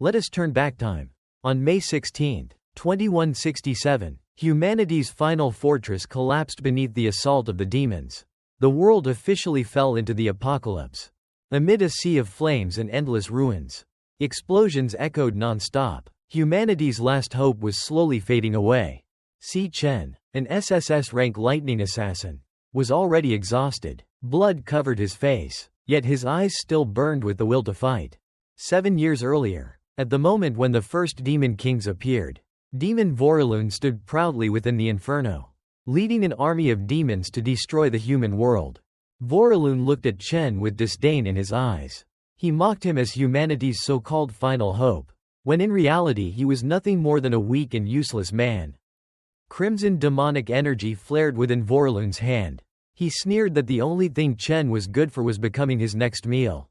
Let us turn back time. On May 16, 2167, humanity's final fortress collapsed beneath the assault of the demons. The world officially fell into the apocalypse. Amid a sea of flames and endless ruins, explosions echoed non-stop. Humanity's last hope was slowly fading away. Chen, an SSS-rank lightning assassin, was already exhausted. Blood covered his face, yet his eyes still burned with the will to fight. 7 years earlier, at the moment when the first demon kings appeared, Demon Vorlun stood proudly within the inferno, leading an army of demons to destroy the human world. Vorlun looked at Chen with disdain in his eyes. He mocked him as humanity's so-called final hope, when in reality he was nothing more than a weak and useless man. Crimson demonic energy flared within Vorlun's hand. He sneered that the only thing Chen was good for was becoming his next meal.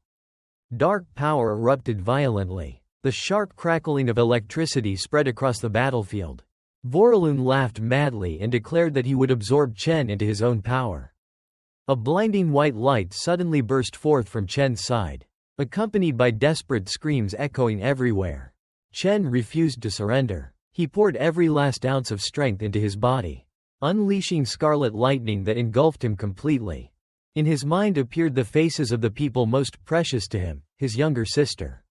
Dark power erupted violently. The sharp crackling of electricity spread across the battlefield. Vorlun laughed madly and declared that he would absorb Chen into his own power. A blinding white light suddenly burst forth from Chen's side, accompanied by desperate screams echoing everywhere. Chen refused to surrender. He poured every last ounce of strength into his body, unleashing scarlet lightning that engulfed him completely. In his mind appeared the faces of the people most precious to him, his younger sister,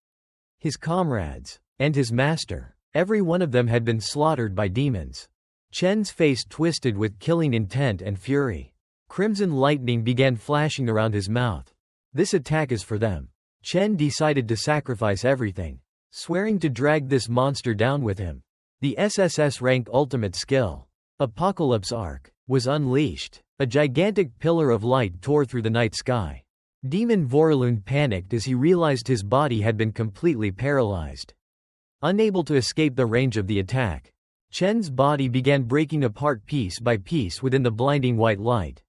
his comrades, and his master. Every one of them had been slaughtered by demons. Chen's face twisted with killing intent and fury. Crimson lightning began flashing around his mouth. This attack is for them. Chen decided to sacrifice everything, swearing to drag this monster down with him. The SSS rank ultimate skill, Apocalypse Arc, was unleashed. A gigantic pillar of light tore through the night sky. Demon Vorlun panicked as he realized his body had been completely paralyzed. Unable to escape the range of the attack, Chen's body began breaking apart piece by piece within the blinding white light.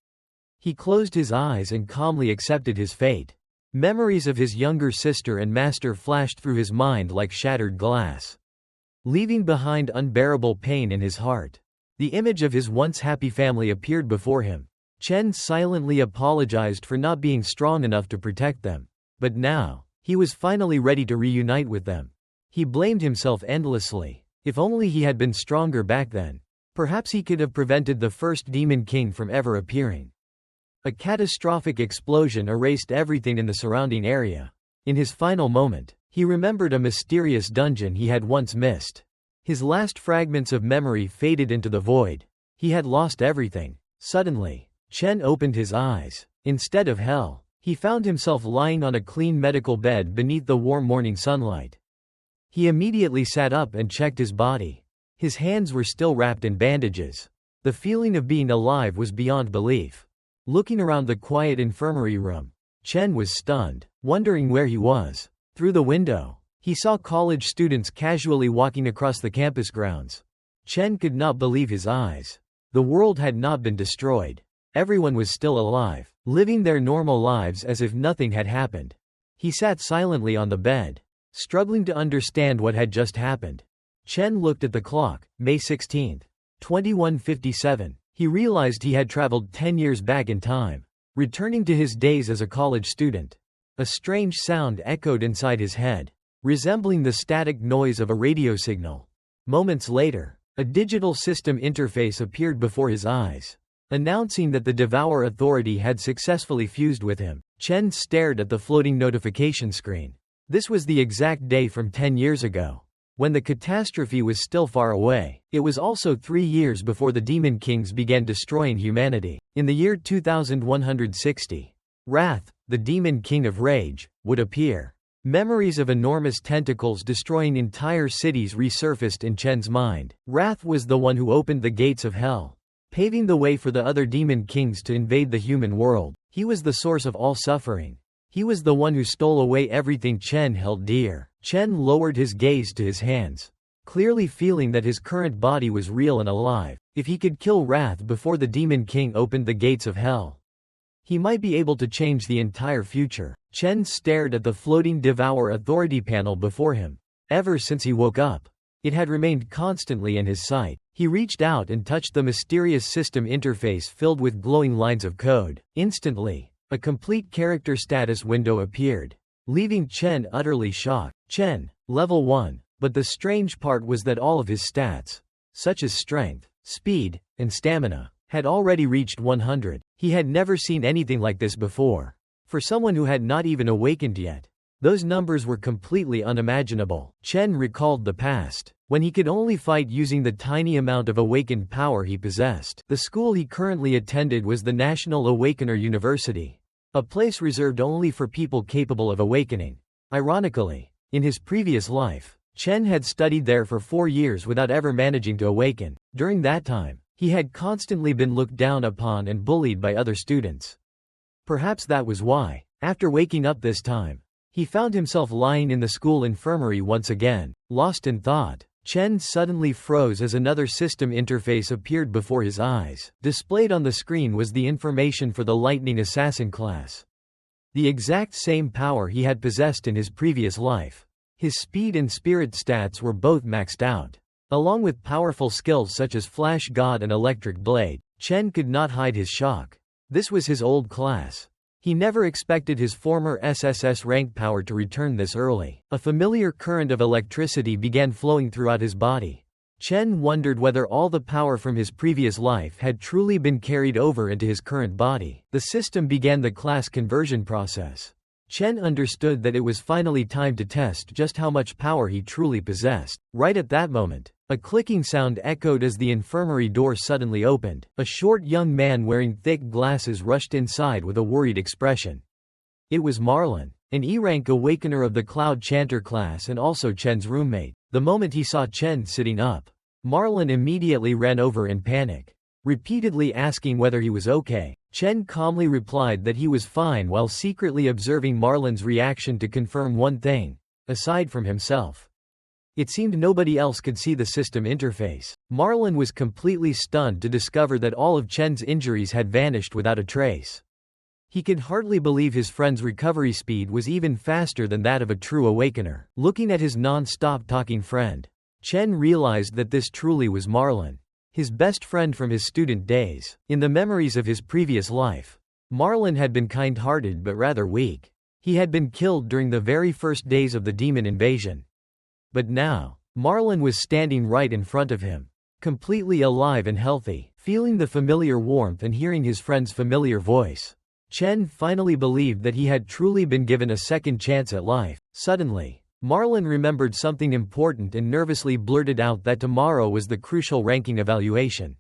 He closed his eyes and calmly accepted his fate. Memories of his younger sister and master flashed through his mind like shattered glass, leaving behind unbearable pain in his heart. The image of his once happy family appeared before him. Chen silently apologized for not being strong enough to protect them. But now, he was finally ready to reunite with them. He blamed himself endlessly. If only he had been stronger back then. Perhaps he could have prevented the first Demon King from ever appearing. A catastrophic explosion erased everything in the surrounding area. In his final moment, he remembered a mysterious dungeon he had once missed. His last fragments of memory faded into the void. He had lost everything. Suddenly, Chen opened his eyes. Instead of hell, he found himself lying on a clean medical bed beneath the warm morning sunlight. He immediately sat up and checked his body. His hands were still wrapped in bandages. The feeling of being alive was beyond belief. Looking around the quiet infirmary room, Chen was stunned, wondering where he was. Through the window, he saw college students casually walking across the campus grounds. Chen could not believe his eyes. The world had not been destroyed. Everyone was still alive, living their normal lives as if nothing had happened. He sat silently on the bed, struggling to understand what had just happened. Chen looked at the clock. May 16, 2157. He realized he had traveled 10 years back in time, returning to his days as a college student. A strange sound echoed inside his head, resembling the static noise of a radio signal. Moments later, a digital system interface appeared before his eyes, announcing that the Devour Authority had successfully fused with him. Chen stared at the floating notification screen. This was the exact day from 10 years ago, when the catastrophe was still far away. It was also 3 years before the Demon Kings began destroying humanity. In the year 2160, Wrath, the Demon King of Rage, would appear. Memories of enormous tentacles destroying entire cities resurfaced in Chen's mind. Wrath was the one who opened the gates of hell, paving the way for the other Demon Kings to invade the human world. He was the source of all suffering. He was the one who stole away everything Chen held dear. Chen lowered his gaze to his hands, clearly feeling that his current body was real and alive. If he could kill Wrath before the Demon King opened the gates of hell, he might be able to change the entire future. Chen stared at the floating Devour Authority panel before him. Ever since he woke up, it had remained constantly in his sight. He reached out and touched the mysterious system interface filled with glowing lines of code. Instantly, a complete character status window appeared, leaving Chen utterly shocked. Chen, Level 1. But the strange part was that all of his stats, such as strength, speed, and stamina, had already reached 100. He had never seen anything like this before. For someone who had not even awakened yet, those numbers were completely unimaginable. Chen recalled the past, when he could only fight using the tiny amount of awakened power he possessed. The school he currently attended was the National Awakener University, a place reserved only for people capable of awakening. Ironically, in his previous life, Chen had studied there for 4 years without ever managing to awaken. During that time, he had constantly been looked down upon and bullied by other students. Perhaps that was why, after waking up this time, he found himself lying in the school infirmary once again, lost in thought. Chen suddenly froze as another system interface appeared before his eyes. Displayed on the screen was the information for the Lightning Assassin class. The exact same power he had possessed in his previous life. His speed and spirit stats were both maxed out. Along with powerful skills such as Flash God and Electric Blade, Chen could not hide his shock. This was his old class. He never expected his former SSS rank power to return this early. A familiar current of electricity began flowing throughout his body. Chen wondered whether all the power from his previous life had truly been carried over into his current body. The system began the class conversion process. Chen understood that it was finally time to test just how much power he truly possessed. Right at that moment, a clicking sound echoed as the infirmary door suddenly opened. A short young man wearing thick glasses rushed inside with a worried expression. It was Marlin, an E-rank awakener of the Cloud Chanter class and also Chen's roommate. The moment he saw Chen sitting up, Marlin immediately ran over in panic, repeatedly asking whether he was okay. Chen calmly replied that he was fine while secretly observing Marlin's reaction to confirm one thing, aside from himself. It seemed nobody else could see the system interface. Marlin was completely stunned to discover that all of Chen's injuries had vanished without a trace. He could hardly believe his friend's recovery speed was even faster than that of a true awakener. Looking at his non-stop talking friend, Chen realized that this truly was Marlin, his best friend from his student days. In the memories of his previous life, Marlin had been kind-hearted but rather weak. He had been killed during the very first days of the demon invasion. But now, Marlin was standing right in front of him, completely alive and healthy. Feeling the familiar warmth and hearing his friend's familiar voice, Chen finally believed that he had truly been given a second chance at life. Suddenly, Marlin remembered something important and nervously blurted out that tomorrow was the crucial ranking evaluation,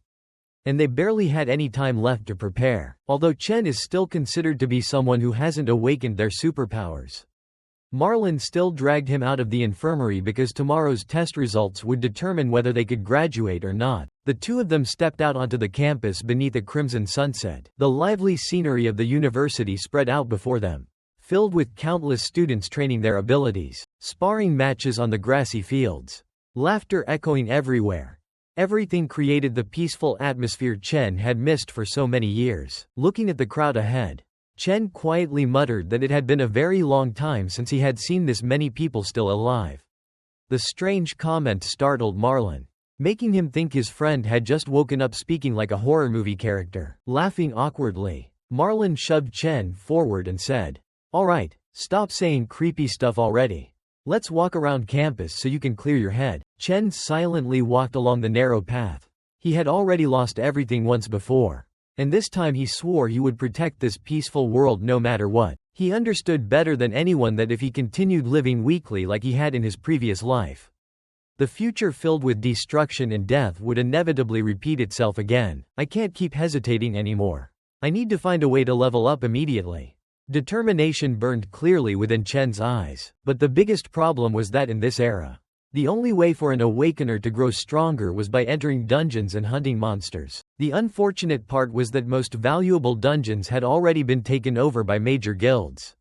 and they barely had any time left to prepare. Although Chen is still considered to be someone who hasn't awakened their superpowers, Marlin still dragged him out of the infirmary because tomorrow's test results would determine whether they could graduate or not. The two of them stepped out onto the campus beneath a crimson sunset. The lively scenery of the university spread out before them, filled with countless students training their abilities, sparring matches on the grassy fields, laughter echoing everywhere. Everything created the peaceful atmosphere Chen had missed for so many years. Looking at the crowd ahead, Chen quietly muttered that it had been a very long time since he had seen this many people still alive. The strange comment startled Marlin, making him think his friend had just woken up speaking like a horror movie character. Laughing awkwardly, Marlin shoved Chen forward and said, "All right, stop saying creepy stuff already. Let's walk around campus so you can clear your head." Chen silently walked along the narrow path. He had already lost everything once before, and this time he swore he would protect this peaceful world no matter what. He understood better than anyone that if he continued living weakly like he had in his previous life, the future filled with destruction and death would inevitably repeat itself again. I can't keep hesitating anymore. I need to find a way to level up immediately. Determination burned clearly within Chen's eyes, but the biggest problem was that in this era, the only way for an awakener to grow stronger was by entering dungeons and hunting monsters. The unfortunate part was that most valuable dungeons had already been taken over by major guilds,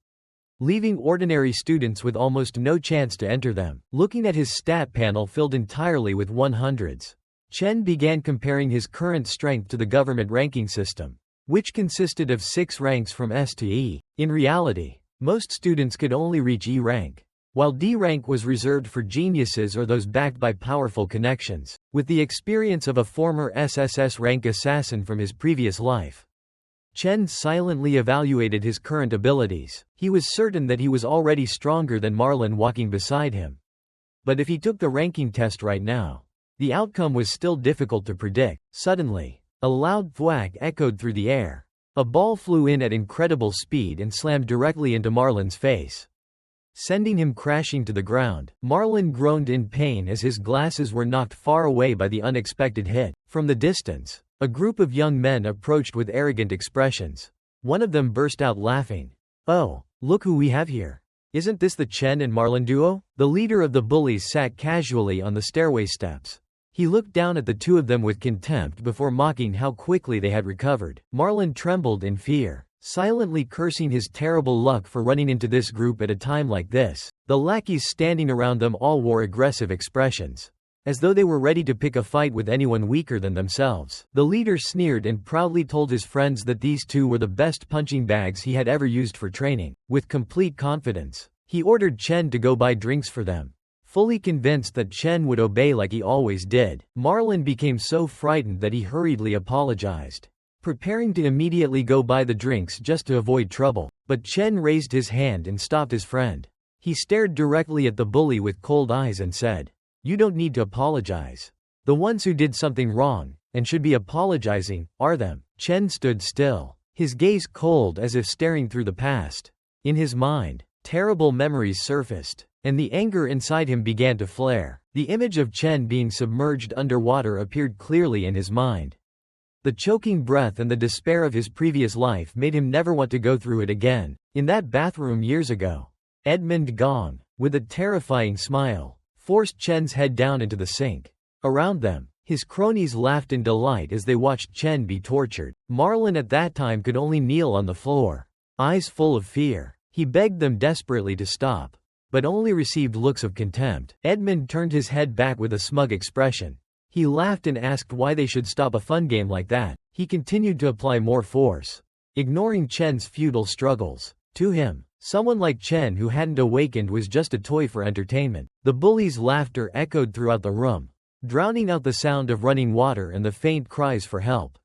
leaving ordinary students with almost no chance to enter them. Looking at his stat panel filled entirely with 100s, Chen began comparing his current strength to the government ranking system, which consisted of 6 ranks from S to E. In reality, most students could only reach E rank, while D rank was reserved for geniuses or those backed by powerful connections. With the experience of a former SSS rank assassin from his previous life, Chen silently evaluated his current abilities. He was certain that he was already stronger than Marlin walking beside him. But if he took the ranking test right now, the outcome was still difficult to predict. Suddenly, a loud thwack echoed through the air. A ball flew in at incredible speed and slammed directly into Marlon's face, sending him crashing to the ground. Marlon groaned in pain as his glasses were knocked far away by the unexpected hit. From the distance, a group of young men approached with arrogant expressions. One of them burst out laughing. "Oh, look who we have here. Isn't this the Chen and Marlon duo?" The leader of the bullies sat casually on the stairway steps. He looked down at the two of them with contempt before mocking how quickly they had recovered. Marlon trembled in fear, silently cursing his terrible luck for running into this group at a time like this. The lackeys standing around them all wore aggressive expressions, as though they were ready to pick a fight with anyone weaker than themselves. The leader sneered and proudly told his friends that these two were the best punching bags he had ever used for training. With complete confidence, he ordered Chen to go buy drinks for them, fully convinced that Chen would obey like he always did. Marlon became so frightened that he hurriedly apologized, preparing to immediately go buy the drinks just to avoid trouble. But Chen raised his hand and stopped his friend. He stared directly at the bully with cold eyes and said, "You don't need to apologize. The ones who did something wrong, and should be apologizing, are them." Chen stood still, his gaze cold as if staring through the past. In his mind, terrible memories surfaced, and the anger inside him began to flare. The image of Chen being submerged underwater appeared clearly in his mind. The choking breath and the despair of his previous life made him never want to go through it again. In that bathroom years ago, Edmund Gong, with a terrifying smile, forced Chen's head down into the sink. Around them, his cronies laughed in delight as they watched Chen be tortured. Marlon at that time could only kneel on the floor, eyes full of fear. He begged them desperately to stop, but only received looks of contempt. Edmund turned his head back with a smug expression. He laughed and asked why they should stop a fun game like that. He continued to apply more force, ignoring Chen's futile struggles. To him, someone like Chen who hadn't awakened was just a toy for entertainment. The bullies' laughter echoed throughout the room, drowning out the sound of running water and the faint cries for help.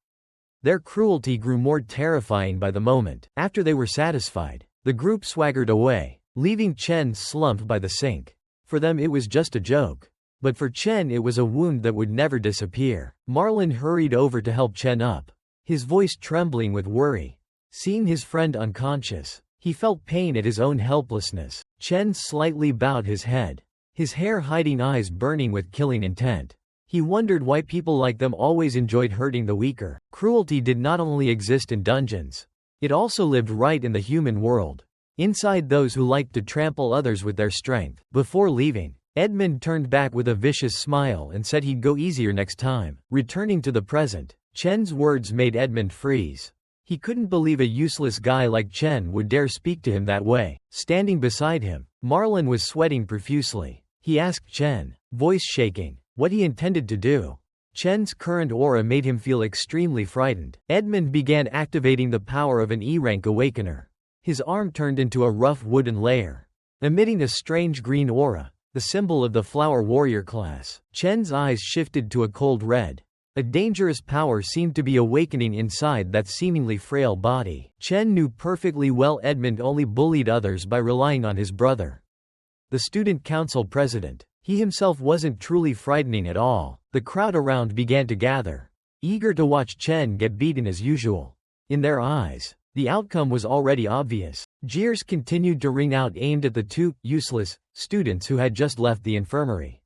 Their cruelty grew more terrifying by the moment. After they were satisfied, the group swaggered away, leaving Chen slumped by the sink. For them it was just a joke, but for Chen it was a wound that would never disappear. Marlon hurried over to help Chen up, his voice trembling with worry. Seeing his friend unconscious, he felt pain at his own helplessness. Chen slightly bowed his head, his hair-hiding eyes burning with killing intent. He wondered why people like them always enjoyed hurting the weaker. Cruelty did not only exist in dungeons, it also lived right in the human world, inside those who liked to trample others with their strength. Before leaving, Edmund turned back with a vicious smile and said he'd go easier next time. Returning to the present, Chen's words made Edmund freeze. He couldn't believe a useless guy like Chen would dare speak to him that way. Standing beside him, Marlon was sweating profusely. He asked Chen, voice shaking, what he intended to do. Chen's current aura made him feel extremely frightened. Edmund began activating the power of an E-rank awakener. His arm turned into a rough wooden layer, emitting a strange green aura, the symbol of the Flower Warrior class. Chen's eyes shifted to a cold red. A dangerous power seemed to be awakening inside that seemingly frail body. Chen knew perfectly well Edmund only bullied others by relying on his brother, the student council president. He himself wasn't truly frightening at all. The crowd around began to gather, eager to watch Chen get beaten as usual. In their eyes, the outcome was already obvious. Jeers continued to ring out aimed at the two useless students who had just left the infirmary.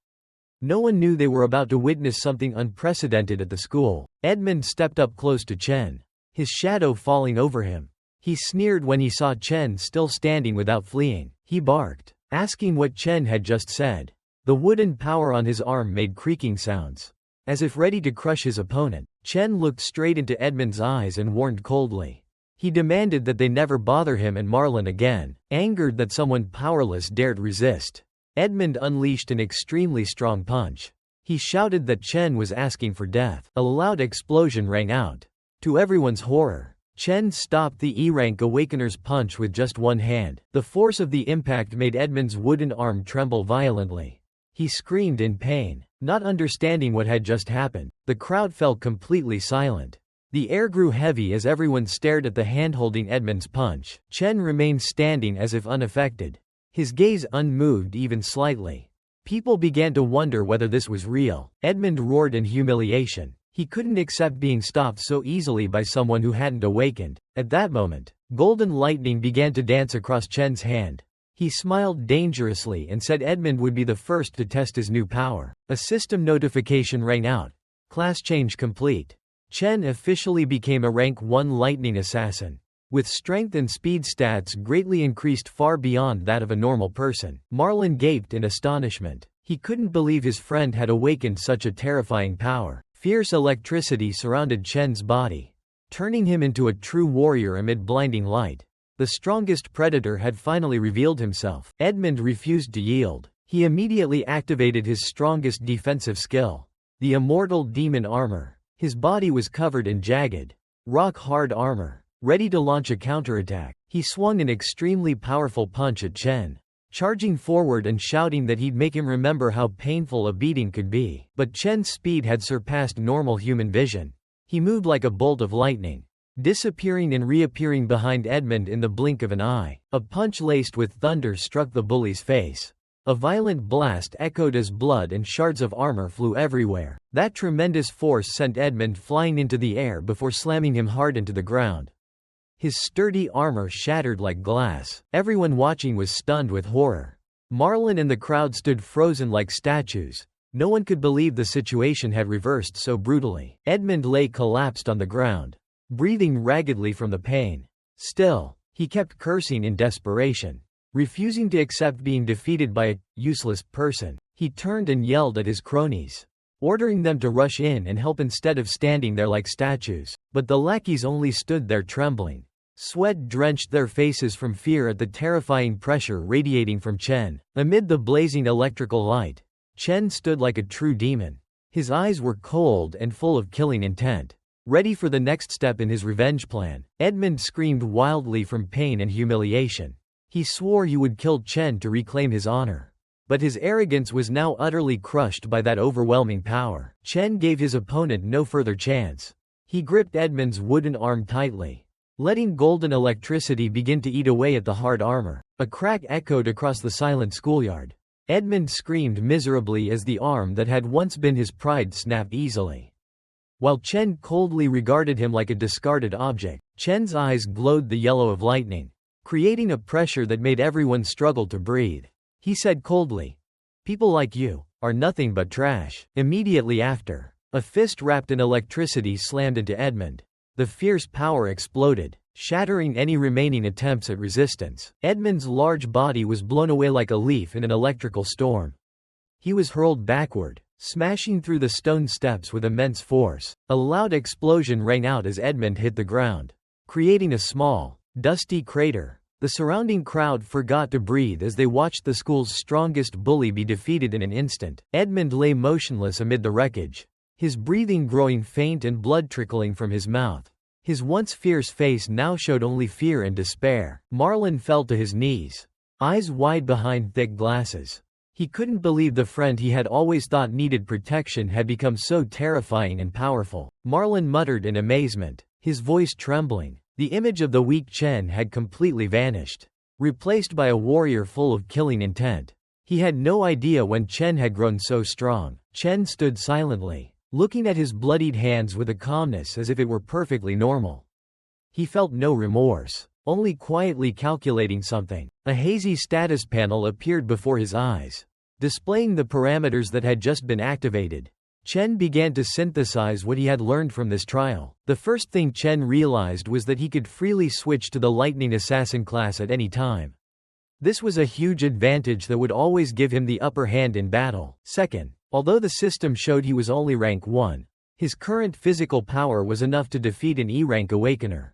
No one knew they were about to witness something unprecedented at the school. Edmund stepped up close to Chen, his shadow falling over him. He sneered when he saw Chen still standing without fleeing. He barked, asking what Chen had just said. The wooden power on his arm made creaking sounds, as if ready to crush his opponent. Chen looked straight into Edmund's eyes and warned coldly. He demanded that they never bother him and Marlon again, angered that someone powerless dared resist. Edmund unleashed an extremely strong punch. He shouted that Chen was asking for death. A loud explosion rang out. To everyone's horror, Chen stopped the E-rank awakener's punch with just one hand. The force of the impact made Edmund's wooden arm tremble violently. He screamed in pain, not understanding what had just happened. The crowd fell completely silent. The air grew heavy as everyone stared at the hand holding Edmund's punch. Chen remained standing as if unaffected, his gaze unmoved even slightly. People began to wonder whether this was real. Edmund roared in humiliation. He couldn't accept being stopped so easily by someone who hadn't awakened. At that moment, golden lightning began to dance across Chen's hand. He smiled dangerously and said Edmund would be the first to test his new power. A system notification rang out. Class change complete. Chen officially became a rank 1 lightning assassin, with strength and speed stats greatly increased far beyond that of a normal person. Marlin gaped in astonishment. He couldn't believe his friend had awakened such a terrifying power. Fierce electricity surrounded Chen's body, turning him into a true warrior amid blinding light. The strongest predator had finally revealed himself. Edmund refused to yield. He immediately activated his strongest defensive skill, the immortal demon armor. His body was covered in jagged, rock-hard armor, ready to launch a counterattack. He swung an extremely powerful punch at Chen, charging forward and shouting that he'd make him remember how painful a beating could be. But Chen's speed had surpassed normal human vision. He moved like a bolt of lightning, disappearing and reappearing behind Edmund in the blink of an eye. A punch laced with thunder struck the bully's face. A violent blast echoed as blood and shards of armor flew everywhere. That tremendous force sent Edmund flying into the air before slamming him hard into the ground. His sturdy armor shattered like glass. Everyone watching was stunned with horror. Marlin and the crowd stood frozen like statues. No one could believe the situation had reversed so brutally. Edmund lay collapsed on the ground, breathing raggedly from the pain. Still, he kept cursing in desperation. Refusing to accept being defeated by a useless person, he turned and yelled at his cronies, ordering them to rush in and help instead of standing there like statues. But the lackeys only stood there trembling. Sweat drenched their faces from fear at the terrifying pressure radiating from Chen. Amid the blazing electrical light, Chen stood like a true demon. His eyes were cold and full of killing intent, ready for the next step in his revenge plan. Edmund screamed wildly from pain and humiliation. He swore he would kill Chen to reclaim his honor. But his arrogance was now utterly crushed by that overwhelming power. Chen gave his opponent no further chance. He gripped Edmund's wooden arm tightly, letting golden electricity begin to eat away at the hard armor. A crack echoed across the silent schoolyard. Edmund screamed miserably as the arm that had once been his pride snapped easily. While Chen coldly regarded him like a discarded object, Chen's eyes glowed the yellow of lightning, creating a pressure that made everyone struggle to breathe. He said coldly, "People like you are nothing but trash." Immediately after, a fist wrapped in electricity slammed into Edmund. The fierce power exploded, shattering any remaining attempts at resistance. Edmund's large body was blown away like a leaf in an electrical storm. He was hurled backward, smashing through the stone steps with immense force. A loud explosion rang out as Edmund hit the ground, creating a small, dusty crater. The surrounding crowd forgot to breathe as they watched the school's strongest bully be defeated in an instant. Edmund lay motionless amid the wreckage, his breathing growing faint and blood trickling from his mouth. His once fierce face now showed only fear and despair. Marlin fell to his knees, eyes wide behind thick glasses. He couldn't believe the friend he had always thought needed protection had become so terrifying and powerful. Marlin muttered in amazement, his voice trembling. The image of the weak Chen had completely vanished, replaced by a warrior full of killing intent. He had no idea when Chen had grown so strong. Chen stood silently, looking at his bloodied hands with a calmness as if it were perfectly normal. He felt no remorse, only quietly calculating something. A hazy status panel appeared before his eyes, displaying the parameters that had just been activated. Chen began to synthesize what he had learned from this trial. The first thing Chen realized was that he could freely switch to the Lightning Assassin class at any time. This was a huge advantage that would always give him the upper hand in battle. Second, although the system showed he was only rank 1, his current physical power was enough to defeat an E-rank Awakener.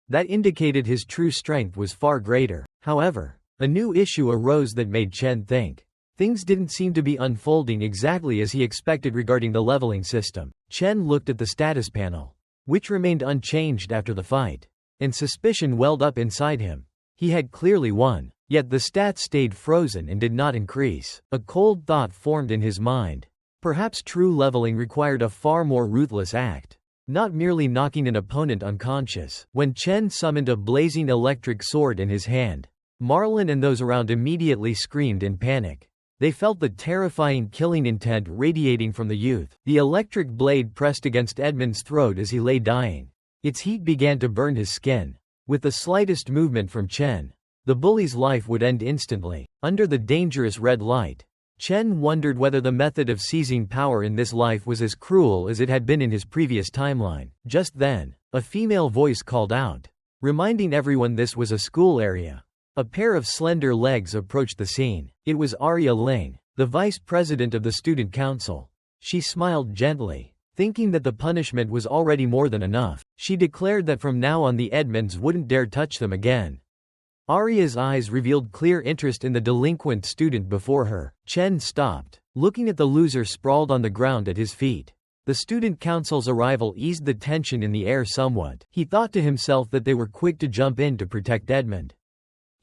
That indicated his true strength was far greater. However, a new issue arose that made Chen think. Things didn't seem to be unfolding exactly as he expected regarding the leveling system. Chen looked at the status panel, which remained unchanged after the fight, and suspicion welled up inside him. He had clearly won, yet the stats stayed frozen and did not increase. A cold thought formed in his mind. Perhaps true leveling required a far more ruthless act, not merely knocking an opponent unconscious. When Chen summoned a blazing electric sword in his hand, Marlin and those around immediately screamed in panic. They felt the terrifying killing intent radiating from the youth. The electric blade pressed against Edmund's throat as he lay dying. Its heat began to burn his skin. With the slightest movement from Chen, the bully's life would end instantly. Under the dangerous red light, Chen wondered whether the method of seizing power in this life was as cruel as it had been in his previous timeline. Just then, a female voice called out, reminding everyone this was a school area. A pair of slender legs approached the scene. It was Arya Ling, the vice president of the student council. She smiled gently, thinking that the punishment was already more than enough. She declared that from now on the Edmonds wouldn't dare touch them again. Arya's eyes revealed clear interest in the delinquent student before her. Chen stopped, looking at the loser sprawled on the ground at his feet. The student council's arrival eased the tension in the air somewhat. He thought to himself that they were quick to jump in to protect Edmund.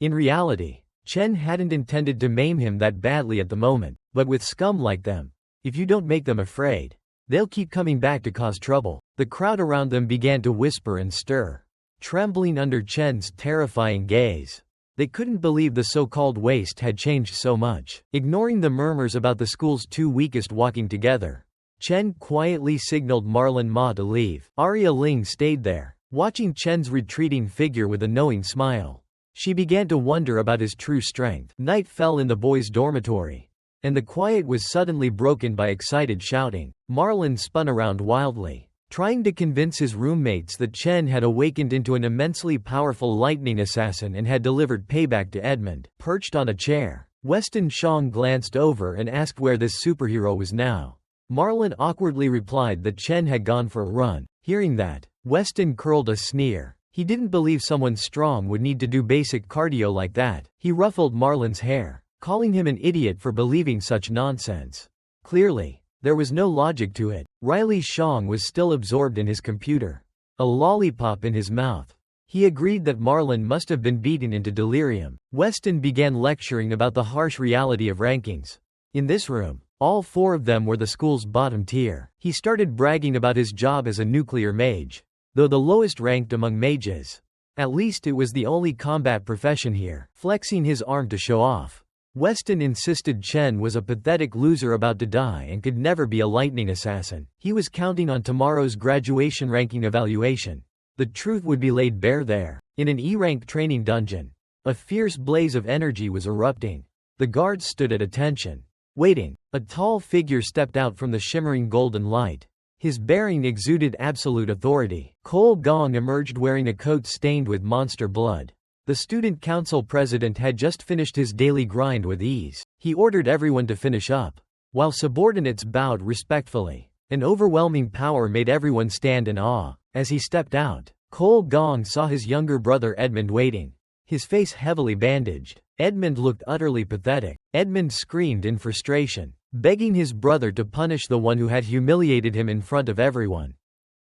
In reality, Chen hadn't intended to maim him that badly at the moment, but with scum like them, if you don't make them afraid, they'll keep coming back to cause trouble. The crowd around them began to whisper and stir, trembling under Chen's terrifying gaze. They couldn't believe the so-called waste had changed so much. Ignoring the murmurs about the school's two weakest walking together, Chen quietly signaled Marlon Ma to leave. Arya Ling stayed there, watching Chen's retreating figure with a knowing smile. She began to wonder about his true strength. Night fell in the boys' dormitory, and the quiet was suddenly broken by excited shouting. Marlon spun around wildly, trying to convince his roommates that Chen had awakened into an immensely powerful lightning assassin and had delivered payback to Edmund. Perched on a chair, Weston Xiang glanced over and asked where this superhero was now. Marlon awkwardly replied that Chen had gone for a run. Hearing that, Weston curled a sneer. He didn't believe someone strong would need to do basic cardio like that. He ruffled Marlon's hair, calling him an idiot for believing such nonsense. Clearly, there was no logic to it. Riley Xiang was still absorbed in his computer, a lollipop in his mouth. He agreed that Marlon must have been beaten into delirium. Weston began lecturing about the harsh reality of rankings. In this room, all four of them were the school's bottom tier. He started bragging about his job as a nuclear mage, though the lowest ranked among mages. At least it was the only combat profession here. Flexing his arm to show off, Weston insisted Chen was a pathetic loser about to die and could never be a lightning assassin. He was counting on tomorrow's graduation ranking evaluation. The truth would be laid bare there. In an E-rank training dungeon, a fierce blaze of energy was erupting. The guards stood at attention, waiting. A tall figure stepped out from the shimmering golden light. His bearing exuded absolute authority. Cole Gong emerged wearing a coat stained with monster blood. The student council president had just finished his daily grind with ease. He ordered everyone to finish up, while subordinates bowed respectfully. An overwhelming power made everyone stand in awe. As he stepped out, Cole Gong saw his younger brother Edmund waiting, his face heavily bandaged. Edmund looked utterly pathetic. Edmund screamed in frustration, begging his brother to punish the one who had humiliated him in front of everyone.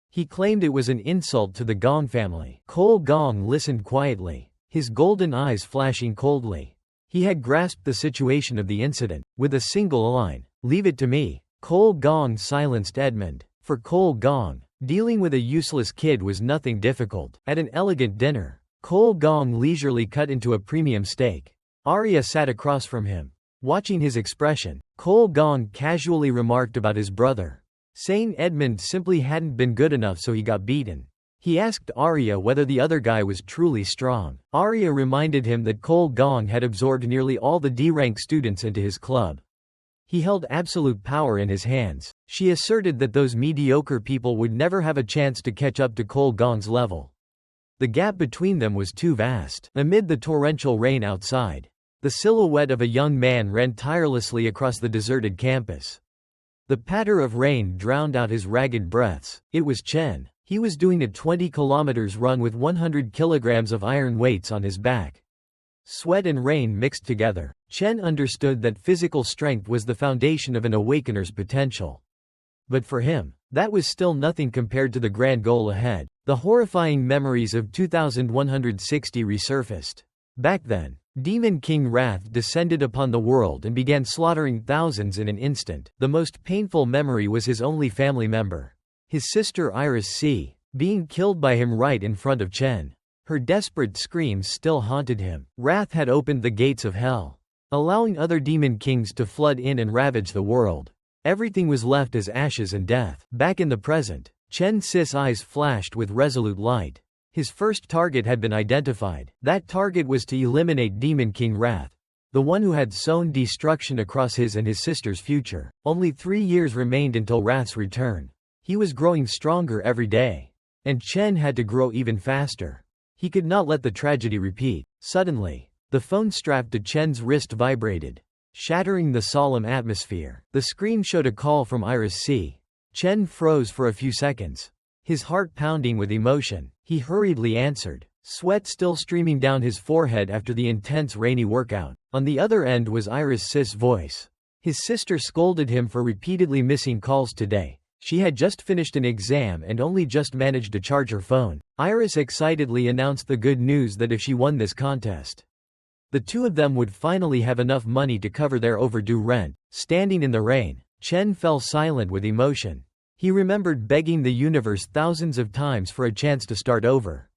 He claimed it was an insult to the Gong family. Cole Gong listened quietly, his golden eyes flashing coldly. He had grasped the situation of the incident. With a single line, "Leave it to me," Cole Gong silenced Edmund. For Cole Gong, dealing with a useless kid was nothing difficult. At an elegant dinner, Cole Gong leisurely cut into a premium steak. Arya sat across from him, watching his expression. Cole Gong casually remarked about his brother, saying Edmund simply hadn't been good enough so he got beaten. He asked Arya whether the other guy was truly strong. Arya reminded him that Cole Gong had absorbed nearly all the D-rank students into his club. He held absolute power in his hands. She asserted that those mediocre people would never have a chance to catch up to Cole Gong's level. The gap between them was too vast. Amid the torrential rain outside, the silhouette of a young man ran tirelessly across the deserted campus. The patter of rain drowned out his ragged breaths. It was Chen. He was doing a 20-kilometers run with 100 kilograms of iron weights on his back. Sweat and rain mixed together. Chen understood that physical strength was the foundation of an awakener's potential. But for him, that was still nothing compared to the grand goal ahead. The horrifying memories of 2160 resurfaced. Back then, Demon King Wrath descended upon the world and began slaughtering thousands in an instant. The most painful memory was his only family member, his sister Iris C, being killed by him right in front of Chen. Her desperate screams still haunted him. Wrath had opened the gates of hell. allowing other demon kings to flood in and ravage the world. Everything was left as ashes and death. Back in the present, Chen Si's eyes flashed with resolute light. His first target had been identified. That target was to eliminate Demon King Wrath, the one who had sown destruction across his and his sister's future. Only 3 years remained until Wrath's return. He was growing stronger every day. And Chen had to grow even faster. He could not let the tragedy repeat. Suddenly, the phone strapped to Chen's wrist vibrated, shattering the solemn atmosphere. The screen showed a call from Iris C. Chen froze for a few seconds, his heart pounding with emotion. He hurriedly answered, sweat still streaming down his forehead after the intense rainy workout. On the other end was Iris C's voice. His sister scolded him for repeatedly missing calls today. She had just finished an exam and only just managed to charge her phone. Iris excitedly announced the good news that if she won this contest, the two of them would finally have enough money to cover their overdue rent. Standing in the rain, Chen fell silent with emotion. He remembered begging the universe thousands of times for a chance to start over.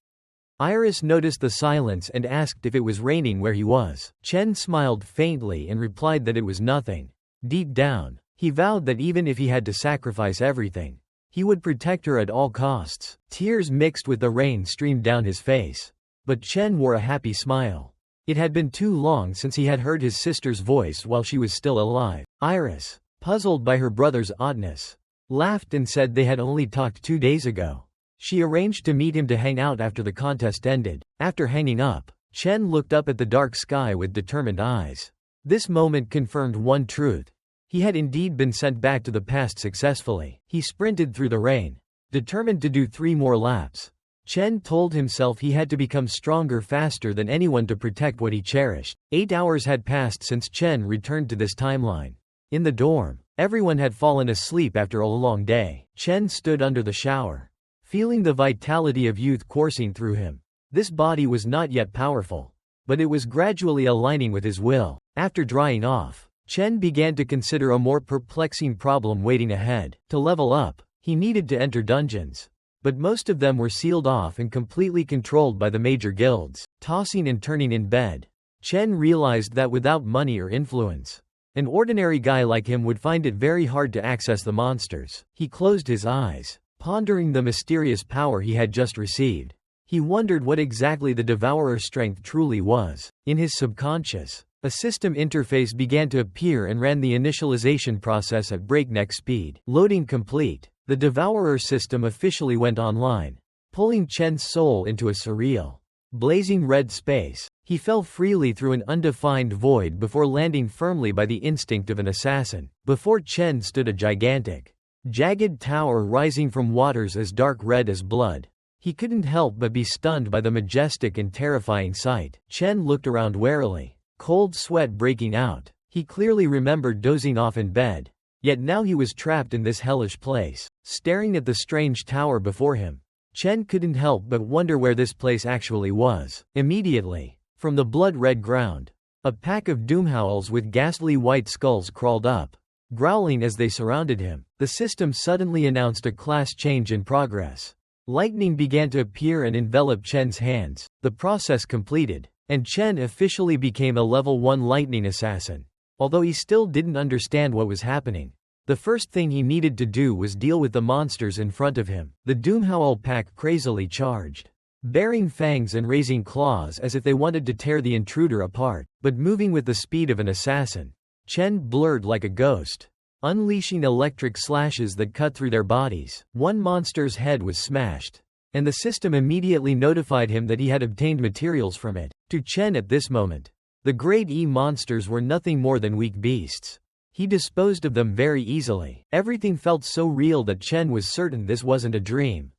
Iris noticed the silence and asked if it was raining where he was. Chen smiled faintly and replied that it was nothing. Deep down, he vowed that even if he had to sacrifice everything, he would protect her at all costs. Tears mixed with the rain streamed down his face. But Chen wore a happy smile. It had been too long since he had heard his sister's voice while she was still alive. Iris, puzzled by her brother's oddness, laughed and said they had only talked 2 days ago. She arranged to meet him to hang out after the contest ended. After hanging up, Chen looked up at the dark sky with determined eyes. This moment confirmed one truth. He had indeed been sent back to the past successfully. He sprinted through the rain, determined to do 3 more laps. Chen told himself he had to become stronger faster than anyone to protect what he cherished. 8 hours had passed since Chen returned to this timeline. In the dorm, everyone had fallen asleep after a long day. Chen stood under the shower, feeling the vitality of youth coursing through him. This body was not yet powerful, but it was gradually aligning with his will. After drying off, Chen began to consider a more perplexing problem waiting ahead. To level up, he needed to enter dungeons, but most of them were sealed off and completely controlled by the major guilds. Tossing and turning in bed, Chen realized that without money or influence, an ordinary guy like him would find it very hard to access the monsters. He closed his eyes, pondering the mysterious power he had just received. He wondered what exactly the Devourer's strength truly was. In his subconscious, a system interface began to appear and ran the initialization process at breakneck speed. Loading complete. The Devourer system officially went online, pulling Chen's soul into a surreal, blazing red space. He fell freely through an undefined void before landing firmly by the instinct of an assassin. Before Chen stood a gigantic, jagged tower rising from waters as dark red as blood. He couldn't help but be stunned by the majestic and terrifying sight. Chen looked around warily, cold sweat breaking out. He clearly remembered dozing off in bed. Yet now he was trapped in this hellish place. Staring at the strange tower before him, Chen couldn't help but wonder where this place actually was. Immediately, from the blood-red ground, a pack of doomhowls with ghastly white skulls crawled up, growling as they surrounded him. The system suddenly announced a class change in progress. Lightning began to appear and envelop Chen's hands. The process completed, and Chen officially became a level 1 lightning assassin. Although he still didn't understand what was happening, the first thing he needed to do was deal with the monsters in front of him. The Doomhowl pack crazily charged, baring fangs and raising claws as if they wanted to tear the intruder apart. But moving with the speed of an assassin, Chen blurred like a ghost, unleashing electric slashes that cut through their bodies. One monster's head was smashed, and the system immediately notified him that he had obtained materials from it. To Chen at this moment, the Grade E monsters were nothing more than weak beasts. He disposed of them very easily. Everything felt so real that Chen was certain this wasn't a dream,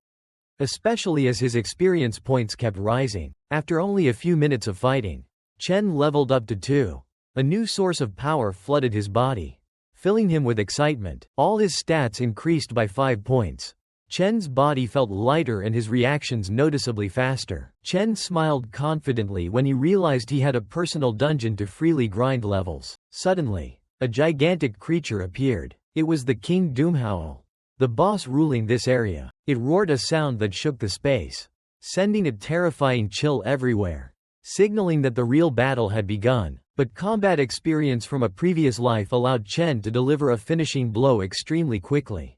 especially as his experience points kept rising. After only a few minutes of fighting, Chen leveled up to 2. A new source of power flooded his body, filling him with excitement. All his stats increased by 5 points. Chen's body felt lighter and his reactions noticeably faster. Chen smiled confidently when he realized he had a personal dungeon to freely grind levels. Suddenly, a gigantic creature appeared. It was the King Doomhowl, the boss ruling this area. It roared a sound that shook the space, sending a terrifying chill everywhere, signaling that the real battle had begun. But combat experience from a previous life allowed Chen to deliver a finishing blow extremely quickly.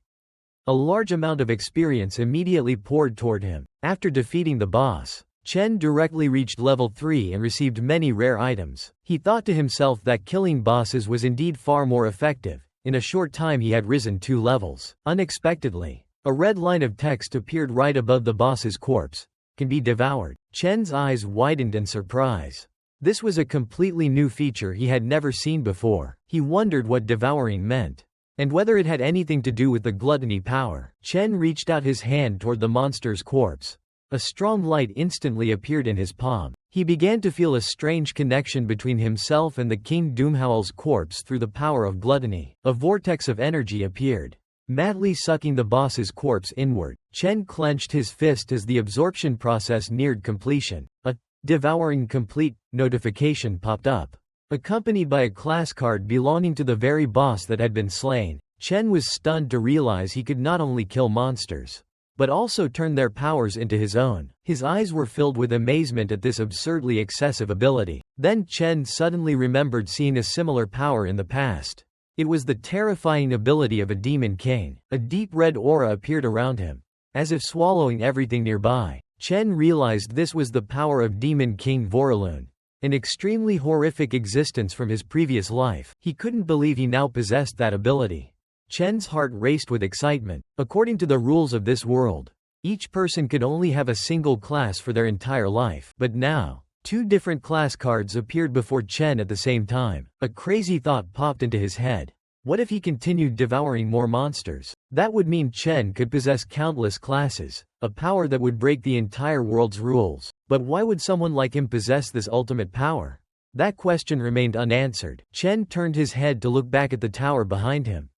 A large amount of experience immediately poured toward him. After defeating the boss, Chen directly reached level 3 and received many rare items. He thought to himself that killing bosses was indeed far more effective. In a short time he had risen 2 levels. Unexpectedly, a red line of text appeared right above the boss's corpse. Can be devoured. Chen's eyes widened in surprise. This was a completely new feature he had never seen before. He wondered what devouring meant, and whether it had anything to do with the gluttony power. Chen reached out his hand toward the monster's corpse. A strong light instantly appeared in his palm. He began to feel a strange connection between himself and the King Doomhowl's corpse through the power of gluttony. A vortex of energy appeared, madly sucking the boss's corpse inward. Chen clenched his fist as the absorption process neared completion. A devouring complete notification popped up, accompanied by a class card belonging to the very boss that had been slain. Chen was stunned to realize he could not only kill monsters, but also turn their powers into his own. His eyes were filled with amazement at this absurdly excessive ability. Then Chen suddenly remembered seeing a similar power in the past. It was the terrifying ability of a demon king. A deep red aura appeared around him, as if swallowing everything nearby. Chen realized this was the power of Demon King Voralun, an extremely horrific existence from his previous life. He couldn't believe he now possessed that ability. Chen's heart raced with excitement. According to the rules of this world, each person could only have a single class for their entire life. But now, 2 different class cards appeared before Chen at the same time. A crazy thought popped into his head. What if he continued devouring more monsters? That would mean Chen could possess countless classes, a power that would break the entire world's rules. But why would someone like him possess this ultimate power? That question remained unanswered. Chen turned his head to look back at the tower behind him,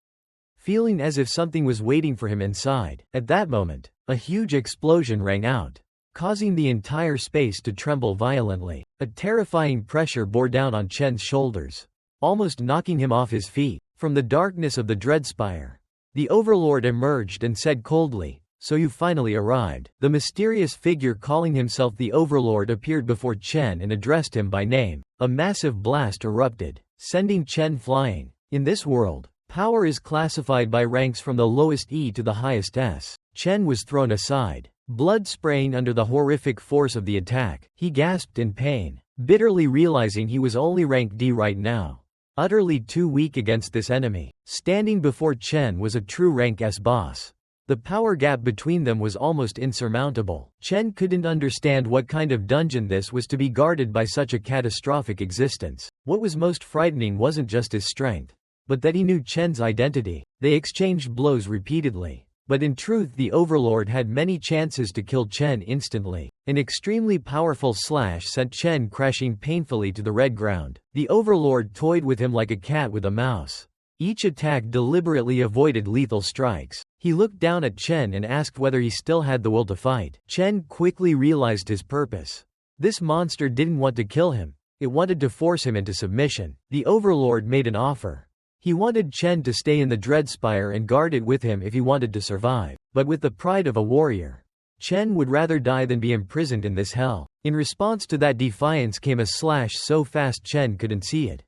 feeling as if something was waiting for him inside. At that moment, a huge explosion rang out, causing the entire space to tremble violently. A terrifying pressure bore down on Chen's shoulders, almost knocking him off his feet. From the darkness of the Dreadspire, the Overlord emerged and said coldly, "So you finally arrived." The mysterious figure calling himself the Overlord appeared before Chen and addressed him by name. A massive blast erupted, sending Chen flying. In this world, power is classified by ranks from the lowest E to the highest S. Chen was thrown aside, blood spraying under the horrific force of the attack. He gasped in pain, bitterly realizing he was only rank D right now, utterly too weak against this enemy. Standing before Chen was a true rank S boss. The power gap between them was almost insurmountable. Chen couldn't understand what kind of dungeon this was to be guarded by such a catastrophic existence. What was most frightening wasn't just his strength, but that he knew Chen's identity. They exchanged blows repeatedly, but in truth the Overlord had many chances to kill Chen instantly. An extremely powerful slash sent Chen crashing painfully to the red ground. The Overlord toyed with him like a cat with a mouse. Each attack deliberately avoided lethal strikes. He looked down at Chen and asked whether he still had the will to fight. Chen quickly realized his purpose. This monster didn't want to kill him, it wanted to force him into submission. The Overlord made an offer. He wanted Chen to stay in the Dreadspire and guard it with him if he wanted to survive. But with the pride of a warrior, Chen would rather die than be imprisoned in this hell. In response to that defiance came a slash so fast Chen couldn't see it.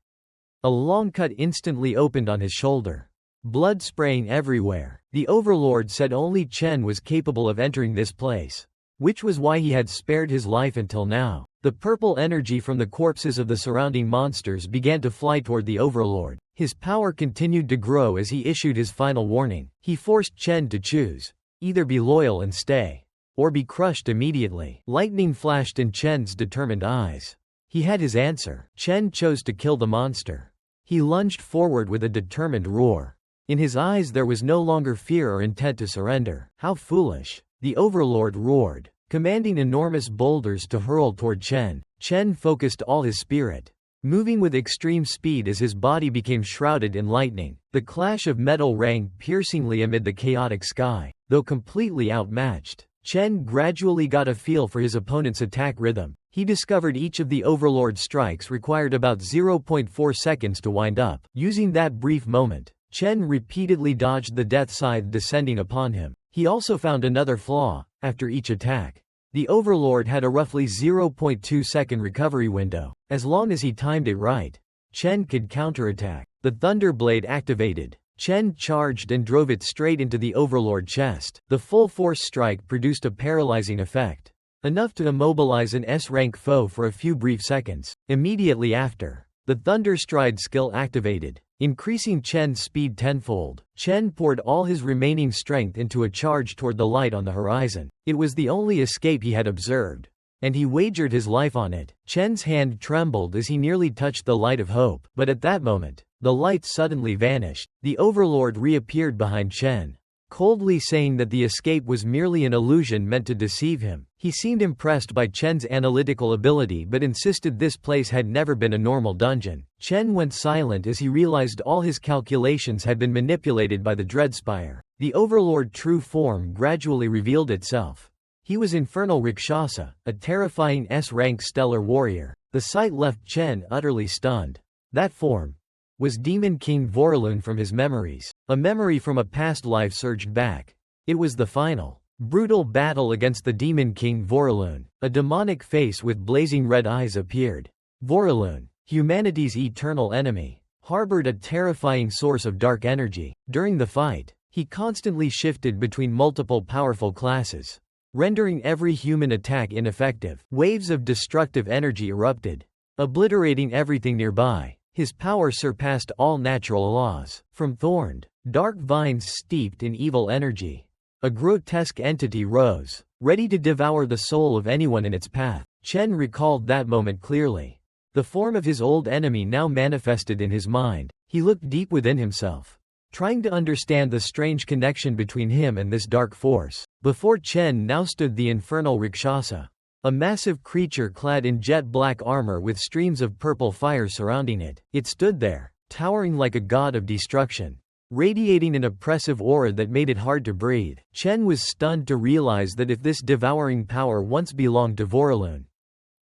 A long cut instantly opened on his shoulder, blood spraying everywhere. The Overlord said only Chen was capable of entering this place, which was why he had spared his life until now. The purple energy from the corpses of the surrounding monsters began to fly toward the Overlord. His power continued to grow as he issued his final warning. He forced Chen to choose: either be loyal and stay, or be crushed immediately. Lightning flashed in Chen's determined eyes. He had his answer. Chen chose to kill the monster. He lunged forward with a determined roar. In his eyes there was no longer fear or intent to surrender. How foolish! The Overlord roared, commanding enormous boulders to hurl toward Chen. Chen focused all his spirit, moving with extreme speed as his body became shrouded in lightning. The clash of metal rang piercingly amid the chaotic sky. Though completely outmatched, Chen gradually got a feel for his opponent's attack rhythm. He discovered each of the Overlord's strikes required about 0.4 seconds to wind up. Using that brief moment, Chen repeatedly dodged the death scythe descending upon him. He also found another flaw: after each attack, The Overlord had a roughly 0.2-second recovery window. As long as he timed it right, Chen could counterattack. The Thunderblade activated. Chen charged and drove it straight into the Overlord's chest. The full-force strike produced a paralyzing effect, enough to immobilize an S-rank foe for a few brief seconds. Immediately after, the Thunderstride skill activated, increasing Chen's speed tenfold. Chen poured all his remaining strength into a charge toward the light on the horizon. It was the only escape he had observed, and he wagered his life on it. Chen's hand trembled as he nearly touched the light of hope, but at that moment, the light suddenly vanished. The Overlord reappeared behind Chen, coldly saying that the escape was merely an illusion meant to deceive him. He seemed impressed by Chen's analytical ability but insisted this place had never been a normal dungeon. Chen went silent as he realized all his calculations had been manipulated by the Dreadspire. The Overlord's true form gradually revealed itself. He was Infernal Rakshasa, a terrifying S-rank stellar warrior. The sight left Chen utterly stunned. That form was Demon King Vorlon from his memories. A memory from a past life surged back. It was the final, brutal battle against the Demon King Vorlon. A demonic face with blazing red eyes appeared. Vorlon, humanity's eternal enemy, harbored a terrifying source of dark energy. During the fight, he constantly shifted between multiple powerful classes, rendering every human attack ineffective. Waves of destructive energy erupted, obliterating everything nearby. His power surpassed all natural laws. From thorned, dark vines steeped in evil energy, a grotesque entity rose, ready to devour the soul of anyone in its path. Chen recalled that moment clearly. The form of his old enemy now manifested in his mind. He looked deep within himself, trying to understand the strange connection between him and this dark force. Before Chen now stood the Infernal Rakshasa, a massive creature clad in jet-black armor with streams of purple fire surrounding it. It stood there, towering like a god of destruction, radiating an oppressive aura that made it hard to breathe. Chen was stunned to realize that if this devouring power once belonged to Vorlon,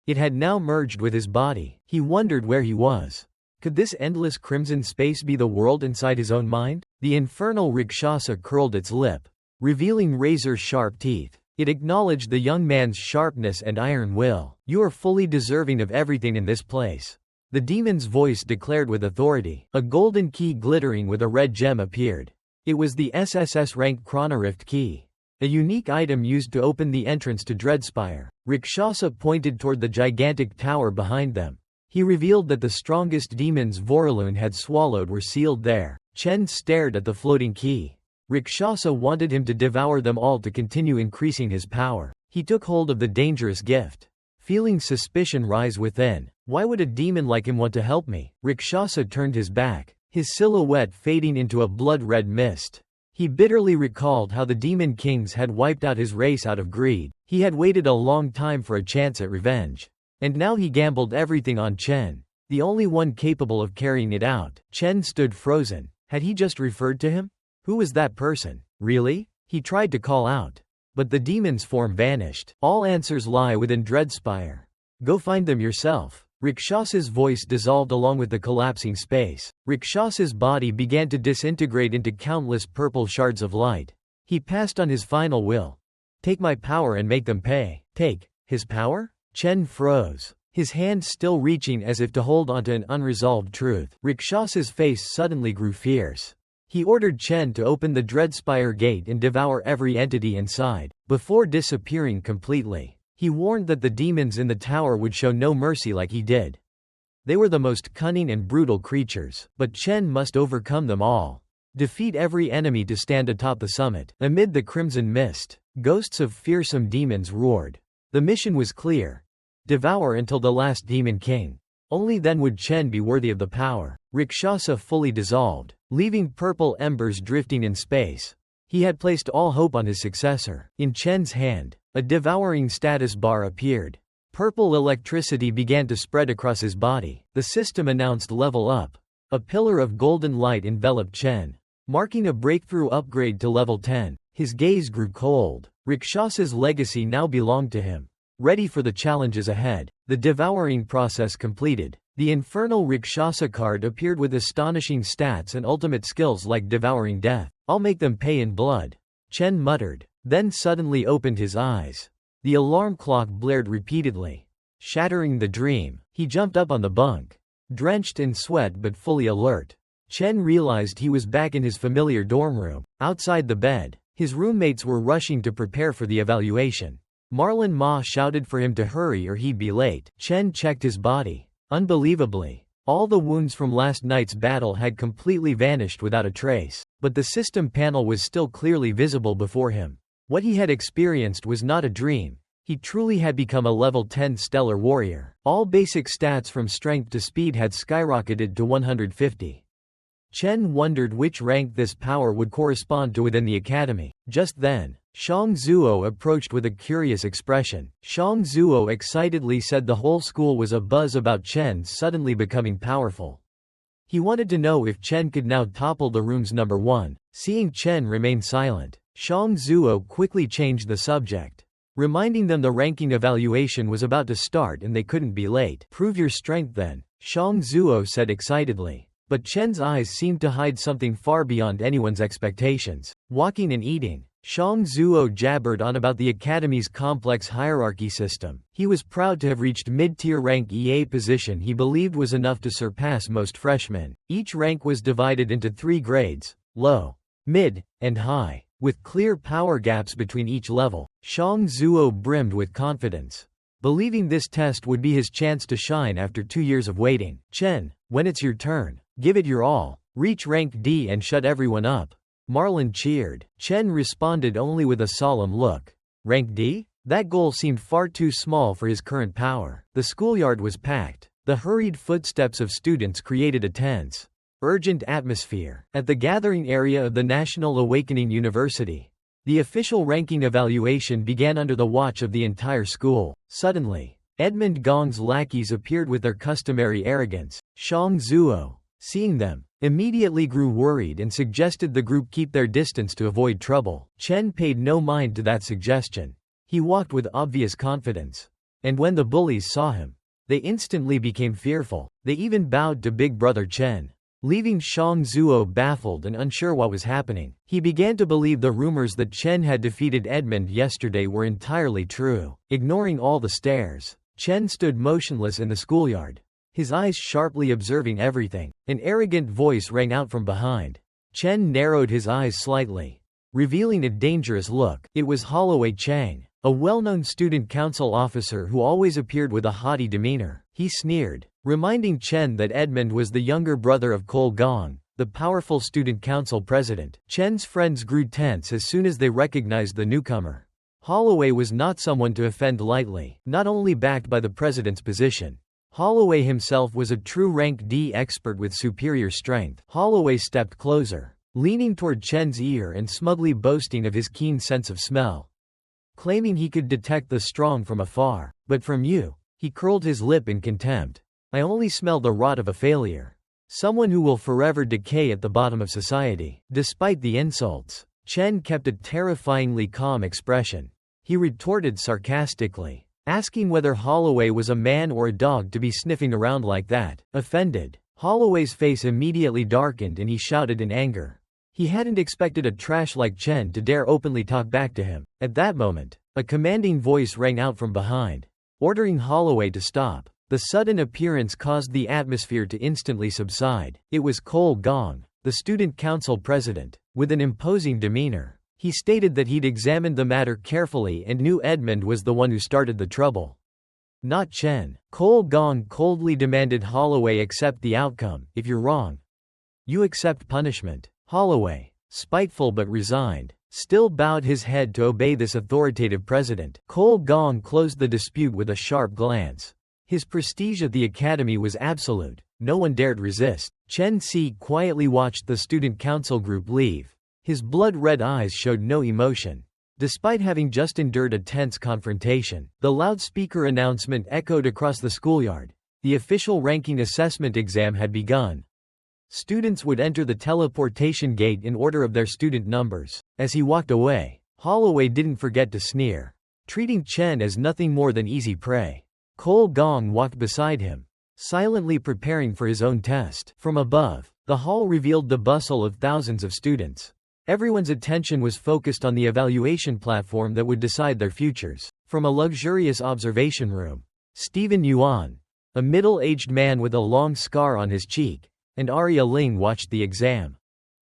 it had now merged with his body. He wondered where he was. Could this endless crimson space be the world inside his own mind? The Infernal Rakshasa curled its lip, revealing razor-sharp teeth. It acknowledged the young man's sharpness and iron will. You are fully deserving of everything in this place, the demon's voice declared with authority. A golden key glittering with a red gem appeared. It was the SSS-ranked Chronorift key, a unique item used to open the entrance to Dreadspire. Rakshasa pointed toward the gigantic tower behind them. He revealed that the strongest demons Vorlon had swallowed were sealed there. Chen stared at the floating key. Rakshasa wanted him to devour them all to continue increasing his power. He took hold of the dangerous gift, feeling suspicion rise within. Why would a demon like him want to help me? Rakshasa turned his back, his silhouette fading into a blood-red mist. He bitterly recalled how the Demon Kings had wiped out his race out of greed. He had waited a long time for a chance at revenge, and now he gambled everything on Chen, the only one capable of carrying it out. Chen stood frozen. Had he just referred to him? Who was that person? Really? He tried to call out, but the demon's form vanished. All answers lie within Dreadspire. Go find them yourself. Rakshasa's voice dissolved along with the collapsing space. Rakshasa's body began to disintegrate into countless purple shards of light. He passed on his final will. Take my power and make them pay. Take his power? Chen froze, his hand still reaching as if to hold onto an unresolved truth. Rakshasa's face suddenly grew fierce. He ordered Chen to open the Dreadspire gate and devour every entity inside, before disappearing completely. He warned that the demons in the tower would show no mercy like he did. They were the most cunning and brutal creatures, but Chen must overcome them all. Defeat every enemy to stand atop the summit. Amid the crimson mist, ghosts of fearsome demons roared. The mission was clear. Devour until the last demon king. Only then would Chen be worthy of the power. Rakshasa fully dissolved, leaving purple embers drifting in space. He had placed all hope on his successor. In Chen's hand, a devouring status bar appeared. Purple electricity began to spread across his body. The system announced level up. A pillar of golden light enveloped Chen, marking a breakthrough upgrade to level 10. His gaze grew cold. Rakshasa's legacy now belonged to him. Ready for the challenges ahead, the devouring process completed. The Infernal Rakshasa card appeared with astonishing stats and ultimate skills like devouring death. I'll make them pay in blood, Chen muttered, then suddenly opened his eyes. The alarm clock blared repeatedly, shattering the dream. He jumped up on the bunk, drenched in sweat but fully alert. Chen realized he was back in his familiar dorm room. Outside the bed, his roommates were rushing to prepare for the evaluation. Marlon Ma shouted for him to hurry or he'd be late. Chen checked his body. Unbelievably, all the wounds from last night's battle had completely vanished without a trace, but the system panel was still clearly visible before him. What he had experienced was not a dream. He truly had become a level 10 stellar warrior. All basic stats from strength to speed had skyrocketed to 150. Chen wondered which rank this power would correspond to within the academy. Just then, Shang Zuo approached with a curious expression. Shang Zuo excitedly said the whole school was abuzz about Chen suddenly becoming powerful. He wanted to know if Chen could now topple the room's number 1. Seeing Chen remain silent, Shang Zuo quickly changed the subject, reminding them the ranking evaluation was about to start and they couldn't be late. Prove your strength then, Shang Zuo said excitedly. But Chen's eyes seemed to hide something far beyond anyone's expectations. Walking and eating, Shang Zuo jabbered on about the academy's complex hierarchy system. He was proud to have reached mid-tier rank EA position he believed was enough to surpass most freshmen. Each rank was divided into 3 grades: low, mid, and high, with clear power gaps between each level. Shang Zuo brimmed with confidence, believing this test would be his chance to shine after 2 years of waiting. Chen, when it's your turn, give it your all. Reach rank D and shut everyone up. Marlon cheered. Chen responded only with a solemn look. Rank D? That goal seemed far too small for his current power. The schoolyard was packed. The hurried footsteps of students created a tense, urgent atmosphere. At the gathering area of the National Awakening University, the official ranking evaluation began under the watch of the entire school. Suddenly, Edmund Gong's lackeys appeared with their customary arrogance. Shang Zuo, seeing them, immediately grew worried and suggested the group keep their distance to avoid trouble. Chen paid no mind to that suggestion. He walked with obvious confidence. And when the bullies saw him, they instantly became fearful. They even bowed to Big Brother Chen. Leaving Shang Zuo baffled and unsure what was happening, he began to believe the rumors that Chen had defeated Edmund yesterday were entirely true. Ignoring all the stares, Chen stood motionless in the schoolyard, his eyes sharply observing everything. An arrogant voice rang out from behind. Chen narrowed his eyes slightly, revealing a dangerous look. It was Holloway Chang, a well-known student council officer who always appeared with a haughty demeanor. He sneered, reminding Chen that Edmund was the younger brother of Cole Gong, the powerful student council president. Chen's friends grew tense as soon as they recognized the newcomer. Holloway was not someone to offend lightly. Not only backed by the president's position, Holloway himself was a true rank D expert with superior strength. Holloway stepped closer, leaning toward Chen's ear and smugly boasting of his keen sense of smell, claiming he could detect the strong from afar. But from you, he curled his lip in contempt. I only smell the rot of a failure. Someone who will forever decay at the bottom of society. Despite the insults, Chen kept a terrifyingly calm expression. He retorted sarcastically, asking whether Holloway was a man or a dog to be sniffing around like that. Offended, Holloway's face immediately darkened and he shouted in anger. He hadn't expected a trash like Chen to dare openly talk back to him. At that moment, a commanding voice rang out from behind, ordering Holloway to stop. The sudden appearance caused the atmosphere to instantly subside. It was Cole Gong, the student council president, with an imposing demeanor. He stated that he'd examined the matter carefully and knew Edmund was the one who started the trouble, not Chen. Cole Gong coldly demanded Holloway accept the outcome. If you're wrong, you accept punishment. Holloway, spiteful but resigned, still bowed his head to obey this authoritative president. Cole Gong closed the dispute with a sharp glance. His prestige at the academy was absolute. No one dared resist. Chen Si quietly watched the student council group leave. His blood-red eyes showed no emotion. Despite having just endured a tense confrontation, the loudspeaker announcement echoed across the schoolyard. The official ranking assessment exam had begun. Students would enter the teleportation gate in order of their student numbers. As he walked away, Holloway didn't forget to sneer, treating Chen as nothing more than easy prey. Cole Gong walked beside him, silently preparing for his own test. From above, the hall revealed the bustle of thousands of students. Everyone's attention was focused on the evaluation platform that would decide their futures. From a luxurious observation room, Stephen Yuan, a middle-aged man with a long scar on his cheek, and Arya Ling watched the exam.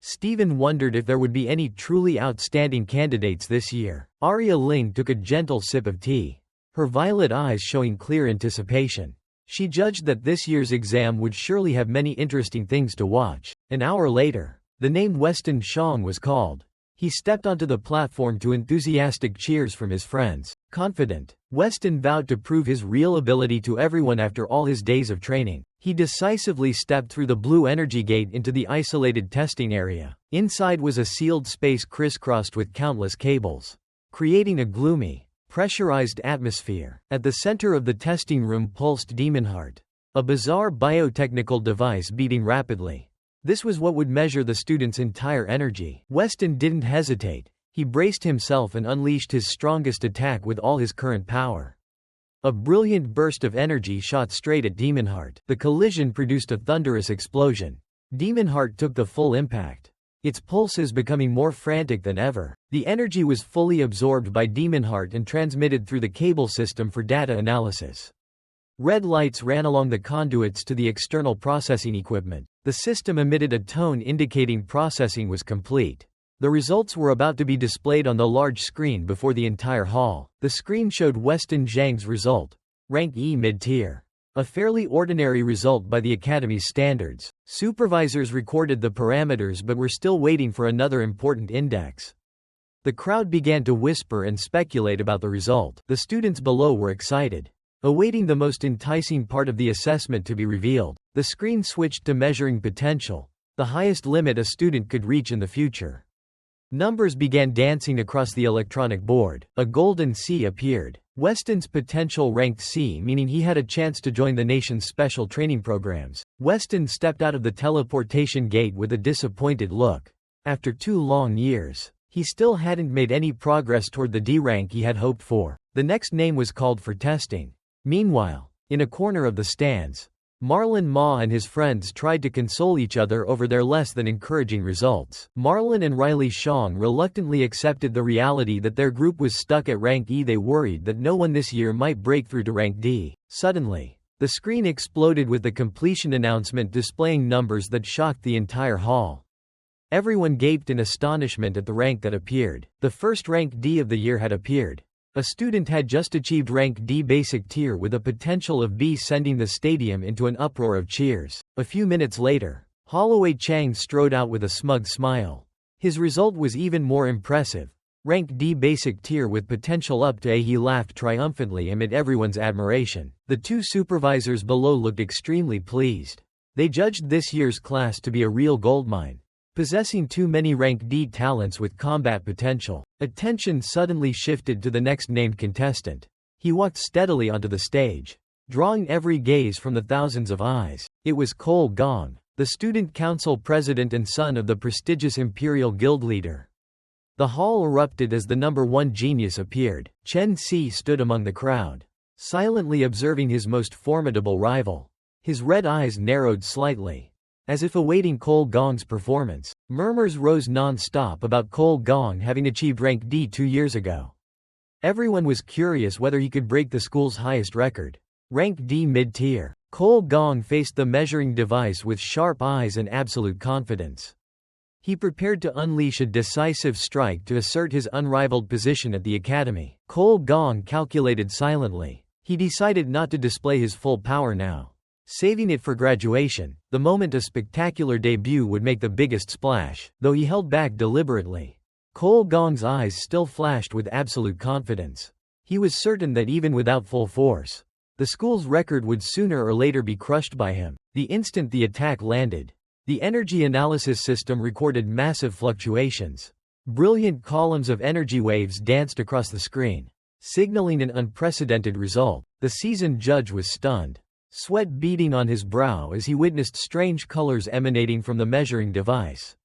Stephen wondered if there would be any truly outstanding candidates this year. Arya Ling took a gentle sip of tea, her violet eyes showing clear anticipation. She judged that this year's exam would surely have many interesting things to watch. An hour later, the name Weston Xiong was called. He stepped onto the platform to enthusiastic cheers from his friends. Confident, Weston vowed to prove his real ability to everyone after all his days of training. He decisively stepped through the blue energy gate into the isolated testing area. Inside was a sealed space crisscrossed with countless cables, creating a gloomy, pressurized atmosphere. At the center of the testing room pulsed Demon Heart, a bizarre biotechnical device beating rapidly. This was what would measure the student's entire energy. Weston didn't hesitate. He braced himself and unleashed his strongest attack with all his current power. A brilliant burst of energy shot straight at Demon Heart. The collision produced a thunderous explosion. Demon Heart took the full impact, its pulses becoming more frantic than ever. The energy was fully absorbed by Demon Heart and transmitted through the cable system for data analysis. Red lights ran along the conduits to the external processing equipment. The system emitted a tone indicating processing was complete. The results were about to be displayed on the large screen before the entire hall. The screen showed Weston Zhang's result. Rank E mid-tier. A fairly ordinary result by the Academy's standards. Supervisors recorded the parameters but were still waiting for another important index. The crowd began to whisper and speculate about the result. The students below were excited, awaiting the most enticing part of the assessment to be revealed. The screen switched to measuring potential, the highest limit a student could reach in the future. Numbers began dancing across the electronic board. A golden C appeared. Weston's potential ranked C, meaning he had a chance to join the nation's special training programs. Weston stepped out of the teleportation gate with a disappointed look. After 2 long years, he still hadn't made any progress toward the D rank he had hoped for. The next name was called for testing. Meanwhile, in a corner of the stands, Marlon Ma and his friends tried to console each other over their less than encouraging results. Marlon and Riley Xiong reluctantly accepted the reality that their group was stuck at rank E. They worried that no one this year might break through to rank D. Suddenly, the screen exploded with the completion announcement displaying numbers that shocked the entire hall. Everyone gaped in astonishment at the rank that appeared. The first rank D of the year had appeared. A student had just achieved rank D basic tier with a potential of B, sending the stadium into an uproar of cheers. A few minutes later, Holloway Chang strode out with a smug smile. His result was even more impressive. Rank D basic tier with potential up to A. He laughed triumphantly amid everyone's admiration. The 2 supervisors below looked extremely pleased. They judged this year's class to be a real goldmine, possessing too many rank D talents with combat potential. Attention suddenly shifted to the next named contestant. He walked steadily onto the stage, drawing every gaze from the thousands of eyes. It was Cole Gong, the student council president and son of the prestigious Imperial Guild leader. The hall erupted as the number 1 genius appeared. Chen Si stood among the crowd, silently observing his most formidable rival. His red eyes narrowed slightly, as if awaiting Cole Gong's performance. Murmurs rose non-stop about Cole Gong having achieved rank D 2 years ago. Everyone was curious whether he could break the school's highest record. Rank D mid-tier. Cole Gong faced the measuring device with sharp eyes and absolute confidence. He prepared to unleash a decisive strike to assert his unrivaled position at the academy. Cole Gong calculated silently. He decided not to display his full power now, saving it for graduation, the moment a spectacular debut would make the biggest splash. Though he held back deliberately, Cole Gong's eyes still flashed with absolute confidence. He was certain that even without full force, the school's record would sooner or later be crushed by him. The instant the attack landed, the energy analysis system recorded massive fluctuations. Brilliant columns of energy waves danced across the screen, signaling an unprecedented result. The seasoned judge was stunned, sweat beading on his brow as he witnessed strange colors emanating from the measuring device.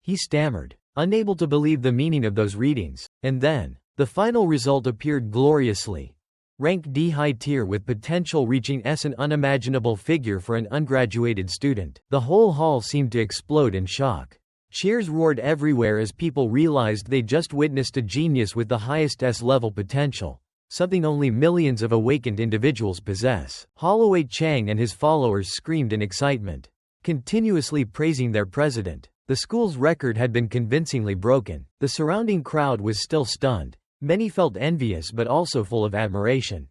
He stammered, unable to believe the meaning of those readings. And then, the final result appeared gloriously. Rank D high tier with potential reaching S, an unimaginable figure for an ungraduated student. The whole hall seemed to explode in shock. Cheers roared everywhere as people realized they just witnessed a genius with the highest S-level potential. something only millions of awakened individuals possess. Holloway Chang and his followers screamed in excitement, continuously praising their president. The school's record had been convincingly broken. The surrounding crowd was still stunned. Many felt envious but also full of admiration.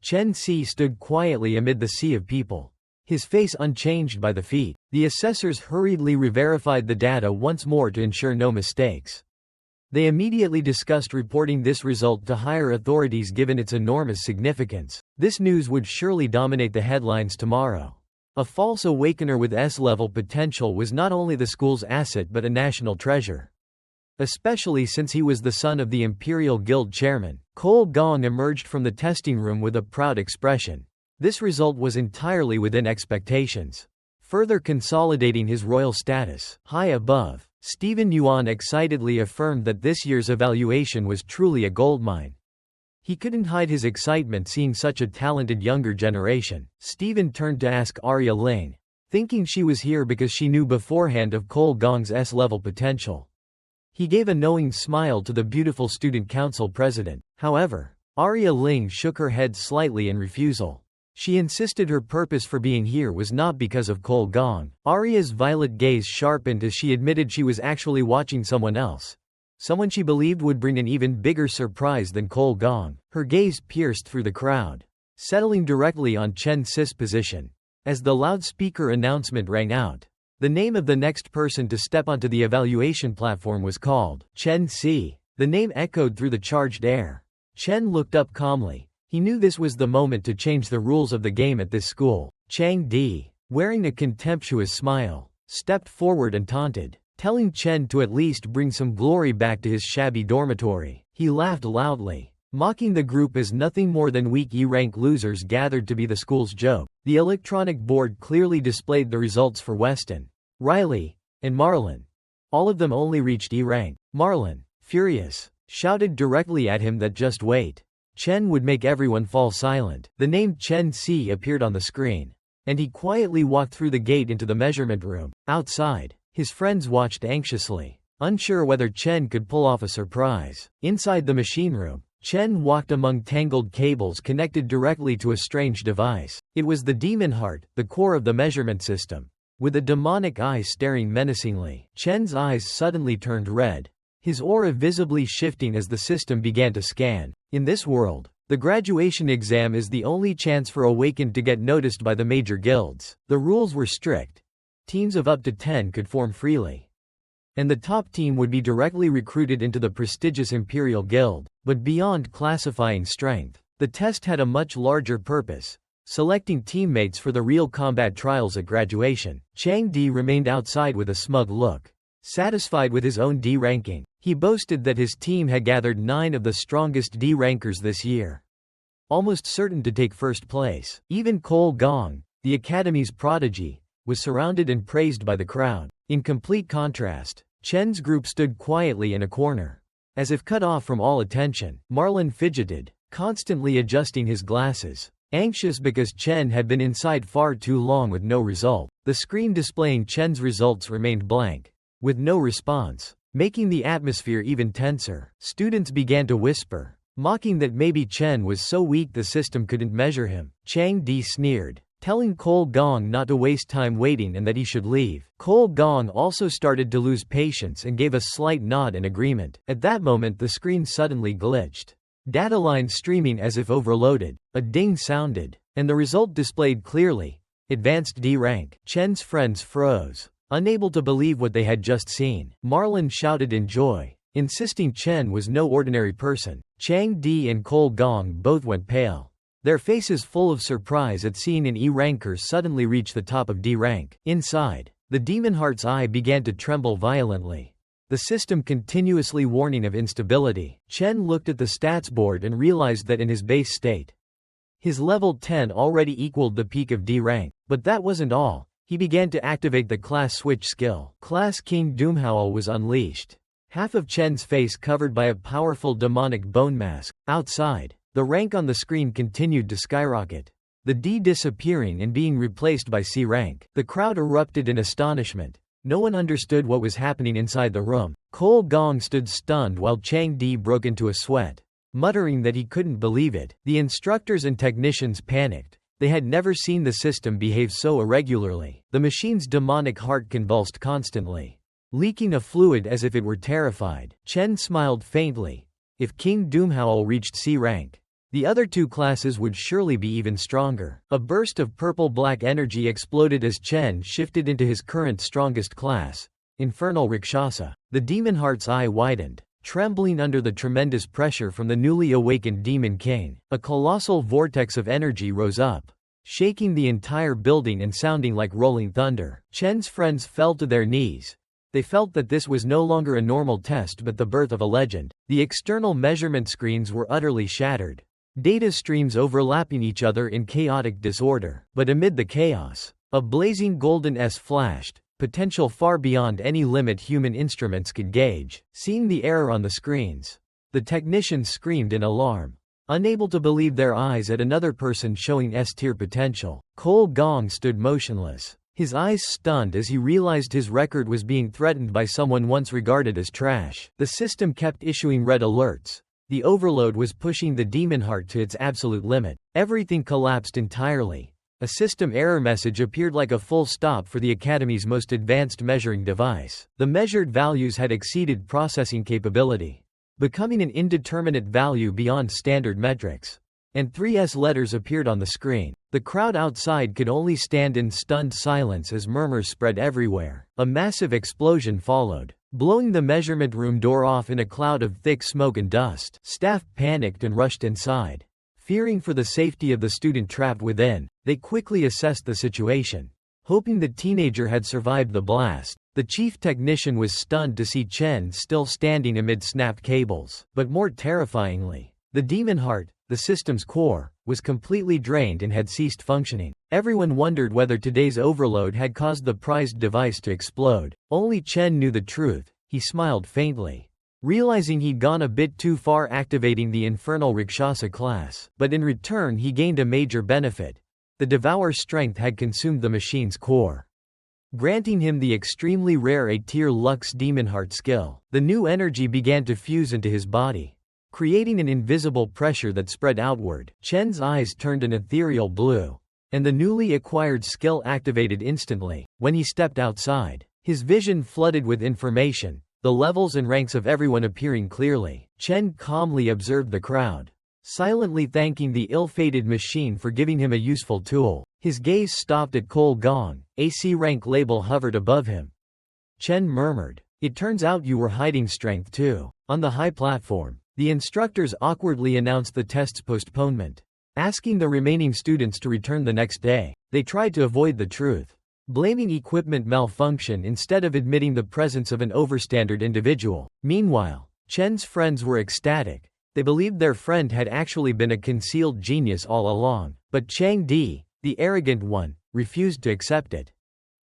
Chen Si stood quietly amid the sea of people, his face unchanged by the feat. The assessors hurriedly re-verified the data once more to ensure no mistakes. They immediately discussed reporting this result to higher authorities given its enormous significance. This news would surely dominate the headlines tomorrow. A false awakener with S-level potential was not only the school's asset but a national treasure. Especially since he was the son of the Imperial Guild chairman. Cole Gong emerged from the testing room with a proud expression. This result was entirely within expectations, further consolidating his royal status. High above, Stephen Yuan excitedly affirmed that this year's evaluation was truly a goldmine. He couldn't hide his excitement seeing such a talented younger generation. Stephen turned to ask Arya Ling, thinking she was here because she knew beforehand of Cole Gong's S-level potential. He gave a knowing smile to the beautiful student council president. However, Arya Ling shook her head slightly in refusal. She insisted her purpose for being here was not because of Cole Gong. Arya's violet gaze sharpened as she admitted she was actually watching someone else. Someone she believed would bring an even bigger surprise than Cole Gong. Her gaze pierced through the crowd, settling directly on Chen Si's position. As the loudspeaker announcement rang out, the name of the next person to step onto the evaluation platform was called. Chen Si. The name echoed through the charged air. Chen looked up calmly. He knew this was the moment to change the rules of the game at this school. Chang Di, wearing a contemptuous smile, stepped forward and taunted, telling Chen to at least bring some glory back to his shabby dormitory. He laughed loudly, mocking the group as nothing more than weak E-rank losers gathered to be the school's joke. The electronic board clearly displayed the results for Weston, Riley, and Marlin. All of them only reached E-rank. Marlin, furious, shouted directly at him that just wait. Chen would make everyone fall silent. The name Chen Si appeared on the screen, and he quietly walked through the gate into the measurement room. Outside, his friends watched anxiously, unsure whether Chen could pull off a surprise. Inside the machine room, Chen walked among tangled cables connected directly to a strange device. It was the demon heart, the core of the measurement system. With a demonic eye staring menacingly, Chen's eyes suddenly turned red, his aura visibly shifting as the system began to scan. In this world, the graduation exam is the only chance for Awakened to get noticed by the major guilds. The rules were strict. Teams of up to 10 could form freely, and the top team would be directly recruited into the prestigious Imperial Guild. But beyond classifying strength, the test had a much larger purpose: selecting teammates for the real combat trials at graduation. Chang Di remained outside with a smug look, satisfied with his own D ranking. He boasted that his team had gathered 9 of the strongest D rankers this year, almost certain to take first place. Even Cole Gong, the academy's prodigy, was surrounded and praised by the crowd. In complete contrast, Chen's group stood quietly in a corner, as if cut off from all attention. Marlin fidgeted, constantly adjusting his glasses, anxious because Chen had been inside far too long with no result. The screen displaying Chen's results remained blank, with no response, making the atmosphere even tenser. Students began to whisper, mocking that maybe Chen was so weak the system couldn't measure him. Chang Di sneered, telling Cole Gong not to waste time waiting and that he should leave. Cole Gong also started to lose patience and gave a slight nod in agreement. At that moment the screen suddenly glitched, data lines streaming as if overloaded. A ding sounded, and the result displayed clearly: Advanced D rank. Chen's friends froze, unable to believe what they had just seen. Marlin shouted in joy, insisting Chen was no ordinary person. Chang Di and Cole Gong both went pale, their faces full of surprise at seeing an E-ranker suddenly reach the top of D rank. Inside, the demon heart's eye began to tremble violently, the system continuously warning of instability. Chen looked at the stats board and realized that in his base state, his level 10 already equaled the peak of D rank. But that wasn't all. He began to activate the class switch skill. Class King Doomhowl was unleashed, half of Chen's face covered by a powerful demonic bone mask. Outside, the rank on the screen continued to skyrocket, the D disappearing and being replaced by C rank. The crowd erupted in astonishment. No one understood what was happening inside the room. Cole Gong stood stunned while Chang Di broke into a sweat, muttering that he couldn't believe it. The instructors and technicians panicked. They had never seen the system behave so irregularly. The machine's demonic heart convulsed constantly, leaking a fluid as if it were terrified. Chen smiled faintly. If King Doomhowl reached C rank, the other two classes would surely be even stronger. A burst of purple-black energy exploded as Chen shifted into his current strongest class, Infernal Rakshasa. The demon heart's eye widened, trembling under the tremendous pressure from the newly awakened Demon King. A colossal vortex of energy rose up, shaking the entire building and sounding like rolling thunder. Chen's friends fell to their knees. They felt that this was no longer a normal test but the birth of a legend. The external measurement screens were utterly shattered, data streams overlapping each other in chaotic disorder. But amid the chaos, a blazing golden S flashed, potential far beyond any limit human instruments could gauge. Seeing the error on the screens, the technicians screamed in alarm, unable to believe their eyes at another person showing S-tier potential. Cole Gong stood motionless, his eyes stunned as he realized his record was being threatened by someone once regarded as trash. The system kept issuing red alerts. The overload was pushing the demon heart to its absolute limit. Everything collapsed entirely. A system error message appeared like a full stop for the Academy's most advanced measuring device. The measured values had exceeded processing capability, becoming an indeterminate value beyond standard metrics. And 3S letters appeared on the screen. The crowd outside could only stand in stunned silence as murmurs spread everywhere. A massive explosion followed, blowing the measurement room door off in a cloud of thick smoke and dust. Staff panicked and rushed inside. Fearing for the safety of the student trapped within, they quickly assessed the situation, hoping the teenager had survived the blast. The chief technician was stunned to see Chen still standing amid snapped cables. But more terrifyingly, the demon heart, the system's core, was completely drained and had ceased functioning. Everyone wondered whether today's overload had caused the prized device to explode. Only Chen knew the truth. He smiled faintly, realizing he'd gone a bit too far activating the Infernal Rakshasa class. But in return he gained a major benefit. The Devour strength had consumed the machine's core, granting him the extremely rare A-tier Lux Demon Heart skill. The new energy began to fuse into his body, creating an invisible pressure that spread outward. Chen's eyes turned an ethereal blue, and the newly acquired skill activated instantly. When he stepped outside, his vision flooded with information, the levels and ranks of everyone appearing clearly. Chen calmly observed the crowd, silently thanking the ill-fated machine for giving him a useful tool. His gaze stopped at Cole Gong. A C rank label hovered above him. Chen murmured, "It turns out you were hiding strength too." On the high platform, the instructors awkwardly announced the test's postponement, asking the remaining students to return the next day. They tried to avoid the truth, blaming equipment malfunction instead of admitting the presence of an overstandard individual. Meanwhile, Chen's friends were ecstatic. They believed their friend had actually been a concealed genius all along. But Chang Di, the arrogant one, refused to accept it,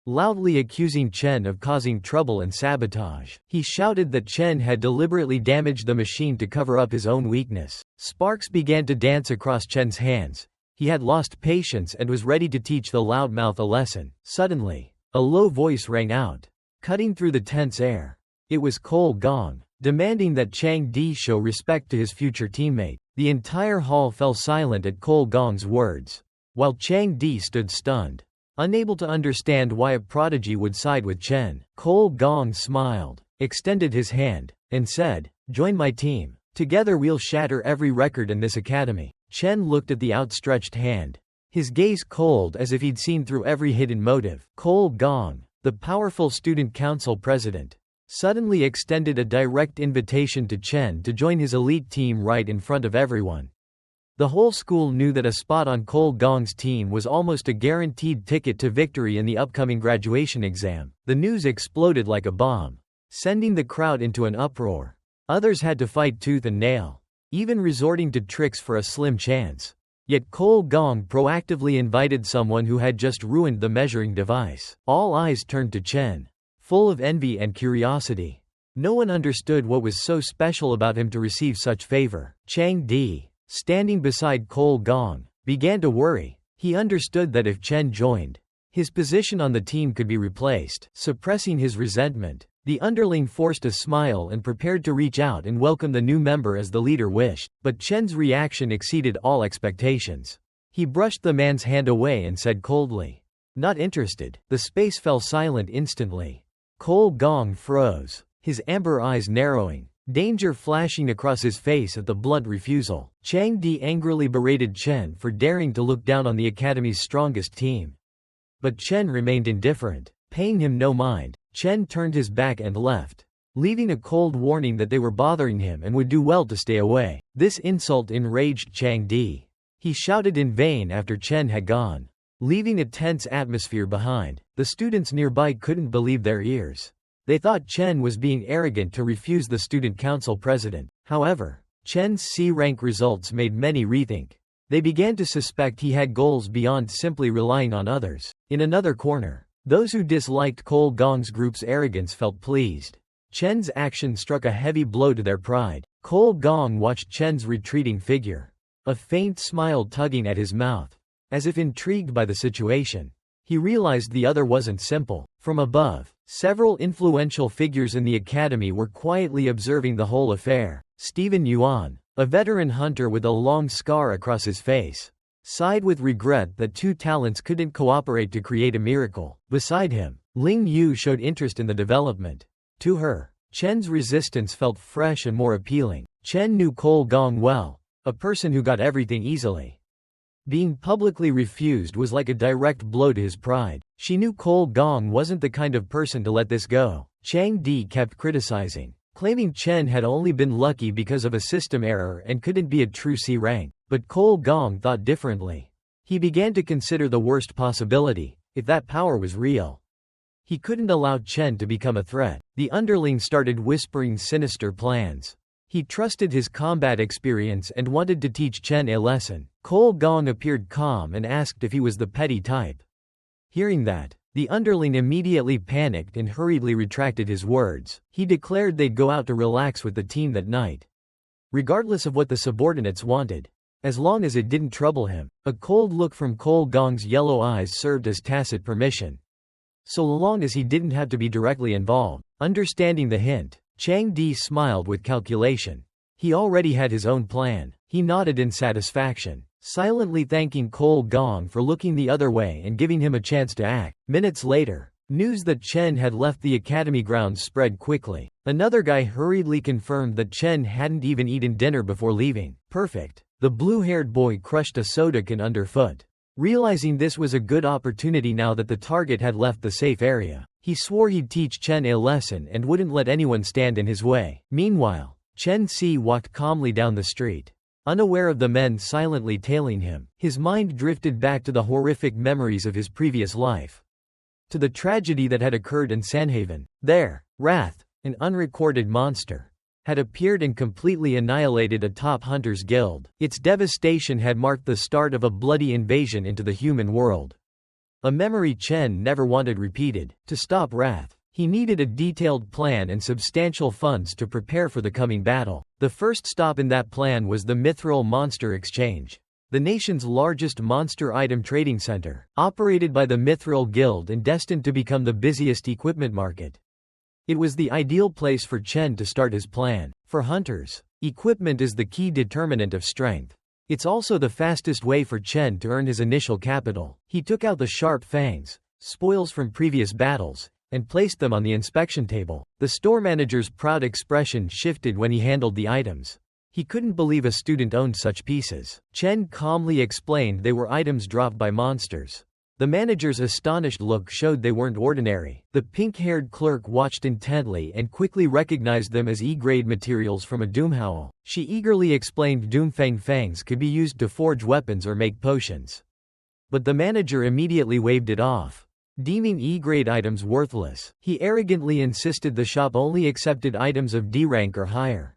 loudly accusing Chen of causing trouble and sabotage. He shouted that Chen had deliberately damaged the machine to cover up his own weakness. Sparks began to dance across Chen's hands. He had lost patience and was ready to teach the loudmouth a lesson. Suddenly, a low voice rang out, cutting through the tense air. It was Cole Gong, demanding that Chang Di show respect to his future teammate. The entire hall fell silent at Cole Gong's words, while Chang Di stood stunned, unable to understand why a prodigy would side with Chen. Cole Gong smiled, extended his hand, and said, "Join my team. Together we'll shatter every record in this academy." Chen looked at the outstretched hand, his gaze cold as if he'd seen through every hidden motive. Cole Gong, the powerful student council president, suddenly extended a direct invitation to Chen to join his elite team right in front of everyone. The whole school knew that a spot on Cole Gong's team was almost a guaranteed ticket to victory in the upcoming graduation exam. The news exploded like a bomb, sending the crowd into an uproar. Others had to fight tooth and nail, even resorting to tricks for a slim chance. Yet Cole Gong proactively invited someone who had just ruined the measuring device. All eyes turned to Chen, full of envy and curiosity. No one understood what was so special about him to receive such favor. Chang Di, standing beside Cole Gong, began to worry. He understood that if Chen joined, his position on the team could be replaced. Suppressing his resentment, The underling forced a smile and prepared to reach out and welcome the new member as the leader wished, but Chen's reaction exceeded all expectations. He brushed the man's hand away and said coldly, "Not interested." The space fell silent instantly. Cole Gong froze, his amber eyes narrowing, danger flashing across his face at the blunt refusal. Chang Di angrily berated Chen for daring to look down on the academy's strongest team. But Chen remained indifferent, paying him no mind. Chen turned his back and left, leaving a cold warning that they were bothering him and would do well to stay away. This insult enraged Chang Di. He shouted in vain after Chen had gone, leaving a tense atmosphere behind. The students nearby couldn't believe their ears. They thought Chen was being arrogant to refuse the student council president. However, Chen's C-rank results made many rethink. They began to suspect he had goals beyond simply relying on others. In another corner, those who disliked Cole Gong's group's arrogance felt pleased. Chen's action struck a heavy blow to their pride. Cole Gong watched Chen's retreating figure, a faint smile tugging at his mouth, as if intrigued by the situation. He realized the other wasn't simple. From above, several influential figures in the academy were quietly observing the whole affair. Stephen Yuan, a veteran hunter with a long scar across his face, sighed with regret that two talents couldn't cooperate to create a miracle. Beside him, Ling Yu showed interest in the development. To her, Chen's resistance felt fresh and more appealing. Chen knew Cole Gong well, a person who got everything easily. Being publicly refused was like a direct blow to his pride. She knew Cole Gong wasn't the kind of person to let this go. Chang Di kept criticizing, claiming Chen had only been lucky because of a system error and couldn't be a true C rank. But Cole Gong thought differently. He began to consider the worst possibility, if that power was real. He couldn't allow Chen to become a threat. The underling started whispering sinister plans. He trusted his combat experience and wanted to teach Chen a lesson. Cole Gong appeared calm and asked if he was the petty type. Hearing that, the underling immediately panicked and hurriedly retracted his words. He declared they'd go out to relax with the team that night, regardless of what the subordinates wanted, as long as it didn't trouble him. A cold look from Cole Gong's yellow eyes served as tacit permission, so long as he didn't have to be directly involved. Understanding the hint, Chang Di smiled with calculation. He already had his own plan. He nodded in satisfaction, silently thanking Cole Gong for looking the other way and giving him a chance to act. Minutes later, news that Chen had left the academy grounds spread quickly. Another guy hurriedly confirmed that Chen hadn't even eaten dinner before leaving. Perfect. The blue-haired boy crushed a soda can underfoot. Realizing this was a good opportunity now that the target had left the safe area, he swore he'd teach Chen a lesson and wouldn't let anyone stand in his way. Meanwhile, Chen Si walked calmly down the street, unaware of the men silently tailing him. His mind drifted back to the horrific memories of his previous life, to the tragedy that had occurred in Sanhaven. There, Wrath, an unrecorded monster, had appeared and completely annihilated a top hunters guild. Its devastation had marked the start of a bloody invasion into the human world, a memory Chen never wanted repeated. To stop Wrath, he needed a detailed plan and substantial funds to prepare for the coming battle. The first stop in that plan was the Mithril Monster Exchange, the nation's largest monster item trading center, operated by the Mithril Guild and destined to become the busiest equipment market. It was the ideal place for Chen to start his plan. For hunters, equipment is the key determinant of strength. It's also the fastest way for Chen to earn his initial capital. He took out the sharp fangs, spoils from previous battles, and placed them on the inspection table. The store manager's proud expression shifted when he handled the items. He couldn't believe a student owned such pieces. Chen calmly explained they were items dropped by monsters. The manager's astonished look showed they weren't ordinary. The pink-haired clerk watched intently and quickly recognized them as E-grade materials from a Doomhowl. She eagerly explained Doomfang fangs could be used to forge weapons or make potions. But the manager immediately waved it off, deeming E-grade items worthless. He arrogantly insisted the shop only accepted items of D rank or higher,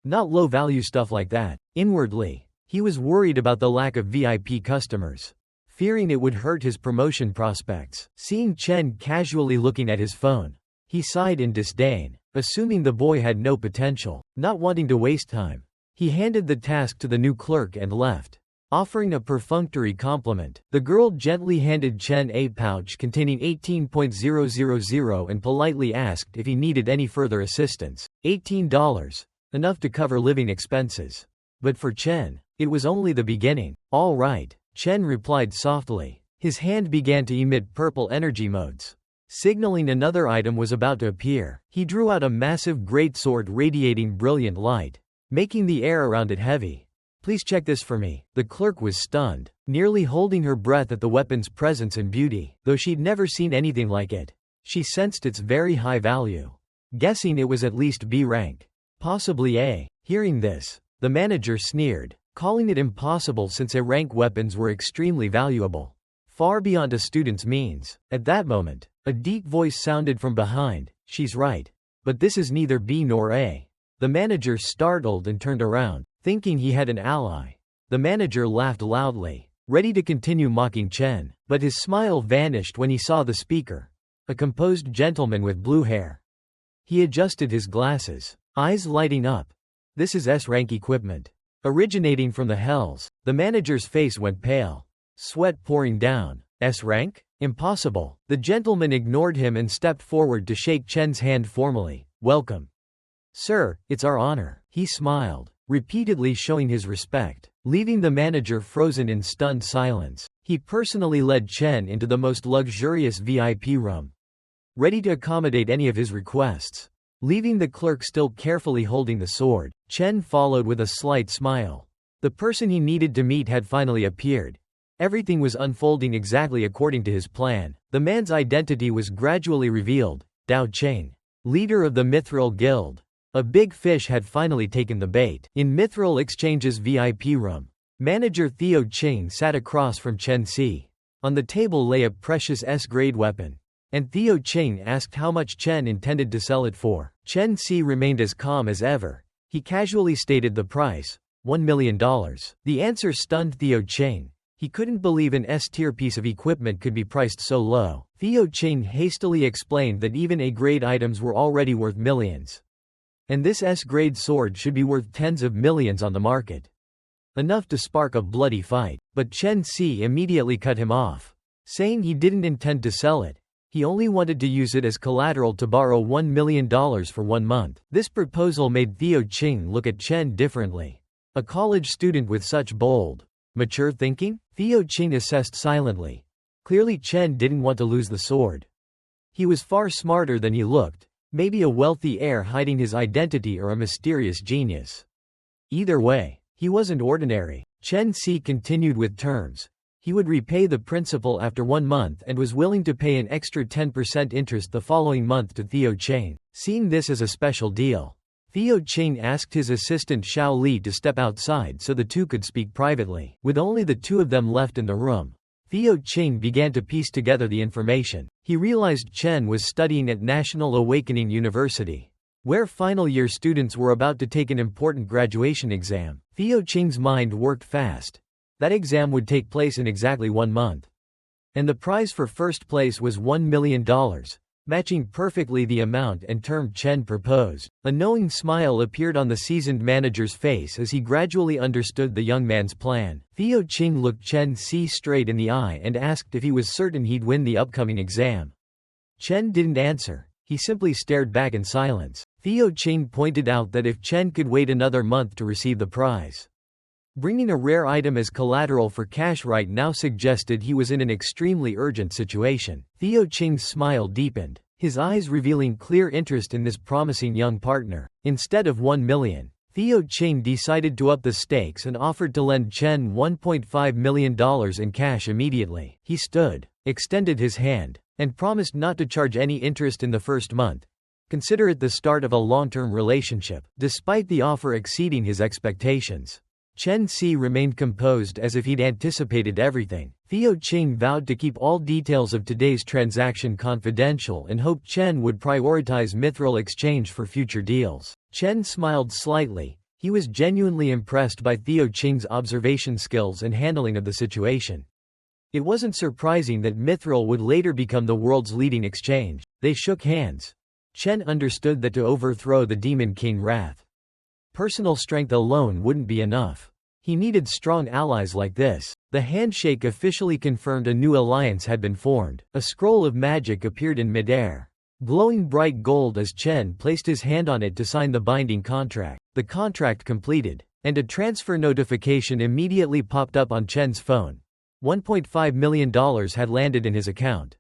not low-value stuff like that. Inwardly, he was worried about the lack of VIP customers, fearing it would hurt his promotion prospects. Seeing Chen casually looking at his phone, he sighed in disdain, assuming the boy had no potential. Not wanting to waste time, he handed the task to the new clerk and left. Offering a perfunctory compliment, the girl gently handed Chen a pouch containing 18,000 and politely asked if he needed any further assistance. $18. Enough to cover living expenses. But for Chen, it was only the beginning. All right, Chen replied softly. His hand began to emit purple energy modes, signaling another item was about to appear. He drew out a massive greatsword radiating brilliant light, making the air around it heavy. Please check this for me. The clerk was stunned, nearly holding her breath at the weapon's presence and beauty. Though she'd never seen anything like it, she sensed its very high value, guessing it was at least B rank, possibly A. Hearing this, the manager sneered, calling it impossible since A-rank weapons were extremely valuable, far beyond a student's means. At that moment, a deep voice sounded from behind. She's right. But this is neither B nor A. The manager startled and turned around, thinking he had an ally. The manager laughed loudly, ready to continue mocking Chen, but his smile vanished when he saw the speaker, a composed gentleman with blue hair. He adjusted his glasses, eyes lighting up. This is S-rank equipment. Originating from the hells. The manager's face went pale, sweat pouring down. S-rank? Impossible. The gentleman ignored him and stepped forward to shake Chen's hand formally. Welcome. Sir, it's our honor. He smiled, repeatedly showing his respect, leaving the manager frozen in stunned silence. He personally led Chen into the most luxurious VIP room, ready to accommodate any of his requests. Leaving the clerk still carefully holding the sword, Chen followed with a slight smile. The person he needed to meet had finally appeared. Everything was unfolding exactly according to his plan. The man's identity was gradually revealed. Dao Cheng, leader of the Mithril Guild. A big fish had finally taken the bait. In Mithril Exchange's VIP room, manager Theo Cheng sat across from Chen Si. On the table lay a precious S-grade weapon, and Theo Cheng asked how much Chen intended to sell it for. Chen Si remained as calm as ever. He casually stated the price, $1 million. The answer stunned Theo Cheng. He couldn't believe an S-tier piece of equipment could be priced so low. Theo Cheng hastily explained that even A-grade items were already worth millions, and this S-grade sword should be worth tens of millions on the market. Enough to spark a bloody fight. But Chen Si immediately cut him off, saying he didn't intend to sell it. He only wanted to use it as collateral to borrow $1 million for 1 month. This proposal made Theo Cheng look at Chen differently. A college student with such bold, mature thinking? Theo Cheng assessed silently. Clearly Chen didn't want to lose the sword. He was far smarter than he looked, maybe a wealthy heir hiding his identity or a mysterious genius. Either way, he wasn't ordinary. Chen Si continued with terms. He would repay the principal after 1 month and was willing to pay an extra 10% interest the following month to Theo Cheng. Seeing this as a special deal, Theo Cheng asked his assistant Xiao Li to step outside so the two could speak privately. With only the two of them left in the room, Theo Cheng began to piece together the information. He realized Chen was studying at National Awakening University, where final-year students were about to take an important graduation exam. Theo Cheng's mind worked fast. That exam would take place in exactly 1 month, and the prize for first place was $1 million. Matching perfectly the amount and term Chen proposed. A knowing smile appeared on the seasoned manager's face as he gradually understood the young man's plan. Theo Cheng looked Chen Si straight in the eye and asked if he was certain he'd win the upcoming exam. Chen didn't answer. He simply stared back in silence. Theo Cheng pointed out that if Chen could wait another month to receive the prize, bringing a rare item as collateral for cash right now suggested he was in an extremely urgent situation. Theo Cheng's smile deepened, his eyes revealing clear interest in this promising young partner. Instead of $1 million, Theo Cheng decided to up the stakes and offered to lend Chen $1.5 million in cash immediately. He stood, extended his hand, and promised not to charge any interest in the first month. Consider it the start of a long-term relationship. Despite the offer exceeding his expectations, Chen Si remained composed as if he'd anticipated everything. Theo Cheng vowed to keep all details of today's transaction confidential and hoped Chen would prioritize Mithril Exchange for future deals. Chen smiled slightly. He was genuinely impressed by Theo Cheng's observation skills and handling of the situation. It wasn't surprising that Mithril would later become the world's leading exchange. They shook hands. Chen understood that to overthrow the Demon King Wrath, personal strength alone wouldn't be enough. He needed strong allies like this. The handshake officially confirmed a new alliance had been formed. A scroll of magic appeared in midair, glowing bright gold as Chen placed his hand on it to sign the binding contract. The contract completed, and a transfer notification immediately popped up on Chen's phone. $1.5 million had landed in his account.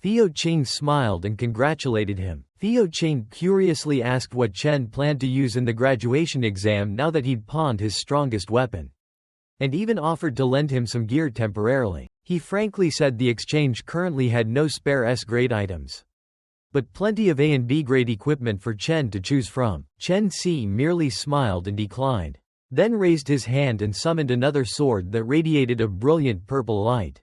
Theo Ching smiled and congratulated him. Theo Ching curiously asked what Chen planned to use in the graduation exam now that he'd pawned his strongest weapon, and even offered to lend him some gear temporarily. He frankly said the exchange currently had no spare S-grade items, but plenty of A and B-grade equipment for Chen to choose from. Chen Si merely smiled and declined, then raised his hand and summoned another sword that radiated a brilliant purple light.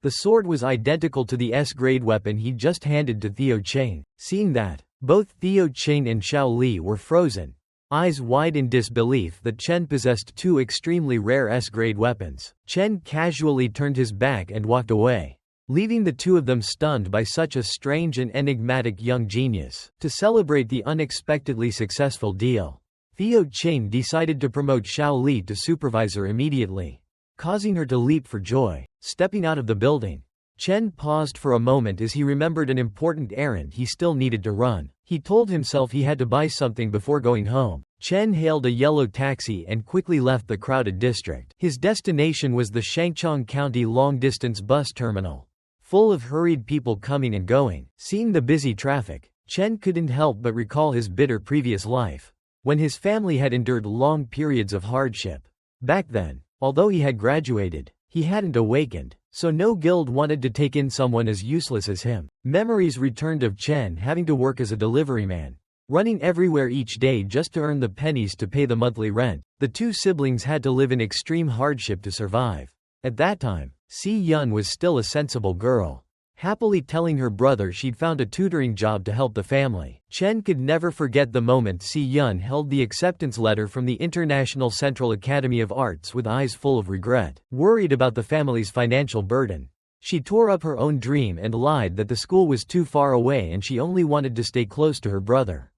The sword was identical to the S-grade weapon he'd just handed to Theo Ching. Seeing that, both Theo Ching and Xiao Li were frozen, eyes wide in disbelief that Chen possessed two extremely rare S-grade weapons. Chen casually turned his back and walked away, leaving the two of them stunned by such a strange and enigmatic young genius. To celebrate the unexpectedly successful deal, Theo Ching decided to promote Xiao Li to supervisor immediately, causing her to leap for joy. Stepping out of the building, Chen paused for a moment as he remembered an important errand he still needed to run. He told himself he had to buy something before going home. Chen hailed a yellow taxi and quickly left the crowded district. His destination was the Shangchong County long-distance bus terminal, full of hurried people coming and going. Seeing the busy traffic, Chen couldn't help but recall his bitter previous life, when his family had endured long periods of hardship. Back then, although he had graduated, he hadn't awakened, so no guild wanted to take in someone as useless as him. Memories returned of Chen having to work as a delivery man, running everywhere each day just to earn the pennies to pay the monthly rent. The two siblings had to live in extreme hardship to survive. At that time, Si Yun was still a sensible girl, happily telling her brother she'd found a tutoring job to help the family. Chen could never forget the moment Si Yun held the acceptance letter from the International Central Academy of Arts with eyes full of regret. Worried about the family's financial burden, she tore up her own dream and lied that the school was too far away and she only wanted to stay close to her brother.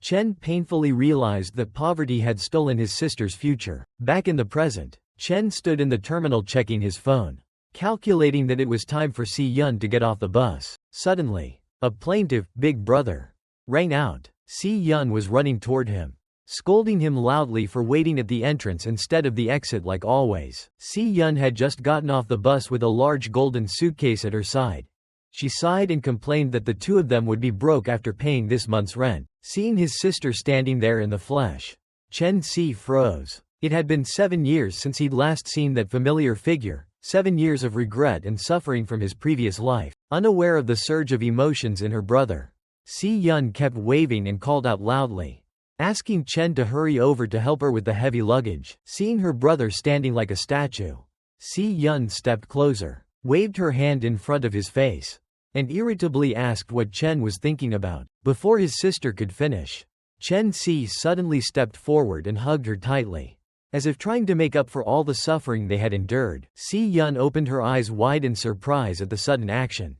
Chen painfully realized that poverty had stolen his sister's future. Back in the present, Chen stood in the terminal checking his phone, calculating that it was time for Si Yun to get off the bus. Suddenly, a plaintive, "Big brother," rang out. Si Yun was running toward him, scolding him loudly for waiting at the entrance instead of the exit like always. Si Yun had just gotten off the bus with a large golden suitcase at her side. She sighed and complained that the two of them would be broke after paying this month's rent. Seeing his sister standing there in the flesh, Chen Si froze. It had been 7 years since he'd last seen that familiar figure. 7 years of regret and suffering from his previous life. Unaware of the surge of emotions in her brother, Si Yun kept waving and called out loudly, asking Chen to hurry over to help her with the heavy luggage. Seeing her brother standing like a statue, Si Yun stepped closer, waved her hand in front of his face, and irritably asked what Chen was thinking about. Before his sister could finish, Chen Si suddenly stepped forward and hugged her tightly, as if trying to make up for all the suffering they had endured. Si Yun opened her eyes wide in surprise at the sudden action,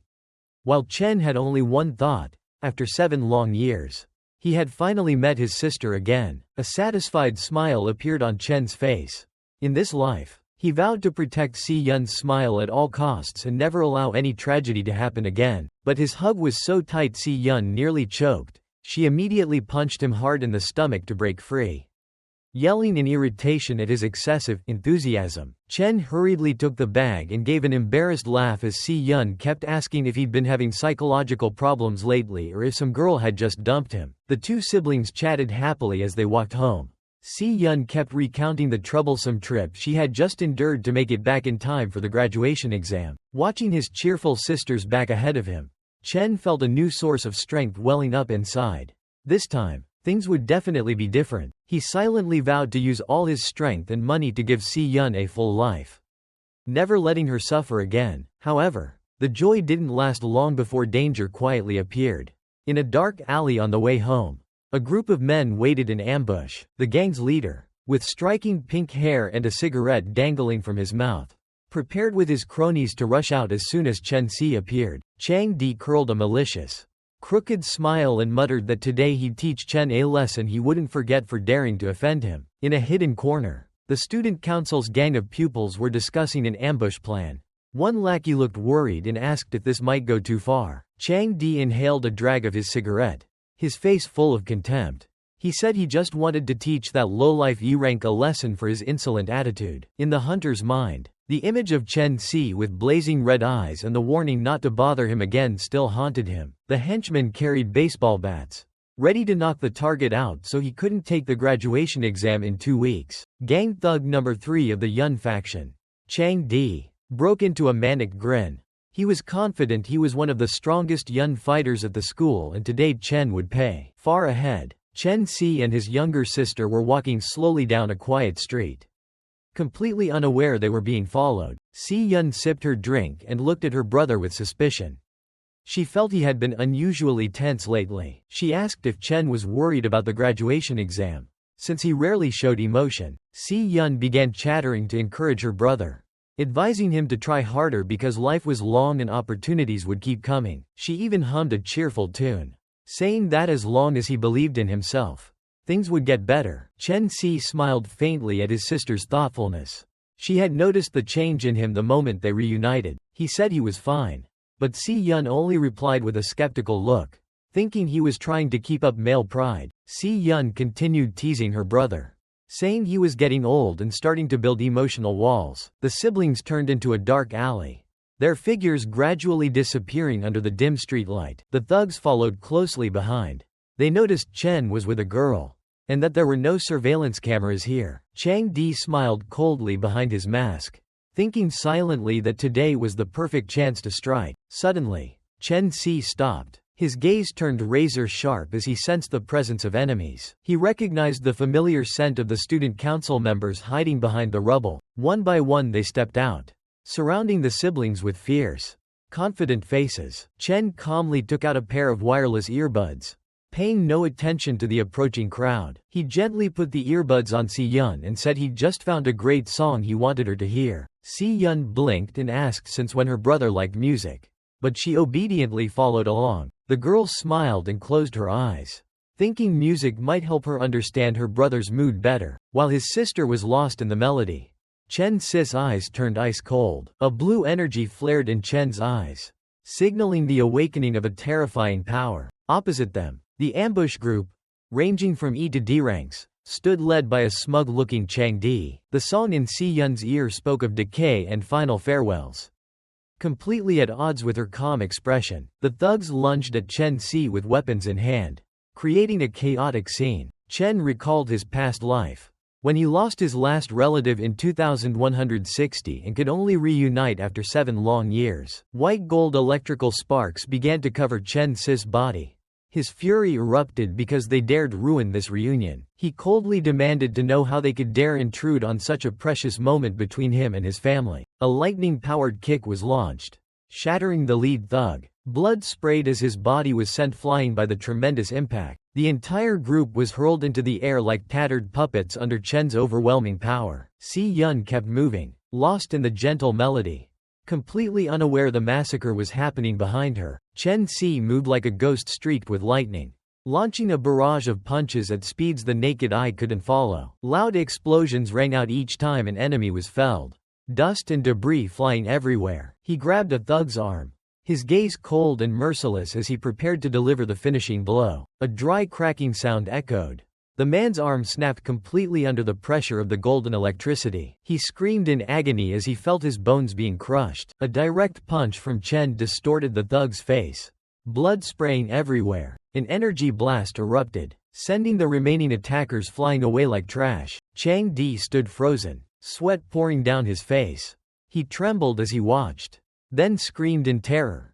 while Chen had only one thought. After 7 long years, he had finally met his sister again. A satisfied smile appeared on Chen's face. In this life, he vowed to protect Si Yun's smile at all costs and never allow any tragedy to happen again. But his hug was so tight Si Yun nearly choked. She immediately punched him hard in the stomach to break free, yelling in irritation at his excessive enthusiasm. Chen hurriedly took the bag and gave an embarrassed laugh as Si Yun kept asking if he'd been having psychological problems lately or if some girl had just dumped him. The two siblings chatted happily as they walked home. Si Yun kept recounting the troublesome trip she had just endured to make it back in time for the graduation exam. Watching his cheerful sisters back ahead of him, Chen felt a new source of strength welling up inside. This time, things would definitely be different. He silently vowed to use all his strength and money to give Si Yun a full life, never letting her suffer again. However, the joy didn't last long before danger quietly appeared. In a dark alley on the way home, a group of men waited in ambush. The gang's leader, with striking pink hair and a cigarette dangling from his mouth, prepared with his cronies to rush out as soon as Chen Si appeared. Chang Di curled a malicious, crooked smile and muttered that today he'd teach Chen a lesson he wouldn't forget for daring to offend him. In a hidden corner, The student council's gang of pupils were discussing an ambush plan. One lackey looked worried and asked if this might go too far. Chang Di inhaled a drag of his cigarette, his face full of contempt. He said he just wanted to teach that lowlife E-rank a lesson for his insolent attitude. In the hunter's mind, the image of Chen Si with blazing red eyes and the warning not to bother him again still haunted him. The henchmen carried baseball bats, ready to knock the target out so he couldn't take the graduation exam in 2 weeks. Gang thug number 3 of the Yun faction, Chang Di, broke into a manic grin. He was confident he was one of the strongest Yun fighters at the school and today Chen would pay. Far ahead, Chen Si and his younger sister were walking slowly down a quiet street. Completely unaware they were being followed, Si Yun sipped her drink and looked at her brother with suspicion. She felt he had been unusually tense lately. She asked if Chen was worried about the graduation exam. Since he rarely showed emotion, Si Yun began chattering to encourage her brother, advising him to try harder because life was long and opportunities would keep coming. She even hummed a cheerful tune, saying that as long as he believed in himself, things would get better. Chen Si smiled faintly at his sister's thoughtfulness. She had noticed the change in him the moment they reunited. He said he was fine, but Si Yun only replied with a skeptical look. Thinking he was trying to keep up male pride, Si Yun continued teasing her brother, saying he was getting old and starting to build emotional walls. The siblings turned into a dark alley, their figures gradually disappearing under the dim streetlight. The thugs followed closely behind. They noticed Chen was with a girl, and that there were no surveillance cameras here. Chang Di smiled coldly behind his mask, thinking silently that today was the perfect chance to strike. Suddenly, Chen Si stopped. His gaze turned razor-sharp as he sensed the presence of enemies. He recognized the familiar scent of the student council members hiding behind the rubble. One by one they stepped out, surrounding the siblings with fierce, confident faces. Chen calmly took out a pair of wireless earbuds, paying no attention to the approaching crowd. He gently put the earbuds on Si Yun and said he'd just found a great song he wanted her to hear. Si Yun blinked and asked since when her brother liked music, but she obediently followed along. The girl smiled and closed her eyes, thinking music might help her understand her brother's mood better. While his sister was lost in the melody, Chen Si's eyes turned ice cold. A blue energy flared in Chen's eyes, signaling the awakening of a terrifying power. Opposite them, the ambush group, ranging from E to D ranks, stood led by a smug-looking Chang Di. The song in Si Yun's ear spoke of decay and final farewells. Completely at odds with her calm expression, the thugs lunged at Chen Si with weapons in hand, creating a chaotic scene. Chen recalled his past life, when he lost his last relative in 2160 and could only reunite after 7 long years. White-gold electrical sparks began to cover Chen Si's body. His fury erupted because they dared ruin this reunion. He coldly demanded to know how they could dare intrude on such a precious moment between him and his family. A lightning-powered kick was launched, shattering the lead thug. Blood sprayed as his body was sent flying by the tremendous impact. The entire group was hurled into the air like tattered puppets under Chen's overwhelming power. Si Yun kept moving, lost in the gentle melody. Completely unaware the massacre was happening behind her, Chen Si moved like a ghost streaked with lightning, launching a barrage of punches at speeds the naked eye couldn't follow. Loud explosions rang out each time an enemy was felled, dust and debris flying everywhere. He grabbed a thug's arm, his gaze cold and merciless as he prepared to deliver the finishing blow. A dry cracking sound echoed. The man's arm snapped completely under the pressure of the golden electricity. He screamed in agony as he felt his bones being crushed. A direct punch from Chen distorted the thug's face, blood spraying everywhere. An energy blast erupted, sending the remaining attackers flying away like trash. Chang Di stood frozen, sweat pouring down his face. He trembled as he watched, then screamed in terror.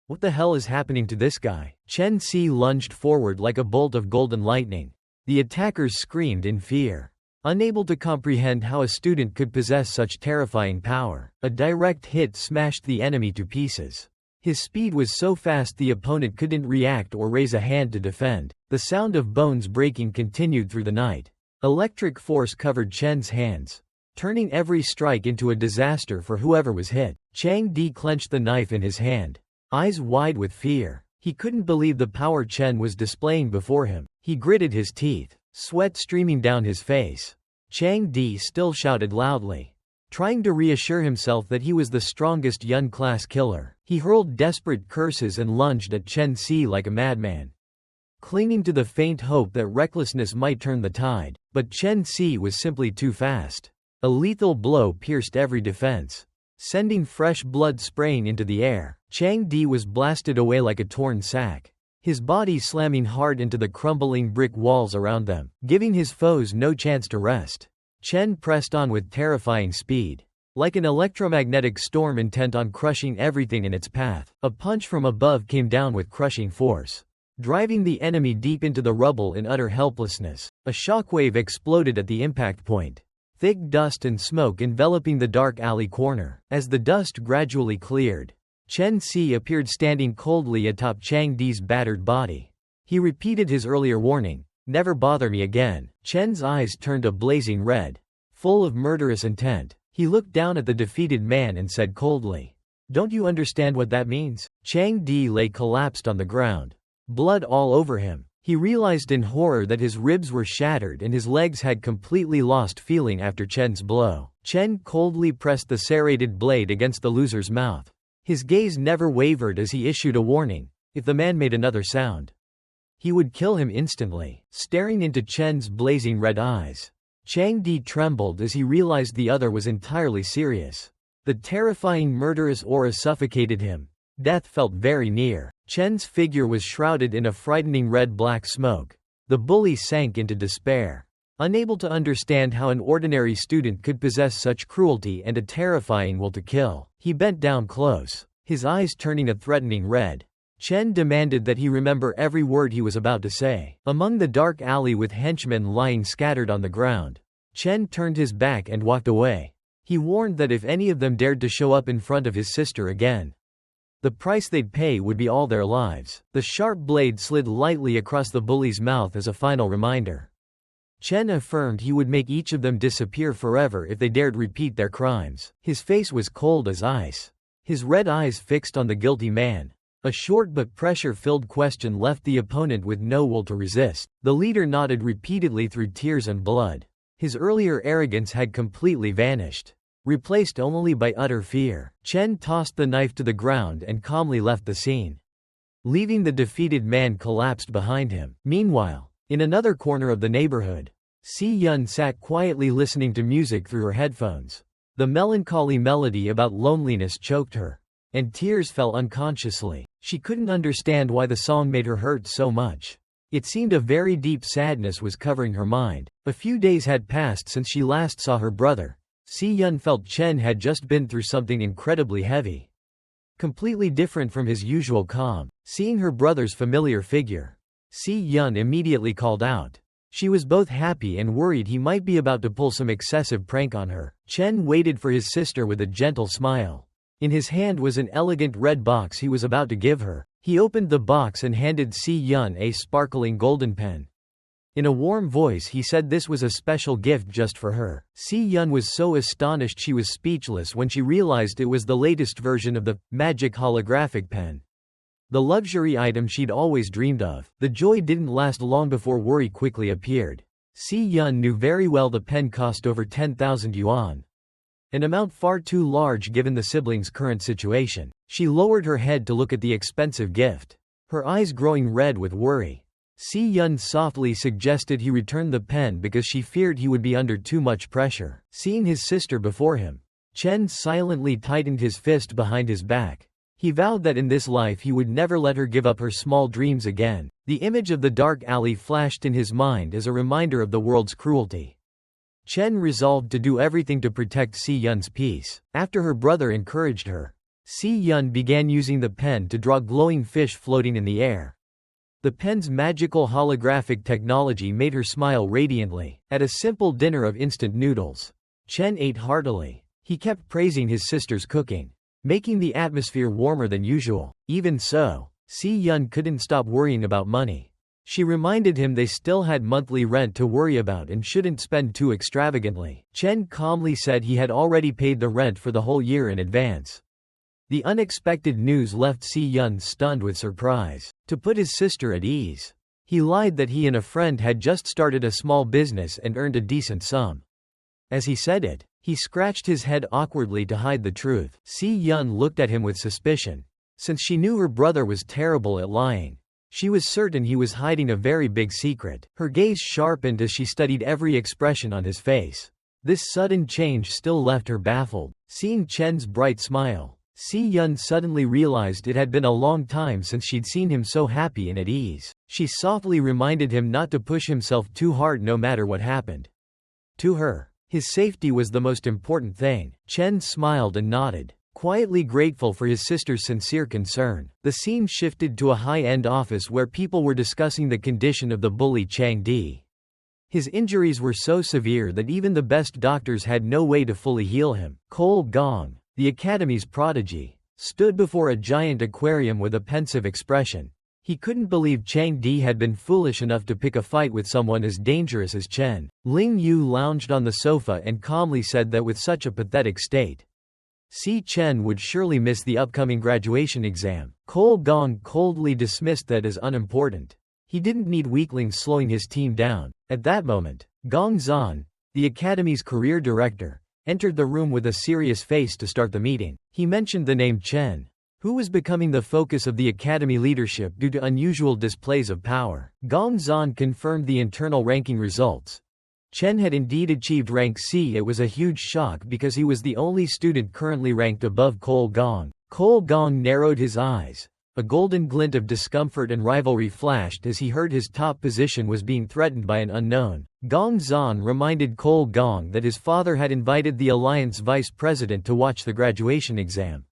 What the hell is happening to this guy? Chen Si lunged forward like a bolt of golden lightning. The attackers screamed in fear, unable to comprehend how a student could possess such terrifying power. A direct hit smashed the enemy to pieces. His speed was so fast the opponent couldn't react or raise a hand to defend. The sound of bones breaking continued through the night. Electric force covered Chen's hands, turning every strike into a disaster for whoever was hit. Chang Di clenched the knife in his hand, eyes wide with fear. He couldn't believe the power Chen was displaying before him. He gritted his teeth, sweat streaming down his face. Chang Di still shouted loudly. Trying to reassure himself that he was the strongest Yun-class killer, he hurled desperate curses and lunged at Chen Si like a madman, clinging to the faint hope that recklessness might turn the tide. But Chen Si was simply too fast. A lethal blow pierced every defense, sending fresh blood spraying into the air. Chang Di was blasted away like a torn sack, his body slamming hard into the crumbling brick walls around them, giving his foes no chance to rest. Chen pressed on with terrifying speed, like an electromagnetic storm intent on crushing everything in its path. A punch from above came down with crushing force, driving the enemy deep into the rubble in utter helplessness. A shockwave exploded at the impact point, thick dust and smoke enveloping the dark alley corner. As the dust gradually cleared, Chen Si appeared standing coldly atop Chang Di's battered body. He repeated his earlier warning, "Never bother me again." Chen's eyes turned a blazing red, full of murderous intent. He looked down at the defeated man and said coldly, "Don't you understand what that means?" Chang Di lay collapsed on the ground, blood all over him. He realized in horror that his ribs were shattered and his legs had completely lost feeling after Chen's blow. Chen coldly pressed the serrated blade against the loser's mouth. His gaze never wavered as he issued a warning: if the man made another sound, he would kill him instantly. Staring into Chen's blazing red eyes, Chang Di trembled as he realized the other was entirely serious. The terrifying murderous aura suffocated him. Death felt very near. Chen's figure was shrouded in a frightening red-black smoke. The bully sank into despair, unable to understand how an ordinary student could possess such cruelty and a terrifying will to kill. He bent down close, his eyes turning a threatening red. Chen demanded that he remember every word he was about to say. Among the dark alley with henchmen lying scattered on the ground, Chen turned his back and walked away. He warned that if any of them dared to show up in front of his sister again, the price they'd pay would be all their lives. The sharp blade slid lightly across the bully's mouth as a final reminder. Chen affirmed he would make each of them disappear forever if they dared repeat their crimes. His face was cold as ice, his red eyes fixed on the guilty man. A short but pressure-filled question left the opponent with no will to resist. The leader nodded repeatedly through tears and blood. His earlier arrogance had completely vanished, replaced only by utter fear. Chen tossed the knife to the ground and calmly left the scene, leaving the defeated man collapsed behind him. Meanwhile, in another corner of the neighborhood, Si Yun sat quietly listening to music through her headphones. The melancholy melody about loneliness choked her, and tears fell unconsciously. She couldn't understand why the song made her hurt so much. It seemed a very deep sadness was covering her mind. A few days had passed since she last saw her brother. Si Yun felt Chen had just been through something incredibly heavy, completely different from his usual calm. Seeing her brother's familiar figure, Si Yun immediately called out. She was both happy and worried he might be about to pull some excessive prank on her. Chen waited for his sister with a gentle smile. In his hand was an elegant red box he was about to give her. He opened the box and handed Si Yun a sparkling golden pen. In a warm voice he said this was a special gift just for her. Si Yun was so astonished she was speechless when she realized it was the latest version of the magic holographic pen, the luxury item she'd always dreamed of. The joy didn't last long before worry quickly appeared. Si Yun knew very well the pen cost over 10,000 yuan, an amount far too large given the siblings' current situation. She lowered her head to look at the expensive gift, her eyes growing red with worry. Si Yun softly suggested he return the pen because she feared he would be under too much pressure. Seeing his sister before him, Chen silently tightened his fist behind his back. He vowed that in this life he would never let her give up her small dreams again. The image of the dark alley flashed in his mind as a reminder of the world's cruelty. Chen resolved to do everything to protect Si Yun's peace. After her brother encouraged her, Si Yun began using the pen to draw glowing fish floating in the air. The pen's magical holographic technology made her smile radiantly. At a simple dinner of instant noodles, Chen ate heartily. He kept praising his sister's cooking, making the atmosphere warmer than usual. Even so, Si Yun couldn't stop worrying about money. She reminded him they still had monthly rent to worry about and shouldn't spend too extravagantly. Chen calmly said he had already paid the rent for the whole year in advance. The unexpected news left Si Yun stunned with surprise. To put his sister at ease, he lied that he and a friend had just started a small business and earned a decent sum. As he said it, he scratched his head awkwardly to hide the truth. Si-Yun looked at him with suspicion. Since she knew her brother was terrible at lying, she was certain he was hiding a very big secret. Her gaze sharpened as she studied every expression on his face. This sudden change still left her baffled. Seeing Chen's bright smile, Si-Yun suddenly realized it had been a long time since she'd seen him so happy and at ease. She softly reminded him not to push himself too hard no matter what happened. To her, his safety was the most important thing. Chen smiled and nodded, quietly grateful for his sister's sincere concern. The scene shifted to a high-end office where people were discussing the condition of the bully Chang Di. His injuries were so severe that even the best doctors had no way to fully heal him. Cole Gong, the academy's prodigy, stood before a giant aquarium with a pensive expression. He couldn't believe Chang Di had been foolish enough to pick a fight with someone as dangerous as Chen. Ling Yu lounged on the sofa and calmly said that with such a pathetic state, Si Chen would surely miss the upcoming graduation exam. Cole Gong coldly dismissed that as unimportant. He didn't need weaklings slowing his team down. At that moment, Gong Zhan, the academy's career director, entered the room with a serious face to start the meeting. He mentioned the name Chen, who was becoming the focus of the academy leadership due to unusual displays of power. Gong Zhan confirmed the internal ranking results. Chen had indeed achieved rank C. It was a huge shock because he was the only student currently ranked above Cole Gong. Cole Gong narrowed his eyes. A golden glint of discomfort and rivalry flashed as he heard his top position was being threatened by an unknown. Gong Zhan reminded Cole Gong that his father had invited the Alliance vice president to watch the graduation exam.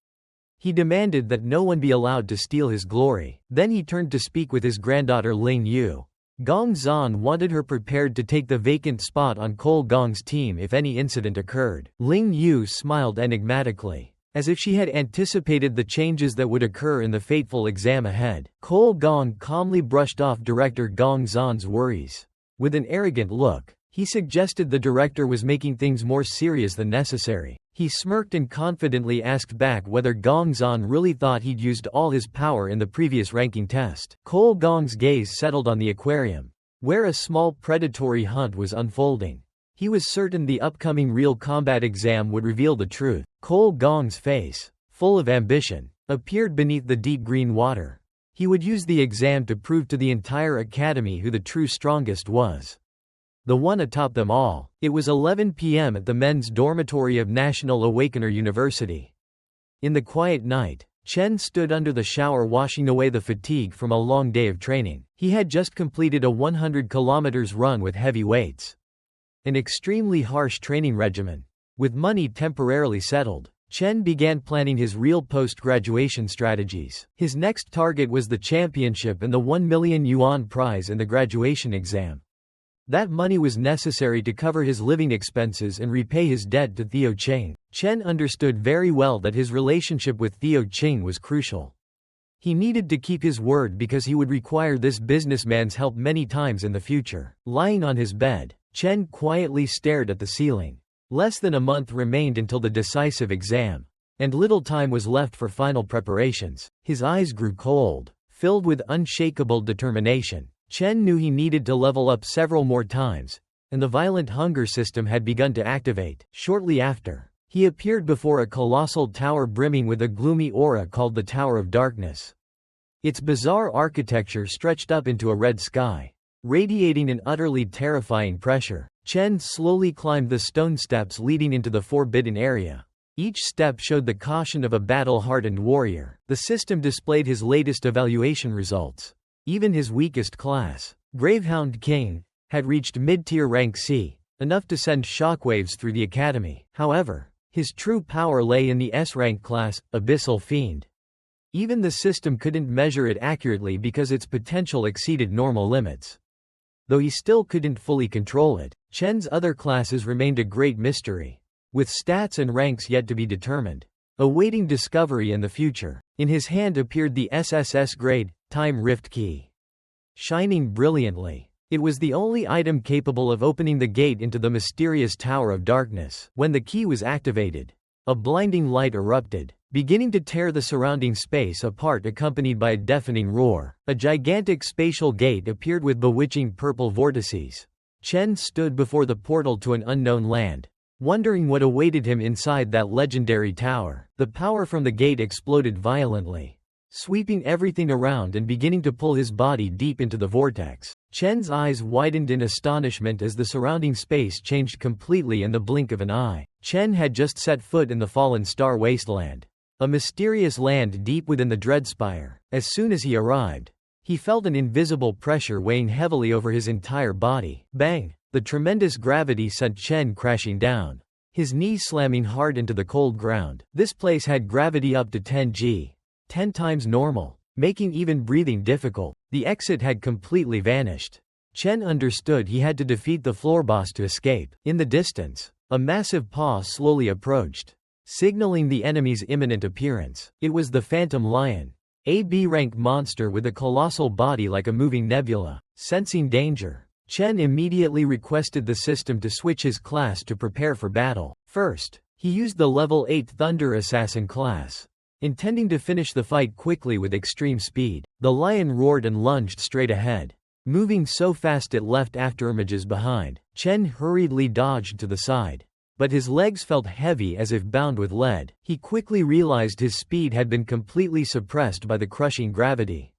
He demanded that no one be allowed to steal his glory. Then he turned to speak with his granddaughter Ling Yu. Gong Zhan wanted her prepared to take the vacant spot on Cole Gong's team if any incident occurred. Ling Yu smiled enigmatically, as if she had anticipated the changes that would occur in the fateful exam ahead. Cole Gong calmly brushed off Director Gong Zhan's worries. With an arrogant look, he suggested the director was making things more serious than necessary. He smirked and confidently asked back whether Gong Zhan really thought he'd used all his power in the previous ranking test. Cole Gong's gaze settled on the aquarium, where a small predatory hunt was unfolding. He was certain the upcoming real combat exam would reveal the truth. Cole Gong's face, full of ambition, appeared beneath the deep green water. He would use the exam to prove to the entire academy who the true strongest was. The one atop them all. It was 11 p.m. at the men's dormitory of National Awakener University. In the quiet night, Chen stood under the shower washing away the fatigue from a long day of training. He had just completed a 100 kilometers run with heavy weights. An extremely harsh training regimen. With money temporarily settled, Chen began planning his real post-graduation strategies. His next target was the championship and the 1 million yuan prize in the graduation exam. That money was necessary to cover his living expenses and repay his debt to Theo Ching. Chen understood very well that his relationship with Theo Ching was crucial. He needed to keep his word because he would require this businessman's help many times in the future. Lying on his bed, Chen quietly stared at the ceiling. Less than a month remained until the decisive exam, and little time was left for final preparations. His eyes grew cold, filled with unshakable determination. Chen knew he needed to level up several more times, and the violent hunger system had begun to activate. Shortly after, he appeared before a colossal tower brimming with a gloomy aura called the Tower of Darkness. Its bizarre architecture stretched up into a red sky, radiating an utterly terrifying pressure. Chen slowly climbed the stone steps leading into the forbidden area. Each step showed the caution of a battle-hardened warrior. The system displayed his latest evaluation results. Even his weakest class, Gravehound King, had reached mid-tier rank C, enough to send shockwaves through the academy. However, his true power lay in the S-rank class, Abyssal Fiend. Even the system couldn't measure it accurately because its potential exceeded normal limits. Though he still couldn't fully control it, Chen's other classes remained a great mystery, with stats and ranks yet to be determined, awaiting discovery in the future. In his hand appeared the SSS grade, Time Rift Key. Shining brilliantly, it was the only item capable of opening the gate into the mysterious Tower of Darkness. When the key was activated, a blinding light erupted, beginning to tear the surrounding space apart, accompanied by a deafening roar. A gigantic spatial gate appeared with bewitching purple vortices. Chen stood before the portal to an unknown land, wondering what awaited him inside that legendary tower. The power from the gate exploded violently, sweeping everything around and beginning to pull his body deep into the vortex. Chen's eyes widened in astonishment as the surrounding space changed completely in the blink of an eye. Chen had just set foot in the fallen star wasteland, a mysterious land deep within the Dreadspire. As soon as he arrived, he felt an invisible pressure weighing heavily over his entire body. Bang! The tremendous gravity sent Chen crashing down, his knees slamming hard into the cold ground. This place had gravity up to 10 g, 10 times normal, making even breathing difficult. The exit had completely vanished. Chen understood he had to defeat the floor boss to escape. In the distance, a massive paw slowly approached, signaling the enemy's imminent appearance. It was the Phantom Lion, a B-rank monster with a colossal body like a moving nebula. Sensing danger, Chen immediately requested the system to switch his class to prepare for battle. First, he used the level 8 Thunder Assassin class, intending to finish the fight quickly with extreme speed. The lion roared and lunged straight ahead, moving so fast it left afterimages behind. Chen hurriedly dodged to the side, but his legs felt heavy as if bound with lead. He quickly realized his speed had been completely suppressed by the crushing gravity.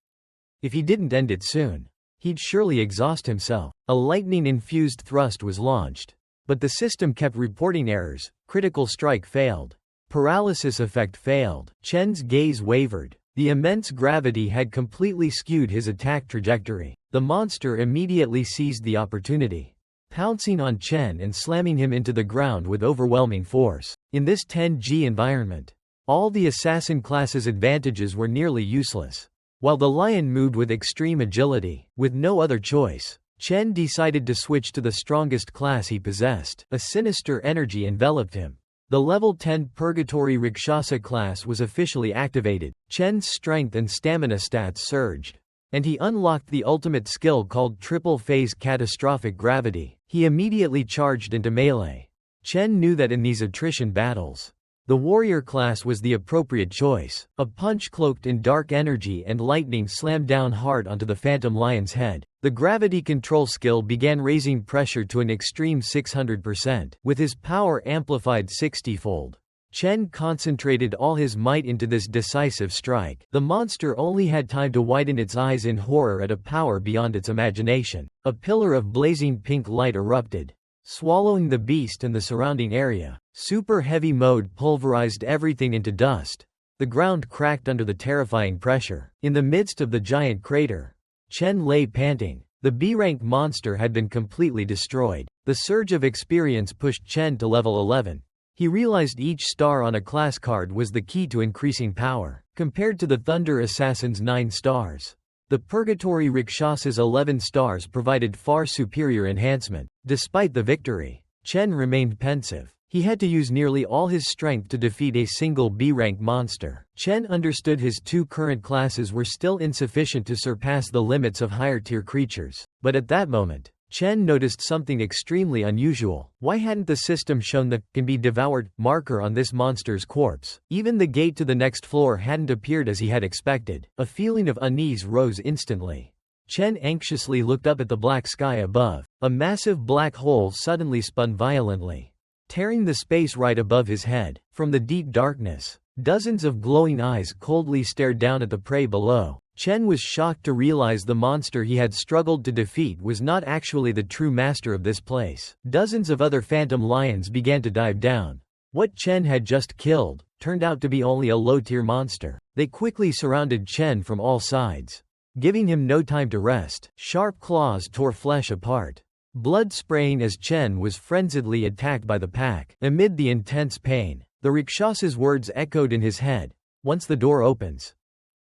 If he didn't end it soon, he'd surely exhaust himself. A lightning-infused thrust was launched, but the system kept reporting errors. Critical strike failed. Paralysis effect failed. Chen's gaze wavered. The immense gravity had completely skewed his attack trajectory. The monster immediately seized the opportunity, pouncing on Chen and slamming him into the ground with overwhelming force. In this 10G environment, all the assassin class's advantages were nearly useless. While the lion moved with extreme agility, with no other choice, Chen decided to switch to the strongest class he possessed. A sinister energy enveloped him. The level 10 Purgatory Rakshasa class was officially activated. Chen's strength and stamina stats surged, and he unlocked the ultimate skill called Triple Phase Catastrophic Gravity. He immediately charged into melee. Chen knew that in these attrition battles, the warrior class was the appropriate choice. A punch cloaked in dark energy and lightning slammed down hard onto the Phantom Lion's head. The gravity control skill began raising pressure to an extreme 600%. With his power amplified 60-fold, Chen concentrated all his might into this decisive strike. The monster only had time to widen its eyes in horror at a power beyond its imagination. A pillar of blazing pink light erupted, swallowing the beast and the surrounding area. Super heavy mode pulverized everything into dust. The ground cracked under the terrifying pressure. In the midst of the giant crater, Chen lay panting. The B-rank monster had been completely destroyed. The surge of experience pushed Chen to level 11. He realized each star on a class card was the key to increasing power. Compared to the Thunder Assassin's 9 stars, the Purgatory Rakshasa's 11 stars provided far superior enhancement. Despite the victory, Chen remained pensive. He had to use nearly all his strength to defeat a single B-rank monster. Chen understood his two current classes were still insufficient to surpass the limits of higher-tier creatures. But at that moment, Chen noticed something extremely unusual. Why hadn't the system shown the "can be devoured" marker on this monster's corpse? Even the gate to the next floor hadn't appeared as he had expected. A feeling of unease rose instantly. Chen anxiously looked up at the black sky above. A massive black hole suddenly spun violently, tearing the space right above his head. From the deep darkness, dozens of glowing eyes coldly stared down at the prey below. Chen was shocked to realize the monster he had struggled to defeat was not actually the true master of this place. Dozens of other phantom lions began to dive down. What Chen had just killed turned out to be only a low-tier monster. They quickly surrounded Chen from all sides, giving him no time to rest. Sharp claws tore flesh apart, blood spraying as Chen was frenziedly attacked by the pack. Amid the intense pain, the Rakshasa's words echoed in his head. Once the door opens,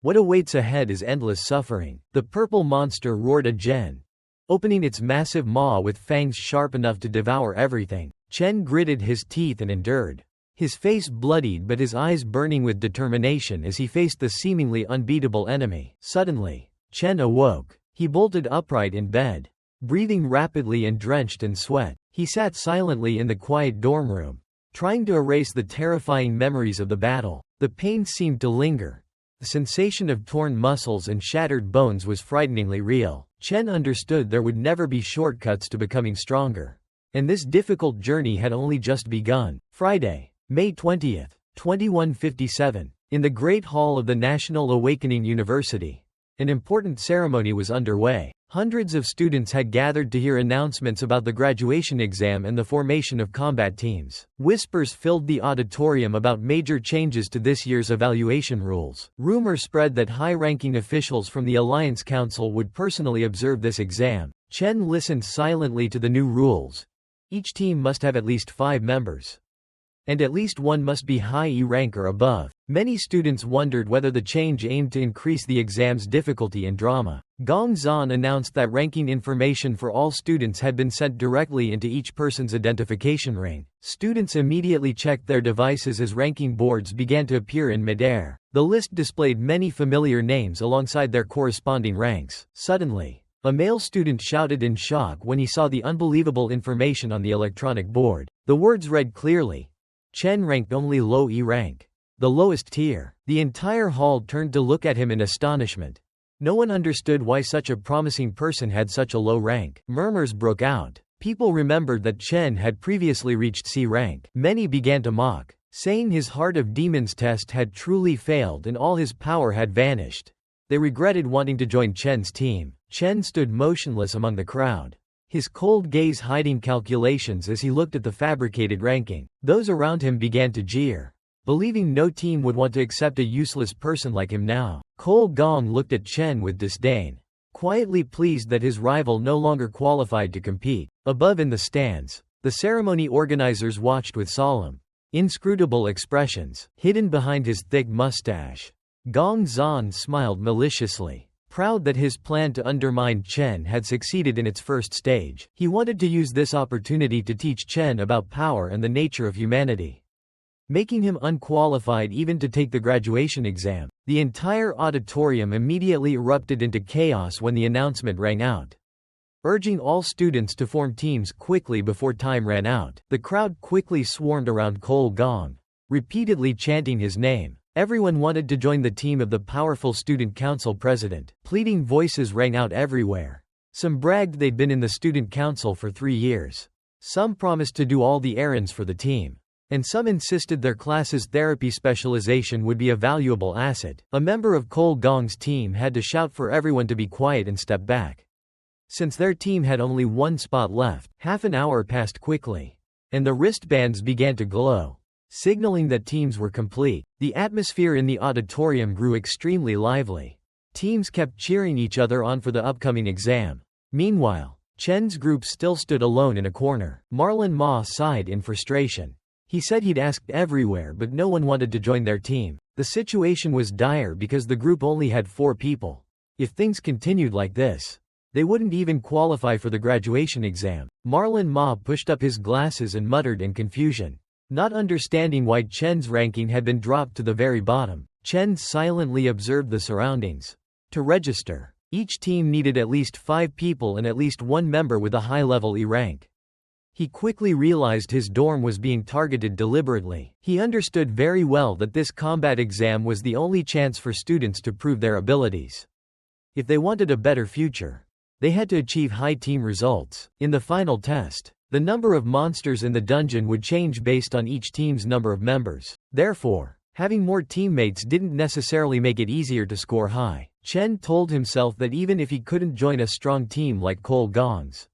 what awaits ahead is endless suffering. The purple monster roared again, opening its massive maw with fangs sharp enough to devour everything. Chen gritted his teeth and endured, his face bloodied but his eyes burning with determination as he faced the seemingly unbeatable enemy. Suddenly, Chen awoke. He bolted upright in bed, breathing rapidly and drenched in sweat. He sat silently in the quiet dorm room, trying to erase the terrifying memories of the battle. The pain seemed to linger. The sensation of torn muscles and shattered bones was frighteningly real. Chen understood there would never be shortcuts to becoming stronger, And this difficult journey had only just begun. Friday, May 20th, 2157, in the Great Hall of the National Awakening University. An important ceremony was underway. Hundreds of students had gathered to hear announcements about the graduation exam and the formation of combat teams. Whispers filled the auditorium about major changes to this year's evaluation rules. Rumors spread that high-ranking officials from the Alliance Council would personally observe this exam. Chen listened silently to the new rules. Each team must have at least 5 members, and at least one must be high E rank or above. Many students wondered whether the change aimed to increase the exam's difficulty and drama. Gong Zan announced that ranking information for all students had been sent directly into each person's identification ring. Students immediately checked their devices as ranking boards began to appear in midair. The list displayed many familiar names alongside their corresponding ranks. Suddenly, a male student shouted in shock when he saw the unbelievable information on the electronic board. The words read clearly, Chen ranked only low E rank, the lowest tier. The entire hall turned to look at him in astonishment. No one understood why such a promising person had such a low rank. Murmurs broke out. People remembered that Chen had previously reached C rank. Many began to mock, saying his Heart of Demons test had truly failed and all his power had vanished. They regretted wanting to join Chen's team. Chen stood motionless among the crowd, his cold gaze hiding calculations as he looked at the fabricated ranking. Those around him began to jeer, believing no team would want to accept a useless person like him now. Cole Gong looked at Chen with disdain, quietly pleased that his rival no longer qualified to compete. Above in the stands, the ceremony organizers watched with solemn, inscrutable expressions. Hidden behind his thick mustache, Gong Zan smiled maliciously, proud that his plan to undermine Chen had succeeded in its first stage. He wanted to use this opportunity to teach Chen about power and the nature of humanity, making him unqualified even to take the graduation exam. The entire auditorium immediately erupted into chaos when the announcement rang out, urging all students to form teams quickly before time ran out. The crowd quickly swarmed around Cole Gong, repeatedly chanting his name. Everyone wanted to join the team of the powerful student council president. Pleading voices rang out everywhere. Some bragged they'd been in the student council for 3 years. Some promised to do all the errands for the team, and some insisted their class's therapy specialization would be a valuable asset. A member of Cole Gong's team had to shout for everyone to be quiet and step back, since their team had only one spot left. Half an hour passed quickly, and the wristbands began to glow, signaling that teams were complete. The atmosphere in the auditorium grew extremely lively. Teams kept cheering each other on for the upcoming exam. Meanwhile, Chen's group still stood alone in a corner. Marlon Ma sighed in frustration. He said he'd asked everywhere but no one wanted to join their team. The situation was dire because the group only had 4 people. If things continued like this, they wouldn't even qualify for the graduation exam. Marlon Ma pushed up his glasses and muttered in confusion, not understanding why Chen's ranking had been dropped to the very bottom. Chen silently observed the surroundings. To register, each team needed at least 5 people and at least 1 member with a high-level E rank. He quickly realized his dorm was being targeted deliberately. He understood very well that this combat exam was the only chance for students to prove their abilities. If they wanted a better future, they had to achieve high team results. In the final test, the number of monsters in the dungeon would change based on each team's number of members. Therefore, having more teammates didn't necessarily make it easier to score high. Chen told himself that even if he couldn't join a strong team like Cole Gong's,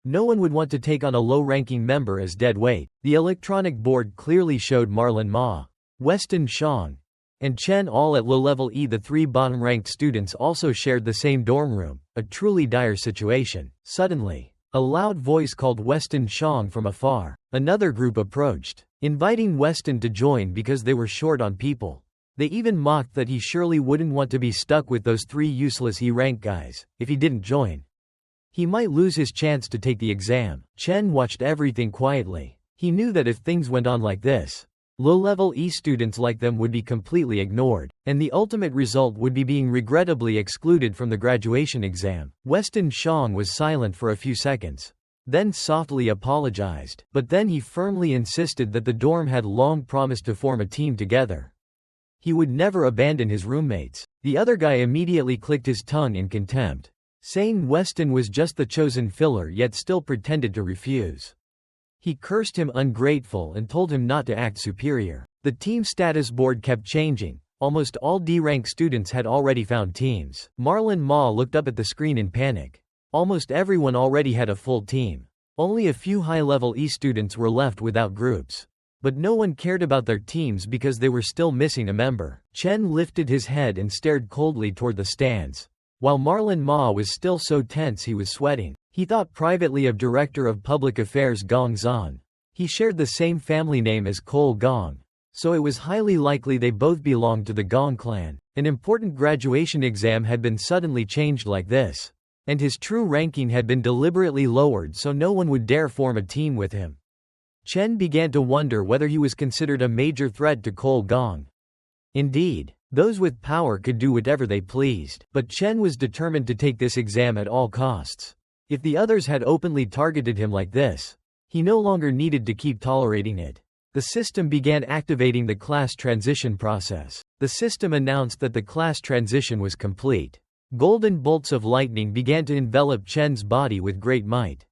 no one would want to take on a low-ranking member as dead weight. The electronic board clearly showed Marlon Ma, Weston Shang, and Chen all at low-level E. The 3 bottom-ranked students also shared the same dorm room, a truly dire situation. Suddenly, a loud voice called Weston Shang from afar. Another group approached, inviting Weston to join because they were short on people. They even mocked that he surely wouldn't want to be stuck with those 3 useless E-rank guys. If he didn't join, he might lose his chance to take the exam. Chen watched everything quietly. He knew that if things went on like this, low-level E students like them would be completely ignored, and the ultimate result would be being regrettably excluded from the graduation exam. Weston Shang was silent for a few seconds, then softly apologized. But then he firmly insisted that the dorm had long promised to form a team together. He would never abandon his roommates. The other guy immediately clicked his tongue in contempt, saying Weston was just the chosen filler yet still pretended to refuse. He cursed him ungrateful and told him not to act superior. The team status board kept changing. Almost all D-rank students had already found teams. Marlon Ma looked up at the screen in panic. Almost everyone already had a full team. Only a few high-level E students were left without groups. But no one cared about their teams because they were still missing a member. Chen lifted his head and stared coldly toward the stands. While Marlon Ma was still so tense he was sweating. He thought privately of Director of Public Affairs Gong Zan. He shared the same family name as Cole Gong, so it was highly likely they both belonged to the Gong clan. An important graduation exam had been suddenly changed like this, and his true ranking had been deliberately lowered so no one would dare form a team with him. Chen began to wonder whether he was considered a major threat to Cole Gong. Indeed, those with power could do whatever they pleased, but Chen was determined to take this exam at all costs. If the others had openly targeted him like this, he no longer needed to keep tolerating it. The system began activating the class transition process. The system announced that the class transition was complete. Golden bolts of lightning began to envelop Chen's body with great might.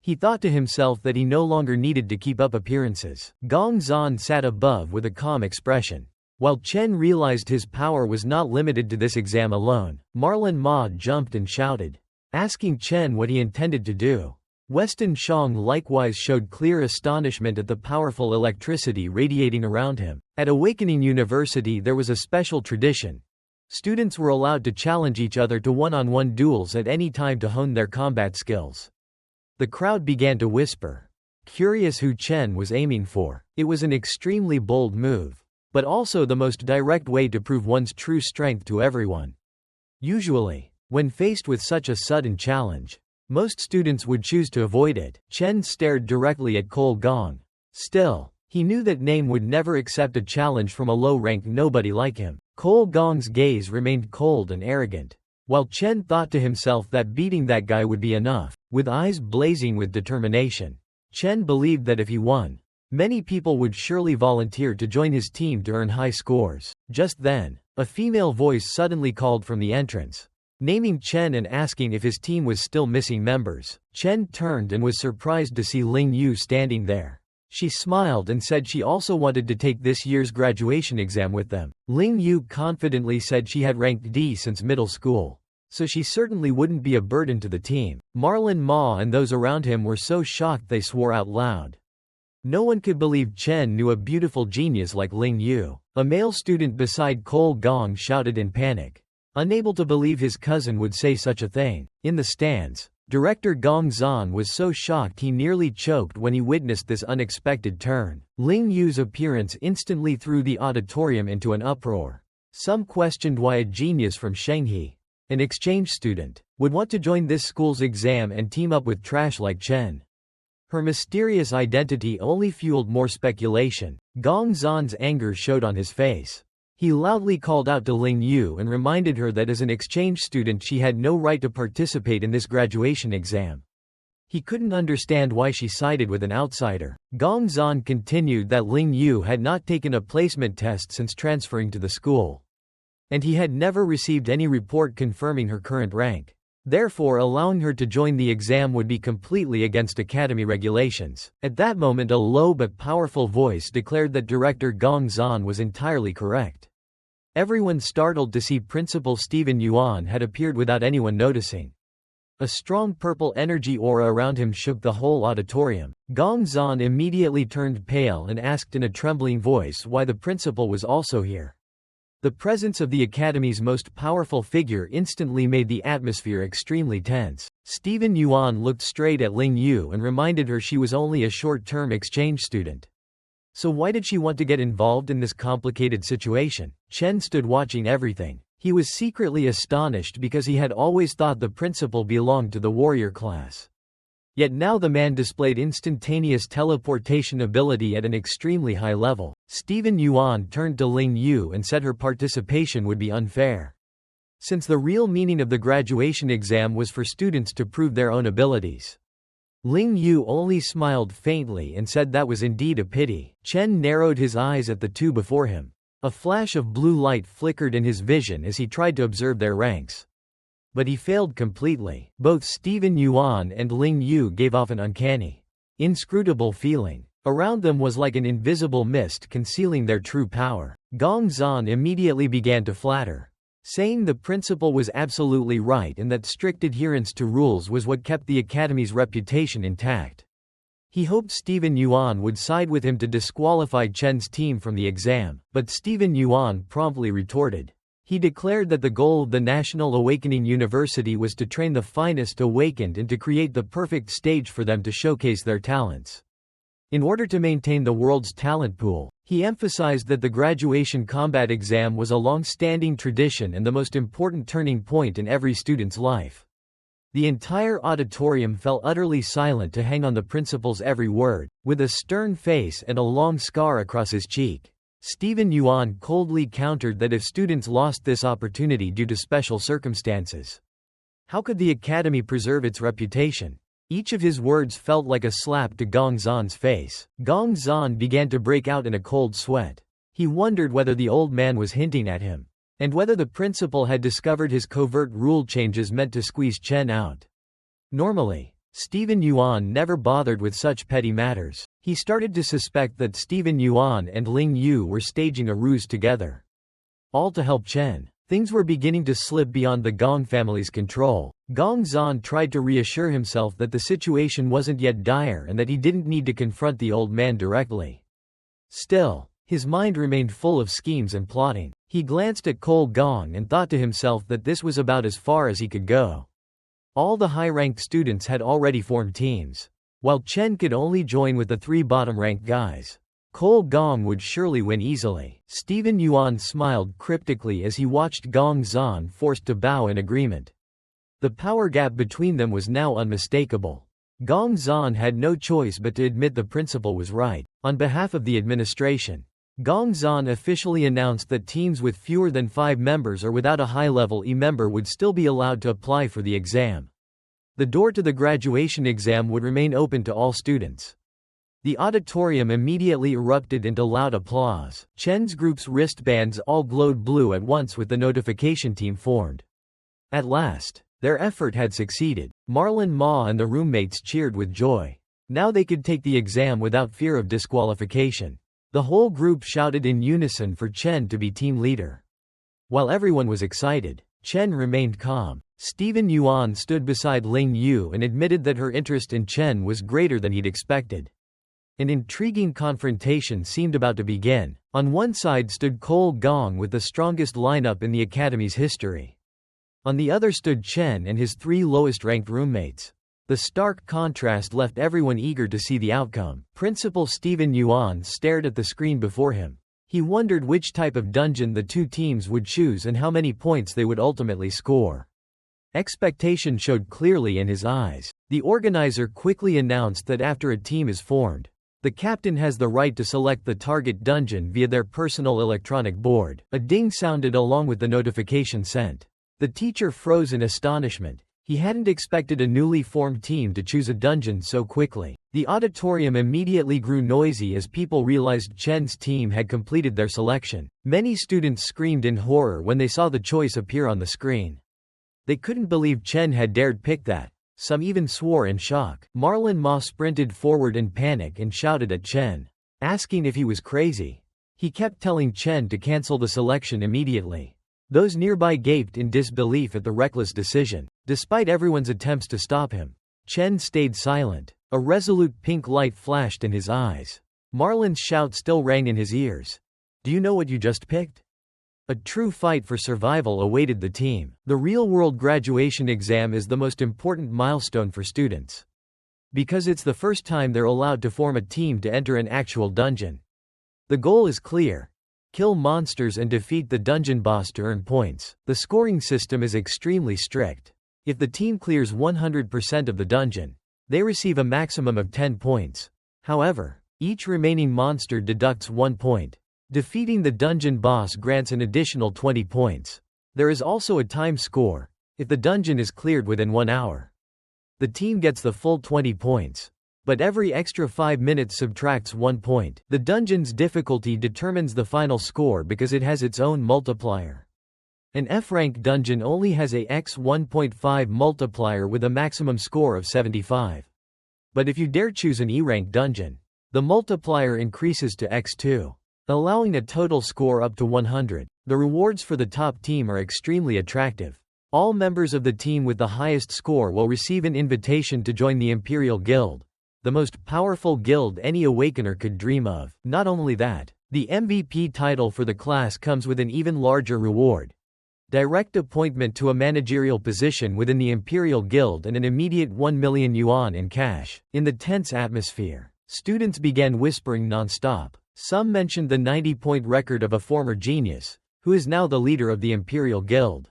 He thought to himself that he no longer needed to keep up appearances. Gong Zan sat above with a calm expression. While Chen realized his power was not limited to this exam alone, Marlon Ma jumped and shouted, asking Chen what he intended to do. Weston Shang likewise showed clear astonishment at the powerful electricity radiating around him. At Awakening University there was a special tradition. Students were allowed to challenge each other to one-on-one duels at any time to hone their combat skills. The crowd began to whisper, curious who Chen was aiming for. It was an extremely bold move, but also the most direct way to prove one's true strength to everyone. Usually, when faced with such a sudden challenge, most students would choose to avoid it. Chen stared directly at Cole Gong. Still, he knew that Name would never accept a challenge from a low-ranked nobody like him. Cole Gong's gaze remained cold and arrogant, while Chen thought to himself that beating that guy would be enough. With eyes blazing with determination, Chen believed that if he won, many people would surely volunteer to join his team to earn high scores. Just then, a female voice suddenly called from the entrance, naming Chen and asking if his team was still missing members. Chen turned and was surprised to see Ling Yu standing there. She smiled and said she also wanted to take this year's graduation exam with them. Ling Yu confidently said she had ranked D since middle school, so she certainly wouldn't be a burden to the team. Marlon Ma and those around him were so shocked they swore out loud. No one could believe Chen knew a beautiful genius like Ling Yu. A male student beside Cole Gong shouted in panic, unable to believe his cousin would say such a thing. In the stands, Director Gong Zan was so shocked he nearly choked when he witnessed this unexpected turn. Ling Yu's appearance instantly threw the auditorium into an uproar. Some questioned why a genius from Shanghai, an exchange student, would want to join this school's exam and team up with trash like Chen. Her mysterious identity only fueled more speculation. Gong Zan's anger showed on his face. He loudly called out to Ling Yu and reminded her that as an exchange student she had no right to participate in this graduation exam. He couldn't understand why she sided with an outsider. Gong Zan continued that Ling Yu had not taken a placement test since transferring to the school, and he had never received any report confirming her current rank. Therefore, allowing her to join the exam would be completely against academy regulations. At that moment, a low but powerful voice declared that Director Gong Zan was entirely correct. Everyone startled to see Principal Stephen Yuan had appeared without anyone noticing. A strong purple energy aura around him shook the whole auditorium. Gong Zan immediately turned pale and asked in a trembling voice why the principal was also here. The presence of the Academy's most powerful figure instantly made the atmosphere extremely tense. Stephen Yuan looked straight at Ling Yu and reminded her she was only a short-term exchange student. So why did she want to get involved in this complicated situation? Chen stood watching everything. He was secretly astonished because he had always thought the principal belonged to the warrior class. Yet now the man displayed instantaneous teleportation ability at an extremely high level. Stephen Yuan turned to Ling Yu and said her participation would be unfair, since the real meaning of the graduation exam was for students to prove their own abilities. Ling Yu only smiled faintly and said that was indeed a pity. Chen narrowed his eyes at the two before him. A flash of blue light flickered in his vision as he tried to observe their ranks. But he failed completely. Both Stephen Yuan and Ling Yu gave off an uncanny, inscrutable feeling. Around them was like an invisible mist concealing their true power. Gong Zan immediately began to flatter, saying the principal was absolutely right and that strict adherence to rules was what kept the academy's reputation intact. He hoped Stephen Yuan would side with him to disqualify Chen's team from the exam, but Stephen Yuan promptly retorted. He declared that the goal of the National Awakening University was to train the finest awakened and to create the perfect stage for them to showcase their talents. In order to maintain the world's talent pool, he emphasized that the graduation combat exam was a long-standing tradition and the most important turning point in every student's life. The entire auditorium fell utterly silent to hang on the principal's every word. With a stern face and a long scar across his cheek, Stephen Yuan coldly countered that if students lost this opportunity due to special circumstances, how could the academy preserve its reputation? Each of his words felt like a slap to Gong Zan's face. Gong Zan began to break out in a cold sweat. He wondered whether the old man was hinting at him, and whether the principal had discovered his covert rule changes meant to squeeze Chen out. Normally, Stephen Yuan never bothered with such petty matters. He started to suspect that Stephen Yuan and Ling Yu were staging a ruse together, all to help Chen. Things were beginning to slip beyond the Gong family's control. Gong Zan tried to reassure himself that the situation wasn't yet dire and that he didn't need to confront the old man directly. Still, his mind remained full of schemes and plotting. He glanced at Cole Gong and thought to himself that this was about as far as he could go. All the high-ranked students had already formed teams, while Chen could only join with the 3 bottom-ranked guys. Cole Gong would surely win easily. Stephen Yuan smiled cryptically as he watched Gong Zan forced to bow in agreement. The power gap between them was now unmistakable. Gong Zan had no choice but to admit the principal was right. On behalf of the administration, Gong Zan officially announced that teams with fewer than 5 members or without a high-level E member would still be allowed to apply for the exam. The door to the graduation exam would remain open to all students. The auditorium immediately erupted into loud applause. Chen's group's wristbands all glowed blue at once with the notification team formed. At last, their effort had succeeded. Marlon Ma and the roommates cheered with joy. Now they could take the exam without fear of disqualification. The whole group shouted in unison for Chen to be team leader. While everyone was excited, Chen remained calm. Stephen Yuan stood beside Ling Yu and admitted that her interest in Chen was greater than he'd expected. An intriguing confrontation seemed about to begin. On one side stood Cole Gong with the strongest lineup in the academy's history. On the other stood Chen and his 3 lowest-ranked roommates. The stark contrast left everyone eager to see the outcome. Principal Stephen Yuan stared at the screen before him. He wondered which type of dungeon the 2 teams would choose and how many points they would ultimately score. Expectation showed clearly in his eyes. The organizer quickly announced that after a team is formed, the captain has the right to select the target dungeon via their personal electronic board. A ding sounded along with the notification sent. The teacher froze in astonishment. He hadn't expected a newly formed team to choose a dungeon so quickly. The auditorium immediately grew noisy as people realized Chen's team had completed their selection. Many students screamed in horror when they saw the choice appear on the screen. They couldn't believe Chen had dared pick that. Some even swore in shock. Marlon Ma sprinted forward in panic and shouted at Chen, asking if he was crazy. He kept telling Chen to cancel the selection immediately. Those nearby gaped in disbelief at the reckless decision. Despite everyone's attempts to stop him, Chen stayed silent. A resolute pink light flashed in his eyes. Marlon's shout still rang in his ears. "Do you know what you just picked?" A true fight for survival awaited the team. The real-world graduation exam is the most important milestone for students, because it's the first time they're allowed to form a team to enter an actual dungeon. The goal is clear: kill monsters and defeat the dungeon boss to earn points. The scoring system is extremely strict. If the team clears 100% of the dungeon, they receive a maximum of 10 points. However, each remaining monster deducts 1 point. Defeating the dungeon boss grants an additional 20 points. There is also a time score. If the dungeon is cleared within 1 hour, the team gets the full 20 points. But every extra 5 minutes subtracts 1 point. The dungeon's difficulty determines the final score because it has its own multiplier. An F-rank dungeon only has a x 1.5 multiplier with a maximum score of 75. But if you dare choose an E-rank dungeon, the multiplier increases to x2, allowing a total score up to 100. The rewards for the top team are extremely attractive. All members of the team with the highest score will receive an invitation to join the Imperial Guild, the most powerful guild any Awakener could dream of. Not only that, the MVP title for the class comes with an even larger reward: direct appointment to a managerial position within the Imperial Guild and an immediate 1 million yuan in cash. In the tense atmosphere, students began whispering non-stop. Some mentioned the 90-point record of a former genius, who is now the leader of the Imperial Guild.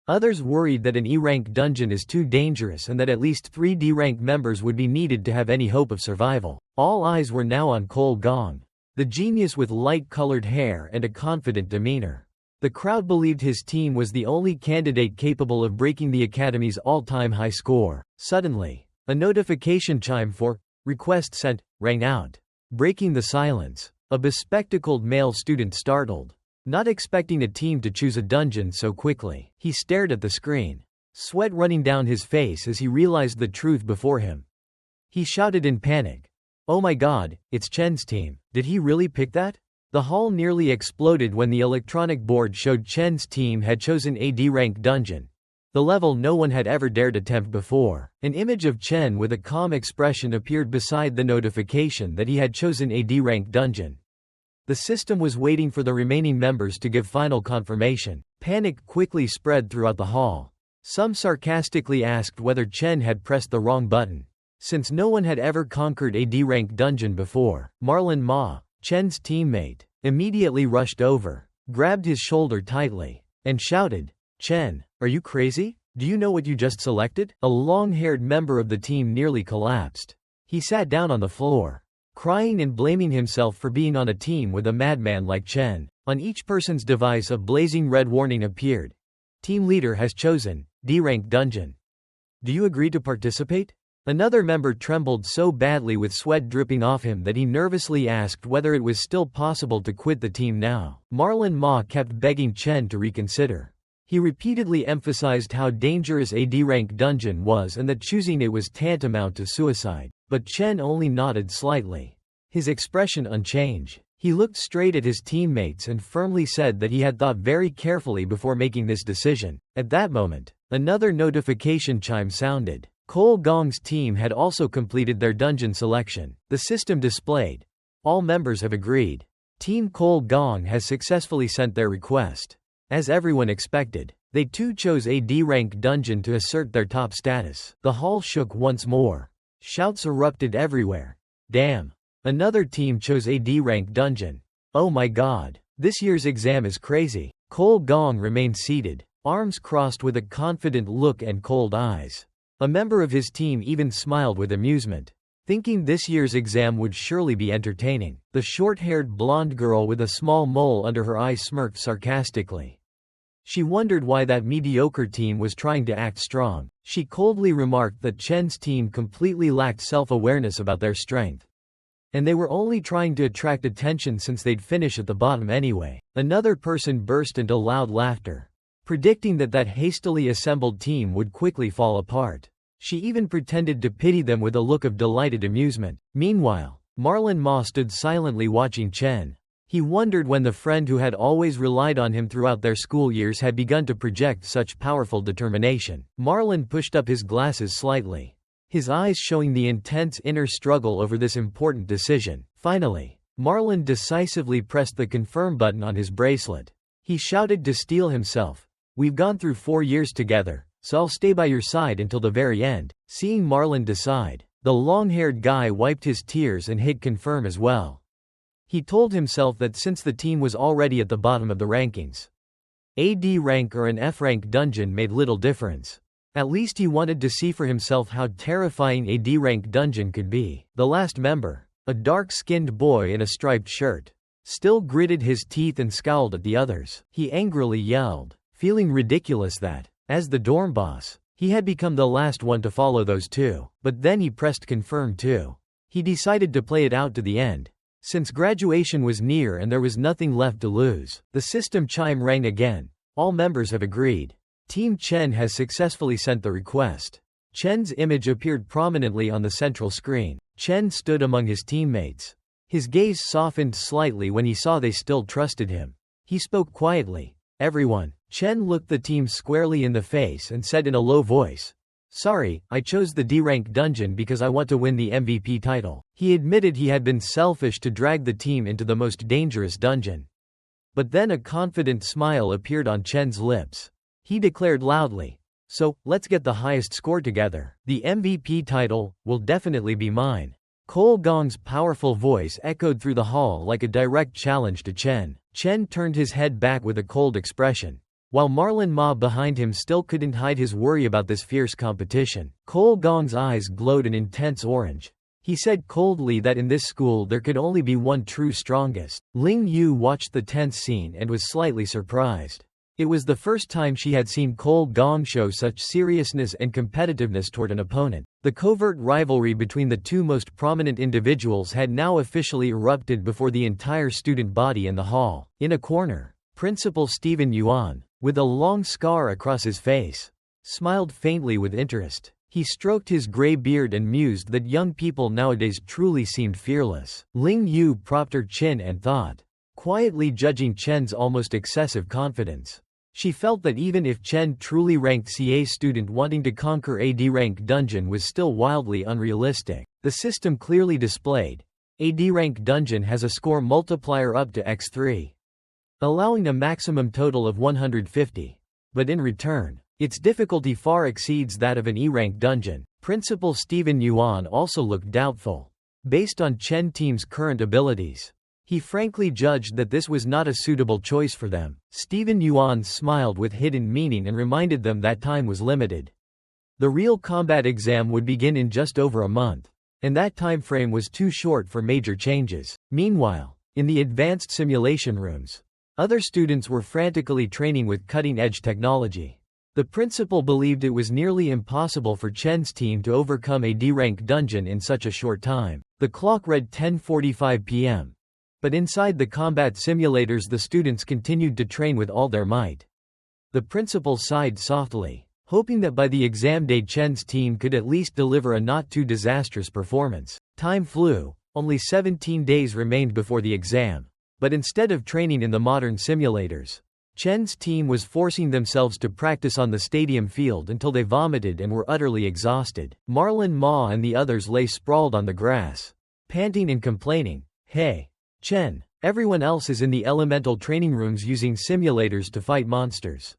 Others worried that an E-rank dungeon is too dangerous and that at least 3 D-rank members would be needed to have any hope of survival. All eyes were now on Cole Gong, the genius with light-colored hair and a confident demeanor. The crowd believed his team was the only candidate capable of breaking the Academy's all-time high score. Suddenly, a notification chime for "request sent" rang out, breaking the silence. A bespectacled male student startled, not expecting a team to choose a dungeon so quickly. He stared at the screen, sweat running down his face as he realized the truth before him. He shouted in panic, "Oh my god, it's Chen's team. Did he really pick that?" The hall nearly exploded when the electronic board showed Chen's team had chosen a D-rank dungeon, the level no one had ever dared attempt before. An image of Chen with a calm expression appeared beside the notification that he had chosen a D-rank dungeon. The system was waiting for the remaining members to give final confirmation. Panic quickly spread throughout the hall. Some sarcastically asked whether Chen had pressed the wrong button, since no one had ever conquered a D-rank dungeon before. Marlon Ma, Chen's teammate, immediately rushed over, grabbed his shoulder tightly, and shouted, "Chen, are you crazy? Do you know what you just selected?" A long-haired member of the team nearly collapsed. He sat down on the floor, crying and blaming himself for being on a team with a madman like Chen. On each person's device a blazing red warning appeared. Team leader has chosen D-rank dungeon. Do you agree to participate? Another member trembled so badly with sweat dripping off him that he nervously asked whether it was still possible to quit the team now. Marlon Ma kept begging Chen to reconsider. He repeatedly emphasized how dangerous a D-rank dungeon was and that choosing it was tantamount to suicide. But Chen only nodded slightly, his expression unchanged. He looked straight at his teammates and firmly said that he had thought very carefully before making this decision. At that moment, another notification chime sounded. Cole Gong's team had also completed their dungeon selection. The system displayed, "All members have agreed. Team Cole Gong has successfully sent their request." As everyone expected, they too chose a D-rank dungeon to assert their top status. The hall shook once more. Shouts erupted everywhere. "Damn! Another team chose a D-rank dungeon. Oh my god, this year's exam is crazy." Cole Gong remained seated, arms crossed with a confident look and cold eyes. A member of his team even smiled with amusement, thinking this year's exam would surely be entertaining. The short-haired blonde girl with a small mole under her eye smirked sarcastically. She wondered why that mediocre team was trying to act strong. She coldly remarked that Chen's team completely lacked self-awareness about their strength, and they were only trying to attract attention since they'd finish at the bottom anyway. Another person burst into loud laughter, predicting that that hastily assembled team would quickly fall apart. She even pretended to pity them with a look of delighted amusement. Meanwhile, Marlon Ma stood silently watching Chen. He wondered when the friend who had always relied on him throughout their school years had begun to project such powerful determination. Marlon pushed up his glasses slightly, his eyes showing the intense inner struggle over this important decision. Finally, Marlon decisively pressed the confirm button on his bracelet. He shouted to steel himself, "We've gone through 4 years together, so I'll stay by your side until the very end." Seeing Marlon decide, the long-haired guy wiped his tears and hit confirm as well. He told himself that since the team was already at the bottom of the rankings, a D rank or an F rank dungeon made little difference. At least he wanted to see for himself how terrifying a D rank dungeon could be. The last member, a dark-skinned boy in a striped shirt, still gritted his teeth and scowled at the others. He angrily yelled, feeling ridiculous that, as the dorm boss, he had become the last one to follow those two. But then he pressed confirm too. He decided to play it out to the end, since graduation was near and there was nothing left to lose. The system chime rang again. "All members have agreed. Team Chen has successfully sent the request." Chen's image appeared prominently on the central screen. Chen stood among his teammates. His gaze softened slightly when he saw they still trusted him. He spoke quietly. "Everyone." Chen looked the team squarely in the face and said in a low voice, "Sorry, I chose the D-rank dungeon because I want to win the MVP title." He admitted he had been selfish to drag the team into the most dangerous dungeon. But then a confident smile appeared on Chen's lips. He declared loudly, "So, let's get the highest score together. The MVP title will definitely be mine." Cole Gong's powerful voice echoed through the hall like a direct challenge to Chen. Chen turned his head back with a cold expression. While Marlon Ma behind him still couldn't hide his worry about this fierce competition, Cole Gong's eyes glowed an intense orange. He said coldly that in this school there could only be one true strongest. Ling Yu watched the tense scene and was slightly surprised. It was the first time she had seen Cole Gong show such seriousness and competitiveness toward an opponent. The covert rivalry between the two most prominent individuals had now officially erupted before the entire student body in the hall. In a corner, Principal Stephen Yuan, with a long scar across his face, smiled faintly with interest. He stroked his gray beard and mused that young people nowadays truly seemed fearless. Ling Yu propped her chin and thought, quietly judging Chen's almost excessive confidence. She felt that even if Chen truly ranked CA student, wanting to conquer a D-rank dungeon was still wildly unrealistic. The system clearly displayed, a D-rank dungeon has a score multiplier up to x3, allowing a maximum total of 150. But in return, its difficulty far exceeds that of an E-rank dungeon. Principal Stephen Yuan also looked doubtful. Based on Chen team's current abilities, he frankly judged that this was not a suitable choice for them. Stephen Yuan smiled with hidden meaning and reminded them that time was limited. The real combat exam would begin in just over a month, and that time frame was too short for major changes. Meanwhile, in the advanced simulation rooms, other students were frantically training with cutting-edge technology. The principal believed it was nearly impossible for Chen's team to overcome a D-rank dungeon in such a short time. The clock read 10:45 p.m. But inside the combat simulators the students continued to train with all their might. The principal sighed softly, hoping that by the exam day Chen's team could at least deliver a not-too-disastrous performance. Time flew, only 17 days remained before the exam. But instead of training in the modern simulators, Chen's team was forcing themselves to practice on the stadium field until they vomited and were utterly exhausted. Marlon Ma and the others lay sprawled on the grass, panting and complaining, "Hey, Chen, everyone else is in the elemental training rooms using simulators to fight monsters.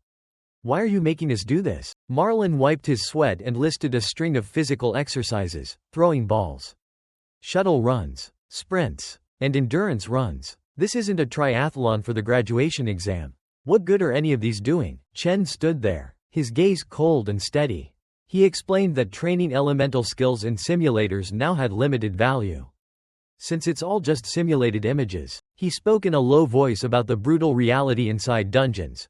Why are you making us do this?" Marlon wiped his sweat and listed a string of physical exercises: throwing balls, shuttle runs, sprints, and endurance runs. "This isn't a triathlon for the graduation exam. What good are any of these doing?" Chen stood there, his gaze cold and steady. He explained that training elemental skills in simulators now had limited value, since it's all just simulated images. He spoke in a low voice about the brutal reality inside dungeons.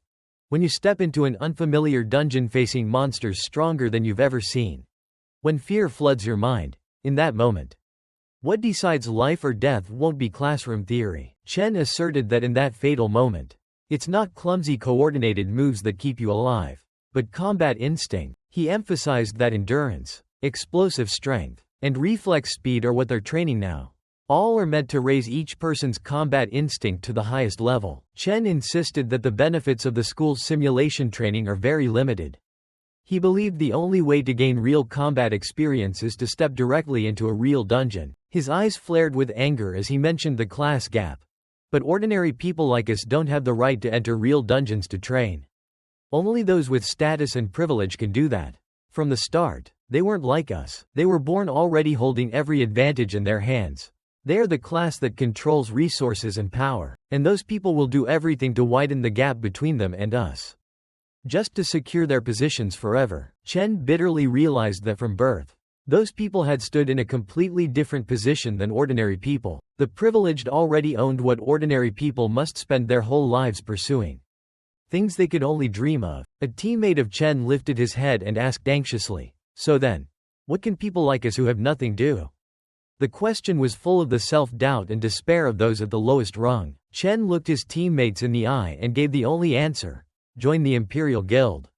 When you step into an unfamiliar dungeon facing monsters stronger than you've ever seen, when fear floods your mind, in that moment, what decides life or death won't be classroom theory. Chen asserted that in that fatal moment, it's not clumsy coordinated moves that keep you alive, but combat instinct. He emphasized that endurance, explosive strength, and reflex speed are what they're training now. All are meant to raise each person's combat instinct to the highest level. Chen insisted that the benefits of the school's simulation training are very limited. He believed the only way to gain real combat experience is to step directly into a real dungeon. His eyes flared with anger as he mentioned the class gap. But ordinary people like us don't have the right to enter real dungeons to train. Only those with status and privilege can do that. From the start, they weren't like us. They were born already holding every advantage in their hands. They are the class that controls resources and power, and those people will do everything to widen the gap between them and us, just to secure their positions forever. Chen bitterly realized that from birth, those people had stood in a completely different position than ordinary people. The privileged already owned what ordinary people must spend their whole lives pursuing, things they could only dream of. A teammate of Chen lifted his head and asked anxiously, "So then, what can people like us who have nothing do?" The question was full of the self-doubt and despair of those at the lowest rung. Chen looked his teammates in the eye and gave the only answer: join the Imperial Guild.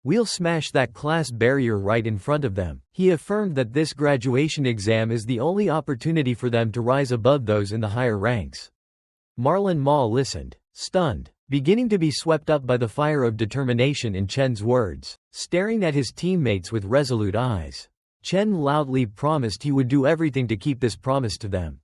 "We'll smash that class barrier right in front of them." He affirmed that this graduation exam is the only opportunity for them to rise above those in the higher ranks. Marlon Ma listened, stunned, beginning to be swept up by the fire of determination in Chen's words, staring at his teammates with resolute eyes. Chen loudly promised he would do everything to keep this promise to them.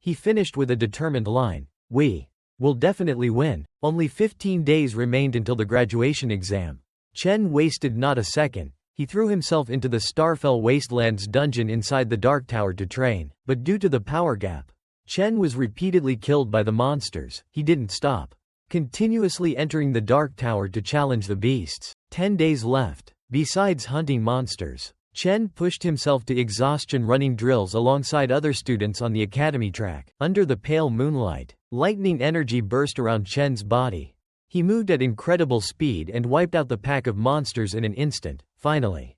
He finished with a determined line, "We will definitely win." Only 15 days remained until the graduation exam. Chen wasted not a second. He threw himself into the Starfell Wastelands dungeon inside the Dark Tower to train, but due to the power gap, Chen was repeatedly killed by the monsters. He didn't stop, continuously entering the Dark Tower to challenge the beasts. 10 days left. Besides hunting monsters, Chen pushed himself to exhaustion running drills alongside other students on the academy track. Under the pale moonlight, lightning energy burst around Chen's body. He moved at incredible speed and wiped out the pack of monsters in an instant. Finally,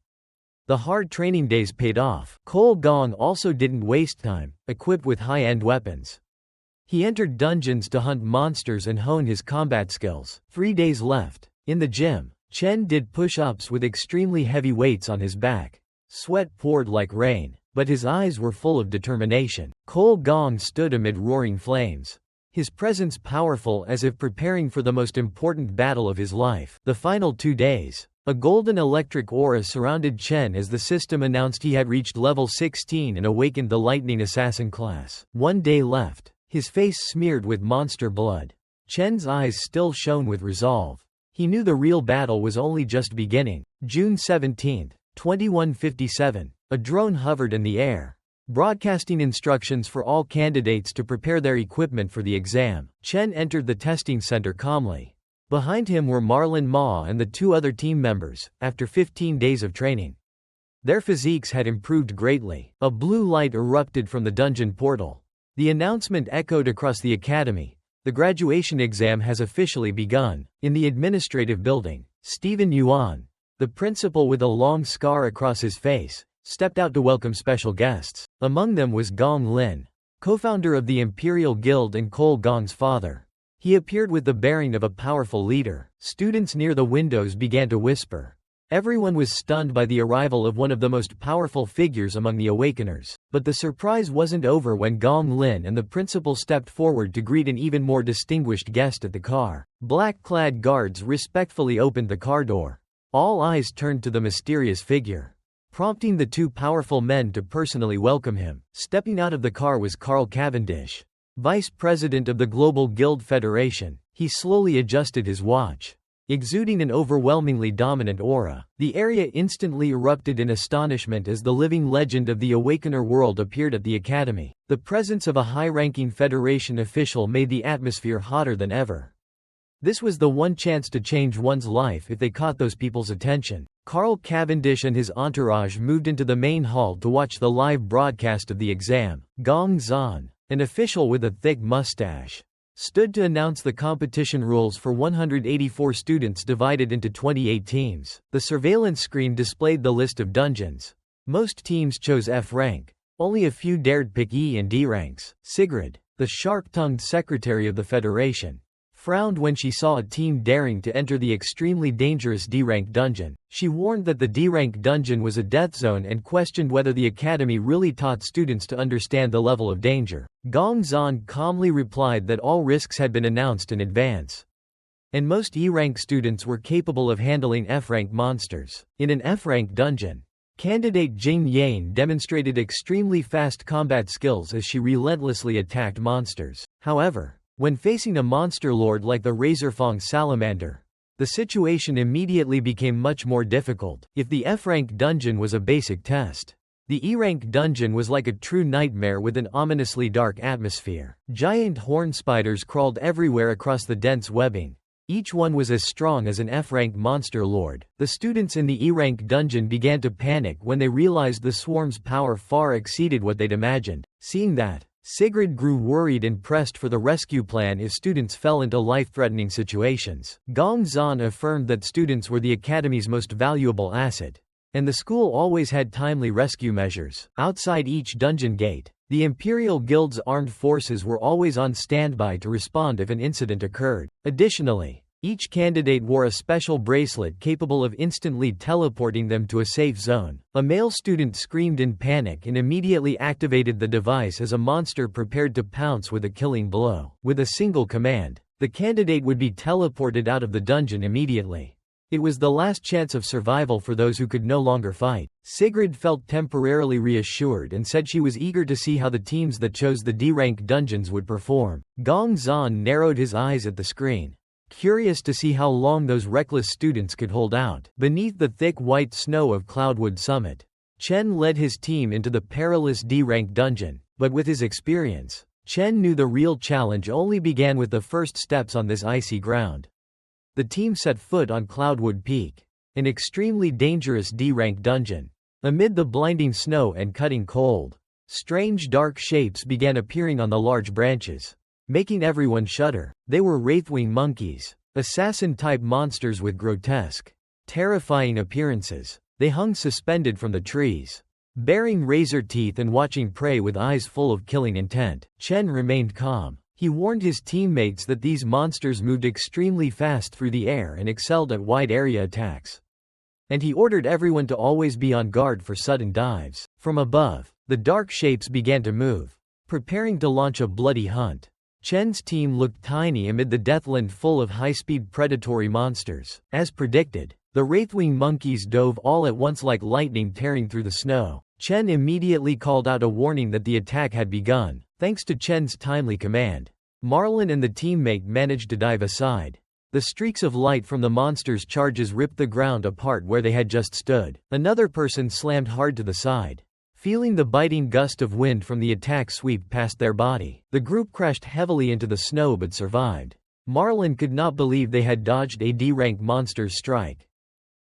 the hard training days paid off. Cole Gong also didn't waste time, equipped with high-end weapons. He entered dungeons to hunt monsters and hone his combat skills. 3 days left. In the gym, Chen did push-ups with extremely heavy weights on his back. Sweat poured like rain, but his eyes were full of determination. Cole Gong stood amid roaring flames, his presence powerful as if preparing for the most important battle of his life. The final 2 days. A golden electric aura surrounded Chen as the system announced he had reached level 16 and awakened the Lightning Assassin class. 1 day left. His face smeared with monster blood. Chen's eyes still shone with resolve. He knew the real battle was only just beginning. June 17, 2157. A drone hovered in the air, broadcasting instructions for all candidates to prepare their equipment for the exam. Chen entered the testing center calmly. Behind him were Marlon Ma and the 2 other team members, after 15 days of training. Their physiques had improved greatly. A blue light erupted from the dungeon portal. The announcement echoed across the academy. The graduation exam has officially begun. In the administrative building, Stephen Yuan, the principal with a long scar across his face, stepped out to welcome special guests. Among them was Gong Lin, co-founder of the Imperial Guild and Cole Gong's father. He appeared with the bearing of a powerful leader. Students near the windows began to whisper. Everyone was stunned by the arrival of one of the most powerful figures among the Awakeners. But the surprise wasn't over when Gong Lin and the principal stepped forward to greet an even more distinguished guest at the car. Black-clad guards respectfully opened the car door. All eyes turned to the mysterious figure, prompting the 2 powerful men to personally welcome him. Stepping out of the car was Carl Cavendish, vice president of the Global Guild Federation. He slowly adjusted his watch, exuding an overwhelmingly dominant aura. The area instantly erupted in astonishment as the living legend of the Awakener world appeared at the academy. The presence of a high-ranking Federation official made the atmosphere hotter than ever. This was the one chance to change one's life if they caught those people's attention. Carl Cavendish and his entourage moved into the main hall to watch the live broadcast of the exam. Gong Zan, an official with a thick mustache, stood to announce the competition rules for 184 students divided into 28 teams. The surveillance screen displayed the list of dungeons. Most teams chose F rank. Only a few dared pick E and D ranks. Sigrid, the sharp-tongued secretary of the Federation, frowned when she saw a team daring to enter the extremely dangerous D-rank dungeon. She warned that the D-rank dungeon was a death zone and questioned whether the academy really taught students to understand the level of danger. Gong Zan calmly replied that all risks had been announced in advance, and most E-rank students were capable of handling F-rank monsters. In an F-rank dungeon, candidate Jing Yang demonstrated extremely fast combat skills as she relentlessly attacked monsters. However, when facing a monster lord like the Razorfang Salamander, the situation immediately became much more difficult. If the F-rank dungeon was a basic test, the E-rank dungeon was like a true nightmare with an ominously dark atmosphere. Giant horn spiders crawled everywhere across the dense webbing. Each one was as strong as an F-rank monster lord. The students in the E-rank dungeon began to panic when they realized the swarm's power far exceeded what they'd imagined. Seeing that, Sigrid grew worried and pressed for the rescue plan if students fell into life-threatening situations. Gong Zan affirmed that students were the academy's most valuable asset, and the school always had timely rescue measures. Outside each dungeon gate, the Imperial Guild's armed forces were always on standby to respond if an incident occurred. Additionally, Each candidate wore a special bracelet capable of instantly teleporting them to a safe zone. A male student screamed in panic and immediately activated the device as a monster prepared to pounce with a killing blow. With a single command, the candidate would be teleported out of the dungeon immediately. It was the last chance of survival for those who could no longer fight. Sigrid felt temporarily reassured and said she was eager to see how the teams that chose the D-rank dungeons would perform. Gong Zan narrowed his eyes at the screen, curious to see how long those reckless students could hold out. Beneath the thick white snow of Cloudwood Summit, Chen led his team into the perilous D-rank dungeon, but with his experience, Chen knew the real challenge only began with the first steps on this icy ground. The team set foot on Cloudwood Peak, an extremely dangerous D-rank dungeon. Amid the blinding snow and cutting cold, strange dark shapes began appearing on the large branches, making everyone shudder. They were wraithwing monkeys, assassin-type monsters with grotesque, terrifying appearances. They hung suspended from the trees, baring razor teeth and watching prey with eyes full of killing intent. Chen remained calm. He warned his teammates that these monsters moved extremely fast through the air and excelled at wide-area attacks. And he ordered everyone to always be on guard for sudden dives. From above, the dark shapes began to move, preparing to launch a bloody hunt. Chen's team looked tiny amid the deathland full of high-speed predatory monsters. As predicted, the wraithwing monkeys dove all at once like lightning tearing through the snow. Chen immediately called out a warning that the attack had begun. Thanks to Chen's timely command, Marlin and the teammate managed to dive aside. The streaks of light from the monsters' charges ripped the ground apart where they had just stood. Another person slammed hard to the side, feeling the biting gust of wind from the attack sweep past their body. The group crashed heavily into the snow but survived. Marlin could not believe they had dodged a D-rank monster's strike.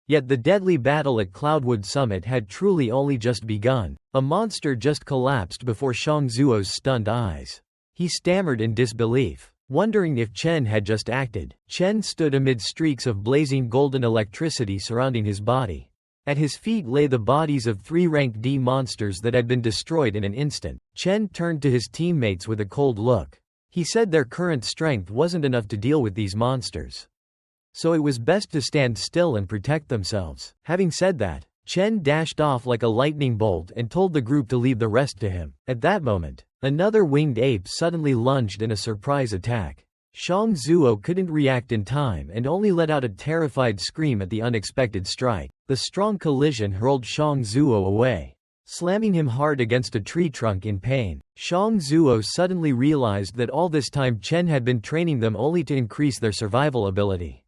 Yet the deadly battle at Cloudwood Summit had truly only just begun. A monster just collapsed before Shang Zuo's stunned eyes. He stammered in disbelief, wondering if Chen had just acted. Chen stood amid streaks of blazing golden electricity surrounding his body. At his feet lay the bodies of 3 rank D monsters that had been destroyed in an instant. Chen turned to his teammates with a cold look. He said their current strength wasn't enough to deal with these monsters, so it was best to stand still and protect themselves. Having said that, Chen dashed off like a lightning bolt and told the group to leave the rest to him. At that moment, another winged ape suddenly lunged in a surprise attack. Shang Zuo couldn't react in time and only let out a terrified scream at the unexpected strike. The strong collision hurled Shang Zuo away, slamming him hard against a tree trunk in pain. Shang Zuo suddenly realized that all this time Chen had been training them only to increase their survival ability,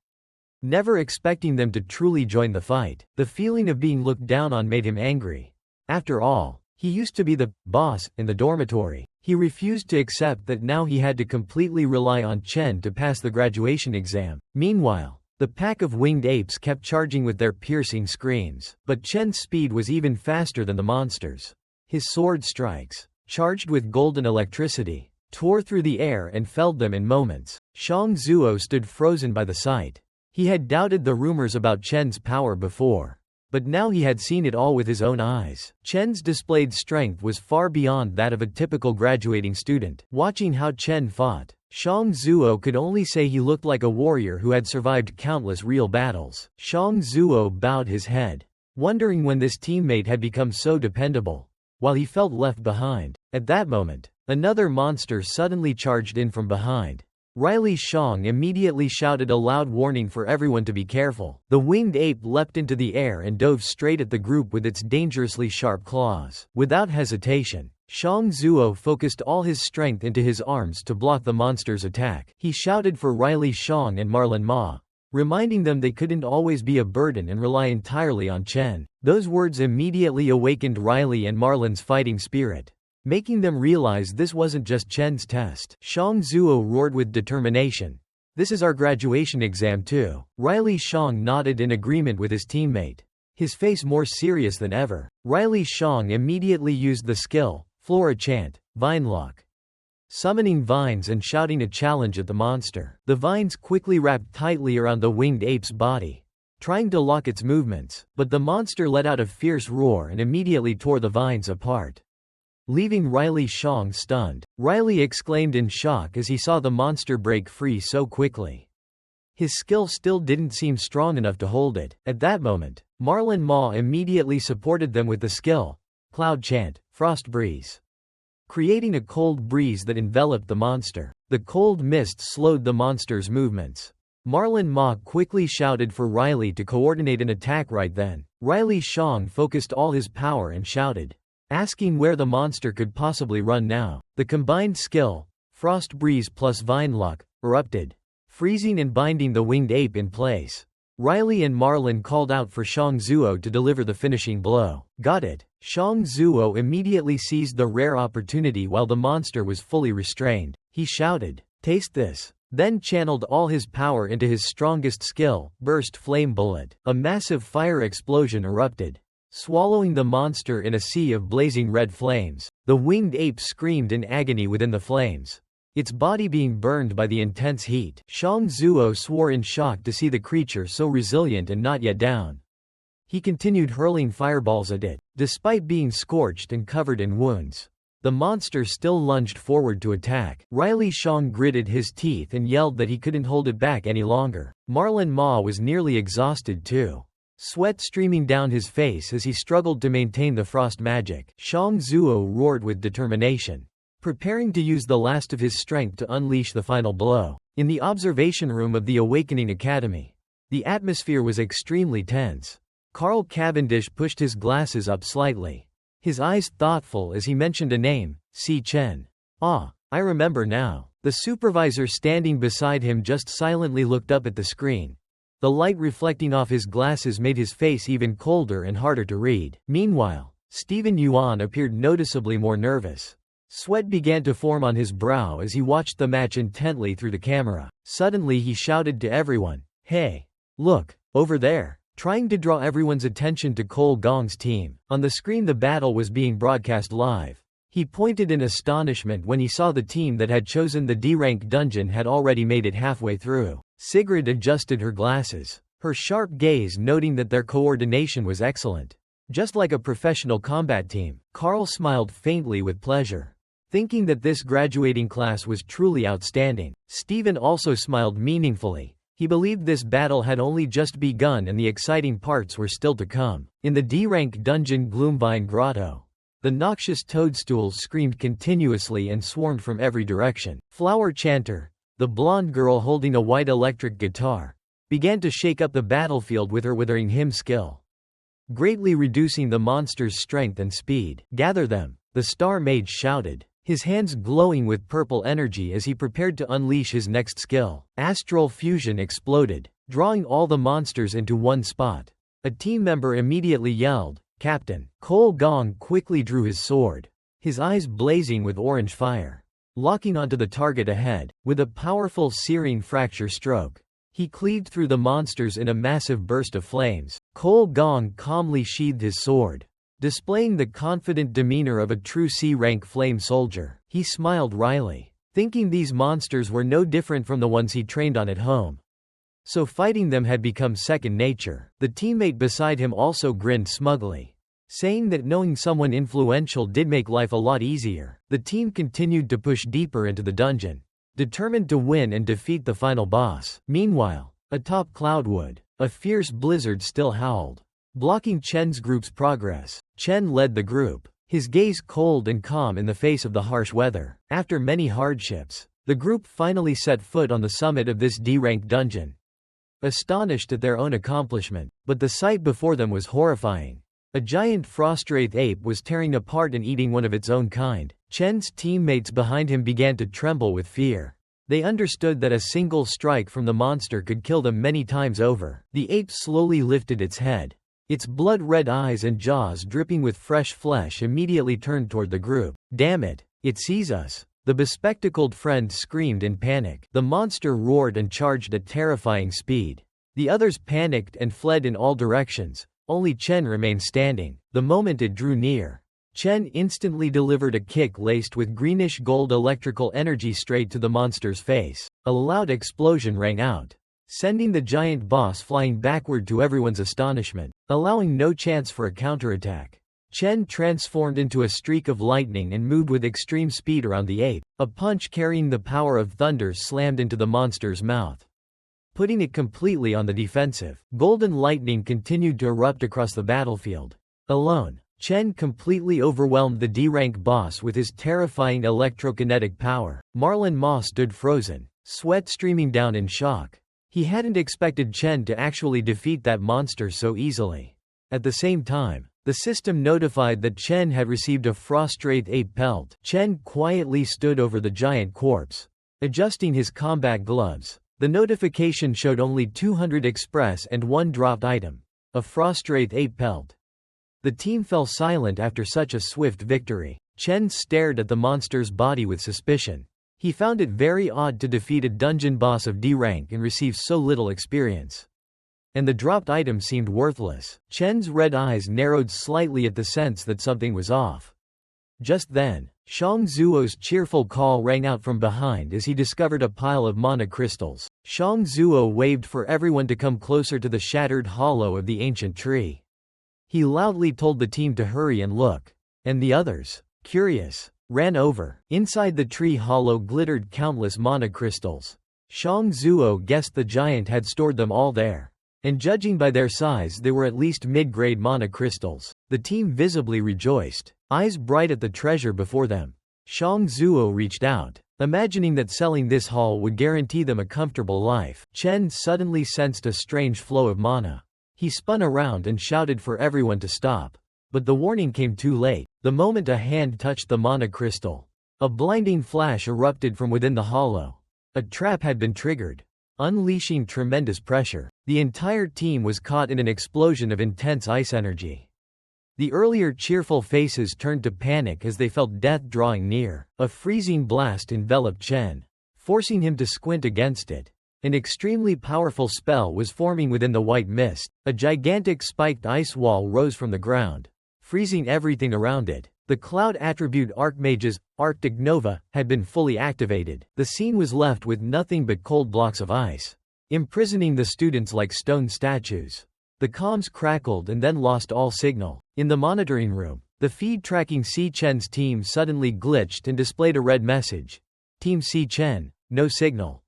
never expecting them to truly join the fight. The feeling of being looked down on made him angry. After all, he used to be the boss in the dormitory. He refused to accept that now he had to completely rely on Chen to pass the graduation exam. Meanwhile, the pack of winged apes kept charging with their piercing screams, but Chen's speed was even faster than the monsters. His sword strikes, charged with golden electricity, tore through the air and felled them in moments. Shang Zuo stood frozen by the sight. He had doubted the rumors about Chen's power before, but now he had seen it all with his own eyes. Chen's displayed strength was far beyond that of a typical graduating student. Watching how Chen fought, Shang Zuo could only say he looked like a warrior who had survived countless real battles. Shang Zuo bowed his head, wondering when this teammate had become so dependable, while he felt left behind. At that moment, another monster suddenly charged in from behind. Riley Shang immediately shouted a loud warning for everyone to be careful. The winged ape leapt into the air and dove straight at the group with its dangerously sharp claws. Without hesitation, Shang Zuo focused all his strength into his arms to block the monster's attack. He shouted for Riley Shang and Marlin Ma, reminding them they couldn't always be a burden and rely entirely on Chen. Those words immediately awakened Riley and Marlin's fighting spirit, making them realize this wasn't just Chen's test. Shang Zuo roared with determination. This is our graduation exam too. Riley Shang nodded in agreement with his teammate, his face more serious than ever. Riley Shang immediately used the skill, Flora Chant, Vine Lock, summoning vines and shouting a challenge at the monster. The vines quickly wrapped tightly around the winged ape's body, trying to lock its movements, but the monster let out a fierce roar and immediately tore the vines apart, leaving Riley Shang stunned. Riley exclaimed in shock as he saw the monster break free so quickly. His skill still didn't seem strong enough to hold it. At that moment, Marlin Ma immediately supported them with the skill Cloud Chant, Frost Breeze, creating a cold breeze that enveloped the monster. The cold mist slowed the monster's movements. Marlin Ma quickly shouted for Riley to coordinate an attack right then. Riley Shang focused all his power and shouted, asking where the monster could possibly run now. The combined skill, Frost Breeze plus Vine Lock, erupted, freezing and binding the winged ape in place. Riley and Marlin called out for Shang Zuo to deliver the finishing blow. Got it. Shang Zuo immediately seized the rare opportunity while the monster was fully restrained. He shouted, "Taste this," then channeled all his power into his strongest skill, Burst Flame Bullet. A massive fire explosion erupted, swallowing the monster in a sea of blazing red flames. The winged ape screamed in agony within the flames, its body being burned by the intense heat. Shang Zuo swore in shock to see the creature so resilient and not yet down. He continued hurling fireballs at it. Despite being scorched and covered in wounds, the monster still lunged forward to attack. Riley Shang gritted his teeth and yelled that he couldn't hold it back any longer. Marlin Ma was nearly exhausted too, sweat streaming down his face as he struggled to maintain the frost magic. Shang Zuo roared with determination, preparing to use the last of his strength to unleash the final blow. In the observation room of the Awakening Academy, the atmosphere was extremely tense. Carl Cavendish pushed his glasses up slightly, his eyes thoughtful as he mentioned a name, Si Chen. "Ah, I remember now." The supervisor standing beside him just silently looked up at the screen. The light reflecting off his glasses made his face even colder and harder to read. Meanwhile, Stephen Yuan appeared noticeably more nervous. Sweat began to form on his brow as he watched the match intently through the camera. Suddenly he shouted to everyone, "Hey! Look, over there!" trying to draw everyone's attention to Cole Gong's team. On the screen the battle was being broadcast live. He pointed in astonishment when he saw the team that had chosen the D-rank dungeon had already made it halfway through. Sigrid adjusted her glasses, her sharp gaze noting that their coordination was excellent, just like a professional combat team. Carl smiled faintly with pleasure, thinking that this graduating class was truly outstanding. Stephen also smiled meaningfully. He believed this battle had only just begun and the exciting parts were still to come. In the D-rank dungeon Gloomvine Grotto, the noxious toadstools screamed continuously and swarmed from every direction. Flower Chanter, the blonde girl holding a white electric guitar, began to shake up the battlefield with her withering hymn skill, greatly reducing the monster's strength and speed. "Gather them," the Star Mage shouted, his hands glowing with purple energy as he prepared to unleash his next skill. Astral Fusion exploded, drawing all the monsters into one spot. A team member immediately yelled, "Captain!" Cole Gong quickly drew his sword, his eyes blazing with orange fire, locking onto the target ahead. With a powerful searing fracture stroke, he cleaved through the monsters in a massive burst of flames. Cole Gong calmly sheathed his sword, displaying the confident demeanor of a true C-rank flame soldier. He smiled wryly, thinking these monsters were no different from the ones he trained on at home, so fighting them had become second nature. The teammate beside him also grinned smugly, saying that knowing someone influential did make life a lot easier. The team continued to push deeper into the dungeon, determined to win and defeat the final boss. Meanwhile, atop Cloudwood, a fierce blizzard still howled, blocking Chen's group's progress. Chen led the group, his gaze cold and calm in the face of the harsh weather. After many hardships, the group finally set foot on the summit of this D-rank dungeon, astonished at their own accomplishment. But the sight before them was horrifying. A giant Frostwraith ape was tearing apart and eating one of its own kind. Chen's teammates behind him began to tremble with fear. They understood that a single strike from the monster could kill them many times over. The ape slowly lifted its head, its blood-red eyes and jaws dripping with fresh flesh immediately turned toward the group. "Damn it, it sees us!" the bespectacled friend screamed in panic. The monster roared and charged at terrifying speed. The others panicked and fled in all directions. Only Chen remained standing. The moment it drew near, Chen instantly delivered a kick laced with greenish-gold electrical energy straight to the monster's face. A loud explosion rang out, sending the giant boss flying backward to everyone's astonishment, allowing no chance for a counterattack. Chen transformed into a streak of lightning and moved with extreme speed around the ape. A punch carrying the power of thunder slammed into the monster's mouth, putting it completely on the defensive. Golden lightning continued to erupt across the battlefield. Alone, Chen completely overwhelmed the D-rank boss with his terrifying electrokinetic power. Marlon Ma stood frozen, sweat streaming down in shock. He hadn't expected Chen to actually defeat that monster so easily. At the same time, the system notified that Chen had received a Frost-Wraith Ape pelt. Chen quietly stood over the giant corpse, adjusting his combat gloves. The notification showed only 200 express and 1 dropped item, a Frost-Wraith Ape pelt. The team fell silent after such a swift victory. Chen stared at the monster's body with suspicion. He found it very odd to defeat a dungeon boss of D rank and receive so little experience. And the dropped item seemed worthless. Chen's red eyes narrowed slightly at the sense that something was off. Just then, Shang Zuo's cheerful call rang out from behind as he discovered a pile of mana crystals. Shang Zuo waved for everyone to come closer to the shattered hollow of the ancient tree. He loudly told the team to hurry and look. And the others, curious, ran over. Inside the tree hollow glittered countless mana crystals. Shang Zuo guessed the giant had stored them all there. And judging by their size, they were at least mid-grade mana crystals. The team visibly rejoiced, eyes bright at the treasure before them. Shang Zuo reached out, imagining that selling this haul would guarantee them a comfortable life. Chen suddenly sensed a strange flow of mana. He spun around and shouted for everyone to stop. But the warning came too late. The moment a hand touched the mana crystal, a blinding flash erupted from within the hollow. A trap had been triggered, unleashing tremendous pressure. The entire team was caught in an explosion of intense ice energy. The earlier cheerful faces turned to panic as they felt death drawing near. A freezing blast enveloped Chen, forcing him to squint against it. An extremely powerful spell was forming within the white mist. A gigantic spiked ice wall rose from the ground, freezing everything around it. The cloud attribute Archmage's Arctic Nova had been fully activated. The scene was left with nothing but cold blocks of ice, imprisoning the students like stone statues. The comms crackled and then lost all signal. In the monitoring room, the feed tracking Si Chen's team suddenly glitched and displayed a red message. Team Si Chen, no signal.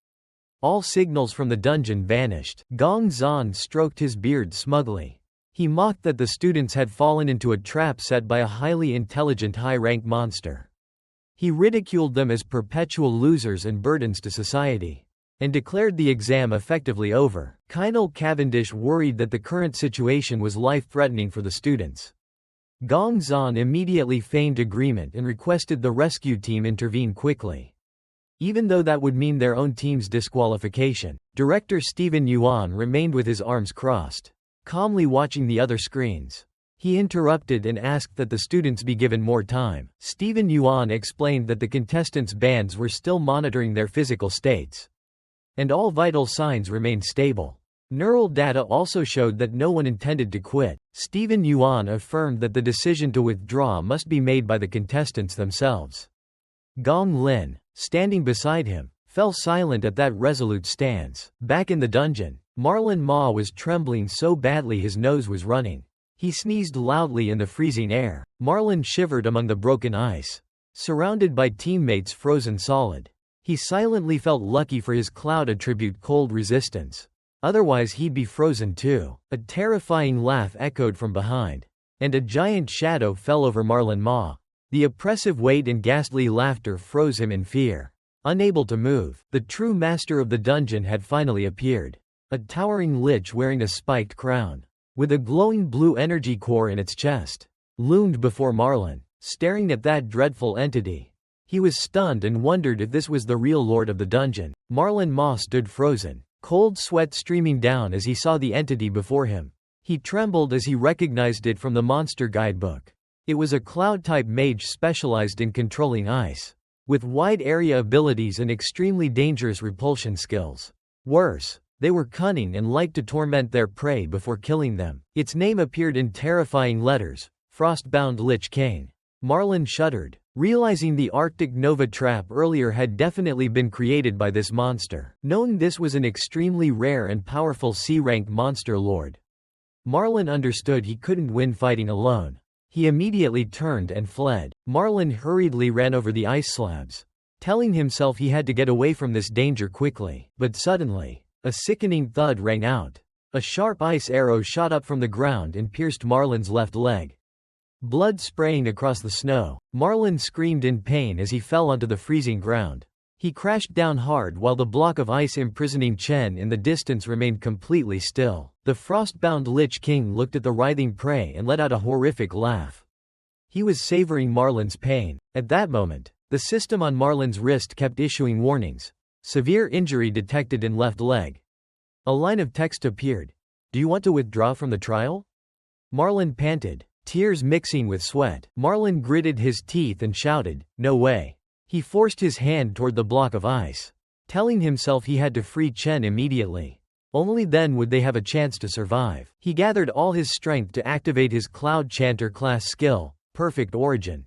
All signals from the dungeon vanished. Gong Zan stroked his beard smugly. He mocked that the students had fallen into a trap set by a highly intelligent high-rank monster. He ridiculed them as perpetual losers and burdens to society, and declared the exam effectively over. Kynal Cavendish worried that the current situation was life-threatening for the students. Gong Zan immediately feigned agreement and requested the rescue team intervene quickly, even though that would mean their own team's disqualification. Director Stephen Yuan remained with his arms crossed, calmly watching the other screens. He interrupted and asked that the students be given more time. Stephen Yuan explained that the contestants' bands were still monitoring their physical states, and all vital signs remained stable. Neural data also showed that no one intended to quit. Stephen Yuan affirmed that the decision to withdraw must be made by the contestants themselves. Gong Lin, standing beside him, fell silent at that resolute stance. Back in the dungeon, Marlon Ma was trembling so badly his nose was running. He sneezed loudly in the freezing air. Marlon shivered among the broken ice, surrounded by teammates frozen solid. He silently felt lucky for his cloud attribute cold resistance. Otherwise he'd be frozen too. A terrifying laugh echoed from behind, and a giant shadow fell over Marlon Ma. The oppressive weight and ghastly laughter froze him in fear. Unable to move, the true master of the dungeon had finally appeared. A towering lich wearing a spiked crown, with a glowing blue energy core in its chest, loomed before Marlon, staring at that dreadful entity. He was stunned and wondered if this was the real lord of the dungeon. Marlon Ma stood frozen, cold sweat streaming down as he saw the entity before him. He trembled as he recognized it from the monster guidebook. It was a cloud-type mage specialized in controlling ice, with wide area abilities and extremely dangerous repulsion skills. Worse, they were cunning and liked to torment their prey before killing them. Its name appeared in terrifying letters: Frostbound Lich King. Marlon shuddered, realizing the Arctic Nova trap earlier had definitely been created by this monster. Knowing this was an extremely rare and powerful C-rank monster lord, Marlon understood he couldn't win fighting alone. He immediately turned and fled. Marlon hurriedly ran over the ice slabs, telling himself he had to get away from this danger quickly. But suddenly, A sickening thud rang out. A sharp ice arrow shot up from the ground and pierced Marlin's left leg. Blood spraying across the snow, Marlin screamed in pain as he fell onto the freezing ground. He crashed down hard while the block of ice imprisoning Chen in the distance remained completely still. The frost-bound Lich King looked at the writhing prey and let out a horrific laugh. He was savoring Marlin's pain. At that moment, the system on Marlin's wrist kept issuing warnings. Severe injury detected in left leg. A line of text appeared. Do you want to withdraw from the trial? Marlin panted, tears mixing with sweat. Marlin gritted his teeth and shouted, no way. He forced his hand toward the block of ice, telling himself he had to free Chen immediately. Only then would they have a chance to survive. He gathered all his strength to activate his Cloud Chanter class skill, Perfect Origin.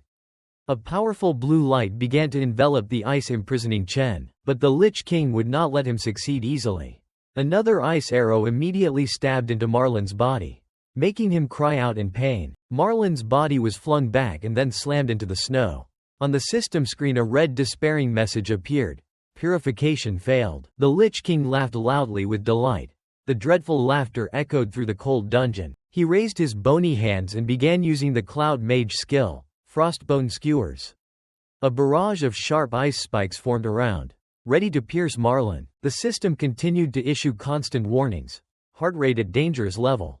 A powerful blue light began to envelop the ice imprisoning Chen, but the Lich King would not let him succeed easily. Another ice arrow immediately stabbed into Marlin's body, making him cry out in pain. Marlin's body was flung back and then slammed into the snow. On the system screen a red despairing message appeared. Purification failed. The Lich King laughed loudly with delight. The dreadful laughter echoed through the cold dungeon. He raised his bony hands and began using the Cloud Mage skill, Frostbone Skewers. A barrage of sharp ice spikes formed around, ready to pierce Marlin. The system continued to issue constant warnings. Heart rate at dangerous level.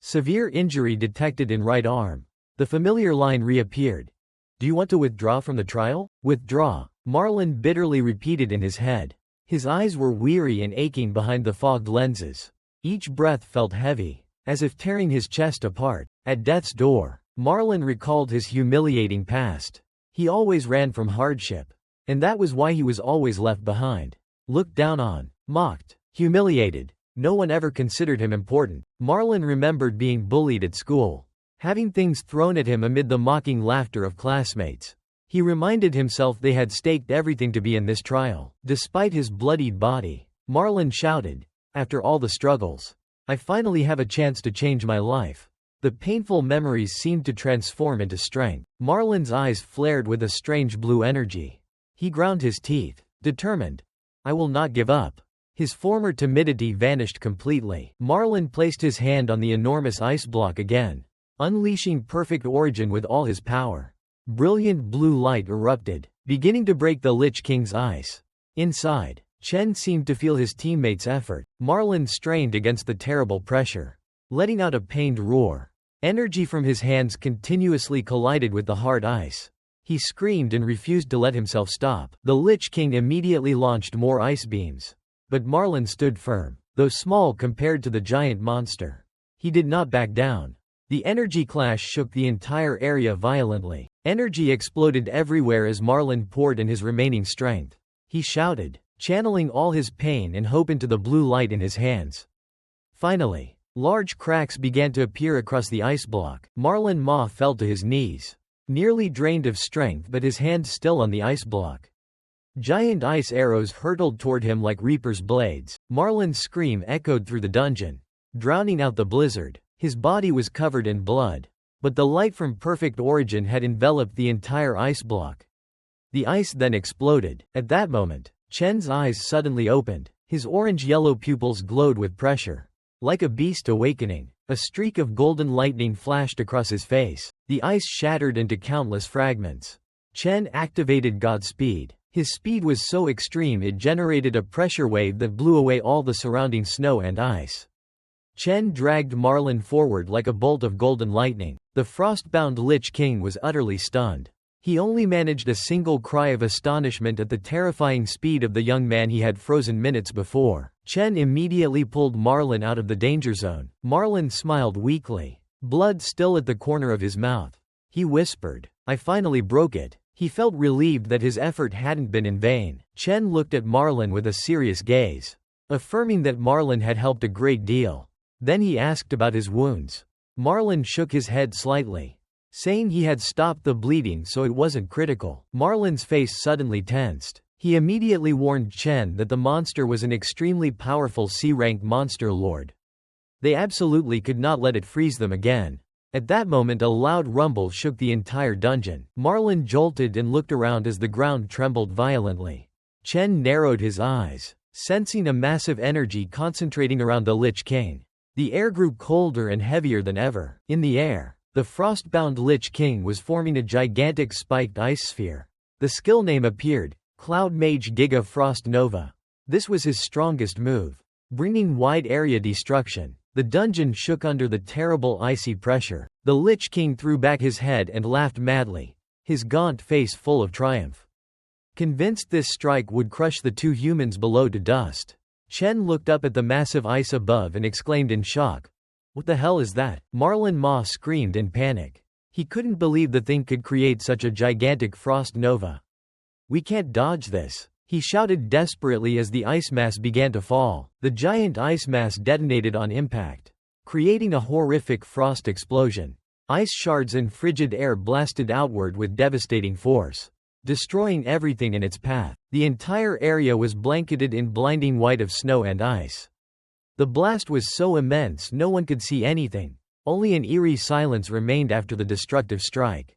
Severe injury detected in right arm. The familiar line reappeared. Do you want to withdraw from the trial? Withdraw, Marlin bitterly repeated in his head. His eyes were weary and aching behind the fogged lenses. Each breath felt heavy, as if tearing his chest apart. At death's door, Marlin recalled his humiliating past. He always ran from hardship, and that was why he was always left behind. Looked down on, mocked, humiliated. No one ever considered him important. Marlin remembered being bullied at school, having things thrown at him amid the mocking laughter of classmates. He reminded himself they had staked everything to be in this trial. Despite his bloodied body, Marlin shouted, after all the struggles, I finally have a chance to change my life. The painful memories seemed to transform into strength. Marlin's eyes flared with a strange blue energy. He ground his teeth, determined. I will not give up. His former timidity vanished completely. Marlin placed his hand on the enormous ice block again, unleashing Perfect Origin with all his power. Brilliant blue light erupted, beginning to break the Lich King's ice. Inside, Chen seemed to feel his teammates' effort. Marlin strained against the terrible pressure, letting out a pained roar. Energy from his hands continuously collided with the hard ice. He screamed and refused to let himself stop. The Lich King immediately launched more ice beams. But Marlin stood firm, though small compared to the giant monster. He did not back down. The energy clash shook the entire area violently. Energy exploded everywhere as Marlin poured in his remaining strength. He shouted, channeling all his pain and hope into the blue light in his hands. Finally, large cracks began to appear across the ice block. Marlin Ma fell to his knees, nearly drained of strength but his hand still on the ice block. Giant ice arrows hurtled toward him like reaper's blades. Marlin's scream echoed through the dungeon, drowning out the blizzard. His body was covered in blood, but the light from Perfect Origin had enveloped the entire ice block. The ice then exploded. At that moment, Chen's eyes suddenly opened. His orange-yellow pupils glowed with pressure. Like a beast awakening, a streak of golden lightning flashed across his face. The ice shattered into countless fragments. Chen activated Godspeed. His speed was so extreme it generated a pressure wave that blew away all the surrounding snow and ice. Chen dragged Marlin forward like a bolt of golden lightning. The frost-bound Lich King was utterly stunned. He only managed a single cry of astonishment at the terrifying speed of the young man he had frozen minutes before. Chen immediately pulled Marlin out of the danger zone. Marlin smiled weakly, blood still at the corner of his mouth. He whispered, I finally broke it. He felt relieved that his effort hadn't been in vain. Chen looked at Marlin with a serious gaze, affirming that Marlin had helped a great deal. Then he asked about his wounds. Marlin shook his head slightly, saying he had stopped the bleeding so it wasn't critical. Marlin's face suddenly tensed. He immediately warned Chen that the monster was an extremely powerful C-rank monster lord. They absolutely could not let it freeze them again. At that moment a loud rumble shook the entire dungeon. Marlin jolted and looked around as the ground trembled violently. Chen narrowed his eyes, sensing a massive energy concentrating around the Lich King. The air grew colder and heavier than ever. In the air, the frost-bound Lich King was forming a gigantic spiked ice sphere. The skill name appeared, Cloud Mage Giga Frost Nova. This was his strongest move, bringing wide area destruction. The dungeon shook under the terrible icy pressure. The Lich King threw back his head and laughed madly, his gaunt face full of triumph. Convinced this strike would crush the two humans below to dust, Chen looked up at the massive ice above and exclaimed in shock, "What the hell is that?" Marlon Ma screamed in panic. He couldn't believe the thing could create such a gigantic frost nova. "We can't dodge this," he shouted desperately as the ice mass began to fall. The giant ice mass detonated on impact, creating a horrific frost explosion. Ice shards and frigid air blasted outward with devastating force, destroying everything in its path. The entire area was blanketed in blinding white of snow and ice. The blast was so immense no one could see anything. Only an eerie silence remained after the destructive strike.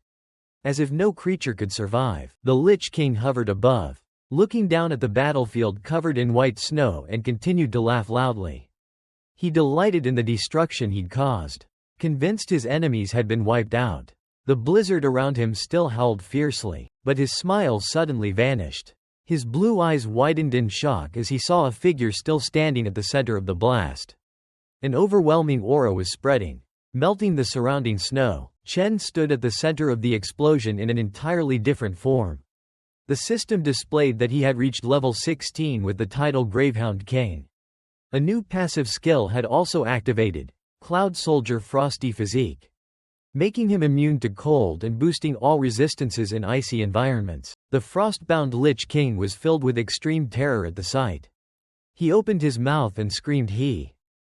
As if no creature could survive, the Lich King hovered above, looking down at the battlefield covered in white snow, and continued to laugh loudly. He delighted in the destruction he'd caused, convinced his enemies had been wiped out. The blizzard around him still howled fiercely, but his smile suddenly vanished. His blue eyes widened in shock as he saw a figure still standing at the center of the blast. An overwhelming aura was spreading, melting the surrounding snow. Chen stood at the center of the explosion in an entirely different form. The system displayed that he had reached level 16 with the title Gravehound King. A new passive skill had also activated, Cloud Soldier Frosty Physique, making him immune to cold and boosting all resistances in icy environments. The frost-bound Lich King was filled with extreme terror at the sight. He opened his mouth and screamed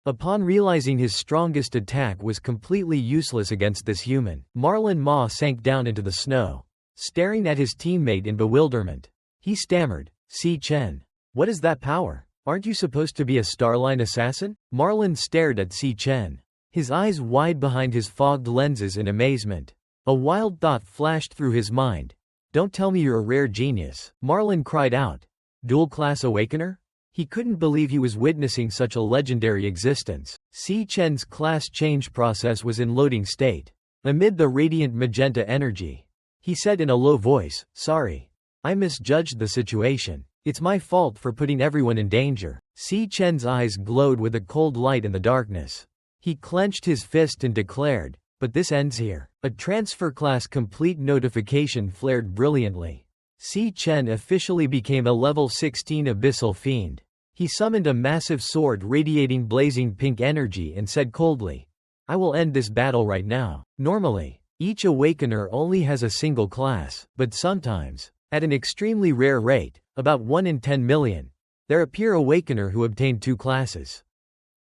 upon realizing his strongest attack was completely useless against this human. Marlon Ma sank down into the snow, staring at his teammate in bewilderment. He stammered, "Si Chen. What is that power? Aren't you supposed to be a Starline assassin?" Marlon stared at Si Chen, his eyes wide behind his fogged lenses in amazement. A wild thought flashed through his mind. "Don't tell me you're a rare genius," Marlon cried out. "Dual-class Awakener?" He couldn't believe he was witnessing such a legendary existence. Si Chen's class change process was in loading state. Amid the radiant magenta energy, he said in a low voice, "Sorry. I misjudged the situation. It's my fault for putting everyone in danger." Si Chen's eyes glowed with a cold light in the darkness. He clenched his fist and declared, "But this ends here." A transfer class complete notification flared brilliantly. Si Chen officially became a level 16 Abyssal Fiend. He summoned a massive sword radiating blazing pink energy and said coldly, "I will end this battle right now." Normally, each Awakener only has a single class, but sometimes, at an extremely rare rate, about 1 in 10 million, there appear Awakener who obtain two classes.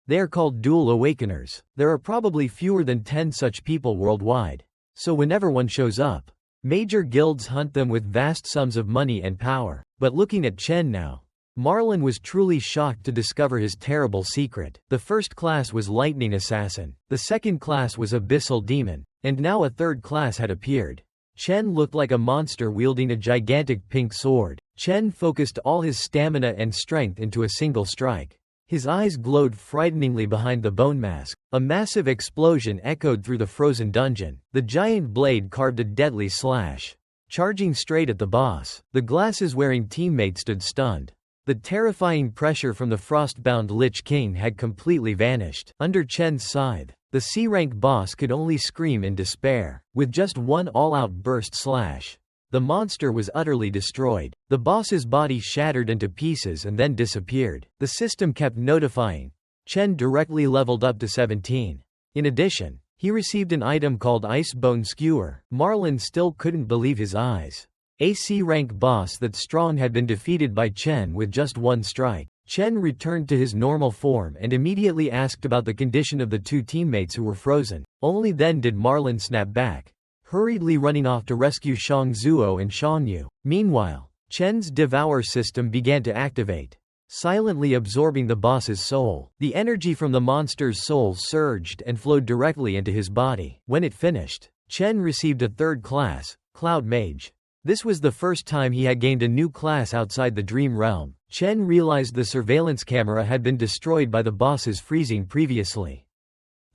They are called dual Awakeners. There are probably fewer than 10 such people worldwide. So whenever one shows up, major guilds hunt them with vast sums of money and power. But looking at Chen now, Marlon was truly shocked to discover his terrible secret. The first class was Lightning Assassin, the second class was Abyssal Demon, and now a third class had appeared. Chen looked like a monster wielding a gigantic pink sword. Chen focused all his stamina and strength into a single strike. His eyes glowed frighteningly behind the bone mask. A massive explosion echoed through the frozen dungeon. The giant blade carved a deadly slash, charging straight at the boss. The glasses-wearing teammate stood stunned. The terrifying pressure from the frost-bound Lich King had completely vanished. Under Chen's scythe, the C-rank boss could only scream in despair. With just one all-out burst slash, the monster was utterly destroyed. The boss's body shattered into pieces and then disappeared. The system kept notifying. Chen directly leveled up to 17. In addition, he received an item called Ice Bone Skewer. Marlon still couldn't believe his eyes. A C-rank boss that strong had been defeated by Chen with just one strike. Chen returned to his normal form and immediately asked about the condition of the two teammates who were frozen. Only then did Marlon snap back, hurriedly running off to rescue Shang Zuo and Shang Yu. Meanwhile, Chen's Devour system began to activate, silently absorbing the boss's soul. The energy from the monster's soul surged and flowed directly into his body. When it finished, Chen received a third class, Cloud Mage. This was the first time he had gained a new class outside the Dream Realm. Chen realized the surveillance camera had been destroyed by the boss's freezing previously.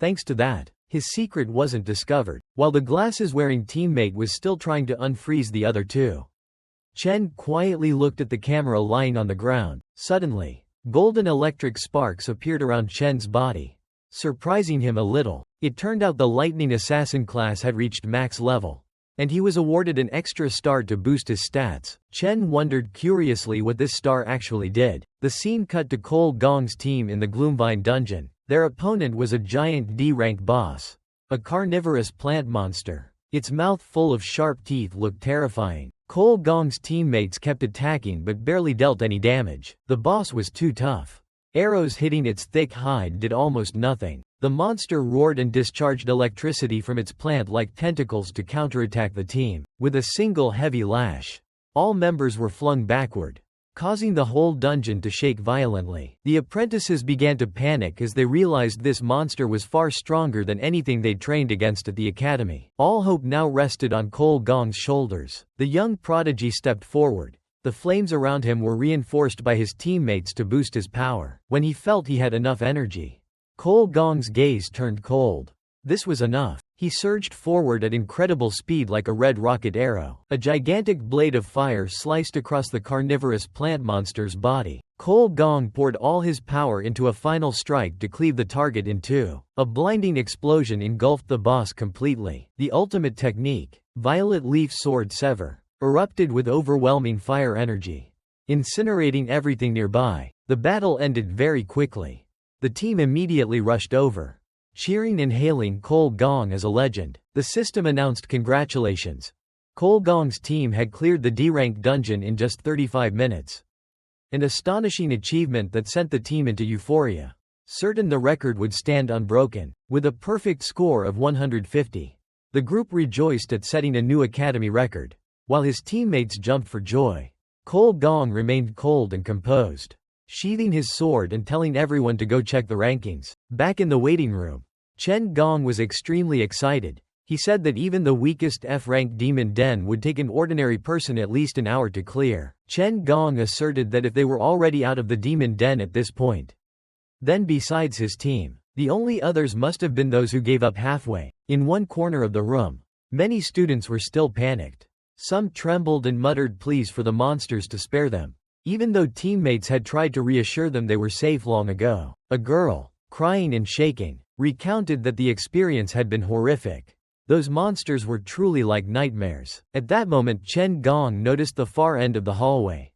Thanks to that, his secret wasn't discovered, while the glasses-wearing teammate was still trying to unfreeze the other two. Chen quietly looked at the camera lying on the ground. Suddenly, golden electric sparks appeared around Chen's body, surprising him a little. It turned out the Lightning Assassin class had reached max level, and he was awarded an extra star to boost his stats. Chen wondered curiously what this star actually did. The scene cut to Cole Gong's team in the Gloomvine dungeon. Their opponent was a giant D-rank boss, a carnivorous plant monster. Its mouth full of sharp teeth looked terrifying. Cole Gong's teammates kept attacking but barely dealt any damage. The boss was too tough. Arrows hitting its thick hide did almost nothing. The monster roared and discharged electricity from its plant-like tentacles to counterattack the team. With a single heavy lash, all members were flung backward, causing the whole dungeon to shake violently. The apprentices began to panic as they realized this monster was far stronger than anything they'd trained against at the academy. All hope now rested on Cole Gong's shoulders. The young prodigy stepped forward. The flames around him were reinforced by his teammates to boost his power. When he felt he had enough energy, Cole Gong's gaze turned cold. This was enough. He surged forward at incredible speed like a red rocket arrow. A gigantic blade of fire sliced across the carnivorous plant monster's body. Cole Gong poured all his power into a final strike to cleave the target in two. A blinding explosion engulfed the boss completely. The ultimate technique, Violet Leaf Sword Sever, erupted with overwhelming fire energy, incinerating everything nearby. The battle ended very quickly. The team immediately rushed over, cheering and hailing Cole Gong as a legend. The system announced congratulations. Cole Gong's team had cleared the D-rank dungeon in just 35 minutes. An astonishing achievement that sent the team into euphoria. Certain the record would stand unbroken. With a perfect score of 150, the group rejoiced at setting a new academy record. While his teammates jumped for joy, Cole Gong remained cold and composed, sheathing his sword and telling everyone to go check the rankings. Back in the waiting room, Chen Gong was extremely excited. He said that even the weakest F-rank demon den would take an ordinary person at least an hour to clear. Chen Gong asserted that if they were already out of the demon den at this point, then besides his team, the only others must have been those who gave up halfway. In one corner of the room, many students were still panicked. Some trembled and muttered pleas for the monsters to spare them, even though teammates had tried to reassure them they were safe long ago. A girl, crying and shaking, recounted that the experience had been horrific. Those monsters were truly like nightmares. At that moment, Chen Gong noticed the far end of the hallway,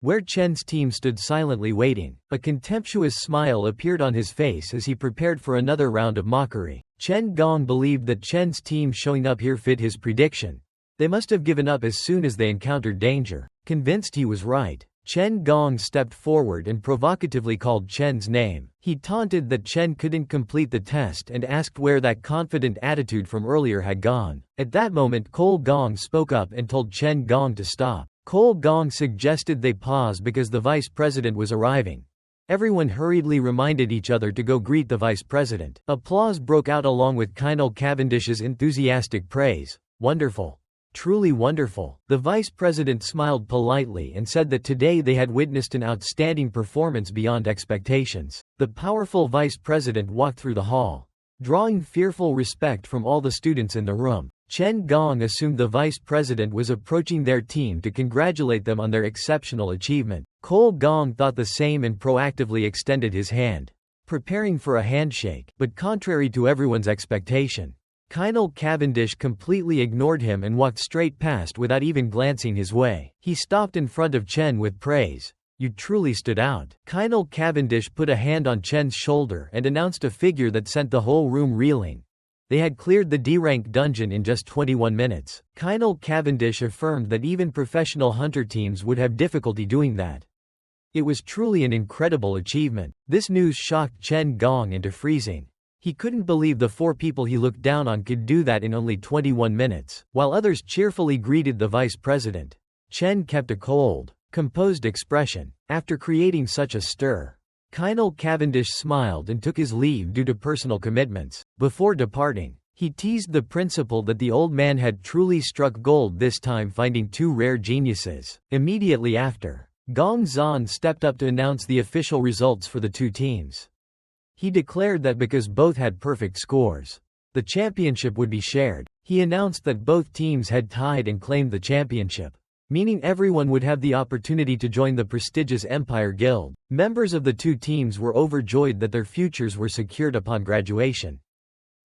where Chen's team stood silently waiting. A contemptuous smile appeared on his face as he prepared for another round of mockery. Chen Gong believed that Chen's team showing up here fit his prediction. They must have given up as soon as they encountered danger. Convinced he was right, Chen Gong stepped forward and provocatively called Chen's name. He taunted that Chen couldn't complete the test and asked where that confident attitude from earlier had gone. At that moment, Cole Gong spoke up and told Chen Gong to stop. Cole Gong suggested they pause because the vice president was arriving. Everyone hurriedly reminded each other to go greet the vice president. Applause broke out along with Kynal Cavendish's enthusiastic praise. Wonderful. Truly wonderful. The vice president smiled politely and said that today they had witnessed an outstanding performance beyond expectations. The powerful vice president walked through the hall, drawing fearful respect from all the students in the room. Chen Gong assumed the vice president was approaching their team to congratulate them on their exceptional achievement. Cole Gong thought the same and proactively extended his hand, preparing for a handshake. But contrary to everyone's expectation, Kynal Cavendish completely ignored him and walked straight past without even glancing his way. He stopped in front of Chen with praise. You truly stood out. Kynal Cavendish put a hand on Chen's shoulder and announced a figure that sent the whole room reeling. They had cleared the D-rank dungeon in just 21 minutes. Kynal Cavendish affirmed that even professional hunter teams would have difficulty doing that. It was truly an incredible achievement. This news shocked Chen Gong into freezing. He couldn't believe the four people he looked down on could do that in only 21 minutes. While others cheerfully greeted the vice president, Chen kept a cold, composed expression. After creating such a stir, Kynal Cavendish smiled and took his leave due to personal commitments. Before departing, he teased the principle that the old man had truly struck gold, this time finding two rare geniuses. Immediately after, Gong Zhan stepped up to announce the official results for the two teams. He declared that because both had perfect scores, the championship would be shared. He announced that both teams had tied and claimed the championship, meaning everyone would have the opportunity to join the prestigious Empire Guild. Members of the two teams were overjoyed that their futures were secured upon graduation.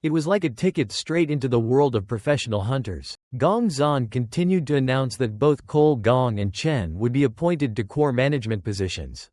It was like a ticket straight into the world of professional hunters. Gong Zhan continued to announce that both Cole Gong and Chen would be appointed to core management positions,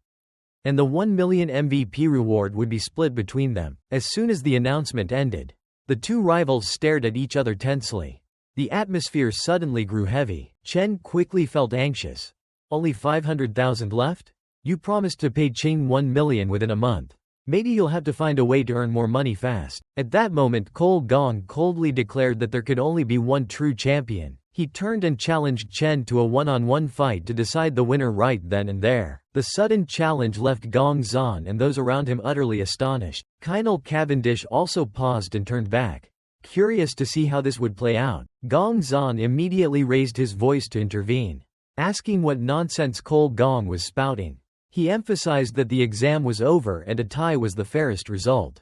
and the 1 million MVP reward would be split between them. As soon as the announcement ended, the two rivals stared at each other tensely. The atmosphere suddenly grew heavy. Chen quickly felt anxious. Only 500,000 left? You promised to pay Qing 1 million within a month. Maybe you'll have to find a way to earn more money fast. At that moment, Cole Gong coldly declared that there could only be one true champion. He turned and challenged Chen to a one-on-one fight to decide the winner right then and there. The sudden challenge left Gong Zhan and those around him utterly astonished. Kynal Cavendish also paused and turned back, curious to see how this would play out. Gong Zhan immediately raised his voice to intervene, asking what nonsense Cole Gong was spouting. He emphasized that the exam was over and a tie was the fairest result.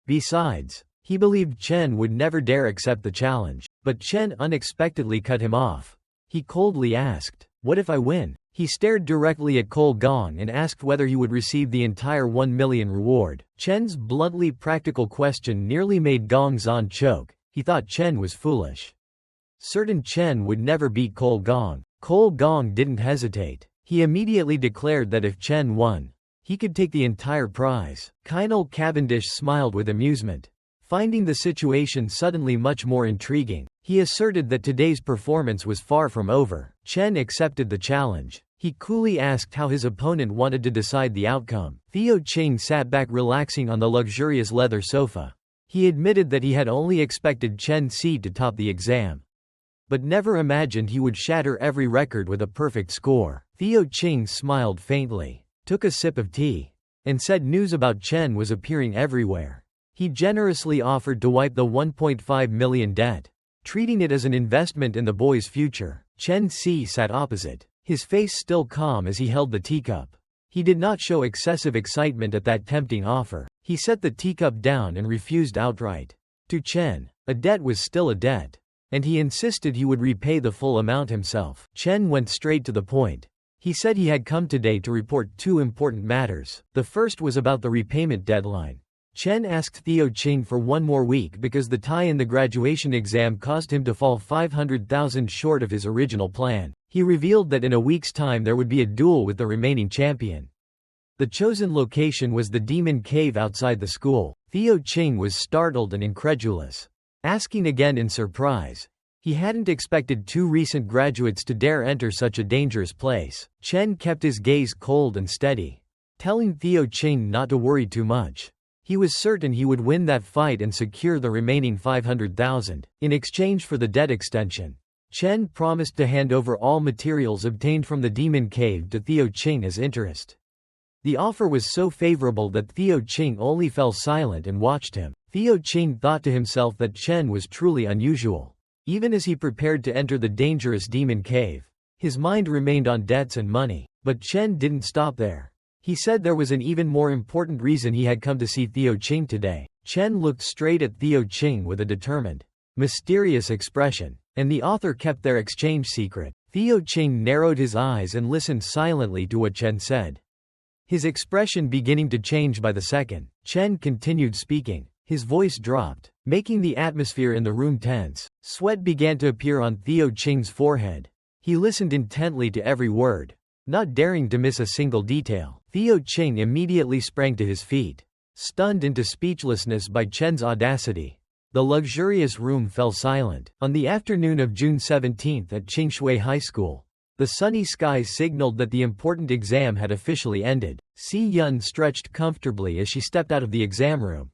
Besides, he believed Chen would never dare accept the challenge. But Chen unexpectedly cut him off. He coldly asked, "What if I win?" He stared directly at Cole Gong and asked whether he would receive the entire 1 million reward. Chen's bluntly practical question nearly made Gong Zhan choke. He thought Chen was foolish, certain Chen would never beat Cole Gong. Cole Gong didn't hesitate. He immediately declared that if Chen won, he could take the entire prize. Kynal Cavendish smiled with amusement, finding the situation suddenly much more intriguing. He asserted that today's performance was far from over. Chen accepted the challenge. He coolly asked how his opponent wanted to decide the outcome. Theo Qing sat back relaxing on the luxurious leather sofa. He admitted that he had only expected Chen Si to top the exam, but never imagined he would shatter every record with a perfect score. Theo Qing smiled faintly, took a sip of tea, and said news about Chen was appearing everywhere. He generously offered to wipe the 1.5 million debt, treating it as an investment in the boy's future. Chen Si sat opposite, his face still calm as he held the teacup. He did not show excessive excitement at that tempting offer. He set the teacup down and refused outright. To Chen, a debt was still a debt, and he insisted he would repay the full amount himself. Chen went straight to the point. He said he had come today to report two important matters. The first was about the repayment deadline. Chen asked Theo Qing for one more week because the tie in the graduation exam caused him to fall 500,000 short of his original plan. He revealed that in a week's time there would be a duel with the remaining champion. The chosen location was the demon cave outside the school. Theo Qing was startled and incredulous, asking again in surprise. He hadn't expected two recent graduates to dare enter such a dangerous place. Chen kept his gaze cold and steady, telling Theo Qing not to worry too much. He was certain he would win that fight and secure the remaining 500,000. In exchange for the debt extension, Chen promised to hand over all materials obtained from the demon cave to Theo Qing as interest. The offer was so favorable that Theo Qing only fell silent and watched him. Theo Qing thought to himself that Chen was truly unusual. Even as he prepared to enter the dangerous demon cave, his mind remained on debts and money. But Chen didn't stop there. He said there was an even more important reason he had come to see Theo Qing today. Chen looked straight at Theo Qing with a determined, mysterious expression, and the author kept their exchange secret. Theo Qing narrowed his eyes and listened silently to what Chen said, his expression beginning to change by the second. Chen continued speaking. His voice dropped, making the atmosphere in the room tense. Sweat began to appear on Theo Qing's forehead. He listened intently to every word, not daring to miss a single detail. Theo Qing immediately sprang to his feet, stunned into speechlessness by Chen's audacity. The luxurious room fell silent. On the afternoon of June 17 at Qingshui High School, the sunny sky signaled that the important exam had officially ended. Si Yun stretched comfortably as she stepped out of the exam room.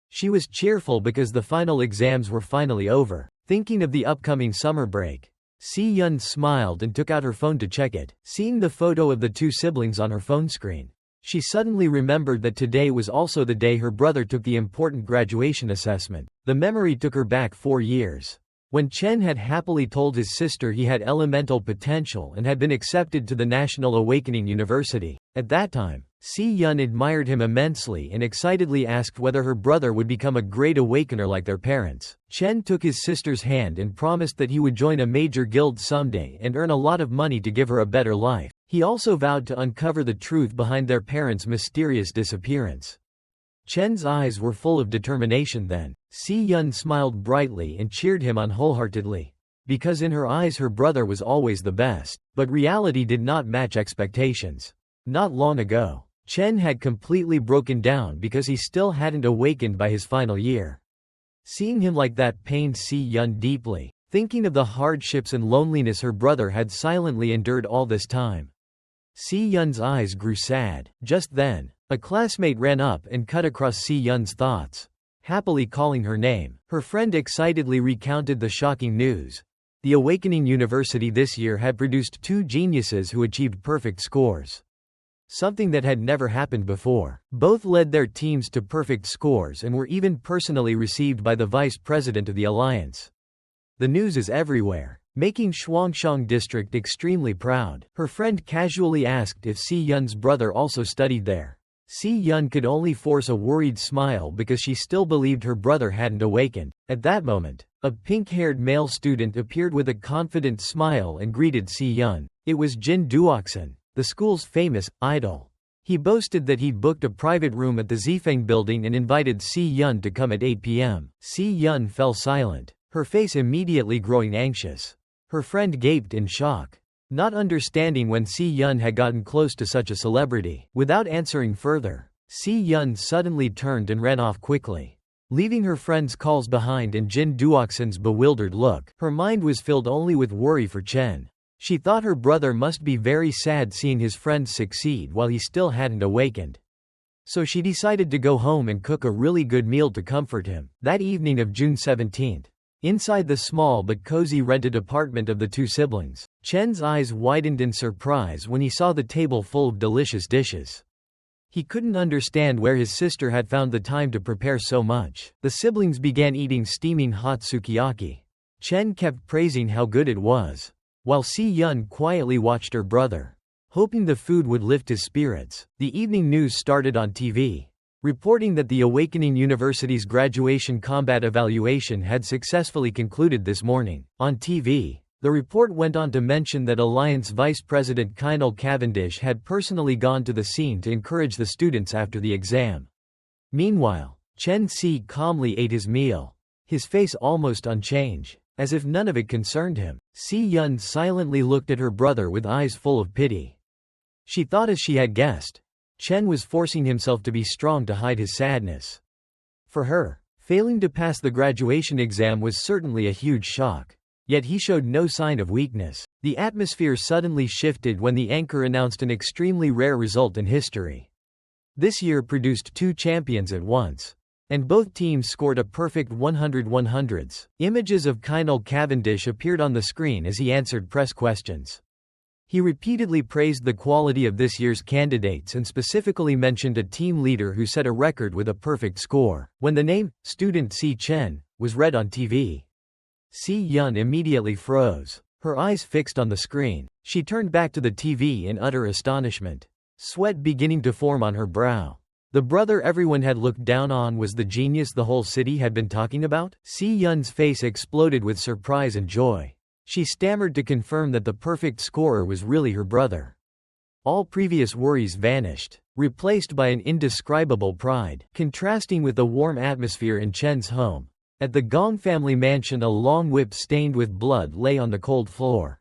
She was cheerful because the final exams were finally over. Thinking of the upcoming summer break, Si Yun smiled and took out her phone to check it. Seeing the photo of the two siblings on her phone screen, she suddenly remembered that today was also the day her brother took the important graduation assessment. The memory took her back 4 years. When Chen had happily told his sister he had elemental potential and had been accepted to the National Awakening University, at that time, Si-Yun admired him immensely and excitedly asked whether her brother would become a great awakener like their parents. Chen took his sister's hand and promised that he would join a major guild someday and earn a lot of money to give her a better life. He also vowed to uncover the truth behind their parents' mysterious disappearance. Chen's eyes were full of determination then. Si-Yun smiled brightly and cheered him on wholeheartedly. Because in her eyes her brother was always the best, but reality did not match expectations. Not long ago, Chen had completely broken down because he still hadn't awakened by his final year. Seeing him like that pained Si-Yun deeply, thinking of the hardships and loneliness her brother had silently endured all this time. Si-Yun's eyes grew sad. Just then, a classmate ran up and cut across Si-Yun's thoughts, happily calling her name. Her friend excitedly recounted the shocking news. The Awakening University this year had produced 2 geniuses who achieved perfect scores. Something that had never happened before. Both led their teams to perfect scores and were even personally received by the vice president of the alliance. The news is everywhere, making Shuangshang district extremely proud. Her friend casually asked if Si-Yun's brother also studied there. Si-Yun could only force a worried smile because she still believed her brother hadn't awakened. At that moment, a pink-haired male student appeared with a confident smile and greeted Si-Yun. It was Jin Duoxin, the school's famous idol. He boasted that he'd booked a private room at the Zifeng building and invited Si-Yun to come at 8 p.m. Si-Yun fell silent, her face immediately growing anxious. Her friend gaped in shock, not understanding when Si-Yun had gotten close to such a celebrity. Without answering further, Si-Yun suddenly turned and ran off quickly, leaving her friend's calls behind and Jin Duoxin's bewildered look. Her mind was filled only with worry for Chen. She thought her brother must be very sad seeing his friends succeed while he still hadn't awakened. So she decided to go home and cook a really good meal to comfort him. That evening of June 17th, inside the small but cozy rented apartment of the 2 siblings, Chen's eyes widened in surprise when he saw the table full of delicious dishes. He couldn't understand where his sister had found the time to prepare so much. The siblings began eating steaming hot sukiyaki. Chen kept praising how good it was, while Si-Yun quietly watched her brother, hoping the food would lift his spirits. The evening news started on TV, reporting that the Awakening University's graduation combat evaluation had successfully concluded this morning. On TV, the report went on to mention that Alliance Vice President Kynal Cavendish had personally gone to the scene to encourage the students after the exam. Meanwhile, Chen Si calmly ate his meal, his face almost unchanged, as if none of it concerned him. Si-Yun silently looked at her brother with eyes full of pity. She thought as she had guessed, Chen was forcing himself to be strong to hide his sadness. For her, failing to pass the graduation exam was certainly a huge shock. Yet he showed no sign of weakness. The atmosphere suddenly shifted when the anchor announced an extremely rare result in history. This year produced 2 champions at once, and both teams scored a perfect 100/100s. Images of Kynal Cavendish appeared on the screen as he answered press questions. He repeatedly praised the quality of this year's candidates and specifically mentioned a team leader who set a record with a perfect score. When the name, Student Si Chen, was read on TV, Si-Yun immediately froze, her eyes fixed on the screen. She turned back to the TV in utter astonishment, sweat beginning to form on her brow. The brother everyone had looked down on was the genius the whole city had been talking about? Si-Yun's face exploded with surprise and joy. She stammered to confirm that the perfect scorer was really her brother. All previous worries vanished, replaced by an indescribable pride. Contrasting with the warm atmosphere in Chen's home, at the Gong family mansion a long whip stained with blood lay on the cold floor.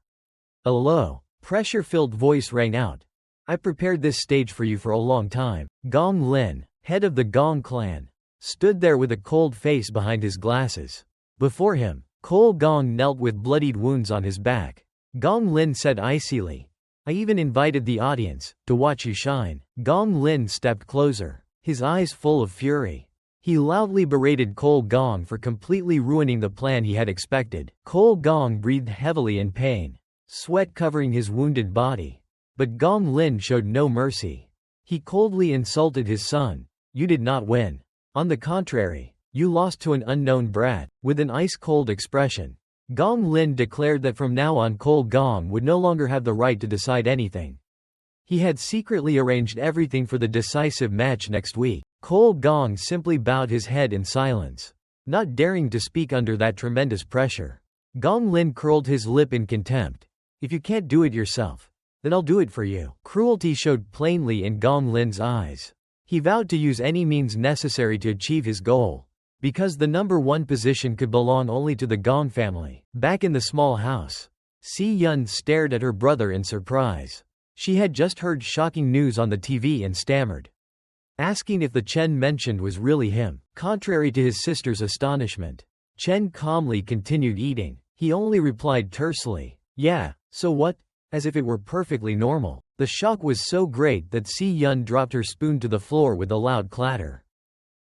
A low, pressure-filled voice rang out. "I prepared this stage for you for a long time." Gong Lin, head of the Gong clan, stood there with a cold face behind his glasses. Before him, Cole Gong knelt with bloodied wounds on his back. Gong Lin said icily, "I even invited the audience to watch you shine." Gong Lin stepped closer, his eyes full of fury. He loudly berated Cole Gong for completely ruining the plan he had expected. Cole Gong breathed heavily in pain, sweat covering his wounded body. But Gong Lin showed no mercy. He coldly insulted his son. "You did not win. On the contrary, you lost to an unknown brat." With an ice-cold expression, Gong Lin declared that from now on Cole Gong would no longer have the right to decide anything. He had secretly arranged everything for the decisive match next week. Cole Gong simply bowed his head in silence, not daring to speak under that tremendous pressure. Gong Lin curled his lip in contempt. If you can't do it yourself, then I'll do it for you. Cruelty showed plainly in Gong Lin's eyes. He vowed to use any means necessary to achieve his goal, because the number one position could belong only to the Gong family. Back in the small house, Si Yun stared at her brother in surprise. She had just heard shocking news on the TV and stammered, asking if the Chen mentioned was really him. Contrary to his sister's astonishment, Chen calmly continued eating. He only replied tersely, "Yeah, so what?" as if it were perfectly normal. The shock was so great that Si Yun dropped her spoon to the floor with a loud clatter,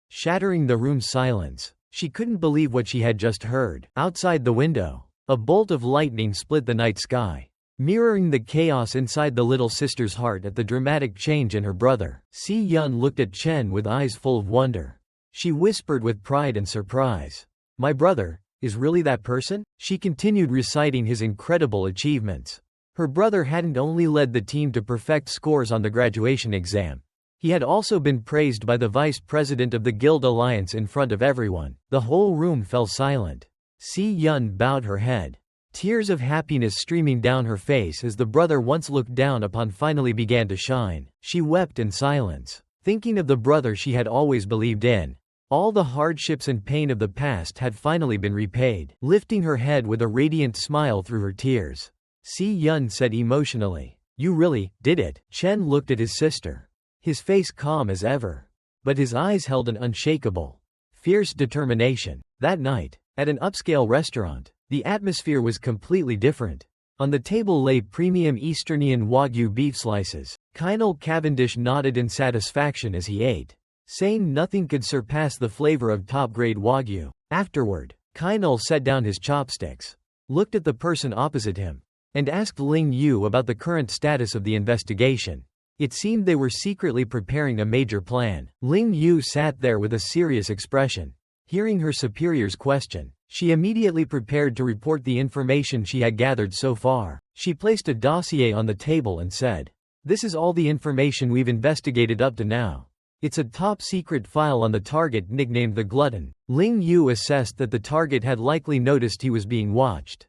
shattering the room's silence. She couldn't believe what she had just heard. Outside the window, a bolt of lightning split the night sky, mirroring the chaos inside the little sister's heart at the dramatic change in her brother. Si Yun looked at Chen with eyes full of wonder. She whispered with pride and surprise, "My brother is really that person?" She continued reciting his incredible achievements. Her brother hadn't only led the team to perfect scores on the graduation exam, he had also been praised by the vice president of the Guild Alliance in front of everyone. The whole room fell silent. Si Yun bowed her head, tears of happiness streaming down her face as the brother once looked down upon finally began to shine. She wept in silence, thinking of the brother she had always believed in. All the hardships and pain of the past had finally been repaid. Lifting her head with a radiant smile through her tears, Si Yun said emotionally, "You really did it." Chen looked at his sister, his face calm as ever, but his eyes held an unshakable, fierce determination. That night, at an upscale restaurant, the atmosphere was completely different. On the table lay premium Easternian Wagyu beef slices. Kynal Cavendish nodded in satisfaction as he ate, saying nothing could surpass the flavor of top-grade Wagyu. Afterward, Kynal set down his chopsticks, looked at the person opposite him, and asked Ling Yu about the current status of the investigation. It seemed they were secretly preparing a major plan. Ling Yu sat there with a serious expression. Hearing her superior's question, she immediately prepared to report the information she had gathered so far. She placed a dossier on the table and said, "This is all the information we've investigated up to now. It's a top-secret file on the target nicknamed the Glutton." Ling Yu assessed that the target had likely noticed he was being watched.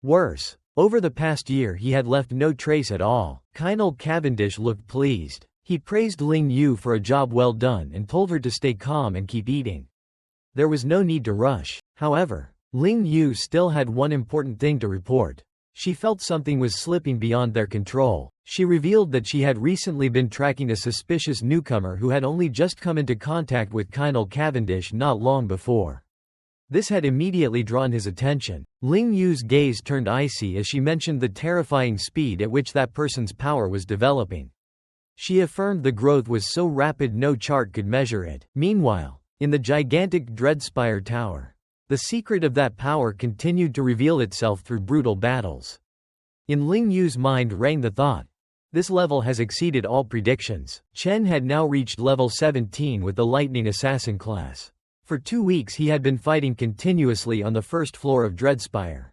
Worse, over the past year he had left no trace at all. Kynal Cavendish looked pleased. He praised Ling Yu for a job well done and told her to stay calm and keep eating. There was no need to rush. However, Ling Yu still had one important thing to report. She felt something was slipping beyond their control. She revealed that she had recently been tracking a suspicious newcomer who had only just come into contact with Kynal Cavendish not long before. This had immediately drawn his attention. Ling Yu's gaze turned icy as she mentioned the terrifying speed at which that person's power was developing. She affirmed the growth was so rapid no chart could measure it. Meanwhile, in the gigantic Dreadspire Tower, the secret of that power continued to reveal itself through brutal battles. In Ling Yu's mind rang the thought, this level has exceeded all predictions. Chen had now reached level 17 with the Lightning Assassin class. For 2 weeks he had been fighting continuously on the first floor of Dreadspire,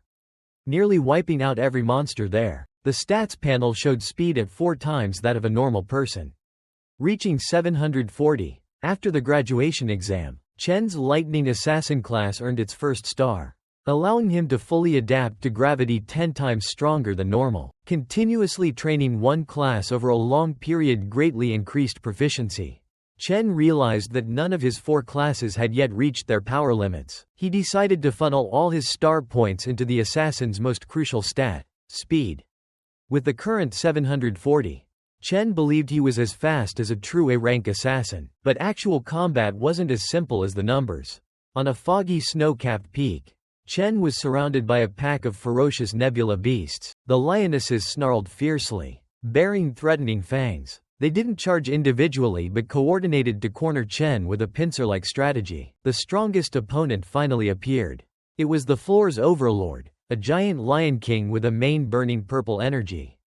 nearly wiping out every monster there. The stats panel showed speed at 4 times that of a normal person, reaching 740. After the graduation exam, Chen's Lightning Assassin class earned its first star, allowing him to fully adapt to gravity 10 times stronger than normal. Continuously training one class over a long period greatly increased proficiency. Chen realized that none of his 4 classes had yet reached their power limits. He decided to funnel all his star points into the assassin's most crucial stat, speed. With the current 740, Chen believed he was as fast as a true A-rank assassin, but actual combat wasn't as simple as the numbers. On a foggy snow-capped peak, Chen was surrounded by a pack of ferocious nebula beasts. The lionesses snarled fiercely, baring threatening fangs. They didn't charge individually but coordinated to corner Chen with a pincer-like strategy. The strongest opponent finally appeared. It was the floor's overlord, a giant lion king with a mane burning purple energy.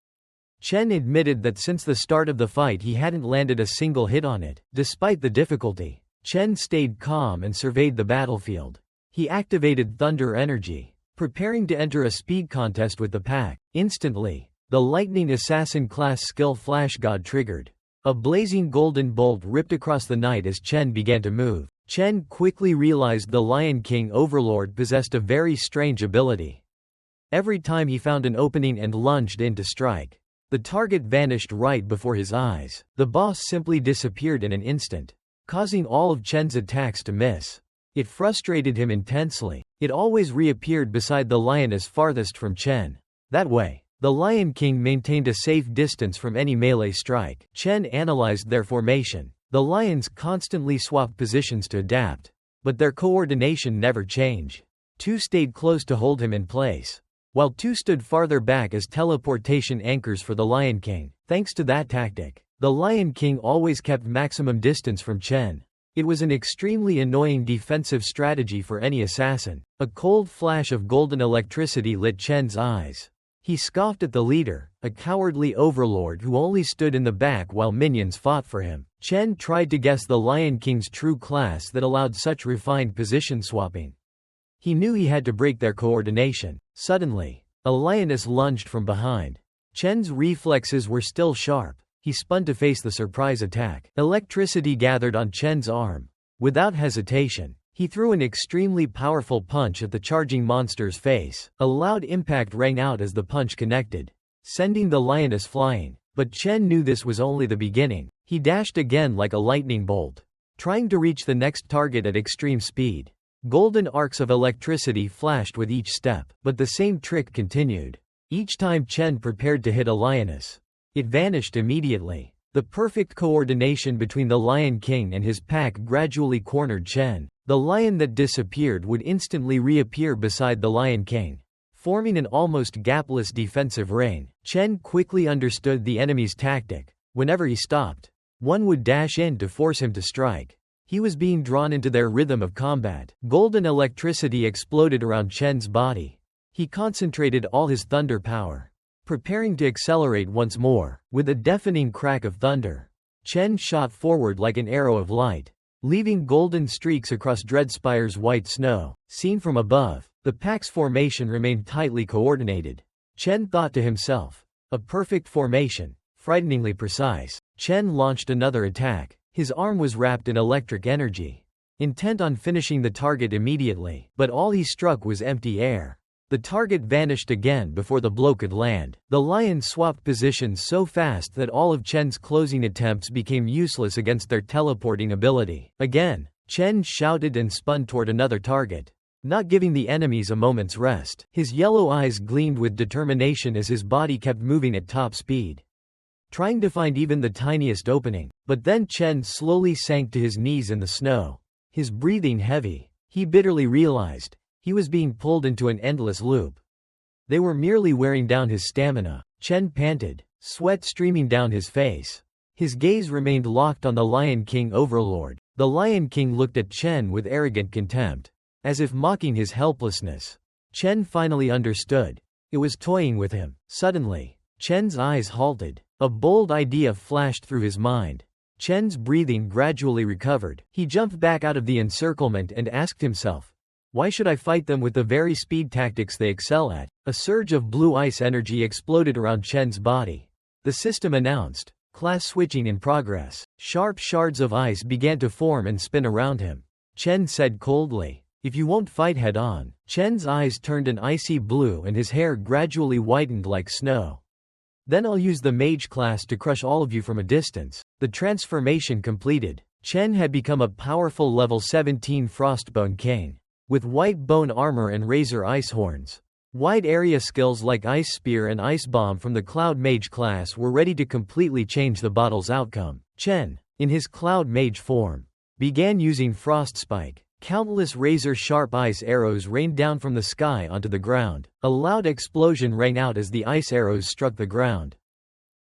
Chen admitted that since the start of the fight he hadn't landed a single hit on it. Despite the difficulty, Chen stayed calm and surveyed the battlefield. He activated thunder energy, preparing to enter a speed contest with the pack. Instantly, the lightning assassin class skill Flash God triggered. A blazing golden bolt ripped across the night as Chen began to move. Chen quickly realized the Lion King Overlord possessed a very strange ability. Every time he found an opening and lunged in to strike, the target vanished right before his eyes. The boss simply disappeared in an instant, causing all of Chen's attacks to miss. It frustrated him intensely. It always reappeared beside the lioness farthest from Chen. That way, the Lion King maintained a safe distance from any melee strike. Chen analyzed their formation. The lions constantly swapped positions to adapt, but their coordination never changed. Two stayed close to hold him in place, while two stood farther back as teleportation anchors for the Lion King. Thanks to that tactic, the Lion King always kept maximum distance from Chen. It was an extremely annoying defensive strategy for any assassin. A cold flash of golden electricity lit Chen's eyes. He scoffed at the leader, a cowardly overlord who only stood in the back while minions fought for him. Chen tried to guess the Lion King's true class that allowed such refined position swapping. He knew he had to break their coordination. Suddenly, a lioness lunged from behind. Chen's reflexes were still sharp. He spun to face the surprise attack. Electricity gathered on Chen's arm. Without hesitation, he threw an extremely powerful punch at the charging monster's face. A loud impact rang out as the punch connected, sending the lioness flying. But Chen knew this was only the beginning. He dashed again like a lightning bolt, trying to reach the next target at extreme speed. Golden arcs of electricity flashed with each step, but the same trick continued. Each time Chen prepared to hit a lioness, it vanished immediately. The perfect coordination between the Lion King and his pack gradually cornered Chen. The lion that disappeared would instantly reappear beside the Lion King, forming an almost gapless defensive ring. Chen quickly understood the enemy's tactic. Whenever he stopped, one would dash in to force him to strike. He was being drawn into their rhythm of combat. Golden electricity exploded around Chen's body. He concentrated all his thunder power, preparing to accelerate once more. With a deafening crack of thunder, Chen shot forward like an arrow of light, leaving golden streaks across Dreadspire's white snow. Seen from above, the pack's formation remained tightly coordinated. Chen thought to himself, a perfect formation, frighteningly precise. Chen launched another attack. His arm was wrapped in electric energy, intent on finishing the target immediately. But all he struck was empty air. The target vanished again before the blow could land. The lion swapped positions so fast that all of Chen's closing attempts became useless against their teleporting ability. Again, Chen shouted and spun toward another target, not giving the enemies a moment's rest. His yellow eyes gleamed with determination as his body kept moving at top speed, trying to find even the tiniest opening. But then Chen slowly sank to his knees in the snow, his breathing heavy. He bitterly realized he was being pulled into an endless loop. They were merely wearing down his stamina. Chen panted, sweat streaming down his face. His gaze remained locked on the Lion King Overlord. The Lion King looked at Chen with arrogant contempt, as if mocking his helplessness. Chen finally understood. It was toying with him. Suddenly, Chen's eyes halted. A bold idea flashed through his mind. Chen's breathing gradually recovered. He jumped back out of the encirclement and asked himself, why should I fight them with the very speed tactics they excel at? A surge of blue ice energy exploded around Chen's body. The system announced, class switching in progress. Sharp shards of ice began to form and spin around him. Chen said coldly, if you won't fight head-on. Chen's eyes turned an icy blue and his hair gradually whitened like snow. Then I'll use the mage class to crush all of you from a distance. The transformation completed. Chen had become a powerful level 17 Frostbone King, with white bone armor and razor ice horns. Wide area skills like Ice Spear and Ice Bomb from the Cloud Mage class were ready to completely change the battle's outcome. Chen, in his Cloud Mage form, began using Frost Spike. Countless razor-sharp ice arrows rained down from the sky onto the ground. A loud explosion rang out as the ice arrows struck the ground,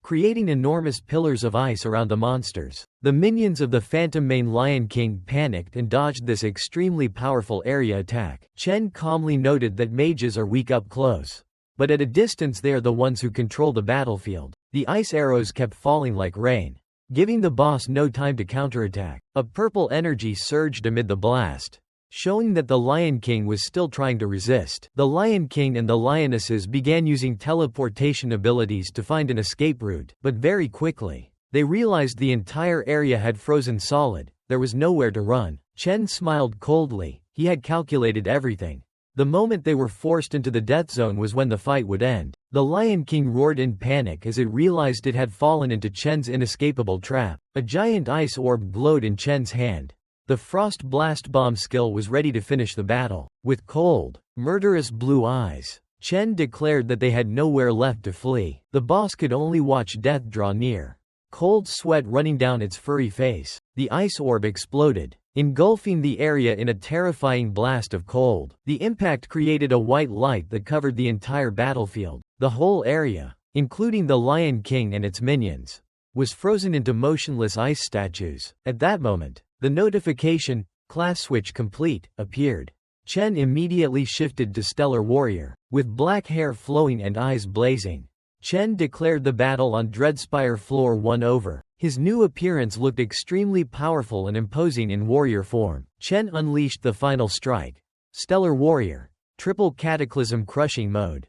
creating enormous pillars of ice around the monsters. The minions of the Phantom Mane Lion King panicked and dodged this extremely powerful area attack. Chen calmly noted that mages are weak up close, but at a distance they are the ones who control the battlefield. The ice arrows kept falling like rain, giving the boss no time to counterattack. A purple energy surged amid the blast, showing that the Lion King was still trying to resist. The Lion King and the lionesses began using teleportation abilities to find an escape route, but very quickly, they realized the entire area had frozen solid. There was nowhere to run. Chen smiled coldly. He had calculated everything. The moment they were forced into the death zone was when the fight would end. The Lion King roared in panic as it realized it had fallen into Chen's inescapable trap. A giant ice orb glowed in Chen's hand. The Frost Blast Bomb skill was ready to finish the battle. With cold, murderous blue eyes, Chen declared that they had nowhere left to flee. The boss could only watch death draw near. Cold sweat running down its furry face, the ice orb exploded, engulfing the area in a terrifying blast of cold. The impact created a white light that covered the entire battlefield. The whole area, including the Lion King and its minions, was frozen into motionless ice statues. At that moment, the notification, "Class switch complete," appeared. Chen immediately shifted to Stellar Warrior. With black hair flowing and eyes blazing, Chen declared the battle on Dreadspire Floor 1 over. His new appearance looked extremely powerful and imposing in warrior form. Chen unleashed the final strike. Stellar Warrior. Triple Cataclysm Crushing Mode.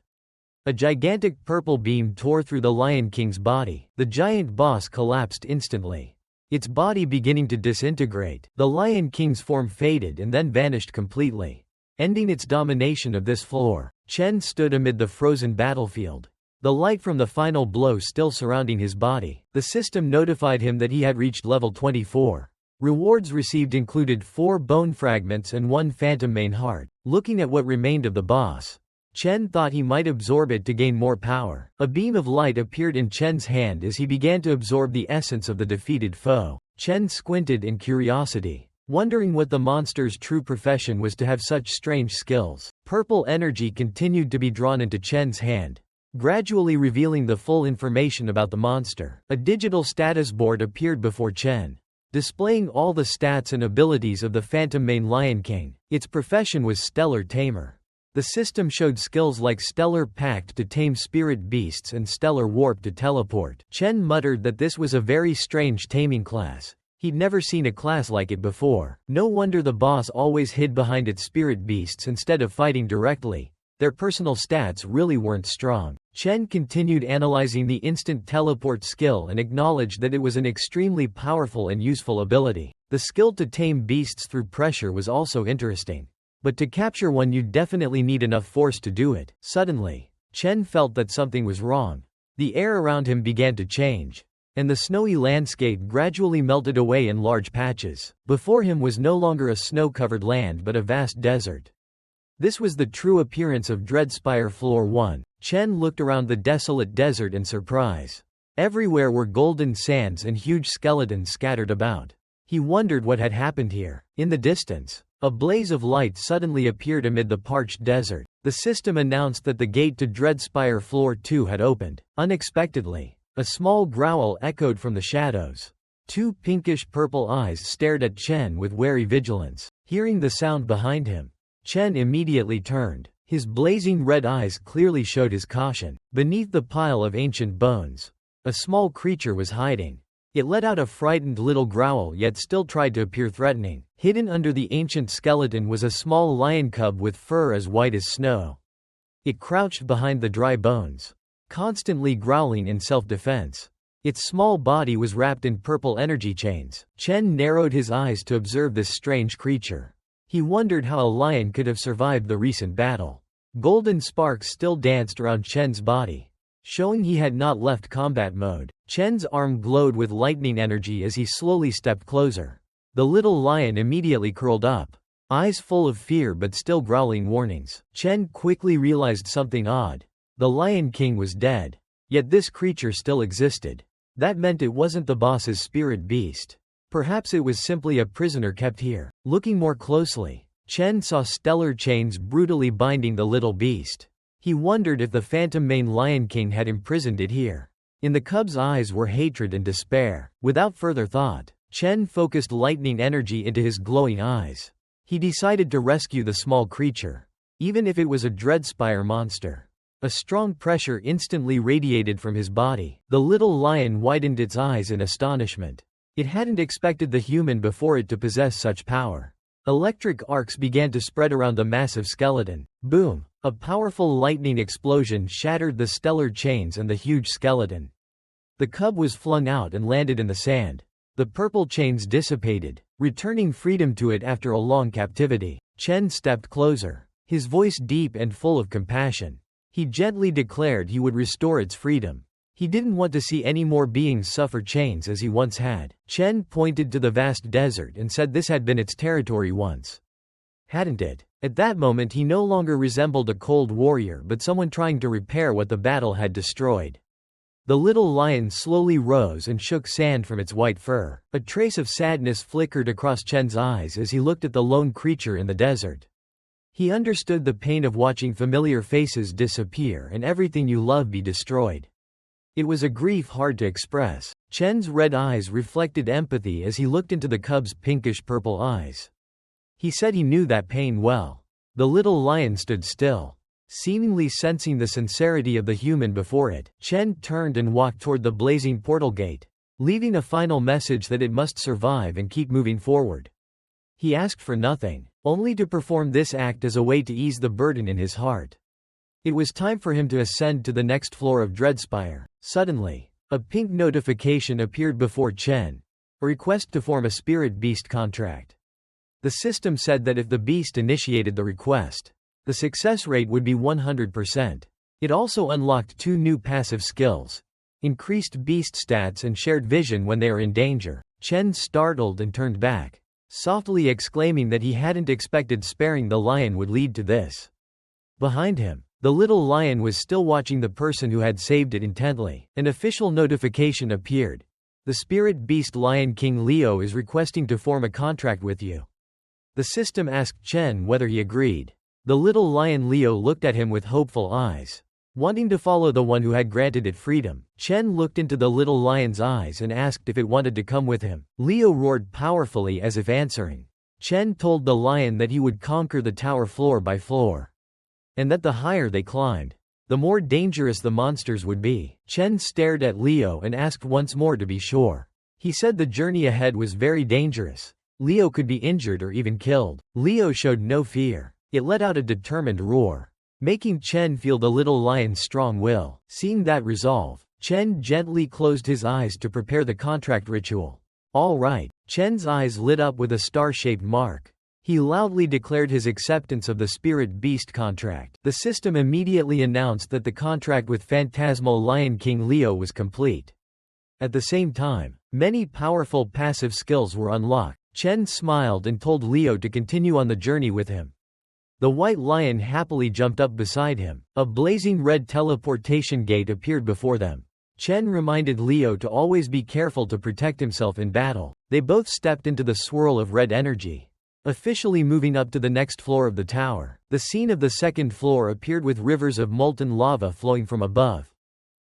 A gigantic purple beam tore through the Lion King's body. The giant boss collapsed instantly, its body beginning to disintegrate. The Lion King's form faded and then vanished completely, ending its domination of this floor. Chen stood amid the frozen battlefield, the light from the final blow still surrounding his body. The system notified him that he had reached level 24. Rewards received included 4 bone fragments and 1 phantom main heart. Looking at what remained of the boss, Chen thought he might absorb it to gain more power. A beam of light appeared in Chen's hand as he began to absorb the essence of the defeated foe. Chen squinted in curiosity, wondering what the monster's true profession was to have such strange skills. Purple energy continued to be drawn into Chen's hand, gradually revealing the full information about the monster. A digital status board appeared before Chen, displaying all the stats and abilities of the Phantom Main Lion King. Its profession was Stellar Tamer. The system showed skills like Stellar Pact to tame spirit beasts and Stellar Warp to teleport. Chen muttered that this was a very strange taming class. He'd never seen a class like it before. No wonder the boss always hid behind its spirit beasts instead of fighting directly. Their personal stats really weren't strong. Chen continued analyzing the instant teleport skill and acknowledged that it was an extremely powerful and useful ability. The skill to tame beasts through pressure was also interesting, but to capture one you'd definitely need enough force to do it. Suddenly, Chen felt that something was wrong. The air around him began to change, and the snowy landscape gradually melted away in large patches. Before him was no longer a snow-covered land but a vast desert. This was the true appearance of Dreadspire Floor 1. Chen looked around the desolate desert in surprise. Everywhere were golden sands and huge skeletons scattered about. He wondered what had happened here. In the distance, a blaze of light suddenly appeared amid the parched desert. The system announced that the gate to Dreadspire Floor 2 had opened. Unexpectedly, a small growl echoed from the shadows. 2 pinkish-purple eyes stared at Chen with wary vigilance. Hearing the sound behind him, Chen immediately turned. His blazing red eyes clearly showed his caution. Beneath the pile of ancient bones, a small creature was hiding. It let out a frightened little growl yet still tried to appear threatening. Hidden under the ancient skeleton was a small lion cub with fur as white as snow. It crouched behind the dry bones, constantly growling in self-defense. Its small body was wrapped in purple energy chains. Chen narrowed his eyes to observe this strange creature. He wondered how a lion could have survived the recent battle. Golden sparks still danced around Chen's body, showing he had not left combat mode. Chen's arm glowed with lightning energy as he slowly stepped closer. The little lion immediately curled up, eyes full of fear but still growling warnings. Chen quickly realized something odd. The Lion King was dead, yet this creature still existed. That meant it wasn't the boss's spirit beast. Perhaps it was simply a prisoner kept here. Looking more closely, Chen saw stellar chains brutally binding the little beast. He wondered if the Phantom Main Lion King had imprisoned it here. In the cub's eyes were hatred and despair. Without further thought, Chen focused lightning energy into his glowing eyes. He decided to rescue the small creature, even if it was a Dreadspire monster. A strong pressure instantly radiated from his body. The little lion widened its eyes in astonishment. It hadn't expected the human before it to possess such power. Electric arcs began to spread around the massive skeleton. Boom! A powerful lightning explosion shattered the stellar chains and the huge skeleton. The cub was flung out and landed in the sand. The purple chains dissipated, returning freedom to it after a long captivity. Chen stepped closer, his voice deep and full of compassion. He gently declared he would restore its freedom. He didn't want to see any more beings suffer chains as he once had. Chen pointed to the vast desert and said this had been its territory once. Hadn't it? At that moment he no longer resembled a cold warrior but someone trying to repair what the battle had destroyed. The little lion slowly rose and shook sand from its white fur. A trace of sadness flickered across Chen's eyes as he looked at the lone creature in the desert. He understood the pain of watching familiar faces disappear and everything you love be destroyed. It was a grief hard to express. Chen's red eyes reflected empathy as he looked into the cub's pinkish-purple eyes. He said he knew that pain well. The little lion stood still, seemingly sensing the sincerity of the human before it. Chen turned and walked toward the blazing portal gate, leaving a final message that it must survive and keep moving forward. He asked for nothing, only to perform this act as a way to ease the burden in his heart. It was time for him to ascend to the next floor of Dreadspire. Suddenly, a pink notification appeared before Chen. A request to form a spirit beast contract. The system said that if the beast initiated the request, the success rate would be 100%. It also unlocked 2 new passive skills: increased beast stats and shared vision when they are in danger. Chen startled and turned back, softly exclaiming that he hadn't expected sparing the lion would lead to this. Behind him, the little lion was still watching the person who had saved it intently. An official notification appeared. The spirit beast Lion King Leo is requesting to form a contract with you. The system asked Chen whether he agreed. The little lion Leo looked at him with hopeful eyes, wanting to follow the one who had granted it freedom. Chen looked into the little lion's eyes and asked if it wanted to come with him. Leo roared powerfully as if answering. Chen told the lion that he would conquer the tower floor by floor, and that the higher they climbed, the more dangerous the monsters would be. Chen stared at Leo and asked once more to be sure. He said the journey ahead was very dangerous. Leo could be injured or even killed. Leo showed no fear. It let out a determined roar, making Chen feel the little lion's strong will. Seeing that resolve, Chen gently closed his eyes to prepare the contract ritual. All right. Chen's eyes lit up with a star-shaped mark. He loudly declared his acceptance of the spirit beast contract. The system immediately announced that the contract with phantasmal Lion King Leo was complete. At the same time, many powerful passive skills were unlocked. Chen smiled and told Leo to continue on the journey with him. The white lion happily jumped up beside him. A blazing red teleportation gate appeared before them. Chen reminded Leo to always be careful to protect himself in battle. They both stepped into the swirl of red energy, officially moving up to the next floor of the tower. The scene of the second floor appeared with rivers of molten lava flowing from above.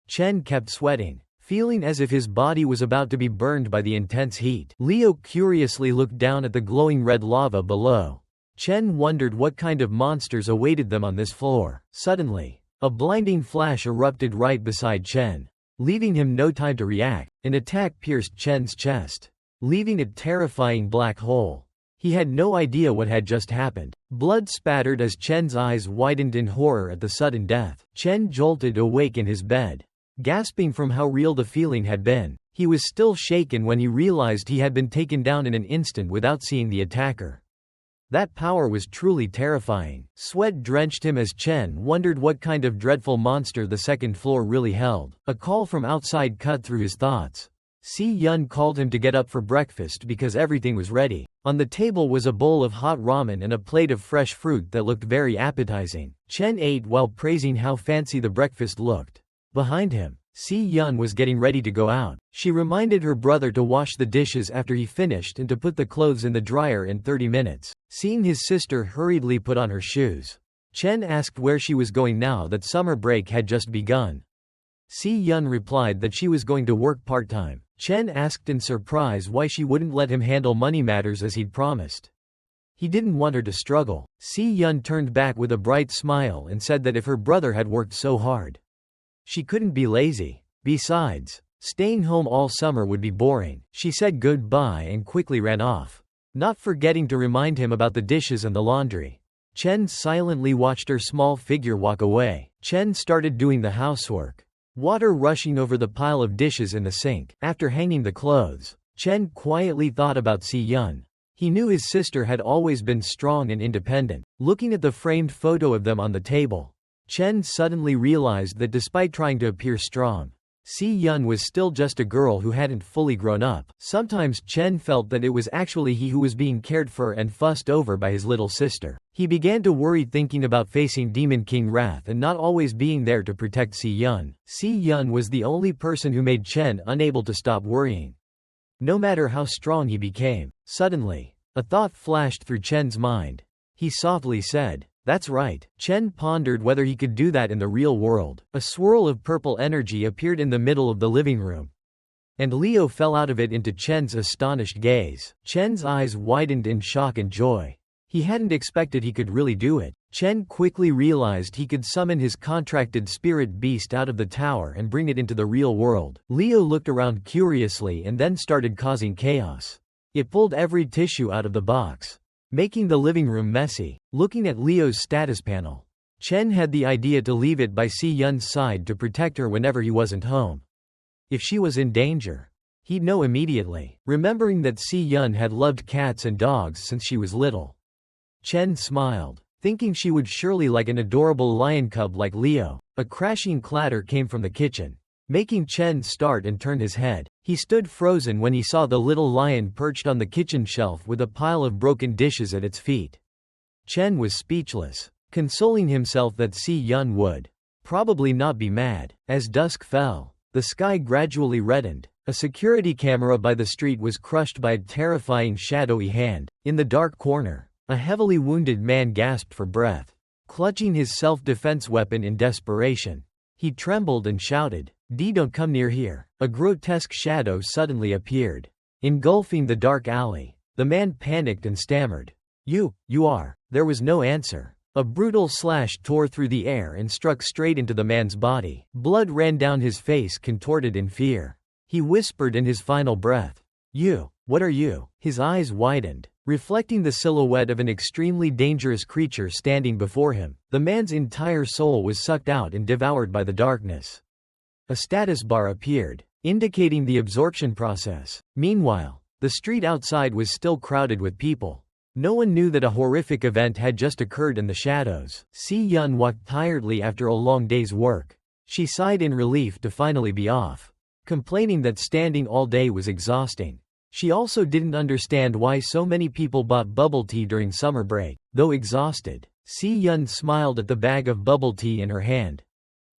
Chen kept sweating, feeling as if his body was about to be burned by the intense heat. Leo curiously looked down at the glowing red lava below. Chen wondered what kind of monsters awaited them on this floor. Suddenly, a blinding flash erupted right beside Chen, leaving him no time to react. An attack pierced Chen's chest, leaving a terrifying black hole. He had no idea what had just happened. Blood spattered as Chen's eyes widened in horror at the sudden death. Chen jolted awake in his bed, gasping from how real the feeling had been. He was still shaken when he realized he had been taken down in an instant without seeing the attacker. That power was truly terrifying. Sweat drenched him as Chen wondered what kind of dreadful monster the second floor really held. A call from outside cut through his thoughts. Si Yun called him to get up for breakfast because everything was ready. On the table was a bowl of hot ramen and a plate of fresh fruit that looked very appetizing. Chen ate while praising how fancy the breakfast looked. Behind him, Si Yun was getting ready to go out. She reminded her brother to wash the dishes after he finished and to put the clothes in the dryer in 30 minutes. Seeing his sister hurriedly put on her shoes, Chen asked where she was going now that summer break had just begun. Si Yun replied that she was going to work part-time. Chen asked in surprise why she wouldn't let him handle money matters as he'd promised. He didn't want her to struggle. Si Yun turned back with a bright smile and said that if her brother had worked so hard, she couldn't be lazy. Besides, staying home all summer would be boring. She said goodbye and quickly ran off. not forgetting to remind him about the dishes and the laundry. Chen silently watched her small figure walk away. Chen started doing the housework, water rushing over the pile of dishes in the sink. After hanging the clothes, Chen quietly thought about Si-yun. He knew his sister had always been strong and independent. Looking at the framed photo of them on the table, Chen suddenly realized that despite trying to appear strong, Si-yun was still just a girl who hadn't fully grown up. Sometimes Chen felt that it was actually he who was being cared for and fussed over by his little sister. He began to worry thinking about facing Demon King Wrath and not always being there to protect Si-yun. Si-yun was the only person who made Chen unable to stop worrying, no matter how strong he became. Suddenly, a thought flashed through Chen's mind. He softly said, "That's right." Chen pondered whether he could do that in the real world. A swirl of purple energy appeared in the middle of the living room, and Leo fell out of it into Chen's astonished gaze. Chen's eyes widened in shock and joy. He hadn't expected he could really do it. Chen quickly realized he could summon his contracted spirit beast out of the tower and bring it into the real world. Leo looked around curiously and then started causing chaos. It pulled every tissue out of the box, making the living room messy. Looking at Leo's status panel, Chen had the idea to leave it by Si-yun's side to protect her whenever he wasn't home. If she was in danger, he'd know immediately. Remembering that Si-yun had loved cats and dogs since she was little, Chen smiled, thinking she would surely like an adorable lion cub like Leo. A crashing clatter came from the kitchen, making Chen start and turn his head. He stood frozen when he saw the little lion perched on the kitchen shelf with a pile of broken dishes at its feet. Chen was speechless, consoling himself that Si-yun would probably not be mad. As dusk fell, the sky gradually reddened. A security camera by the street was crushed by a terrifying shadowy hand. In the dark corner, a heavily wounded man gasped for breath, clutching his self-defense weapon in desperation. He trembled and shouted, "Don't come near here." A grotesque shadow suddenly appeared, engulfing the dark alley. The man panicked and stammered, You are." There was no answer. A brutal slash tore through the air and struck straight into the man's body. Blood ran down his face, contorted in fear. He whispered in his final breath, What are you?" His eyes widened, reflecting the silhouette of an extremely dangerous creature standing before him. The man's entire soul was sucked out and devoured by the darkness. A status bar appeared, indicating the absorption process. Meanwhile, the street outside was still crowded with people. No one knew that a horrific event had just occurred in the shadows. Si-yun walked tiredly after a long day's work. She sighed in relief to finally be off, complaining that standing all day was exhausting. She also didn't understand why so many people bought bubble tea during summer break. Though exhausted, Si-yun smiled at the bag of bubble tea in her hand,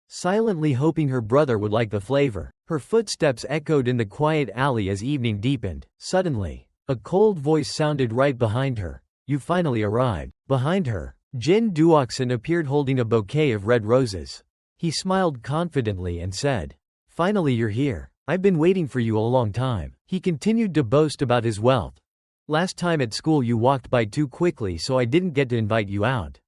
silently hoping her brother would like the flavor. Her footsteps echoed in the quiet alley as evening deepened. Suddenly, a cold voice sounded right behind her. "You finally arrived." Behind her, Jin Duoxin appeared holding a bouquet of red roses. He smiled confidently and said, "Finally you're here. I've been waiting for you a long time." He continued to boast about his wealth. "Last time at school you walked by too quickly, so I didn't get to invite you out.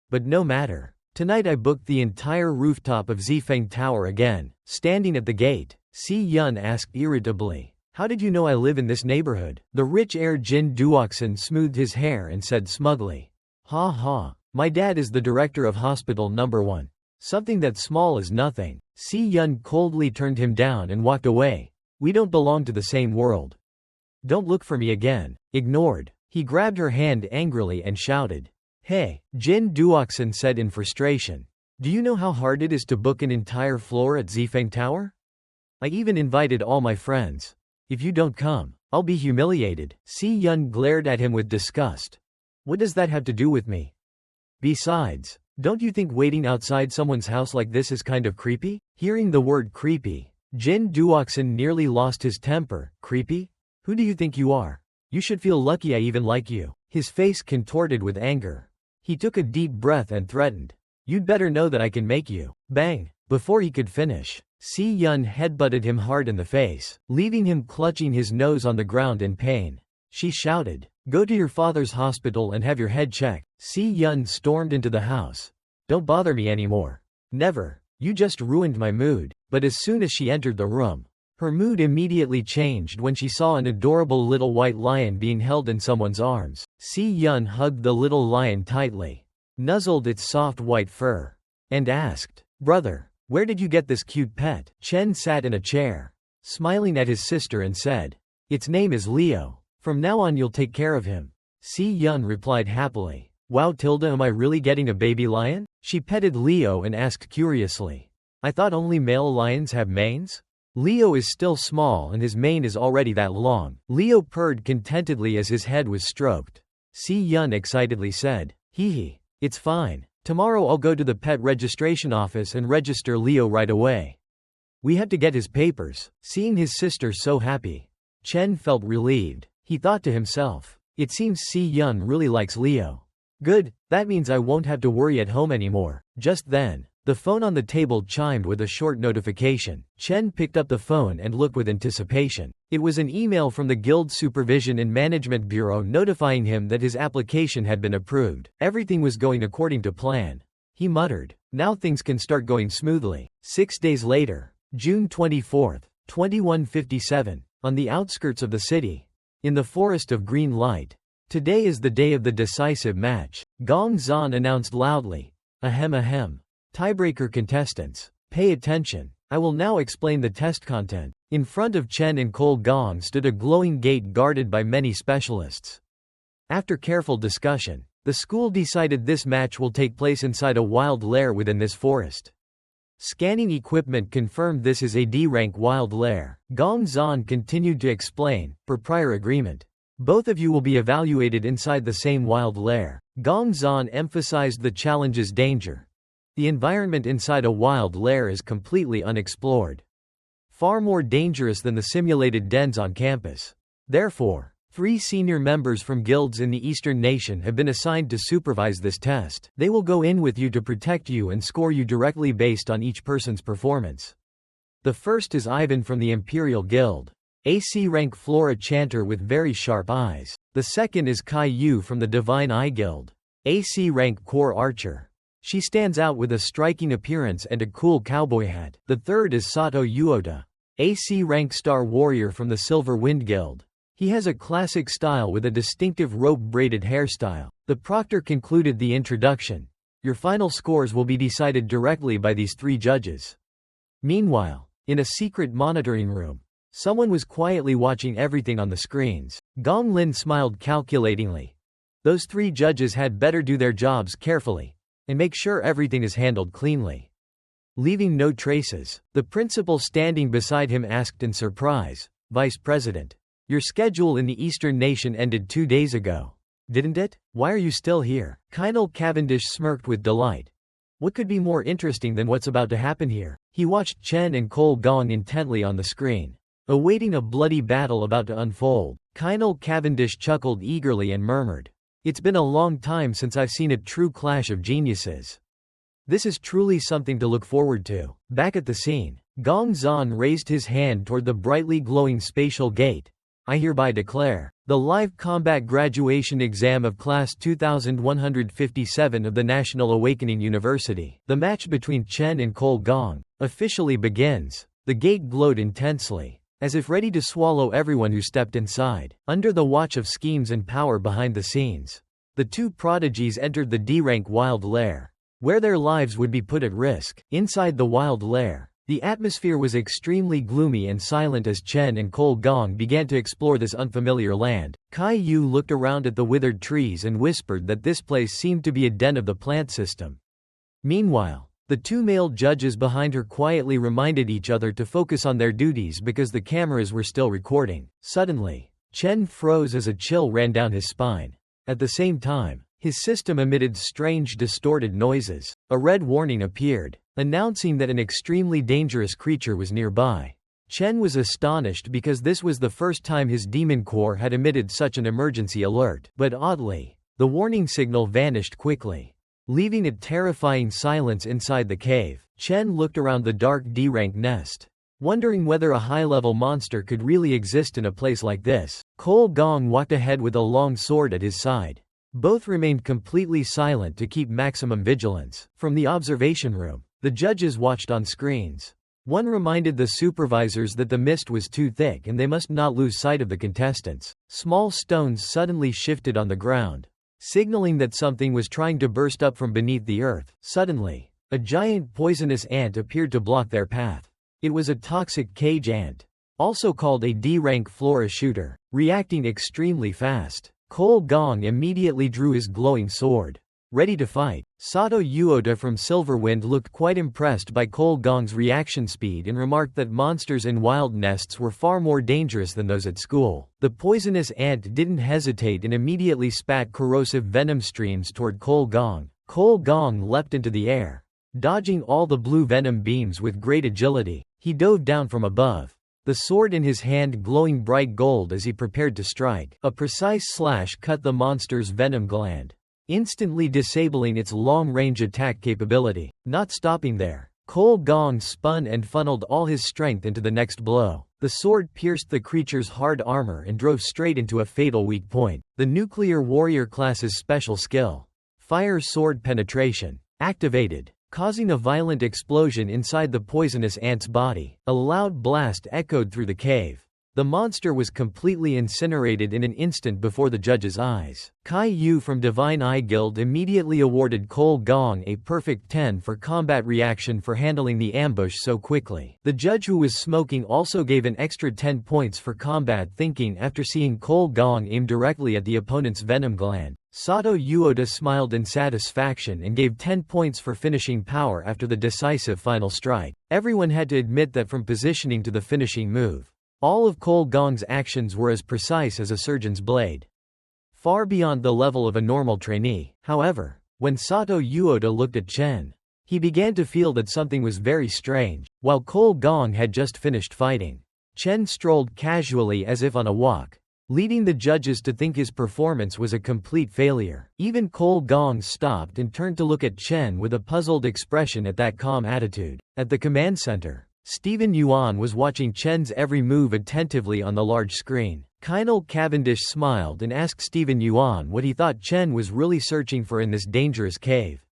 But no matter. Tonight I booked the entire rooftop of Zifeng Tower again." Standing at the gate, Si-yun asked irritably, "How did you know I live in this neighborhood?" The rich heir Jin Duoxin smoothed his hair and said smugly, "Ha ha. My dad is the director of Hospital Number 1. Something that small is nothing." Si-yun coldly turned him down and walked away. "We don't belong to the same world. Don't look for me again." Ignored, he grabbed her hand angrily and shouted, "Hey," Jin Duoxin said in frustration. "Do you know how hard it is to book an entire floor at Zifeng Tower? I even invited all my friends. If you don't come, I'll be humiliated." Si-yun glared at him with disgust. "What does that have to do with me? Besides, don't you think waiting outside someone's house like this is kind of creepy?" Hearing the word creepy, Jin Duoxin nearly lost his temper. "Creepy? Who do you think you are? You should feel lucky I even like you." His face contorted with anger. He took a deep breath and threatened, "You'd better know that I can make you." Bang! Before he could finish, Si-yun headbutted him hard in the face, leaving him clutching his nose on the ground in pain. She shouted, "Go to your father's hospital and have your head checked." Si-yun stormed into the house. "Don't bother me anymore. Never. You just ruined my mood." But as soon as she entered the room, Her mood immediately changed when she saw an adorable little white lion being held in someone's arms. Si-yeon hugged the little lion tightly, nuzzled its soft white fur, and asked, "Brother, where did you get this cute pet?" Chen sat in a chair, smiling at his sister and said, "Its name is Leo. From now on you'll take care of him." Si-yeon replied happily, "Wow Tilda, am I really getting a baby lion?" She petted Leo and asked curiously, "I thought only male lions have manes?" Leo is still small and his mane is already that long. Leo purred contentedly as his head was stroked. Si-yeon excitedly said, "Hee hee, it's fine. Tomorrow I'll go to the pet registration office and register Leo right away. We have to get his papers." Seeing his sister so happy, Chen felt relieved. He thought to himself, "It seems Si-yeon really likes Leo. Good, that means I won't have to worry at home anymore." Just then, the phone on the table chimed with a short notification. Chen picked up the phone and looked with anticipation. It was an email from the Guild Supervision and Management Bureau notifying him that his application had been approved. Everything was going according to plan. He muttered, "Now things can start going smoothly." 6 days later, June 24, 2157, on the outskirts of the city, in the forest of green light. "Today is the day of the decisive match," Gong Zan announced loudly. Ahem ahem. Tiebreaker contestants, pay attention. I will now explain the test content. In front of Chen and Cole Gong stood a glowing gate guarded by many specialists. After careful discussion, the school decided this match will take place inside a wild lair within this forest. Scanning equipment confirmed this is a D-rank wild lair. Gong Zan continued to explain, per prior agreement, both of you will be evaluated inside the same wild lair. Gong Zan emphasized the challenge's danger. The environment inside a wild lair is completely unexplored. Far more dangerous than the simulated dens on campus. Therefore, 3 senior members from guilds in the Eastern Nation have been assigned to supervise this test. They will go in with you to protect you and score you directly based on each person's performance. The first is Ivan from the Imperial Guild, AC rank Flora Chanter with very sharp eyes. The second is Kai Yu from the Divine Eye Guild, AC rank Core Archer. She stands out with a striking appearance and a cool cowboy hat. The third is Sato Uota, AC rank Star Warrior from the Silver Wind Guild. He has a classic style with a distinctive rope-braided hairstyle. The proctor concluded the introduction. Your final scores will be decided directly by these 3 judges. Meanwhile, in a secret monitoring room, someone was quietly watching everything on the screens. Gong Lin smiled calculatingly. Those 3 judges had better do their jobs carefully and make sure everything is handled cleanly, leaving no traces. The principal standing beside him asked in surprise, "Vice President, your schedule in the Eastern Nation ended 2 days ago, didn't it? Why are you still here?" Kynal Cavendish smirked with delight. What could be more interesting than what's about to happen here? He watched Chen and Cole Gong intently on the screen, awaiting a bloody battle about to unfold. Kynal Cavendish chuckled eagerly and murmured, "It's been a long time since I've seen a true clash of geniuses. This is truly something to look forward to." Back at the scene, Gong Zan raised his hand toward the brightly glowing spatial gate. "I hereby declare the live combat graduation exam of Class 2157 of the National Awakening University. The match between Chen and Cole Gong officially begins." The gate glowed intensely, as if ready to swallow everyone who stepped inside. Under the watch of schemes and power behind the scenes, the 2 prodigies entered the D-rank wild lair, where their lives would be put at risk. Inside the wild lair, the atmosphere was extremely gloomy and silent as Chen and Cole Gong began to explore this unfamiliar land. Kai Yu looked around at the withered trees and whispered that this place seemed to be a den of the plant system. Meanwhile, the 2 male judges behind her quietly reminded each other to focus on their duties because the cameras were still recording. Suddenly, Chen froze as a chill ran down his spine. At the same time, his system emitted strange distorted noises. A red warning appeared, announcing that an extremely dangerous creature was nearby. Chen was astonished because this was the first time his demon core had emitted such an emergency alert. But oddly, the warning signal vanished quickly, leaving a terrifying silence inside the cave. Chen looked around the dark D-rank nest, wondering whether a high-level monster could really exist in a place like this. Cole Gong walked ahead with a long sword at his side. Both remained completely silent to keep maximum vigilance. From the observation room, the judges watched on screens, One reminded the supervisors that the mist was too thick and they must not lose sight of the contestants. Small stones suddenly shifted on the ground, signaling that something was trying to burst up from beneath the earth. Suddenly, a giant poisonous ant appeared to block their path. It was a toxic cage ant, also called a D-rank flora shooter, reacting extremely fast. Cole Gong immediately drew his glowing sword, ready to fight. Sato Yuota from Silverwind looked quite impressed by Cole Gong's reaction speed and remarked that monsters in wild nests were far more dangerous than those at school. The poisonous ant didn't hesitate and immediately spat corrosive venom streams toward Cole Gong. Cole Gong leapt into the air, dodging all the blue venom beams with great agility. He dove down from above, the sword in his hand glowing bright gold as he prepared to strike. A precise slash cut the monster's venom gland, instantly disabling its long-range attack capability. Not stopping there, Cole Gong spun and funneled all his strength into the next blow. The sword pierced the creature's hard armor and drove straight into a fatal weak point. The nuclear warrior class's special skill, Fire Sword Penetration, activated, causing a violent explosion inside the poisonous ant's body. A loud blast echoed through the cave. The monster was completely incinerated in an instant before the judge's eyes. Kai Yu from Divine Eye Guild immediately awarded Cole Gong a perfect 10 for combat reaction for handling the ambush so quickly. The judge, who was smoking, also gave an extra 10 points for combat thinking after seeing Cole Gong aim directly at the opponent's venom gland. Sato Yuota smiled in satisfaction and gave 10 points for finishing power after the decisive final strike. Everyone had to admit that from positioning to the finishing move, all of Cole Gong's actions were as precise as a surgeon's blade, far beyond the level of a normal trainee. However, when Sato Yuota looked at Chen, he began to feel that something was very strange. While Cole Gong had just finished fighting, Chen strolled casually as if on a walk, leading the judges to think his performance was a complete failure. Even Cole Gong stopped and turned to look at Chen with a puzzled expression at that calm attitude. At the command center, Stephen Yuan was watching Chen's every move attentively on the large screen. Kynal Cavendish smiled and asked Stephen Yuan what he thought Chen was really searching for in this dangerous cave.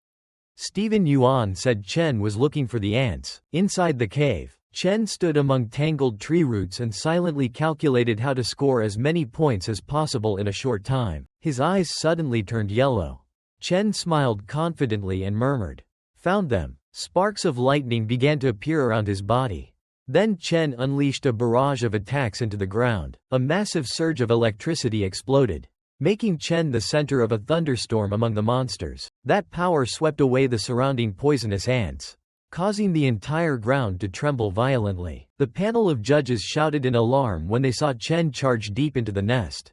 Stephen Yuan said Chen was looking for the ants. Inside the cave, Chen stood among tangled tree roots and silently calculated how to score as many points as possible in a short time. His eyes suddenly turned yellow. Chen smiled confidently and murmured, "Found them." Sparks of lightning began to appear around his body. Then Chen unleashed a barrage of attacks into the ground. A massive surge of electricity exploded, making Chen the center of a thunderstorm among the monsters. That power swept away the surrounding poisonous ants, causing the entire ground to tremble violently. The panel of judges shouted in alarm when they saw Chen charge deep into the nest.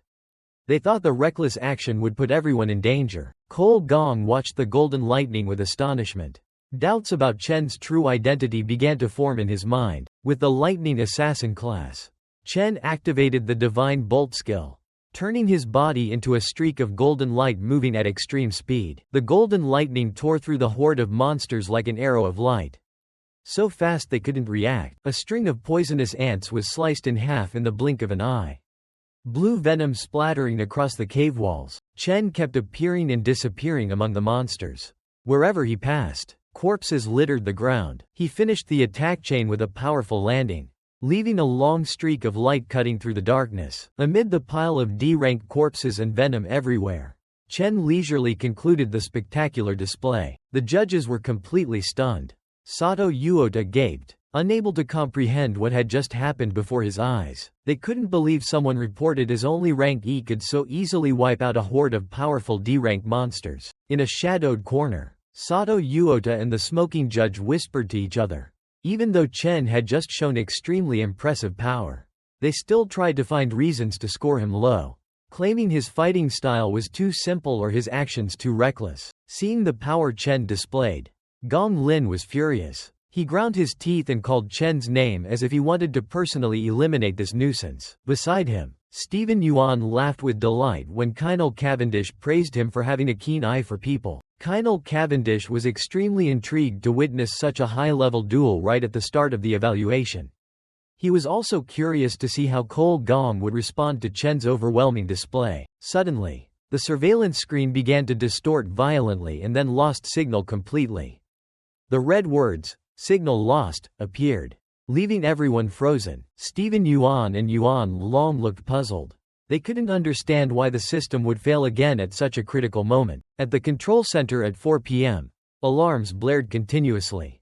They thought the reckless action would put everyone in danger. Cole Gong watched the golden lightning with astonishment. Doubts about Chen's true identity began to form in his mind. With the Lightning Assassin class, Chen activated the Divine Bolt skill, turning his body into a streak of golden light moving at extreme speed. The golden lightning tore through the horde of monsters like an arrow of light, so fast they couldn't react. A string of poisonous ants was sliced in half in the blink of an eye, blue venom splattering across the cave walls. Chen kept appearing and disappearing among the monsters. Wherever he passed, corpses littered the ground. He finished the attack chain with a powerful landing, leaving a long streak of light cutting through the darkness. Amid the pile of D-rank corpses and venom everywhere, Chen leisurely concluded the spectacular display. The judges were completely stunned. Sato Yuota gaped, unable to comprehend what had just happened before his eyes. They couldn't believe someone reported as only rank E could so easily wipe out a horde of powerful D-rank monsters. In a shadowed corner, Sato Yuota and the smoking judge whispered to each other. Even though Chen had just shown extremely impressive power, they still tried to find reasons to score him low, claiming his fighting style was too simple or his actions too reckless. Seeing the power Chen displayed, Gong Lin was furious. He ground his teeth and called Chen's name as if he wanted to personally eliminate this nuisance. Beside him, Stephen Yuan laughed with delight when Kynal Cavendish praised him for having a keen eye for people. Kynal Cavendish was extremely intrigued to witness such a high-level duel right at the start of the evaluation. He was also curious to see how Cole Gong would respond to Chen's overwhelming display. Suddenly, the surveillance screen began to distort violently and then lost signal completely. The red words, "Signal lost," appeared. leaving everyone frozen. Stephen Yuan and Yuan Long looked puzzled. They couldn't understand why the system would fail again at such a critical moment. At the control center at 4 p.m., alarms blared continuously.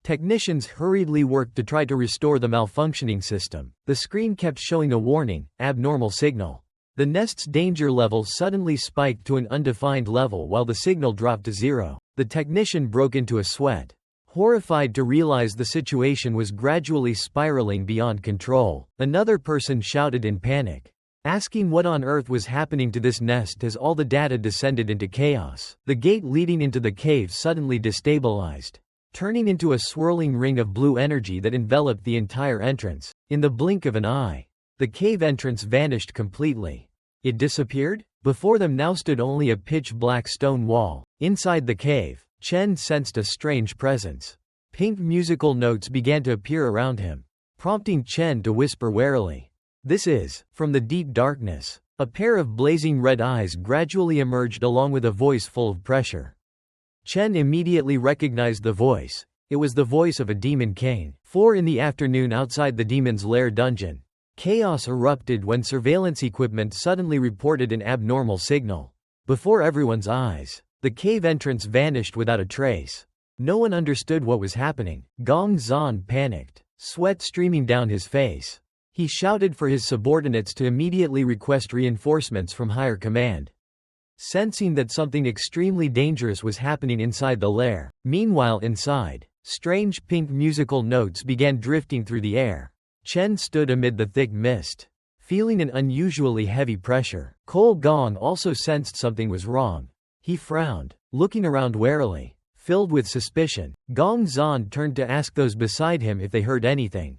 Technicians hurriedly worked to try to restore the malfunctioning system. The screen kept showing a warning, abnormal signal. The nest's danger level suddenly spiked to an undefined level while the signal dropped to 0. The technician broke into a sweat, horrified to realize the situation was gradually spiraling beyond control. Another person shouted in panic, asking what on earth was happening to this nest as all the data descended into chaos. The gate leading into the cave suddenly destabilized, turning into a swirling ring of blue energy that enveloped the entire entrance. In the blink of an eye, the cave entrance vanished completely. It disappeared? Before them now stood only a pitch-black stone wall. Inside the cave, Chen sensed a strange presence. Pink musical notes began to appear around him, prompting Chen to whisper warily, "This is." From the deep darkness, a pair of blazing red eyes gradually emerged along with a voice full of pressure. Chen immediately recognized the voice. It was the voice of a demon king. 4 in the afternoon outside the demon's lair dungeon. Chaos erupted when surveillance equipment suddenly reported an abnormal signal. Before everyone's eyes, the cave entrance vanished without a trace. No one understood what was happening. Gong Zan panicked, sweat streaming down his face. He shouted for his subordinates to immediately request reinforcements from higher command, sensing that something extremely dangerous was happening inside the lair. Meanwhile inside, strange pink musical notes began drifting through the air. Chen stood amid the thick mist, feeling an unusually heavy pressure. Cole Gong also sensed something was wrong. He frowned, looking around warily. Filled with suspicion, Gong Zan turned to ask those beside him if they heard anything.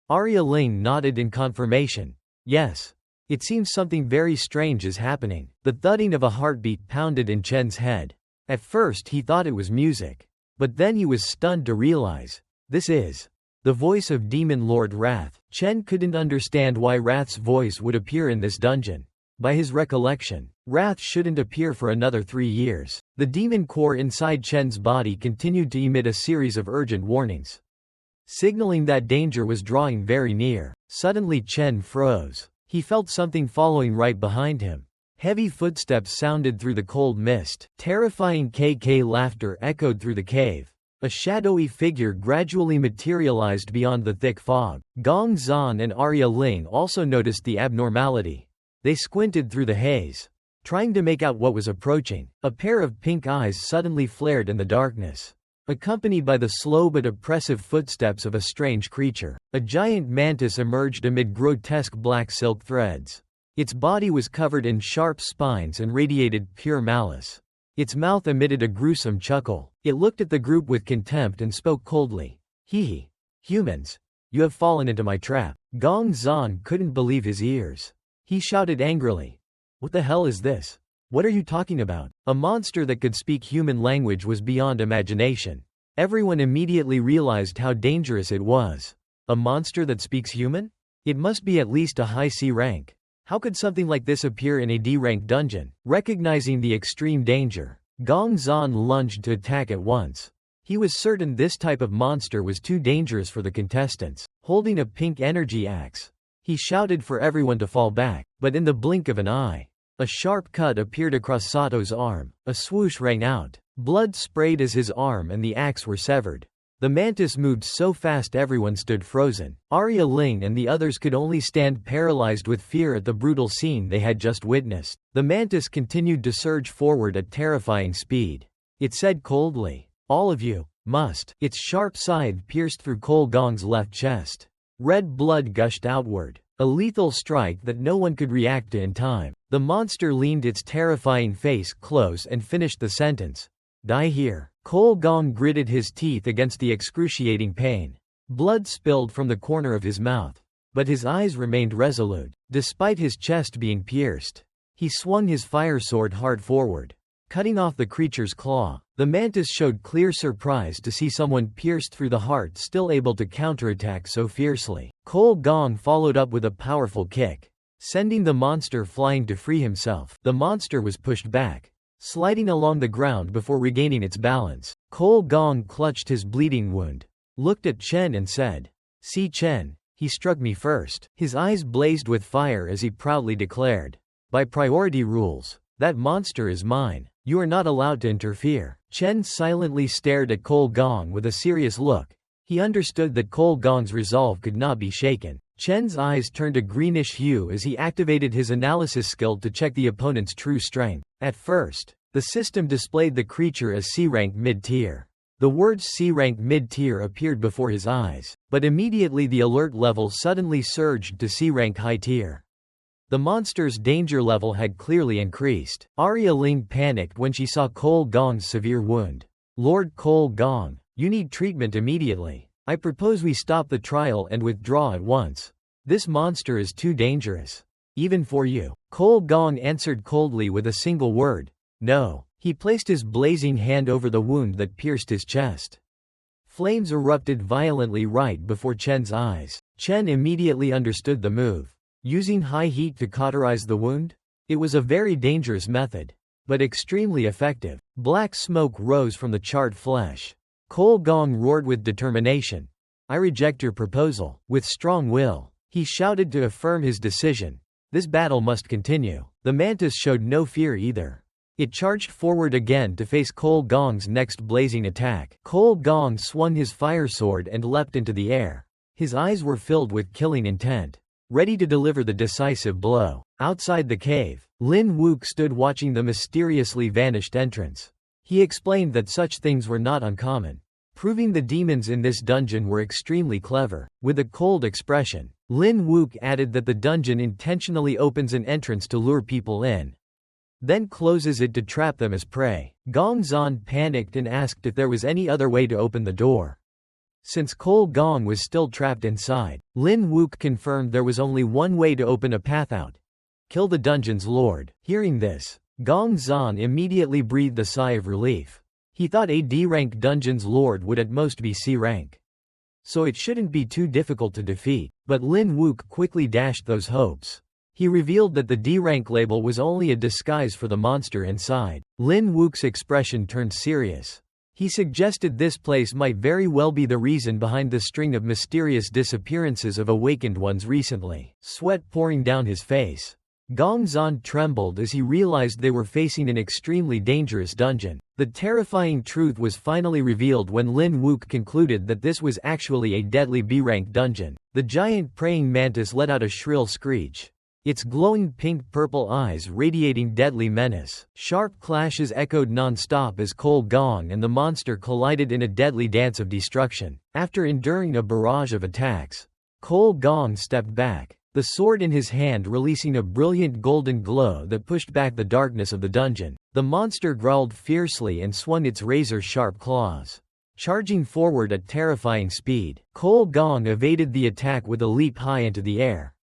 Arya Ling nodded in confirmation. Yes. It seems something very strange is happening. The thudding of a heartbeat pounded in Chen's head. At first he thought it was music. But then he was stunned to realize, this is the voice of Demon Lord Wrath. Chen couldn't understand why Wrath's voice would appear in this dungeon. By his recollection, Wrath shouldn't appear for another 3 years. The demon core inside Chen's body continued to emit a series of urgent warnings, signaling that danger was drawing very near. Suddenly Chen froze. He felt something following right behind him. Heavy footsteps sounded through the cold mist. Terrifying KK laughter echoed through the cave. A shadowy figure gradually materialized beyond the thick fog. Gong Zan and Arya Ling also noticed the abnormality. They squinted through the haze, trying to make out what was approaching. A pair of pink eyes suddenly flared in the darkness, accompanied by the slow but oppressive footsteps of a strange creature. A giant mantis emerged amid grotesque black silk threads. Its body was covered in sharp spines and radiated pure malice. Its mouth emitted a gruesome chuckle. It looked at the group with contempt and spoke coldly. Hee. Humans. You have fallen into my trap. Gong Zan couldn't believe his ears. He shouted angrily. What the hell is this? What are you talking about? A monster that could speak human language was beyond imagination. Everyone immediately realized how dangerous it was. A monster that speaks human? It must be at least a high C rank. How could something like this appear in a D-rank dungeon? Recognizing the extreme danger, Gong Zan lunged to attack at once. He was certain this type of monster was too dangerous for the contestants. Holding a pink energy axe, he shouted for everyone to fall back, but in the blink of an eye, a sharp cut appeared across Sato's arm. A swoosh rang out. Blood sprayed as his arm and the axe were severed. The mantis moved so fast everyone stood frozen. Arya Ling and the others could only stand paralyzed with fear at the brutal scene they had just witnessed. The mantis continued to surge forward at terrifying speed. It said coldly, "All of you must." Its sharp scythe pierced through Cole Gong's left chest. Red blood gushed outward, a lethal strike that no one could react to in time. The monster leaned its terrifying face close and finished the sentence. Die here. Cole Gong gritted his teeth against the excruciating pain. Blood spilled from the corner of his mouth, but his eyes remained resolute. Despite his chest being pierced, he swung his fire sword hard forward, cutting off the creature's claw. The mantis showed clear surprise to see someone pierced through the heart still able to counterattack so fiercely. Cole Gong followed up with a powerful kick, sending the monster flying to free himself. The monster was pushed back, sliding along the ground before regaining its balance. Cole Gong clutched his bleeding wound, looked at Chen and said, See Chen, he struck me first. His eyes blazed with fire as he proudly declared, "By priority rules, that monster is mine. You are not allowed to interfere." Chen silently stared at Cole Gong with a serious look. He understood that Cole Gong's resolve could not be shaken. Chen's eyes turned a greenish hue as he activated his analysis skill to check the opponent's true strength. At first, the system displayed the creature as C-rank mid-tier. The words C-rank mid-tier appeared before his eyes, but immediately the alert level suddenly surged to C-rank high-tier. The monster's danger level had clearly increased. Arya Ling panicked when she saw Cole Gong's severe wound. "Lord Cole Gong, you need treatment immediately. I propose we stop the trial and withdraw at once. This monster is too dangerous. Even for you." Cole Gong answered coldly with a single word, "No." He placed his blazing hand over the wound that pierced his chest. Flames erupted violently right before Chen's eyes. Chen immediately understood the move. Using high heat to cauterize the wound? It was a very dangerous method, but extremely effective. Black smoke rose from the charred flesh. Cole Gong roared with determination. "I reject your proposal." With strong will, he shouted to affirm his decision. This battle must continue. The mantis showed no fear either. It charged forward again to face Cole Gong's next blazing attack. Cole Gong swung his fire sword and leapt into the air. His eyes were filled with killing intent, ready to deliver the decisive blow. Outside the cave, Lin Wook stood watching the mysteriously vanished entrance. He explained that such things were not uncommon, proving the demons in this dungeon were extremely clever. With a cold expression, Lin Wook added that the dungeon intentionally opens an entrance to lure people in, then closes it to trap them as prey. Gong Zan panicked and asked if there was any other way to open the door. Since Cole Gong was still trapped inside, Lin Wook confirmed there was only one way to open a path out: kill the dungeon's lord. Hearing this, Gong Zan immediately breathed a sigh of relief. He thought a D-rank dungeon's lord would at most be C-rank, so it shouldn't be too difficult to defeat, but Lin Wook quickly dashed those hopes. He revealed that the D-rank label was only a disguise for the monster inside. Lin Wook's expression turned serious. He suggested this place might very well be the reason behind the string of mysterious disappearances of awakened ones recently. Sweat pouring down his face, Gong Zan trembled as he realized they were facing an extremely dangerous dungeon. The terrifying truth was finally revealed when Lin Wook concluded that this was actually a deadly B-rank dungeon. The giant praying mantis let out a shrill screech, its glowing pink-purple eyes radiating deadly menace. Sharp clashes echoed non-stop as Cole Gong and the monster collided in a deadly dance of destruction. After enduring a barrage of attacks, Cole Gong stepped back, the sword in his hand releasing a brilliant golden glow that pushed back the darkness of the dungeon. The monster growled fiercely and swung its razor-sharp claws, charging forward at terrifying speed. Cole Gong evaded the attack with a leap high into the air.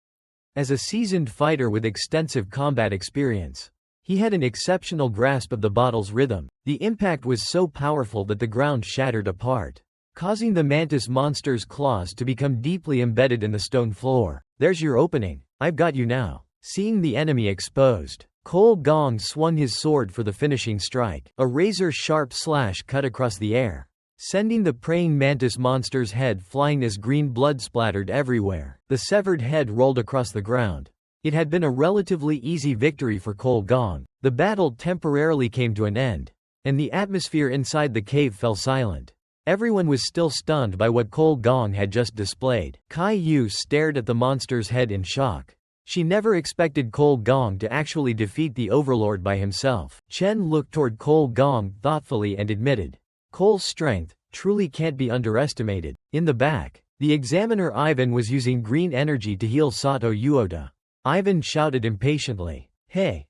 As a seasoned fighter with extensive combat experience, he had an exceptional grasp of the battle's rhythm. The impact was so powerful that the ground shattered apart, causing the mantis monster's claws to become deeply embedded in the stone floor. "There's your opening. I've got you now." Seeing the enemy exposed, Cole Gong swung his sword for the finishing strike. A razor-sharp slash cut across the air, sending the praying mantis monster's head flying as green blood splattered everywhere. The severed head rolled across the ground. It had been a relatively easy victory for Cole Gong. The battle temporarily came to an end, and the atmosphere inside the cave fell silent. Everyone was still stunned by what Cole Gong had just displayed. Kai Yu stared at the monster's head in shock. She never expected Cole Gong to actually defeat the Overlord by himself. Chen looked toward Cole Gong thoughtfully and admitted, "Cole's strength truly can't be underestimated." In the back, the examiner Ivan was using green energy to heal Sato Yuota. Ivan shouted impatiently, Hey,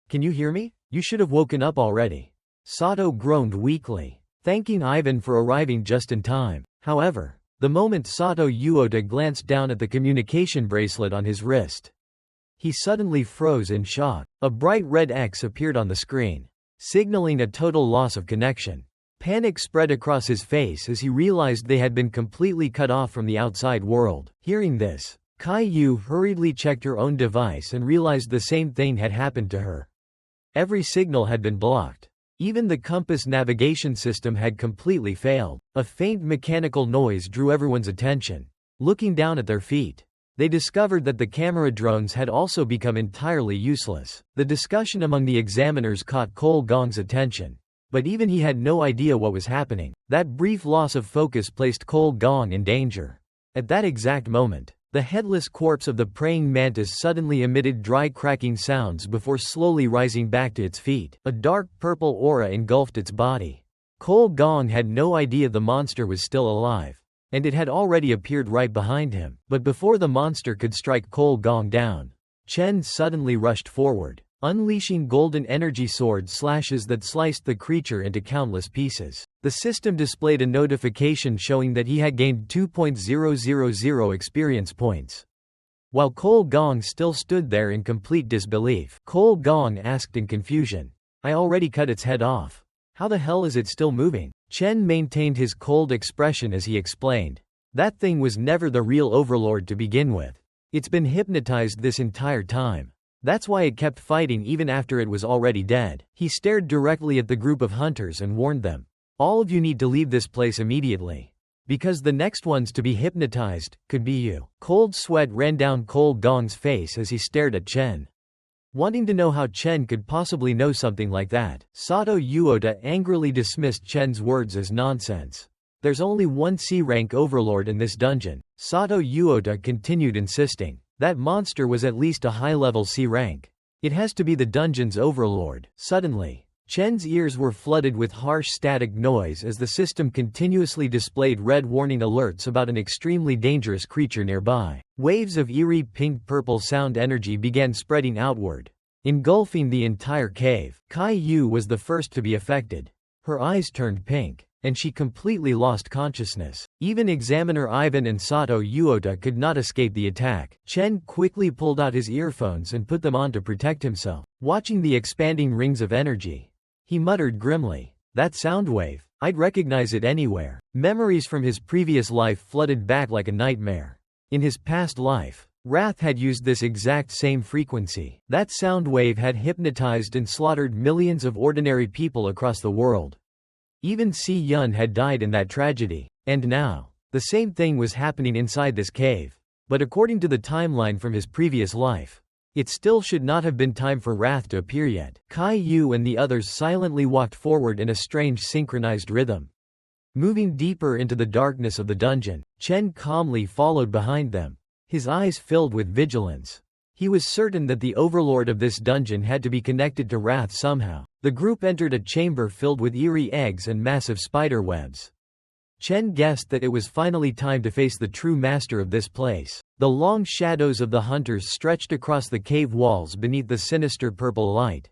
can you hear me? You should have woken up already." Sato groaned weakly, thanking Ivan for arriving just in time. However, the moment Sato Yuota glanced down at the communication bracelet on his wrist, he suddenly froze in shock. A bright red X appeared on the screen, signaling a total loss of connection. Panic spread across his face as he realized they had been completely cut off from the outside world. Hearing this, Kai Yu hurriedly checked her own device and realized the same thing had happened to her. Every signal had been blocked. Even the compass navigation system had completely failed. A faint mechanical noise drew everyone's attention. Looking down at their feet, they discovered that the camera drones had also become entirely useless. The discussion among the examiners caught Cole Gong's attention, but even he had no idea what was happening. That brief loss of focus placed Cole Gong in danger. At that exact moment, the headless corpse of the praying mantis suddenly emitted dry cracking sounds before slowly rising back to its feet. A dark purple aura engulfed its body. Cole Gong had no idea the monster was still alive, and it had already appeared right behind him. But before the monster could strike Cole Gong down, Chen suddenly rushed forward, unleashing golden energy sword slashes that sliced the creature into countless pieces. The system displayed a notification showing that he had gained 2,000 experience points. While Cole Gong still stood there in complete disbelief, Cole Gong asked in confusion, "I already cut its head off. How the hell is it still moving?" Chen maintained his cold expression as he explained, "That thing was never the real overlord to begin with. It's been hypnotized this entire time. That's why it kept fighting even after it was already dead." He stared directly at the group of hunters and warned them, "All of you need to leave this place immediately, because the next ones to be hypnotized could be you." Cold sweat ran down Cole Gong's face as he stared at Chen, wanting to know how Chen could possibly know something like that. Sato Yuota angrily dismissed Chen's words as nonsense. "There's only one C-rank overlord in this dungeon." Sato Yuota continued insisting, "That monster was at least a high-level C rank. It has to be the dungeon's overlord." Suddenly, Chen's ears were flooded with harsh static noise as the system continuously displayed red warning alerts about an extremely dangerous creature nearby. Waves of eerie pink-purple sound energy began spreading outward, engulfing the entire cave. Kai Yu was the first to be affected. Her eyes turned pink, and she completely lost consciousness. Even Examiner Ivan and Sato Yuota could not escape the attack. Chen quickly pulled out his earphones and put them on to protect himself. Watching the expanding rings of energy, he muttered grimly, "That sound wave, I'd recognize it anywhere." Memories from his previous life flooded back like a nightmare. In his past life, Wrath had used this exact same frequency. That sound wave had hypnotized and slaughtered millions of ordinary people across the world. Even Si Yun had died in that tragedy. And now, the same thing was happening inside this cave. But according to the timeline from his previous life, it still should not have been time for Wrath to appear yet. Kai Yu and the others silently walked forward in a strange synchronized rhythm. Moving deeper into the darkness of the dungeon, Chen calmly followed behind them, his eyes filled with vigilance. He was certain that the overlord of this dungeon had to be connected to Wrath somehow. The group entered a chamber filled with eerie eggs and massive spider webs. Chen guessed that it was finally time to face the true master of this place. The long shadows of the hunters stretched across the cave walls beneath the sinister purple light,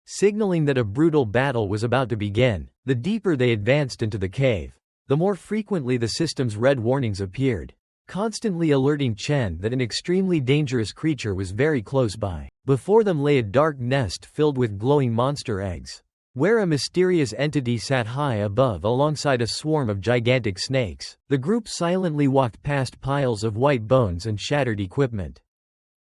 signaling that a brutal battle was about to begin. The deeper they advanced into the cave, the more frequently the system's red warnings appeared, constantly alerting Chen that an extremely dangerous creature was very close by. Before them lay a dark nest filled with glowing monster eggs, where a mysterious entity sat high above alongside a swarm of gigantic snakes. The group silently walked past piles of white bones and shattered equipment,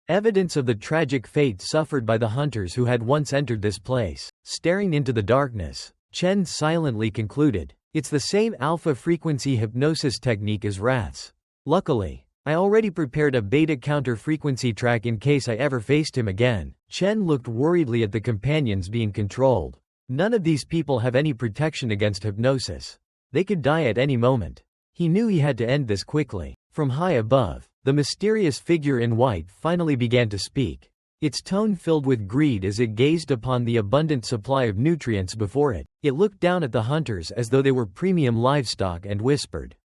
evidence of the tragic fate suffered by the hunters who had once entered this place. Staring into the darkness, Chen silently concluded, "It's the same alpha-frequency hypnosis technique as Wrath's. Luckily, I already prepared a beta counter-frequency track in case I ever faced him again." Chen looked worriedly at the companions being controlled. None of these people have any protection against hypnosis. They could die at any moment. He knew he had to end this quickly. From high above, the mysterious figure in white finally began to speak, its tone filled with greed as it gazed upon the abundant supply of nutrients before it. It looked down at the hunters as though they were premium livestock and whispered,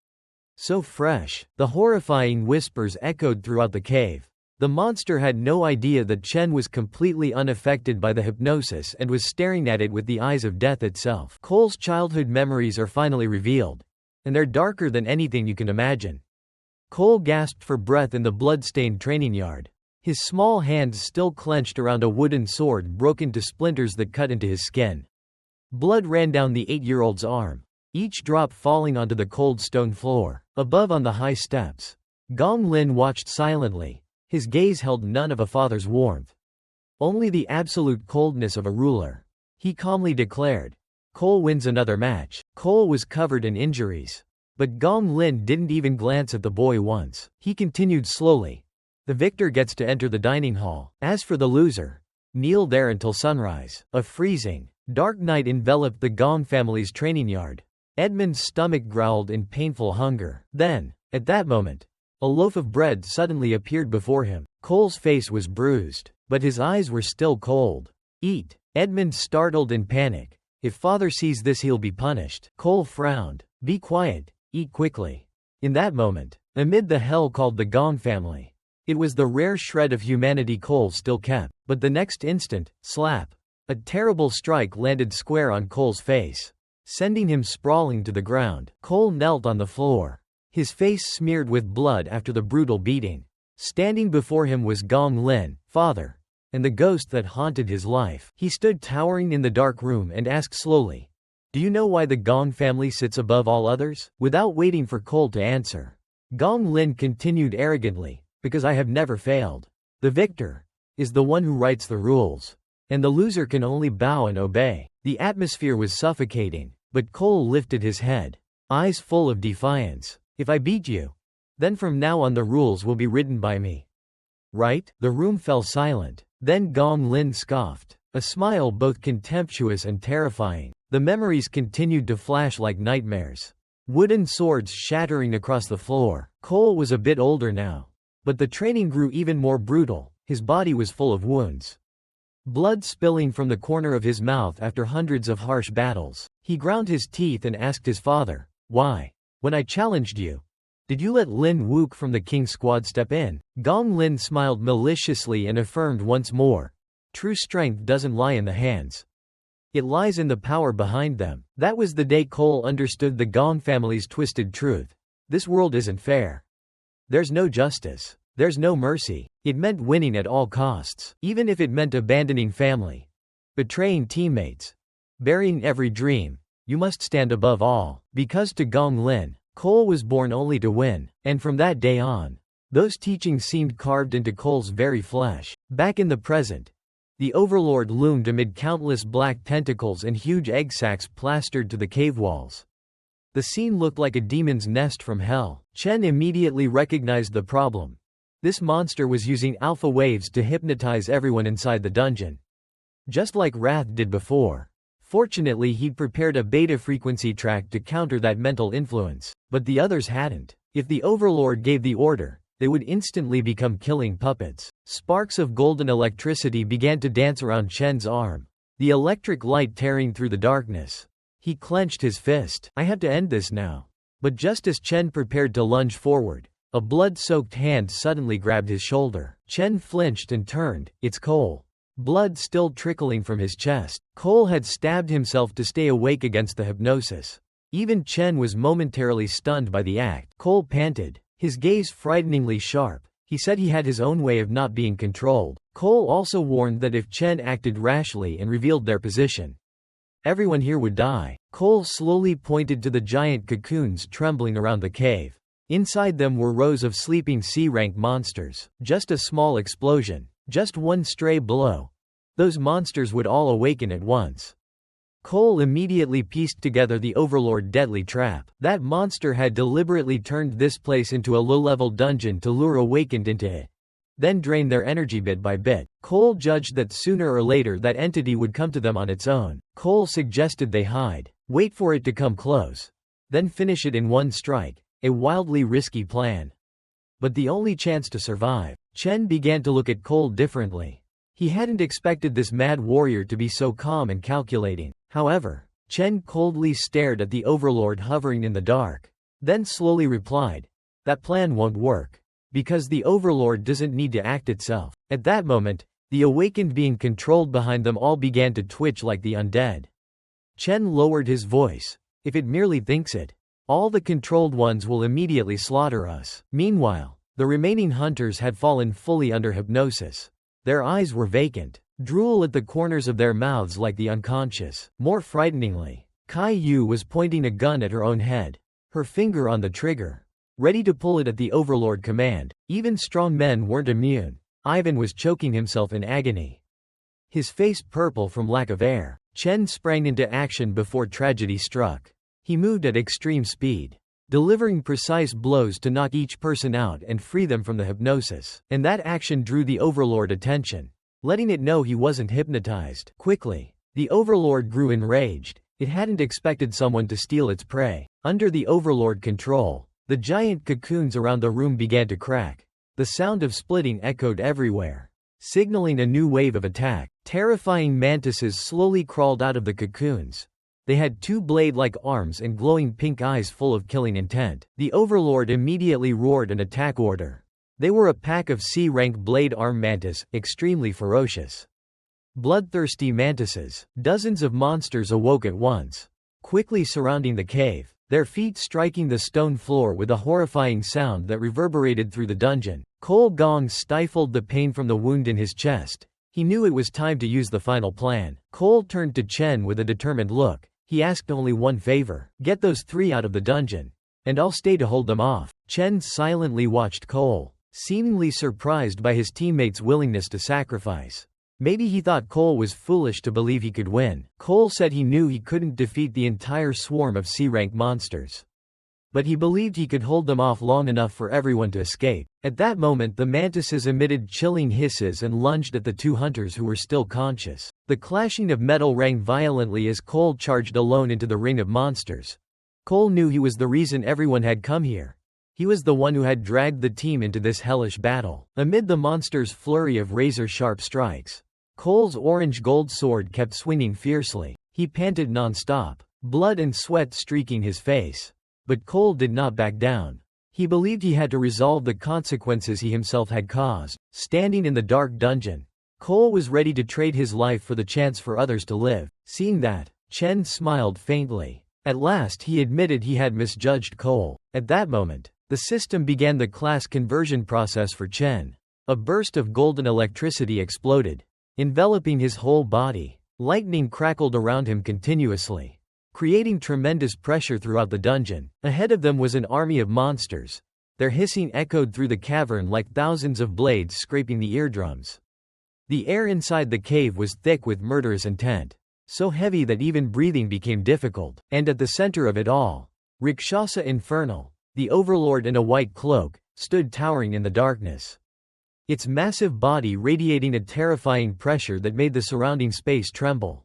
"So fresh." The horrifying whispers echoed throughout the cave. The monster had no idea that Chen was completely unaffected by the hypnosis and was staring at it with the eyes of death itself. Cole's childhood memories are finally revealed, and they're darker than anything you can imagine. Cole gasped for breath in the blood-stained training yard, his small hands still clenched around a wooden sword broken to splinters that cut into his skin. Blood ran down the 8-year-old's arm, each drop falling onto the cold stone floor. Above on the high steps, Gong Lin watched silently. His gaze held none of a father's warmth, only the absolute coldness of a ruler. He calmly declared, "Cole wins another match." Cole was covered in injuries, But Gong Lin didn't even glance at the boy once. He continued slowly. The victor gets to enter the dining hall. As for the loser, kneel there until sunrise. A freezing, dark night enveloped the Gong family's training yard. Edmund's stomach growled in painful hunger. Then, at that moment, a loaf of bread suddenly appeared before him. Cole's face was bruised, but his eyes were still cold. Eat. Edmund startled in panic. If father sees this, he'll be punished. Cole frowned. Be quiet. Eat quickly. In that moment, amid the hell called the Gong family, it was the rare shred of humanity Cole still kept. But the next instant, slap. A terrible strike landed square on Cole's face, sending him sprawling to the ground. Cole knelt on the floor, his face smeared with blood after the brutal beating. Standing before him was Gong Lin, father, and the ghost that haunted his life. He stood towering in the dark room and asked slowly, "Do you know why the Gong family sits above all others?" Without waiting for Cole to answer, Gong Lin continued arrogantly, "Because I have never failed. The victor is the one who writes the rules, and the loser can only bow and obey." The atmosphere was suffocating, but Cole lifted his head, eyes full of defiance. "If I beat you, then from now on the rules will be written by me. Right?" The room fell silent. Then Gong Lin scoffed, a smile both contemptuous and terrifying. The memories continued to flash like nightmares. Wooden swords shattering across the floor. Cole was a bit older now, but the training grew even more brutal. His body was full of wounds, blood spilling from the corner of his mouth after hundreds of harsh battles. He ground his teeth and asked his father, "Why? When I challenged you, did you let Lin Wook from the King's squad step in?" Gong Lin smiled maliciously and affirmed once more, "True strength doesn't lie in the hands. It lies in the power behind them." That was the day Cole understood the Gong family's twisted truth. This world isn't fair. There's no justice. There's no mercy. It meant winning at all costs, even if it meant abandoning family, betraying teammates, burying every dream. You must stand above all. Because to Gong Lin, Cole was born only to win, and from that day on, those teachings seemed carved into Cole's very flesh. Back in the present, the Overlord loomed amid countless black tentacles and huge egg sacs plastered to the cave walls. The scene looked like a demon's nest from hell. Chen immediately recognized the problem. This monster was using alpha waves to hypnotize everyone inside the dungeon, just like Wrath did before. Fortunately, he'd prepared a beta frequency track to counter that mental influence, but the others hadn't. If the Overlord gave the order, they would instantly become killing puppets. Sparks of golden electricity began to dance around Chen's arm, the electric light tearing through the darkness. He clenched his fist. "I have to end this now." But just as Chen prepared to lunge forward, a blood-soaked hand suddenly grabbed his shoulder. Chen flinched and turned. It's Cole. Blood still trickling from his chest. Cole had stabbed himself to stay awake against the hypnosis. Even Chen was momentarily stunned by the act. Cole panted, his gaze frighteningly sharp. He said he had his own way of not being controlled. Cole also warned that if Chen acted rashly and revealed their position, everyone here would die. Cole slowly pointed to the giant cocoons trembling around the cave. Inside them were rows of sleeping C-rank monsters. Just a small explosion, just one stray blow, those monsters would all awaken at once. Cole immediately pieced together the Overlord deadly trap. That monster had deliberately turned this place into a low-level dungeon to lure awakened into it, then drain their energy bit by bit. Cole judged that sooner or later that entity would come to them on its own. Cole suggested they hide, wait for it to come close, then finish it in one strike. A wildly risky plan, but the only chance to survive. Chen began to look at Cole differently. He hadn't expected this mad warrior to be so calm and calculating. However, Chen coldly stared at the Overlord hovering in the dark, then slowly replied, "That plan won't work, because the Overlord doesn't need to act itself." At that moment, the awakened being controlled behind them all began to twitch like the undead. Chen lowered his voice, "If it merely thinks it, all the controlled ones will immediately slaughter us." Meanwhile, the remaining hunters had fallen fully under hypnosis. Their eyes were vacant, drool at the corners of their mouths like the unconscious. More frighteningly, Kai Yu was pointing a gun at her own head, her finger on the trigger, ready to pull it at the Overlord command. Even strong men weren't immune. Ivan was choking himself in agony, his face purple from lack of air. Chen sprang into action before tragedy struck. He moved at extreme speed, delivering precise blows to knock each person out and free them from the hypnosis. And that action drew the Overlord attention, letting it know he wasn't hypnotized. Quickly, the Overlord grew enraged. It hadn't expected someone to steal its prey. Under the Overlord control, the giant cocoons around the room began to crack. The sound of splitting echoed everywhere, signaling a new wave of attack. Terrifying mantises slowly crawled out of the cocoons. They had two blade-like arms and glowing pink eyes full of killing intent. The Overlord immediately roared an attack order. They were a pack of C-rank blade arm mantis, extremely ferocious. Bloodthirsty mantises. Dozens of monsters awoke at once, quickly surrounding the cave, their feet striking the stone floor with a horrifying sound that reverberated through the dungeon. Cole Gong stifled the pain from the wound in his chest. He knew it was time to use the final plan. Cole turned to Chen with a determined look. He asked only one favor: get those three out of the dungeon, and I'll stay to hold them off. Chen silently watched Cole, seemingly surprised by his teammates' willingness to sacrifice. Maybe he thought Cole was foolish to believe he could win. Cole said he knew he couldn't defeat the entire swarm of C-rank monsters, but he believed he could hold them off long enough for everyone to escape. At that moment, the mantises emitted chilling hisses and lunged at the two hunters who were still conscious. The clashing of metal rang violently as Cole charged alone into the ring of monsters. Cole knew he was the reason everyone had come here. He was the one who had dragged the team into this hellish battle. Amid the monsters' flurry of razor-sharp strikes, Cole's orange-gold sword kept swinging fiercely. He panted non-stop, blood and sweat streaking his face. But Cole did not back down. He believed he had to resolve the consequences he himself had caused. Standing in the dark dungeon, Cole was ready to trade his life for the chance for others to live. Seeing that, Chen smiled faintly. At last he admitted he had misjudged Cole. At that moment, the system began the class conversion process for Chen. A burst of golden electricity exploded, enveloping his whole body. Lightning crackled around him continuously, creating tremendous pressure throughout the dungeon. Ahead of them was an army of monsters. Their hissing echoed through the cavern like thousands of blades scraping the eardrums. The air inside the cave was thick with murderous intent, so heavy that even breathing became difficult. And at the center of it all, Rakshasa Infernal, the Overlord in a white cloak, stood towering in the darkness, its massive body radiating a terrifying pressure that made the surrounding space tremble.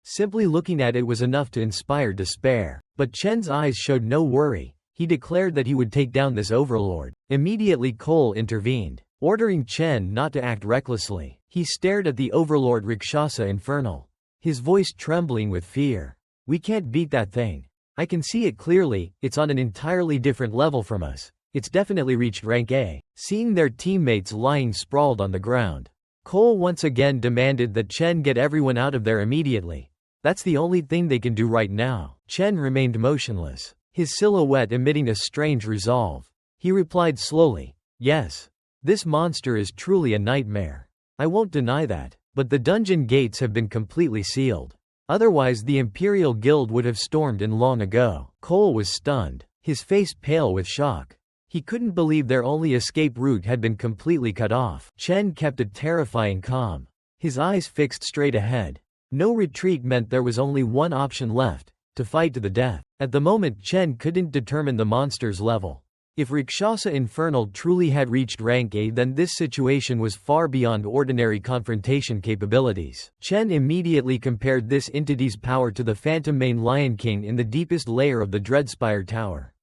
Simply looking at it was enough to inspire despair. But Chen's eyes showed no worry. He declared that he would take down this Overlord. Immediately Cole intervened, ordering Chen not to act recklessly. He stared at the Overlord Rakshasa Infernal, his voice trembling with fear. "We can't beat that thing. I can see it clearly. It's on an entirely different level from us. It's definitely reached rank A." Seeing their teammates lying sprawled on the ground, Cole once again demanded that Chen get everyone out of there immediately. That's the only thing they can do right now. Chen remained motionless, his silhouette emitting a strange resolve. He replied slowly, "Yes. This monster is truly a nightmare. I won't deny that. But the dungeon gates have been completely sealed. Otherwise the Imperial Guild would have stormed in long ago." Cole was stunned, his face pale with shock. He couldn't believe their only escape route had been completely cut off. Chen kept a terrifying calm, his eyes fixed straight ahead. No retreat meant there was only one option left: to fight to the death. At the moment Chen couldn't determine the monster's level. If Rakshasa Infernal truly had reached rank A, then this situation was far beyond ordinary confrontation capabilities. Chen immediately compared this entity's power to the Phantom Mane Lion King in the deepest layer of the Dreadspire Tower.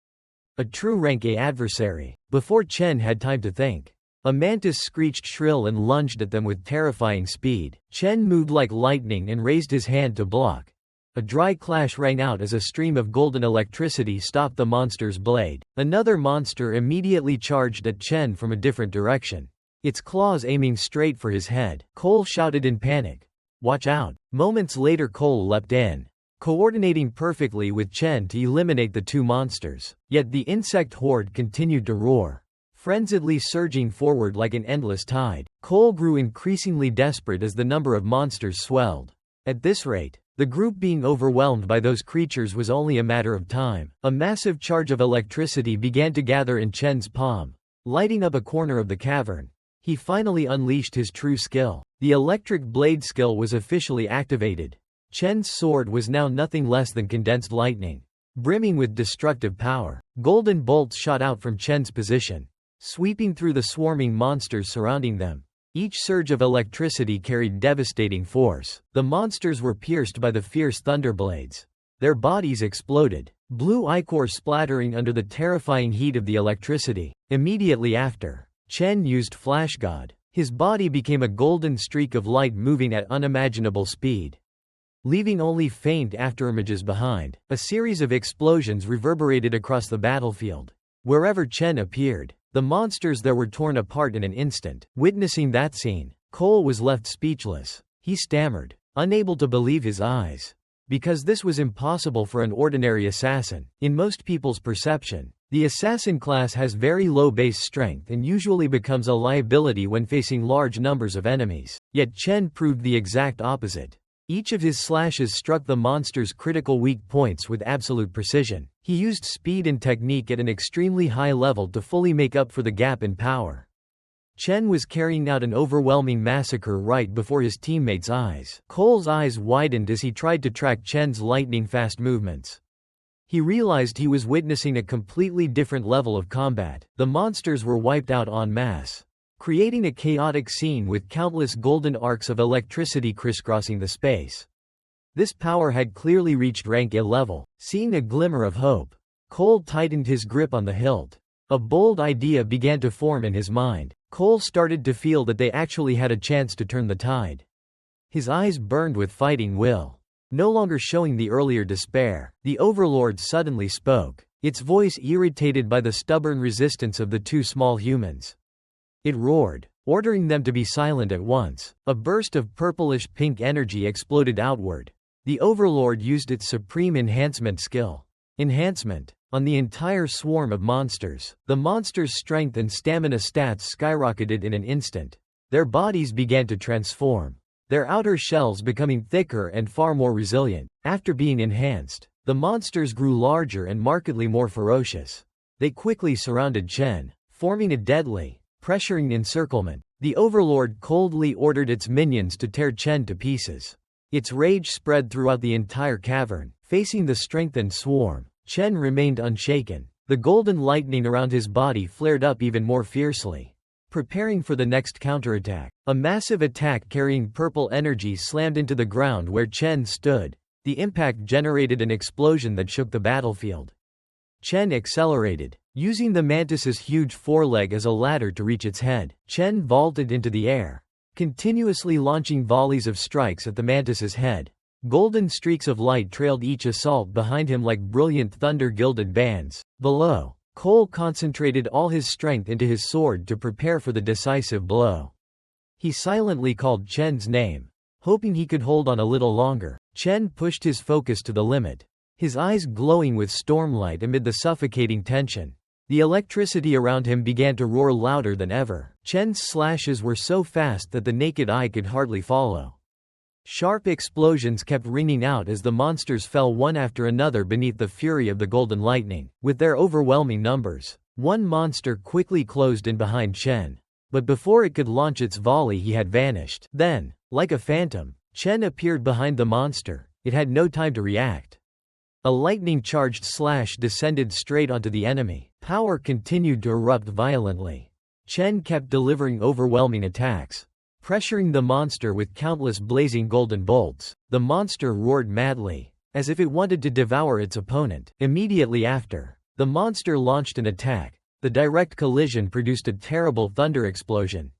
A true rank A adversary. Before Chen had time to think, a mantis screeched shrill and lunged at them with terrifying speed. Chen moved like lightning and raised his hand to block. A dry clash rang out as a stream of golden electricity stopped the monster's blade. Another monster immediately charged at Chen from a different direction, its claws aiming straight for his head. Cole shouted in panic, "Watch out!" Moments later Cole leapt in, coordinating perfectly with Chen to eliminate the two monsters. Yet the insect horde continued to roar, frenziedly surging forward like an endless tide. Cole grew increasingly desperate as the number of monsters swelled. At this rate, the group being overwhelmed by those creatures was only a matter of time. A massive charge of electricity began to gather in Chen's palm, lighting up a corner of the cavern. He finally unleashed his true skill. The electric blade skill was officially activated. Chen's sword was now nothing less than condensed lightning. brimming with destructive power. Golden bolts shot out from Chen's position, sweeping through the swarming monsters surrounding them. Each surge of electricity carried devastating force. The monsters were pierced by the fierce thunderblades. Their bodies exploded, blue ichor splattering under the terrifying heat of the electricity. Immediately after, Chen used Flash God. His body became a golden streak of light moving at unimaginable speed, leaving only faint afterimages behind. A series of explosions reverberated across the battlefield. Wherever Chen appeared, the monsters there were torn apart in an instant. Witnessing that scene, Cole was left speechless. He stammered, unable to believe his eyes. Because this was impossible for an ordinary assassin. In most people's perception, the assassin class has very low base strength and usually becomes a liability when facing large numbers of enemies. Yet Chen proved the exact opposite. Each of his slashes struck the monster's critical weak points with absolute precision. He used speed and technique at an extremely high level to fully make up for the gap in power. Chen was carrying out an overwhelming massacre right before his teammates' eyes. Cole's eyes widened as he tried to track Chen's lightning-fast movements. He realized he was witnessing a completely different level of combat. The monsters were wiped out en masse, creating a chaotic scene with countless golden arcs of electricity crisscrossing the space. This power had clearly reached rank A level. Seeing a glimmer of hope, Cole tightened his grip on the hilt. A bold idea began to form in his mind. Cole started to feel that they actually had a chance to turn the tide. His eyes burned with fighting will. No longer showing the earlier despair, the Overlord suddenly spoke, its voice irritated by the stubborn resistance of the two small humans. It roared, ordering them to be silent at once. A burst of purplish-pink energy exploded outward. The Overlord used its supreme enhancement skill. Enhancement. On the entire swarm of monsters, the monsters' strength and stamina stats skyrocketed in an instant. Their bodies began to transform, their outer shells becoming thicker and far more resilient. After being enhanced, the monsters grew larger and markedly more ferocious. They quickly surrounded Chen, forming a deadly, pressuring encirclement. The Overlord coldly ordered its minions to tear Chen to pieces. Its rage spread throughout the entire cavern. Facing the strengthened swarm, Chen remained unshaken. The golden lightning around his body flared up even more fiercely, preparing for the next counterattack. A massive attack carrying purple energy slammed into the ground where Chen stood. The impact generated an explosion that shook the battlefield. Chen accelerated, using the mantis's huge foreleg as a ladder to reach its head. Chen vaulted into the air, continuously launching volleys of strikes at the mantis's head. Golden streaks of light trailed each assault behind him like brilliant thunder-gilded bands. Below, Cole concentrated all his strength into his sword to prepare for the decisive blow. He silently called Chen's name, hoping he could hold on a little longer. Chen pushed his focus to the limit, his eyes glowing with stormlight amid the suffocating tension. The electricity around him began to roar louder than ever. Chen's slashes were so fast that the naked eye could hardly follow. Sharp explosions kept ringing out as the monsters fell one after another beneath the fury of the golden lightning. With their overwhelming numbers, one monster quickly closed in behind Chen. But before it could launch its volley, he had vanished. Then, like a phantom, Chen appeared behind the monster. It had no time to react. A lightning-charged slash descended straight onto the enemy. Power continued to erupt violently. Chen kept delivering overwhelming attacks, pressuring the monster with countless blazing golden bolts. The monster roared madly, as if it wanted to devour its opponent. Immediately after, the monster launched an attack. The direct collision produced a terrible thunder explosion.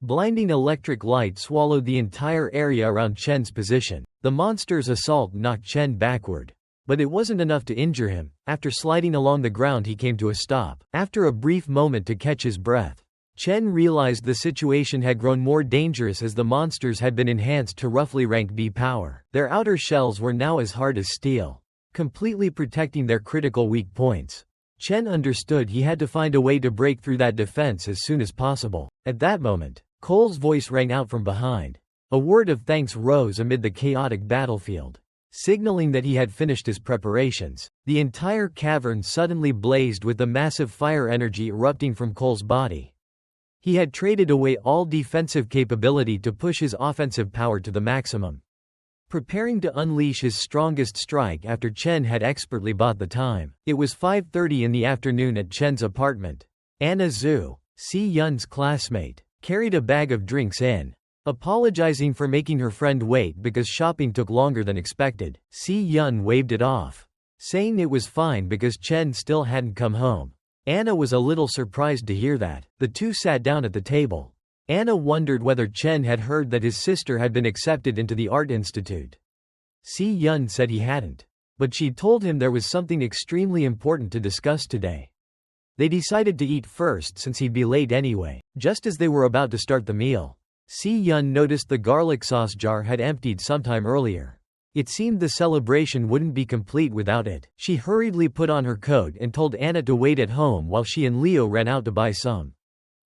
Blinding electric light swallowed the entire area around Chen's position. The monster's assault knocked Chen backward, but it wasn't enough to injure him. After sliding along the ground, he came to a stop. After a brief moment to catch his breath, Chen realized the situation had grown more dangerous as the monsters had been enhanced to roughly rank B power. Their outer shells were now as hard as steel, completely protecting their critical weak points. Chen understood he had to find a way to break through that defense as soon as possible. At that moment, Cole's voice rang out from behind. A word of thanks rose amid the chaotic battlefield, signaling that he had finished his preparations. The entire cavern suddenly blazed with the massive fire energy erupting from Cole's body. He had traded away all defensive capability to push his offensive power to the maximum. preparing to unleash his strongest strike after Chen had expertly bought the time. It was 5:30 in the afternoon at Chen's apartment. Anna Zhu, Si Yun's classmate, carried a bag of drinks in. Apologizing for making her friend wait because shopping took longer than expected, Si Yun waved it off, saying it was fine because Chen still hadn't come home. Anna was a little surprised to hear that. The two sat down at the table. Anna wondered whether Chen had heard that his sister had been accepted into the art institute. Si Yun said he hadn't, but she'd told him there was something extremely important to discuss today. They decided to eat first since he'd be late anyway. Just as they were about to start the meal, Si Yun noticed the garlic sauce jar had emptied sometime earlier. It seemed the celebration wouldn't be complete without it. She hurriedly put on her coat and told Anna to wait at home while she and Leo ran out to buy some.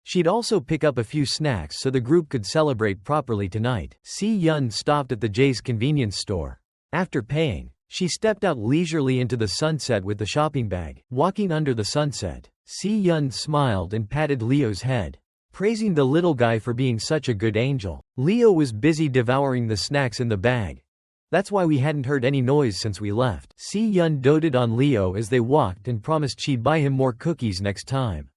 She'd also pick up a few snacks so the group could celebrate properly tonight. Si Yun stopped at the Jay's convenience store. After paying, she stepped out leisurely into the sunset with the shopping bag. Walking under the sunset, Si Yun smiled and patted Leo's head, praising the little guy for being such a good angel. Leo was busy devouring the snacks in the bag. That's why we hadn't heard any noise since we left. Si Yun doted on Leo as they walked and promised she'd buy him more cookies next time.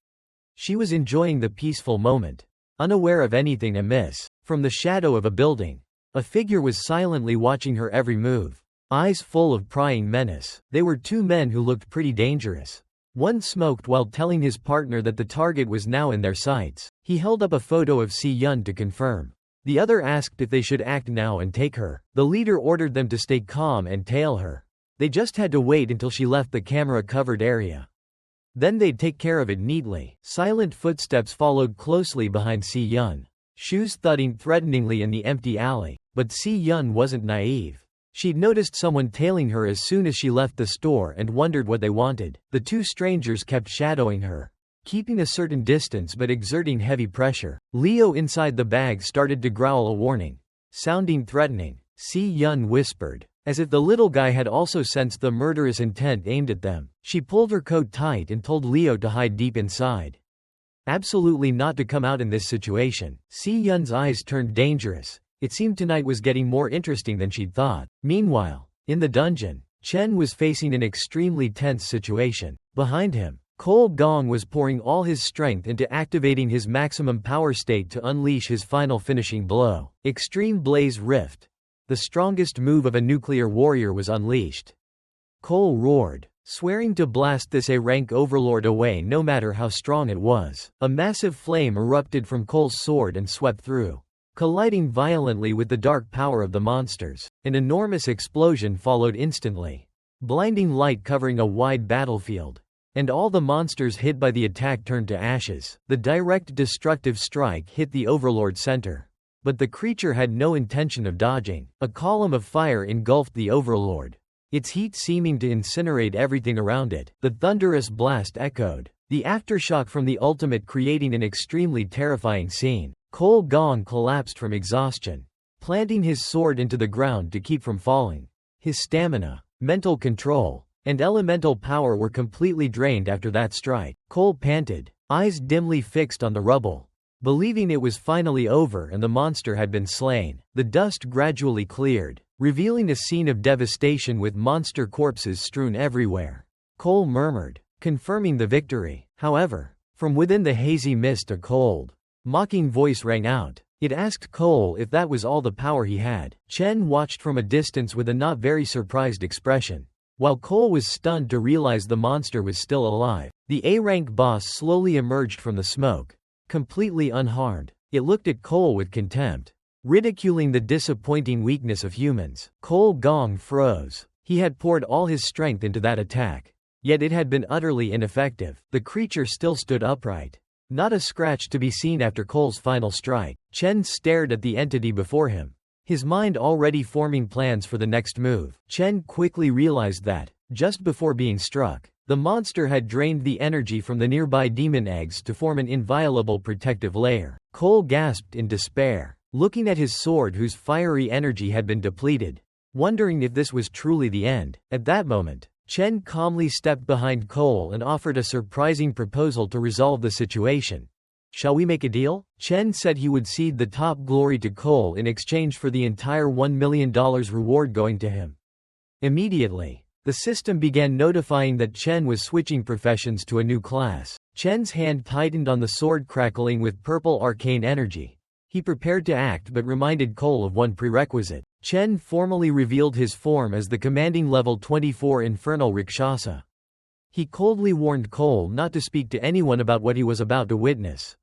She was enjoying the peaceful moment, unaware of anything amiss. From the shadow of a building, a figure was silently watching her every move, eyes full of prying menace. They were two men who looked pretty dangerous. One smoked while telling his partner that the target was now in their sights. He held up a photo of Si Yun to confirm. The other asked if they should act now and take her. The leader ordered them to stay calm and tail her. They just had to wait until she left the camera-covered area. Then they'd take care of it neatly. Silent footsteps followed closely behind Si Yun, shoes thudding threateningly in the empty alley. But Si Yun wasn't naive. She'd noticed someone tailing her as soon as she left the store and wondered what they wanted. The two strangers kept shadowing her, keeping a certain distance but exerting heavy pressure. Leo inside the bag started to growl a warning, sounding threatening. Si Yun whispered, as if the little guy had also sensed the murderous intent aimed at them. She pulled her coat tight and told Leo to hide deep inside. Absolutely not to come out in this situation. Si Yun's eyes turned dangerous. It seemed tonight was getting more interesting than she'd thought. Meanwhile, in the dungeon, Chen was facing an extremely tense situation. Behind him, Cole Gong was pouring all his strength into activating his maximum power state to unleash his final finishing blow. Extreme Blaze Rift. The strongest move of a nuclear warrior was unleashed. Cole roared, swearing to blast this A-rank overlord away no matter how strong it was. A massive flame erupted from Cole's sword and swept through, colliding violently with the dark power of the monsters. An enormous explosion followed instantly, blinding light covering a wide battlefield, and all the monsters hit by the attack turned to ashes. The direct destructive strike hit the Overlord center, but the creature had no intention of dodging. A column of fire engulfed the Overlord, its heat seeming to incinerate everything around it. The thunderous blast echoed, the aftershock from the ultimate creating an extremely terrifying scene. Cole Gong collapsed from exhaustion, planting his sword into the ground to keep from falling. His stamina, mental control, and elemental power were completely drained after that strike. Cole panted, eyes dimly fixed on the rubble, believing it was finally over and the monster had been slain. The dust gradually cleared, revealing a scene of devastation with monster corpses strewn everywhere. Cole murmured, confirming the victory. However, from within the hazy mist a cold, mocking voice rang out. It asked Cole if that was all the power he had. Chen watched from a distance with a not very surprised expression, while Cole was stunned to realize the monster was still alive. The A-rank boss slowly emerged from the smoke, completely unharmed. It looked at Cole with contempt, ridiculing the disappointing weakness of humans. Cole Gong froze. He had poured all his strength into that attack, yet it had been utterly ineffective. The creature still stood upright, not a scratch to be seen after Cole's final strike. Chen stared at the entity before him, his mind already forming plans for the next move. Chen quickly realized that, just before being struck, the monster had drained the energy from the nearby demon eggs to form an inviolable protective layer. Cole gasped in despair, looking at his sword whose fiery energy had been depleted, wondering if this was truly the end. At that moment, Chen calmly stepped behind Cole and offered a surprising proposal to resolve the situation. Shall we make a deal? Chen said he would cede the top glory to Cole in exchange for the entire $1 million reward going to him. Immediately, the system began notifying that Chen was switching professions to a new class. Chen's hand tightened on the sword, crackling with purple arcane energy. He prepared to act but reminded Cole of one prerequisite. Chen formally revealed his form as the commanding level 24 Infernal Rakshasa. He coldly warned Cole not to speak to anyone about what he was about to witness,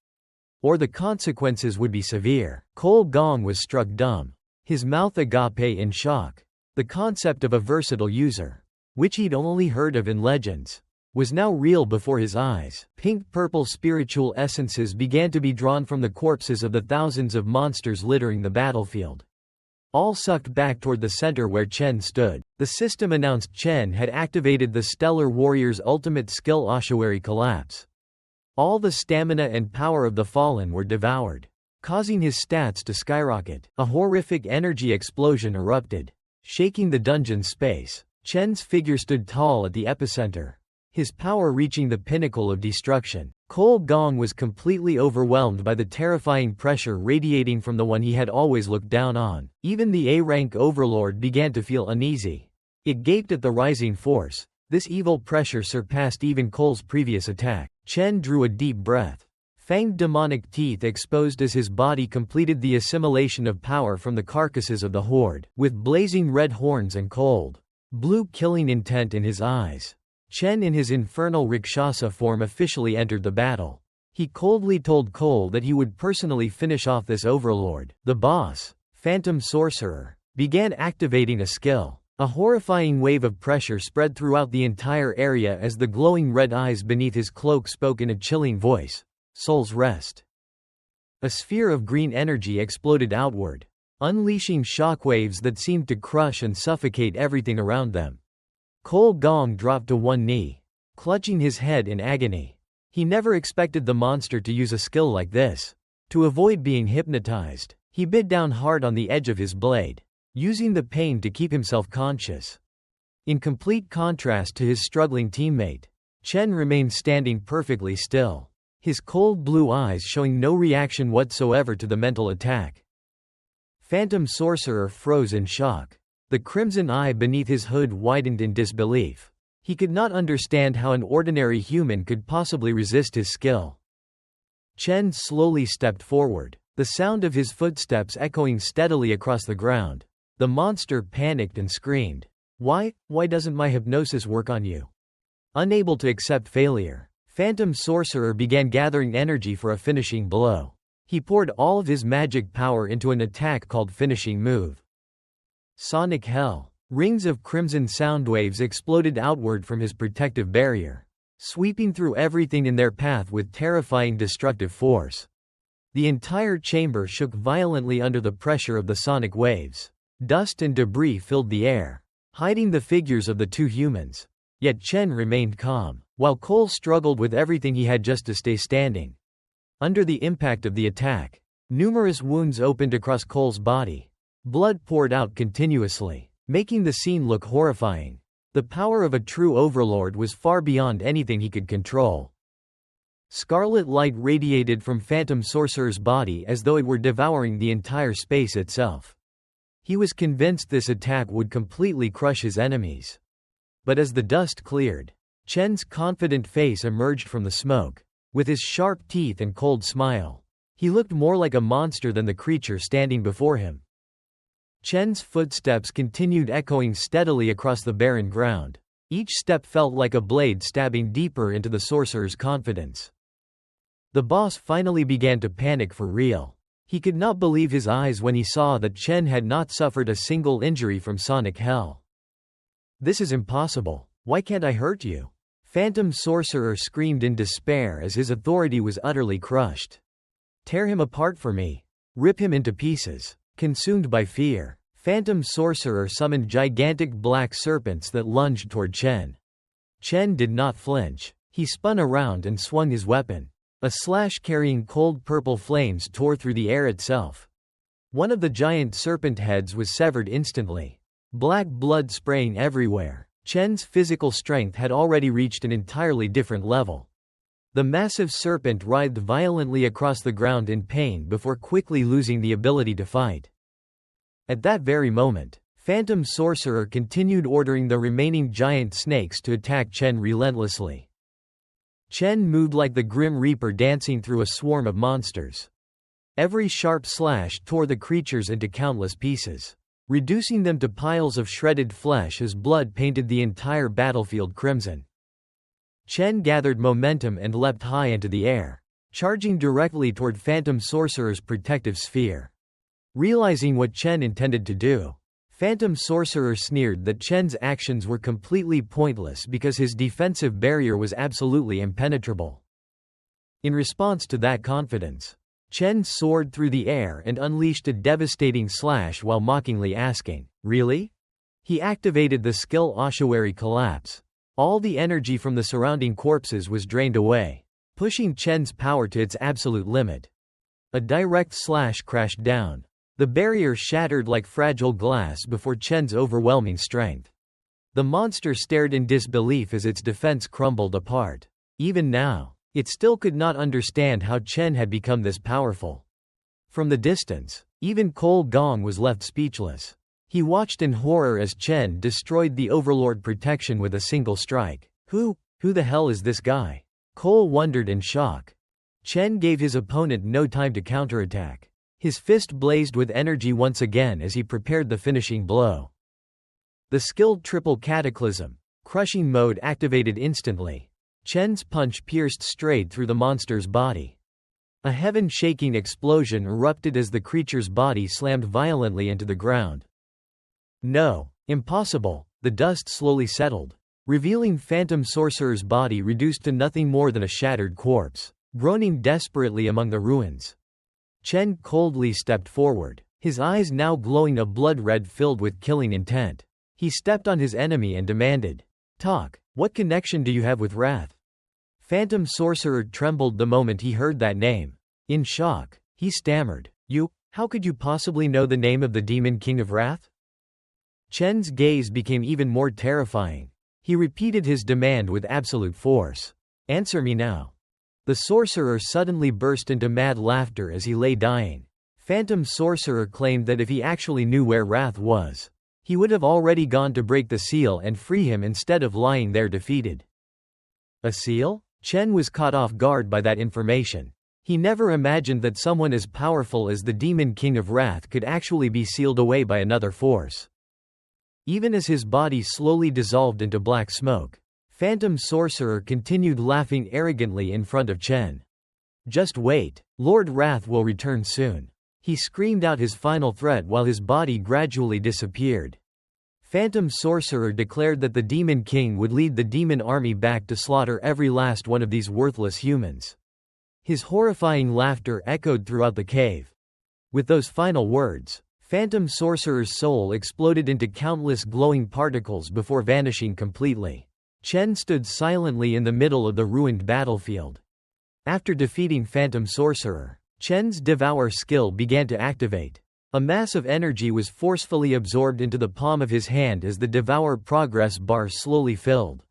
or the consequences would be severe. Cole Gong was struck dumb, his mouth agape in shock. The concept of a versatile user, which he'd only heard of in legends, was now real before his eyes. Pink-purple spiritual essences began to be drawn from the corpses of the thousands of monsters littering the battlefield, all sucked back toward the center where Chen stood. The system announced Chen had activated the Stellar Warrior's ultimate skill, Ossuary Collapse. All the stamina and power of the Fallen were devoured, causing his stats to skyrocket. A horrific energy explosion erupted, shaking the dungeon's space. Chen's figure stood tall at the epicenter, his power reaching the pinnacle of destruction. Cole Gong was completely overwhelmed by the terrifying pressure radiating from the one he had always looked down on. Even the A-rank overlord began to feel uneasy. It gaped at the rising force. This evil pressure surpassed even Cole's previous attack. Chen drew a deep breath. Fanged demonic teeth exposed as his body completed the assimilation of power from the carcasses of the horde. With blazing red horns and cold, blue killing intent in his eyes, Chen in his infernal Rakshasa form officially entered the battle. He coldly told Cole that he would personally finish off this overlord. The boss, Phantom Sorcerer, began activating a skill. A horrifying wave of pressure spread throughout the entire area as the glowing red eyes beneath his cloak spoke in a chilling voice. Soul's Rest. A sphere of green energy exploded outward, unleashing shockwaves that seemed to crush and suffocate everything around them. Cole Gong dropped to one knee, clutching his head in agony. He never expected the monster to use a skill like this. To avoid being hypnotized, he bit down hard on the edge of his blade, using the pain to keep himself conscious. In complete contrast to his struggling teammate, Chen remained standing perfectly still, his cold blue eyes showing no reaction whatsoever to the mental attack. Phantom Sorcerer froze in shock. The crimson eye beneath his hood widened in disbelief. He could not understand how an ordinary human could possibly resist his skill. Chen slowly stepped forward, the sound of his footsteps echoing steadily across the ground. The monster panicked and screamed. Why doesn't my hypnosis work on you?" Unable to accept failure, Phantom Sorcerer began gathering energy for a finishing blow. He poured all of his magic power into an attack called Finishing Move. Sonic Hell. Rings of crimson sound waves exploded outward from his protective barrier, sweeping through everything in their path with terrifying destructive force. The entire chamber shook violently under the pressure of the sonic waves. Dust and debris filled the air, hiding the figures of the two humans. Yet Chen remained calm, while Cole struggled with everything he had just to stay standing. Under the impact of the attack, numerous wounds opened across Cole's body. Blood poured out continuously, making the scene look horrifying. The power of a true overlord was far beyond anything he could control. Scarlet light radiated from Phantom Sorcerer's body as though it were devouring the entire space itself. He was convinced this attack would completely crush his enemies. But as the dust cleared, Chen's confident face emerged from the smoke. With his sharp teeth and cold smile, he looked more like a monster than the creature standing before him. Chen's footsteps continued echoing steadily across the barren ground. Each step felt like a blade stabbing deeper into the sorcerer's confidence. The boss finally began to panic for real. He could not believe his eyes when he saw that Chen had not suffered a single injury from Sonic Hell. "This is impossible. Why can't I hurt you?" Phantom Sorcerer screamed in despair as his authority was utterly crushed. "Tear him apart for me. Rip him into pieces." Consumed by fear, Phantom Sorcerer summoned gigantic black serpents that lunged toward Chen. Chen did not flinch. He spun around and swung his weapon. A slash carrying cold purple flames tore through the air itself. One of the giant serpent heads was severed instantly, black blood spraying everywhere. Chen's physical strength had already reached an entirely different level. The massive serpent writhed violently across the ground in pain before quickly losing the ability to fight. At that very moment, Phantom Sorcerer continued ordering the remaining giant snakes to attack Chen relentlessly. Chen moved like the Grim Reaper dancing through a swarm of monsters. Every sharp slash tore the creatures into countless pieces, reducing them to piles of shredded flesh as blood painted the entire battlefield crimson. Chen gathered momentum and leapt high into the air, charging directly toward Phantom Sorcerer's protective sphere. Realizing what Chen intended to do, Phantom Sorcerer sneered that Chen's actions were completely pointless because his defensive barrier was absolutely impenetrable. In response to that confidence, Chen soared through the air and unleashed a devastating slash while mockingly asking, "Really?" He activated the skill Ossuary Collapse. All the energy from the surrounding corpses was drained away, pushing Chen's power to its absolute limit. A direct slash crashed down. The barrier shattered like fragile glass before Chen's overwhelming strength. The monster stared in disbelief as its defense crumbled apart. Even now, it still could not understand how Chen had become this powerful. From the distance, even Cole Gong was left speechless. He watched in horror as Chen destroyed the Overlord protection with a single strike. Who the hell is this guy? Cole wondered in shock. Chen gave his opponent no time to counterattack. His fist blazed with energy once again as he prepared the finishing blow. The skilled triple cataclysm, crushing mode activated instantly. Chen's punch pierced straight through the monster's body. A heaven-shaking explosion erupted as the creature's body slammed violently into the ground. No, impossible, the dust slowly settled, revealing Phantom Sorcerer's body reduced to nothing more than a shattered corpse, groaning desperately among the ruins. Chen coldly stepped forward, his eyes now glowing a blood red filled with killing intent. He stepped on his enemy and demanded, "Talk, what connection do you have with Wrath?" Phantom Sorcerer trembled the moment he heard that name. In shock, he stammered, how could you possibly know the name of the Demon King of Wrath?" Chen's gaze became even more terrifying. He repeated his demand with absolute force. "Answer me now." The sorcerer suddenly burst into mad laughter as he lay dying. Phantom Sorcerer claimed that if he actually knew where Wrath was, he would have already gone to break the seal and free him instead of lying there defeated. A seal? Chen was caught off guard by that information. He never imagined that someone as powerful as the Demon King of Wrath could actually be sealed away by another force. Even as his body slowly dissolved into black smoke, Phantom Sorcerer continued laughing arrogantly in front of Chen. "Just wait, Lord Wrath will return soon." He screamed out his final threat while his body gradually disappeared. Phantom Sorcerer declared that the Demon King would lead the demon army back to slaughter every last one of these worthless humans. His horrifying laughter echoed throughout the cave. With those final words, Phantom Sorcerer's soul exploded into countless glowing particles before vanishing completely. Chen stood silently in the middle of the ruined battlefield. After defeating Phantom Sorcerer, Chen's Devour skill began to activate. A mass of energy was forcefully absorbed into the palm of his hand as the Devour progress bar slowly filled.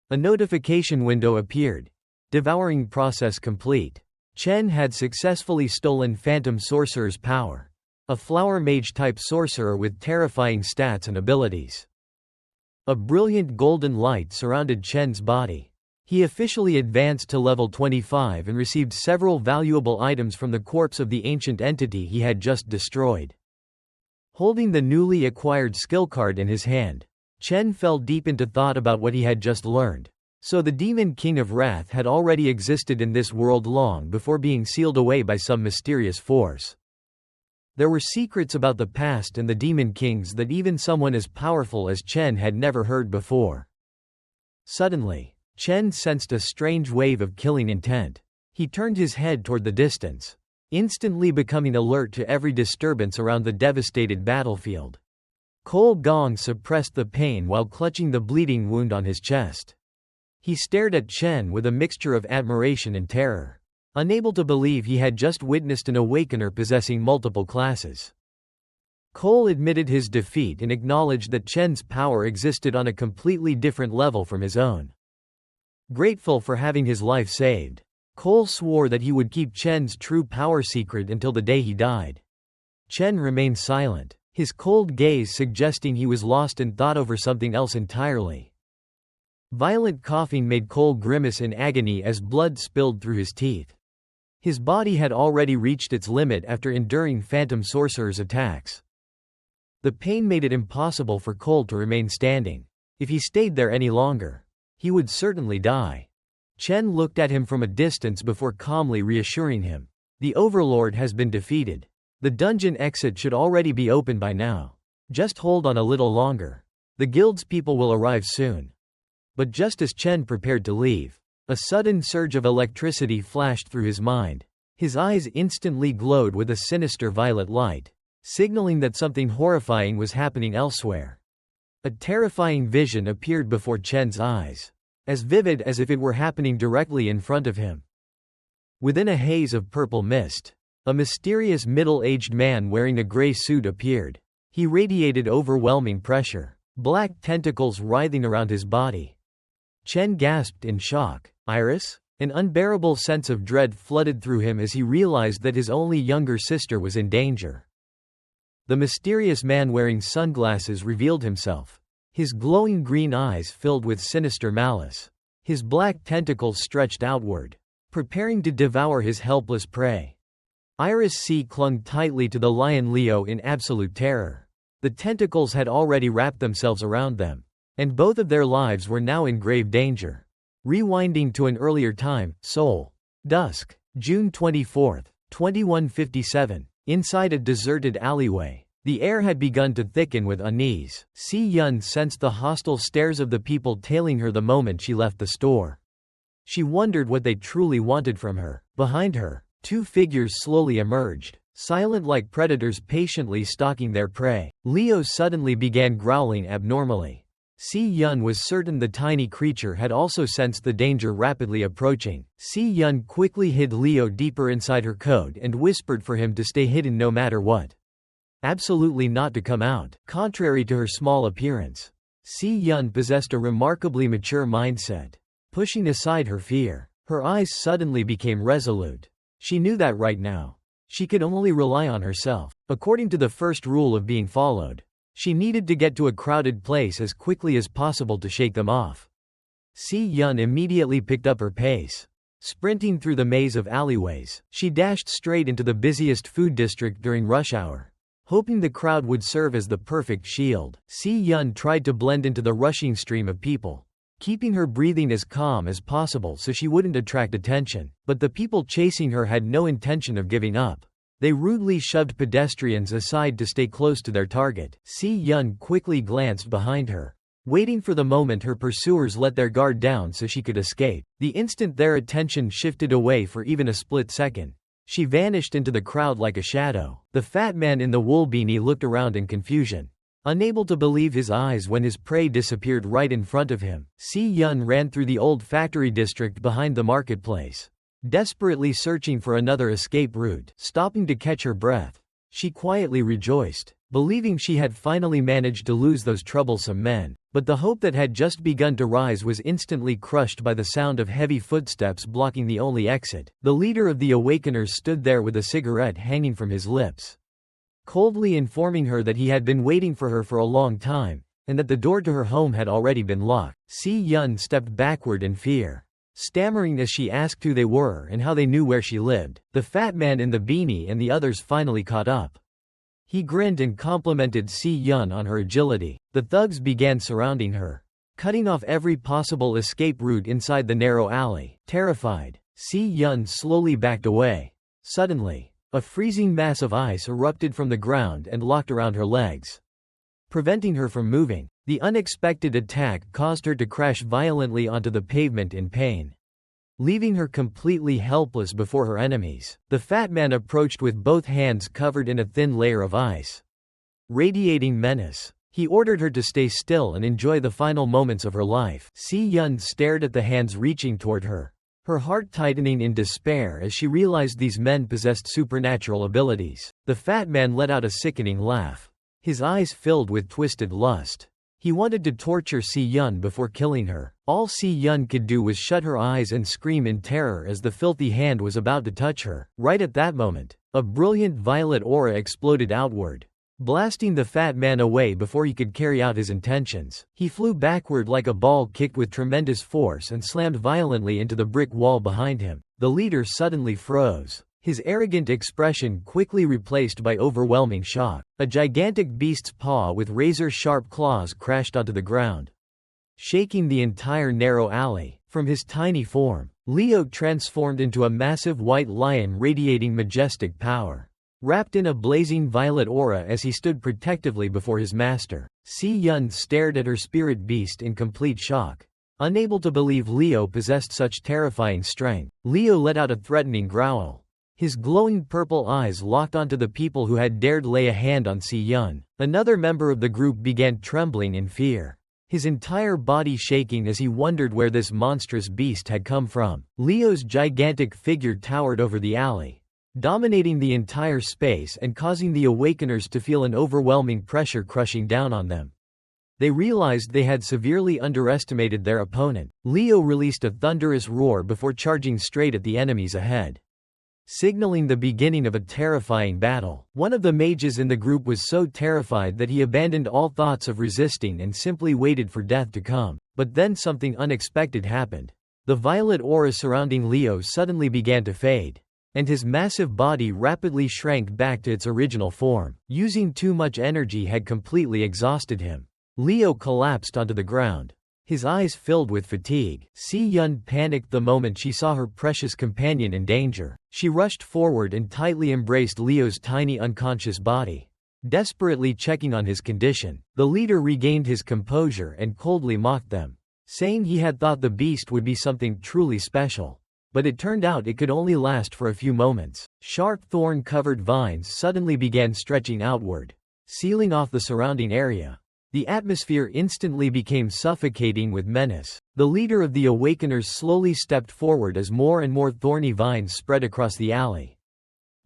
A notification window appeared. Devouring process complete. Chen had successfully stolen Phantom Sorcerer's power. A Flower Mage-type sorcerer with terrifying stats and abilities. A brilliant golden light surrounded Chen's body. He officially advanced to level 25 and received several valuable items from the corpse of the ancient entity he had just destroyed. Holding the newly acquired skill card in his hand, Chen fell deep into thought about what he had just learned. So the Demon King of Wrath had already existed in this world long before being sealed away by some mysterious force. There were secrets about the past and the Demon Kings that even someone as powerful as Chen had never heard before. Suddenly, Chen sensed a strange wave of killing intent. He turned his head toward the distance, instantly becoming alert to every disturbance around the devastated battlefield. Cole Gong suppressed the pain while clutching the bleeding wound on his chest. He stared at Chen with a mixture of admiration and terror, unable to believe he had just witnessed an awakener possessing multiple classes. Cole admitted his defeat and acknowledged that Chen's power existed on a completely different level from his own. Grateful for having his life saved, Cole swore that he would keep Chen's true power secret until the day he died. Chen remained silent, his cold gaze suggesting he was lost and thought over something else entirely. Violent coughing made Cole grimace in agony as blood spilled through his teeth. His body had already reached its limit after enduring Phantom Sorcerer's attacks. The pain made it impossible for Cole to remain standing. If he stayed there any longer, he would certainly die. Chen looked at him from a distance before calmly reassuring him. The Overlord has been defeated. The dungeon exit should already be open by now. Just hold on a little longer. The guild's people will arrive soon. But just as Chen prepared to leave, a sudden surge of electricity flashed through his mind. His eyes instantly glowed with a sinister violet light, signaling that something horrifying was happening elsewhere. A terrifying vision appeared before Chen's eyes, as vivid as if it were happening directly in front of him. Within a haze of purple mist, a mysterious middle-aged man wearing a gray suit appeared. He radiated overwhelming pressure, black tentacles writhing around his body. Chen gasped in shock. Iris? An unbearable sense of dread flooded through him as he realized that his only younger sister was in danger. The mysterious man wearing sunglasses revealed himself. His glowing green eyes filled with sinister malice. His black tentacles stretched outward, preparing to devour his helpless prey. Iris C clung tightly to the lion Leo in absolute terror. The tentacles had already wrapped themselves around them, and both of their lives were now in grave danger. Rewinding to an earlier time, Seoul. Dusk, June 24, 2157. Inside a deserted alleyway, the air had begun to thicken with unease. Si-Yun sensed the hostile stares of the people tailing her the moment she left the store. She wondered what they truly wanted from her. Behind her, two figures slowly emerged, silent like predators patiently stalking their prey. Leo suddenly began growling abnormally. Si-Yun was certain the tiny creature had also sensed the danger rapidly approaching. Si-Yun quickly hid Leo deeper inside her coat and whispered for him to stay hidden no matter what. Absolutely not to come out. Contrary to her small appearance, Si-Yun possessed a remarkably mature mindset. Pushing aside her fear, her eyes suddenly became resolute. She knew that right now, she could only rely on herself. According to the first rule of being followed, she needed to get to a crowded place as quickly as possible to shake them off. Si-Yun immediately picked up her pace. Sprinting through the maze of alleyways, she dashed straight into the busiest food district during rush hour. Hoping the crowd would serve as the perfect shield, Si-Yun tried to blend into the rushing stream of people, keeping her breathing as calm as possible so she wouldn't attract attention. But the people chasing her had no intention of giving up. They rudely shoved pedestrians aside to stay close to their target. Si-Yun quickly glanced behind her, waiting for the moment her pursuers let their guard down so she could escape. The instant their attention shifted away for even a split second, she vanished into the crowd like a shadow. The fat man in the wool beanie looked around in confusion, unable to believe his eyes when his prey disappeared right in front of him. Si-Yun ran through the old factory district behind the marketplace, desperately searching for another escape route. Stopping to catch her breath, she quietly rejoiced, believing she had finally managed to lose those troublesome men. But the hope that had just begun to rise was instantly crushed by the sound of heavy footsteps blocking the only exit. The leader of the Awakeners stood there with a cigarette hanging from his lips, coldly informing her that he had been waiting for her for a long time, and that the door to her home had already been locked. Si-Yun stepped backward in fear, stammering as she asked who they were and how they knew where she lived. The fat man in the beanie and the others finally caught up. He grinned and complimented Si-Yun on her agility. The thugs began surrounding her, cutting off every possible escape route inside the narrow alley. Terrified, Si-Yun slowly backed away. Suddenly, a freezing mass of ice erupted from the ground and locked around her legs, preventing her from moving. The unexpected attack caused her to crash violently onto the pavement in pain, leaving her completely helpless before her enemies. The fat man approached with both hands covered in a thin layer of ice, radiating menace. He ordered her to stay still and enjoy the final moments of her life. Si-Yun stared at the hands reaching toward her, her heart tightening in despair as she realized these men possessed supernatural abilities. The fat man let out a sickening laugh, his eyes filled with twisted lust. He wanted to torture Si Yun before killing her. All Si Yun could do was shut her eyes and scream in terror as the filthy hand was about to touch her. Right at that moment, a brilliant violet aura exploded outward, blasting the fat man away before he could carry out his intentions. He flew backward like a ball kicked with tremendous force and slammed violently into the brick wall behind him. The leader suddenly froze, his arrogant expression quickly replaced by overwhelming shock. A gigantic beast's paw with razor-sharp claws crashed onto the ground, shaking the entire narrow alley. From his tiny form, Leo transformed into a massive white lion radiating majestic power, wrapped in a blazing violet aura as he stood protectively before his master. Si Yun stared at her spirit beast in complete shock, unable to believe Leo possessed such terrifying strength. Leo let out a threatening growl. His glowing purple eyes locked onto the people who had dared lay a hand on Si Yun. Another member of the group began trembling in fear, his entire body shaking as he wondered where this monstrous beast had come from. Leo's gigantic figure towered over the alley, dominating the entire space and causing the Awakeners to feel an overwhelming pressure crushing down on them. They realized they had severely underestimated their opponent. Leo released a thunderous roar before charging straight at the enemies ahead, signaling the beginning of a terrifying battle. One of the mages in the group was so terrified that he abandoned all thoughts of resisting and simply waited for death to come. But then something unexpected happened. The violet aura surrounding Leo suddenly began to fade, and his massive body rapidly shrank back to its original form. Using too much energy had completely exhausted him. Leo collapsed onto the ground, his eyes filled with fatigue. Si Yun panicked the moment she saw her precious companion in danger. She rushed forward and tightly embraced Leo's tiny unconscious body, desperately checking on his condition. The leader regained his composure and coldly mocked them, saying he had thought the beast would be something truly special. But it turned out it could only last for a few moments. Sharp thorn-covered vines suddenly began stretching outward, sealing off the surrounding area. The atmosphere instantly became suffocating with menace. The leader of the Awakeners slowly stepped forward as more and more thorny vines spread across the alley,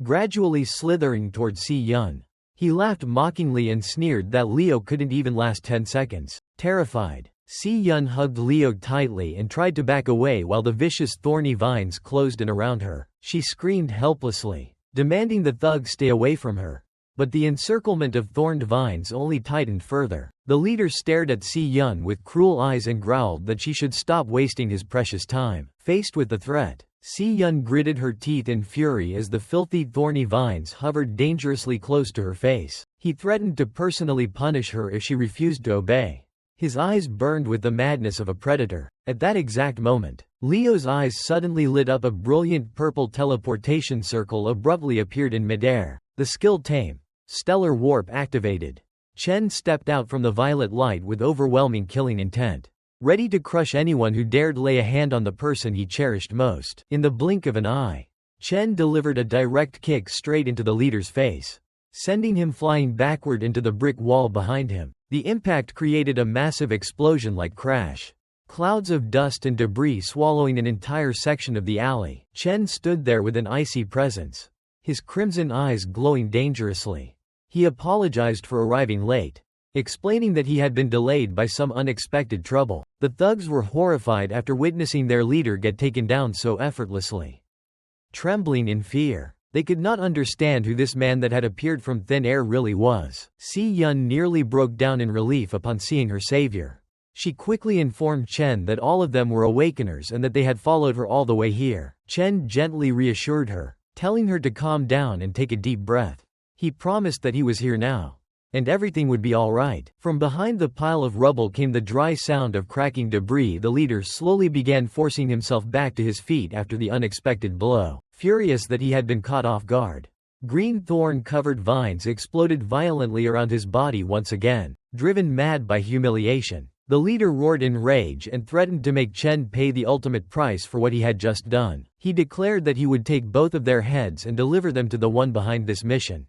gradually slithering toward Si Yun. He laughed mockingly and sneered that Leo couldn't even last 10 seconds. Terrified, Si Yun hugged Leo tightly and tried to back away while the vicious thorny vines closed in around her. She screamed helplessly, demanding the thugs stay away from her. But the encirclement of thorned vines only tightened further. The leader stared at Si Yun with cruel eyes and growled that she should stop wasting his precious time. Faced with the threat, Si Yun gritted her teeth in fury as the filthy thorny vines hovered dangerously close to her face. He threatened to personally punish her if she refused to obey. His eyes burned with the madness of a predator. At that exact moment, Leo's eyes suddenly lit up. A brilliant purple teleportation circle abruptly appeared in midair. The skill tame Stellar Warp activated. Chen stepped out from the violet light with overwhelming killing intent, ready to crush anyone who dared lay a hand on the person he cherished most. In the blink of an eye, Chen delivered a direct kick straight into the leader's face, sending him flying backward into the brick wall behind him. The impact created a massive explosion-like crash, clouds of dust and debris swallowing an entire section of the alley. Chen stood there with an icy presence, his crimson eyes glowing dangerously. He apologized for arriving late, explaining that he had been delayed by some unexpected trouble. The thugs were horrified after witnessing their leader get taken down so effortlessly. Trembling in fear, they could not understand who this man that had appeared from thin air really was. Si Yun nearly broke down in relief upon seeing her savior. She quickly informed Chen that all of them were Awakeners and that they had followed her all the way here. Chen gently reassured her, telling her to calm down and take a deep breath. He promised that he was here now, and everything would be all right. From behind the pile of rubble came the dry sound of cracking debris. The leader slowly began forcing himself back to his feet after the unexpected blow, furious that he had been caught off guard. Green thorn-covered vines exploded violently around his body once again, driven mad by humiliation. The leader roared in rage and threatened to make Chen pay the ultimate price for what he had just done. He declared that he would take both of their heads and deliver them to the one behind this mission,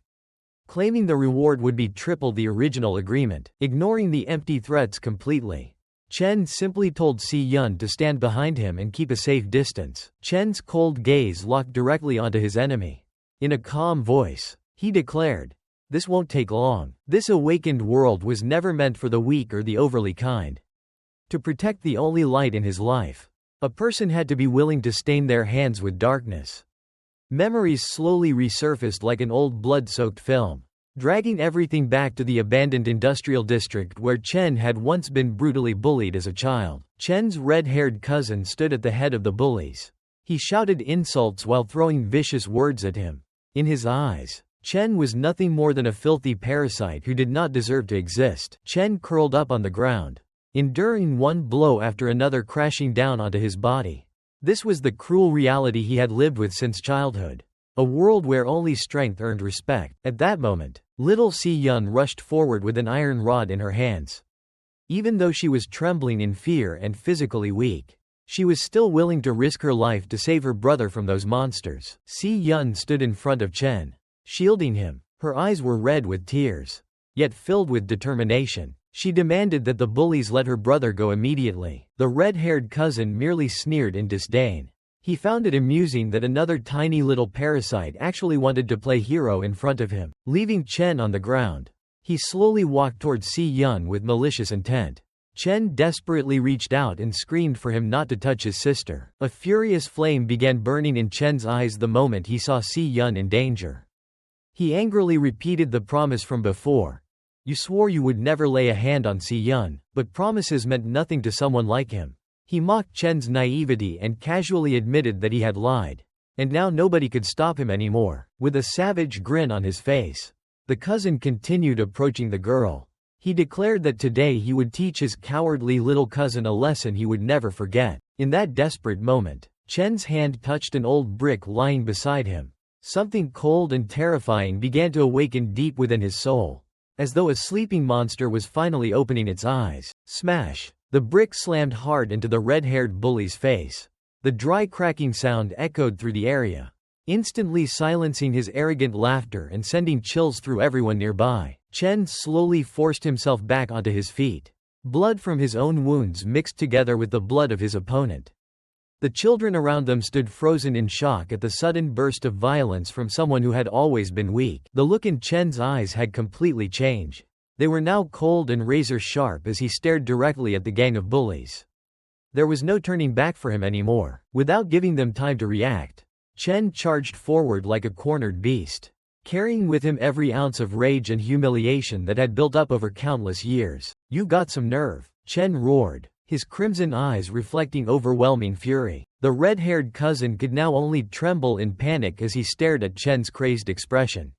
claiming the reward would be triple the original agreement. Ignoring the empty threats completely, Chen simply told Si Yun to stand behind him and keep a safe distance. Chen's cold gaze locked directly onto his enemy. In a calm voice, he declared, This won't take long. This awakened world was never meant for the weak or the overly kind. To protect the only light in his life, a person had to be willing to stain their hands with darkness. Memories slowly resurfaced like an old blood-soaked film, dragging everything back to the abandoned industrial district where Chen had once been brutally bullied as a child. Chen's red-haired cousin stood at the head of the bullies. He shouted insults while throwing vicious words at him. In his eyes, Chen was nothing more than a filthy parasite who did not deserve to exist. Chen curled up on the ground, enduring one blow after another crashing down onto his body. This was the cruel reality he had lived with since childhood. A world where only strength earned respect. At that moment, little Si-Yun rushed forward with an iron rod in her hands. Even though she was trembling in fear and physically weak, she was still willing to risk her life to save her brother from those monsters. Si-Yun stood in front of Chen, shielding him. Her eyes were red with tears, yet filled with determination. She demanded that the bullies let her brother go immediately. The red-haired cousin merely sneered in disdain. He found it amusing that another tiny little parasite actually wanted to play hero in front of him. Leaving Chen on the ground, he slowly walked toward Si-Yun with malicious intent. Chen desperately reached out and screamed for him not to touch his sister. A furious flame began burning in Chen's eyes the moment he saw Si-Yun in danger. He angrily repeated the promise from before. You swore you would never lay a hand on Si-Yun, but promises meant nothing to someone like him. He mocked Chen's naivety and casually admitted that he had lied. And now nobody could stop him anymore. With a savage grin on his face, the cousin continued approaching the girl. He declared that today he would teach his cowardly little cousin a lesson he would never forget. In that desperate moment, Chen's hand touched an old brick lying beside him. Something cold and terrifying began to awaken deep within his soul, as though a sleeping monster was finally opening its eyes. Smash! The brick slammed hard into the red-haired bully's face. The dry cracking sound echoed through the area, instantly silencing his arrogant laughter and sending chills through everyone nearby. Chen slowly forced himself back onto his feet. Blood from his own wounds mixed together with the blood of his opponent. The children around them stood frozen in shock at the sudden burst of violence from someone who had always been weak. The look in Chen's eyes had completely changed. They were now cold and razor-sharp as he stared directly at the gang of bullies. There was no turning back for him anymore. Without giving them time to react, Chen charged forward like a cornered beast, carrying with him every ounce of rage and humiliation that had built up over countless years. "You got some nerve," Chen roared, his crimson eyes reflecting overwhelming fury. The red-haired cousin could now only tremble in panic as he stared at Chen's crazed expression.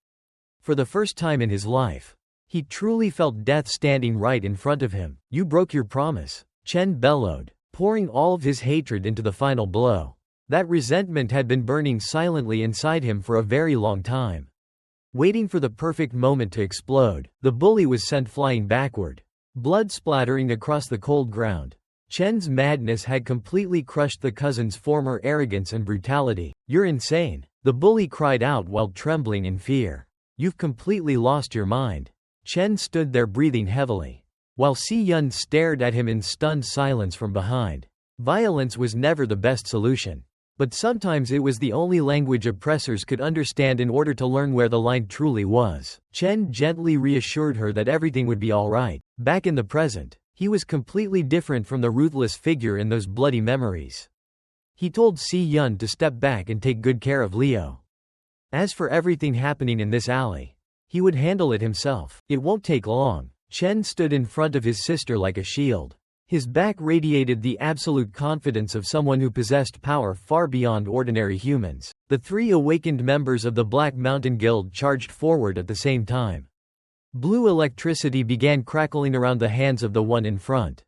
For the first time in his life, he truly felt death standing right in front of him. "You broke your promise," Chen bellowed, pouring all of his hatred into the final blow. That resentment had been burning silently inside him for a very long time. Waiting for the perfect moment to explode, the bully was sent flying backward, blood splattering across the cold ground. Chen's madness had completely crushed the cousin's former arrogance and brutality. "You're insane," the bully cried out while trembling in fear. "You've completely lost your mind." Chen stood there breathing heavily, while Si-Yun stared at him in stunned silence from behind. Violence was never the best solution, but sometimes it was the only language oppressors could understand in order to learn where the line truly was. Chen gently reassured her that everything would be all right. Back in the present, he was completely different from the ruthless figure in those bloody memories. He told Si-Yun to step back and take good care of Leo. As for everything happening in this alley, he would handle it himself. It won't take long. Chen stood in front of his sister like a shield. His back radiated the absolute confidence of someone who possessed power far beyond ordinary humans. The three awakened members of the Black Mountain Guild charged forward at the same time. Blue electricity began crackling around the hands of the one in front,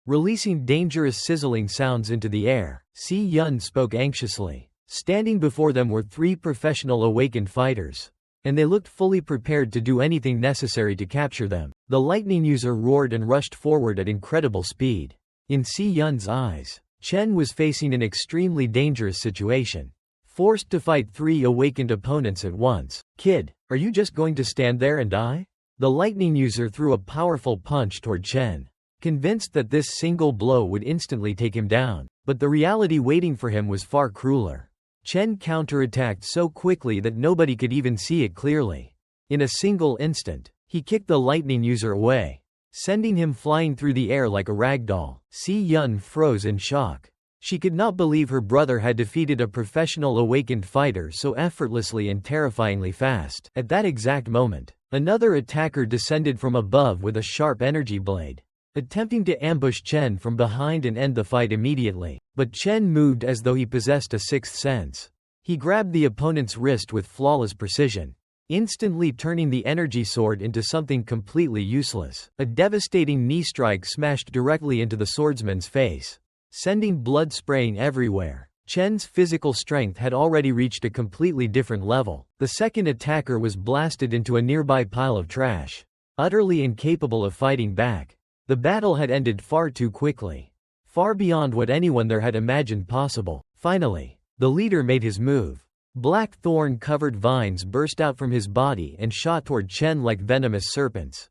releasing dangerous sizzling sounds into the air. Si-Yun spoke anxiously. Standing before them were three professional awakened fighters, and they looked fully prepared to do anything necessary to capture them. The lightning user roared and rushed forward at incredible speed. In Si-Yun's eyes, Chen was facing an extremely dangerous situation, forced to fight three awakened opponents at once. "Kid, are you just going to stand there and die?" The lightning user threw a powerful punch toward Chen, convinced that this single blow would instantly take him down. But the reality waiting for him was far crueler. Chen counterattacked so quickly that nobody could even see it clearly. In a single instant, he kicked the lightning user away, sending him flying through the air like a ragdoll. Si-Yun froze in shock. She could not believe her brother had defeated a professional awakened fighter so effortlessly and terrifyingly fast. At that exact moment, another attacker descended from above with a sharp energy blade, attempting to ambush Chen from behind and end the fight immediately. But Chen moved as though he possessed a sixth sense. He grabbed the opponent's wrist with flawless precision, instantly turning the energy sword into something completely useless. A devastating knee strike smashed directly into the swordsman's face, sending blood spraying everywhere. Chen's physical strength had already reached a completely different level. The second attacker was blasted into a nearby pile of trash, utterly incapable of fighting back. The battle had ended far too quickly, far beyond what anyone there had imagined possible. Finally, the leader made his move. Black thorn-covered vines burst out from his body and shot toward Chen like venomous serpents.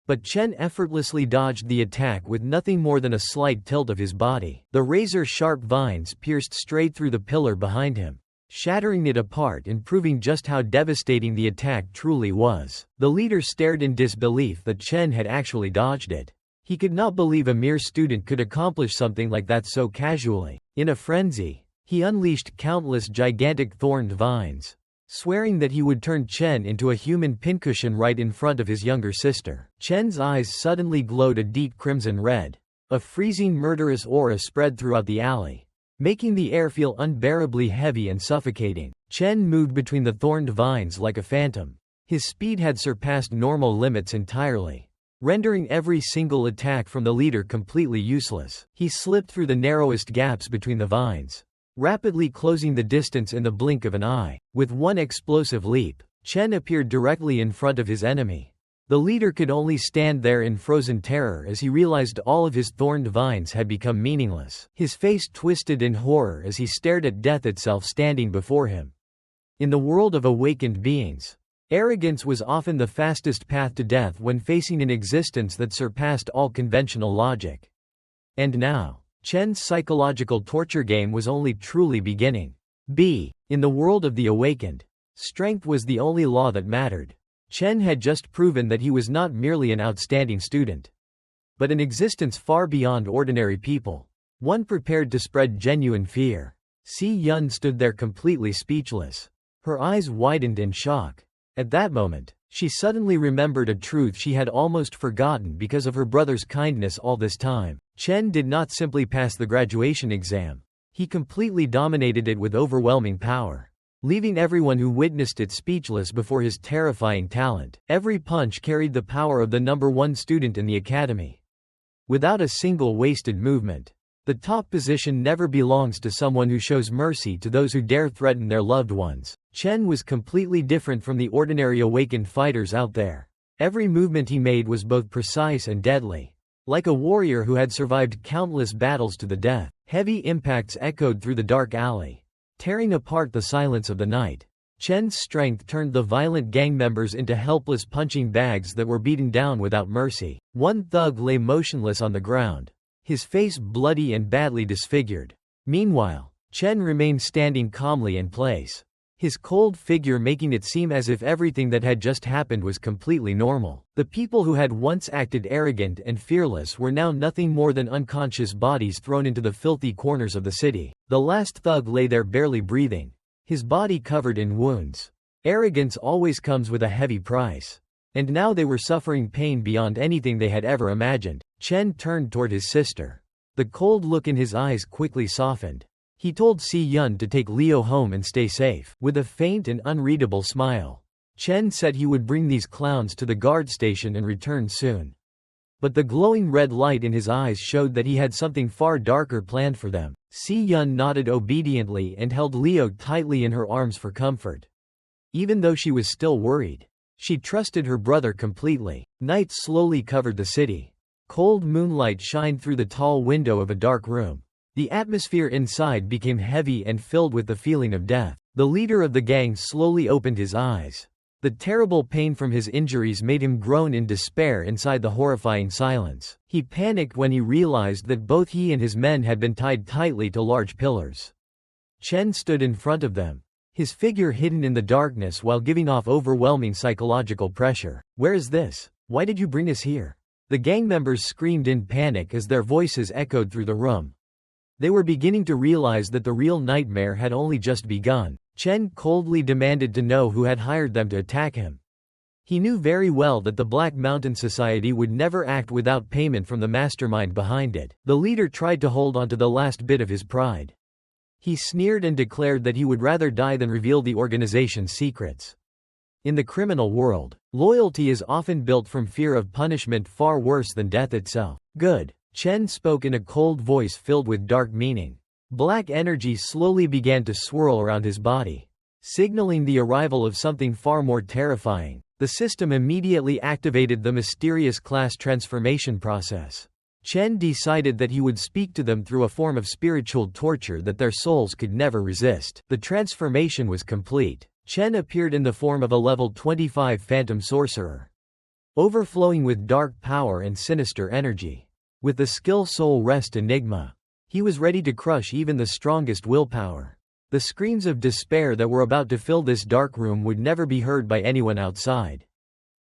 But Chen effortlessly dodged the attack with nothing more than a slight tilt of his body. The razor-sharp vines pierced straight through the pillar behind him, shattering it apart and proving just how devastating the attack truly was. The leader stared in disbelief that Chen had actually dodged it. He could not believe a mere student could accomplish something like that so casually. In a frenzy, he unleashed countless gigantic thorned vines, swearing that he would turn Chen into a human pincushion right in front of his younger sister. Chen's eyes suddenly glowed a deep crimson red. A freezing murderous aura spread throughout the alley, making the air feel unbearably heavy and suffocating. Chen moved between the thorned vines like a phantom. His speed had surpassed normal limits entirely, rendering every single attack from the leader completely useless. He slipped through the narrowest gaps between the vines, rapidly closing the distance in the blink of an eye. With one explosive leap, Chen appeared directly in front of his enemy. The leader could only stand there in frozen terror as he realized all of his thorned vines had become meaningless. His face twisted in horror as he stared at death itself standing before him. In the world of awakened beings, arrogance was often the fastest path to death when facing an existence that surpassed all conventional logic. And now, Chen's psychological torture game was only truly beginning. In the world of the awakened, strength was the only law that mattered. Chen had just proven that he was not merely an outstanding student, but an existence far beyond ordinary people, one prepared to spread genuine fear. Si-Yun stood there completely speechless, her eyes widened in shock. At that moment, she suddenly remembered a truth she had almost forgotten because of her brother's kindness all this time. Chen did not simply pass the graduation exam. He completely dominated it with overwhelming power, leaving everyone who witnessed it speechless before his terrifying talent. Every punch carried the power of the #1 student in the academy, without a single wasted movement. The top position never belongs to someone who shows mercy to those who dare threaten their loved ones. Chen was completely different from the ordinary awakened fighters out there. Every movement he made was both precise and deadly. Like a warrior who had survived countless battles to the death, heavy impacts echoed through the dark alley, tearing apart the silence of the night. Chen's strength turned the violent gang members into helpless punching bags that were beaten down without mercy. One thug lay motionless on the ground, his face bloody and badly disfigured. Meanwhile, Chen remained standing calmly in place, his cold figure making it seem as if everything that had just happened was completely normal. The people who had once acted arrogant and fearless were now nothing more than unconscious bodies thrown into the filthy corners of the city. The last thug lay there barely breathing, his body covered in wounds. Arrogance always comes with a heavy price, and now they were suffering pain beyond anything they had ever imagined. Chen turned toward his sister. The cold look in his eyes quickly softened. He told Si-Yun to take Leo home and stay safe. With a faint and unreadable smile, Chen said he would bring these clowns to the guard station and return soon. But the glowing red light in his eyes showed that he had something far darker planned for them. Si-Yun nodded obediently and held Leo tightly in her arms for comfort. Even though she was still worried, she trusted her brother completely. Night slowly covered the city. Cold moonlight shined through the tall window of a dark room. The atmosphere inside became heavy and filled with the feeling of death. The leader of the gang slowly opened his eyes. The terrible pain from his injuries made him groan in despair inside the horrifying silence. He panicked when he realized that both he and his men had been tied tightly to large pillars. Chen stood in front of them, his figure hidden in the darkness while giving off overwhelming psychological pressure. "Where is this? Why did you bring us here?" The gang members screamed in panic as their voices echoed through the room. They were beginning to realize that the real nightmare had only just begun. Chen coldly demanded to know who had hired them to attack him. He knew very well that the Black Mountain Society would never act without payment from the mastermind behind it. The leader tried to hold onto the last bit of his pride. He sneered and declared that he would rather die than reveal the organization's secrets. In the criminal world, loyalty is often built from fear of punishment far worse than death itself. "Good," Chen spoke in a cold voice filled with dark meaning. Black energy slowly began to swirl around his body, signaling the arrival of something far more terrifying. The system immediately activated the mysterious class transformation process. Chen decided that he would speak to them through a form of spiritual torture that their souls could never resist. The transformation was complete. Chen appeared in the form of a level 25 phantom sorcerer, overflowing with dark power and sinister energy. With the skill Soul Rest Enigma, he was ready to crush even the strongest willpower. The screams of despair that were about to fill this dark room would never be heard by anyone outside.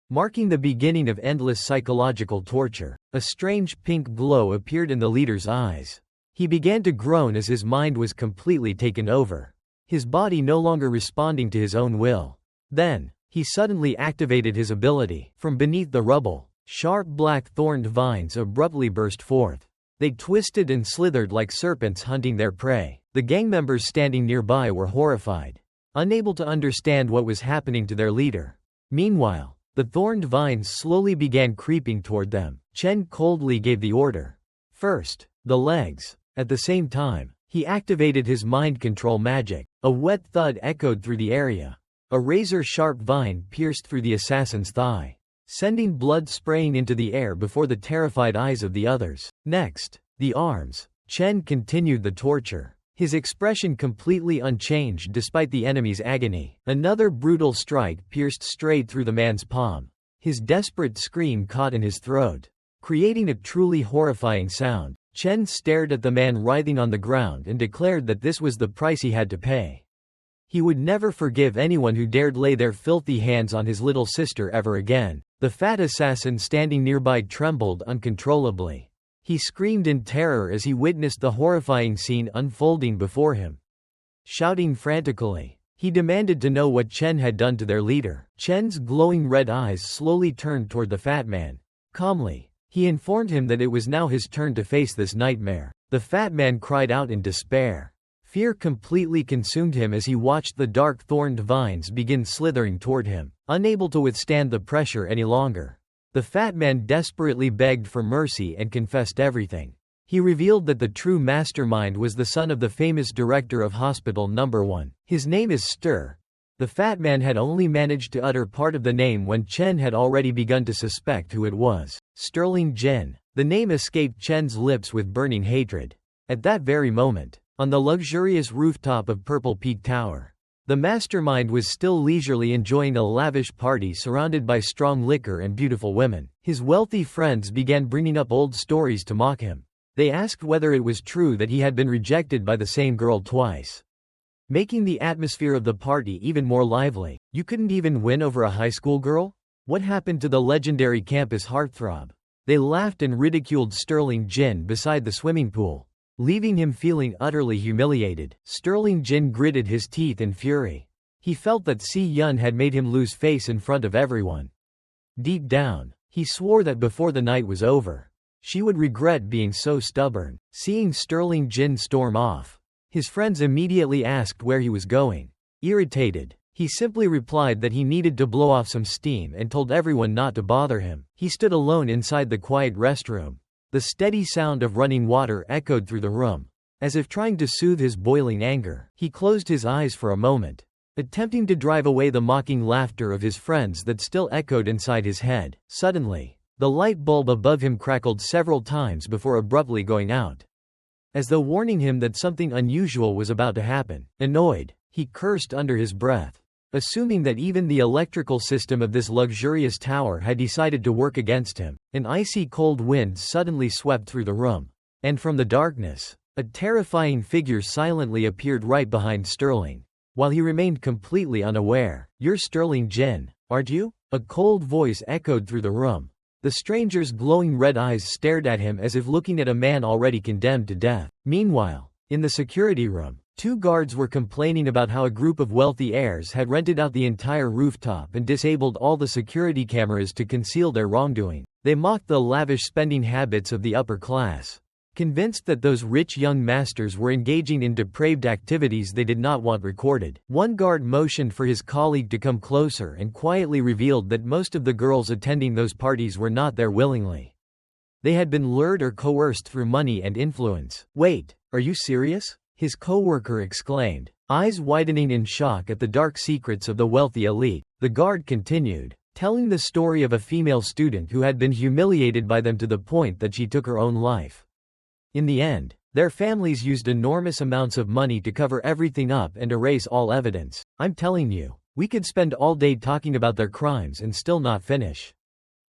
Marking the beginning of endless psychological torture, a strange pink glow appeared in the leader's eyes. He began to groan as his mind was completely taken over, his body no longer responding to his own will. Then, he suddenly activated his ability. From beneath the rubble, sharp black thorned vines abruptly burst forth. They twisted and slithered like serpents hunting their prey. The gang members standing nearby were horrified, unable to understand what was happening to their leader. Meanwhile, the thorned vines slowly began creeping toward them. Chen coldly gave the order. First, the legs. At the same time, he activated his mind control magic. A wet thud echoed through the area. A razor-sharp vine pierced through the assassin's thigh, sending blood spraying into the air before the terrified eyes of the others. Next, the arms. Chen continued the torture, his expression completely unchanged despite the enemy's agony. Another brutal strike pierced straight through the man's palm. His desperate scream caught in his throat, creating a truly horrifying sound. Chen stared at the man writhing on the ground and declared that this was the price he had to pay. He would never forgive anyone who dared lay their filthy hands on his little sister ever again. The fat assassin standing nearby trembled uncontrollably. He screamed in terror as he witnessed the horrifying scene unfolding before him. Shouting frantically, he demanded to know what Chen had done to their leader. Chen's glowing red eyes slowly turned toward the fat man. Calmly, he informed him that it was now his turn to face this nightmare. The fat man cried out in despair. Fear completely consumed him as he watched the dark thorned vines begin slithering toward him. Unable to withstand the pressure any longer, the fat man desperately begged for mercy and confessed everything. He revealed that the true mastermind was the son of the famous director of Hospital No. 1. His name is Stir. The fat man had only managed to utter part of the name when Chen had already begun to suspect who it was. Sterling Jin. The name escaped Chen's lips with burning hatred. At that very moment, on the luxurious rooftop of Purple Peak Tower, the mastermind was still leisurely enjoying a lavish party surrounded by strong liquor and beautiful women. His wealthy friends began bringing up old stories to mock him. They asked whether it was true that he had been rejected by the same girl twice, making the atmosphere of the party even more lively. You couldn't even win over a high school girl? What happened to the legendary campus heartthrob? They laughed and ridiculed Sterling Jin beside the swimming pool, leaving him feeling utterly humiliated. Sterling Jin gritted his teeth in fury. He felt that Si Yun had made him lose face in front of everyone. Deep down, he swore that before the night was over, she would regret being so stubborn. Seeing Sterling Jin storm off, his friends immediately asked where he was going. Irritated, he simply replied that he needed to blow off some steam and told everyone not to bother him. He stood alone inside the quiet restroom. The steady sound of running water echoed through the room, as if trying to soothe his boiling anger. He closed his eyes for a moment, attempting to drive away the mocking laughter of his friends that still echoed inside his head. Suddenly, the light bulb above him crackled several times before abruptly going out, as though warning him that something unusual was about to happen. Annoyed, he cursed under his breath, assuming that even the electrical system of this luxurious tower had decided to work against him. An icy cold wind suddenly swept through the room, and from the darkness, a terrifying figure silently appeared right behind Sterling. while he remained completely unaware. "You're Sterling Jin, aren't you?" A cold voice echoed through the room. The stranger's glowing red eyes stared at him as if looking at a man already condemned to death. Meanwhile, in the security room, two guards were complaining about how a group of wealthy heirs had rented out the entire rooftop and disabled all the security cameras to conceal their wrongdoing. They mocked the lavish spending habits of the upper class, convinced that those rich young masters were engaging in depraved activities they did not want recorded. One guard motioned for his colleague to come closer and quietly revealed that most of the girls attending those parties were not there willingly. They had been lured or coerced through money and influence. "Wait, are you serious?" his co-worker exclaimed, eyes widening in shock at the dark secrets of the wealthy elite. The guard continued, telling the story of a female student who had been humiliated by them to the point that she took her own life. In the end, their families used enormous amounts of money to cover everything up and erase all evidence. "I'm telling you, we could spend all day talking about their crimes and still not finish.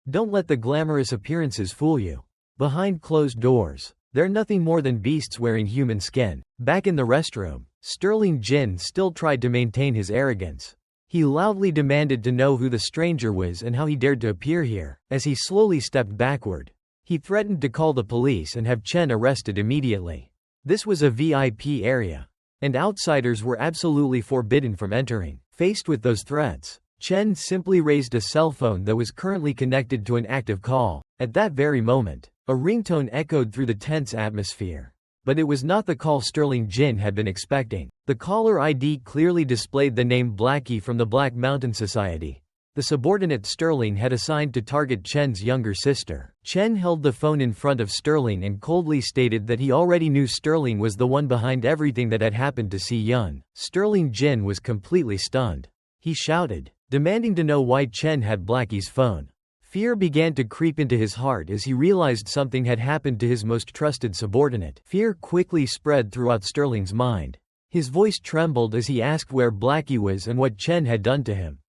Don't let the glamorous appearances fool you. Behind closed doors, they're nothing more than beasts wearing human skin." Back in the restroom, Sterling Jin still tried to maintain his arrogance. He loudly demanded to know who the stranger was and how he dared to appear here. As he slowly stepped backward, he threatened to call the police and have Chen arrested immediately. This was a VIP area, and outsiders were absolutely forbidden from entering. Faced with those threats, Chen simply raised a cell phone that was currently connected to an active call. At that very moment, a ringtone echoed through the tense atmosphere. But it was not the call Sterling Jin had been expecting. The caller ID clearly displayed the name Blackie from the Black Mountain Society, the subordinate Sterling had assigned to target Chen's younger sister. Chen held the phone in front of Sterling and coldly stated that he already knew Sterling was the one behind everything that had happened to Si Yun. Sterling Jin was completely stunned. He shouted, demanding to know why Chen had Blackie's phone. Fear began to creep into his heart as he realized something had happened to his most trusted subordinate. Fear quickly spread throughout Sterling's mind. His voice trembled as he asked where Blackie was and what Chen had done to him.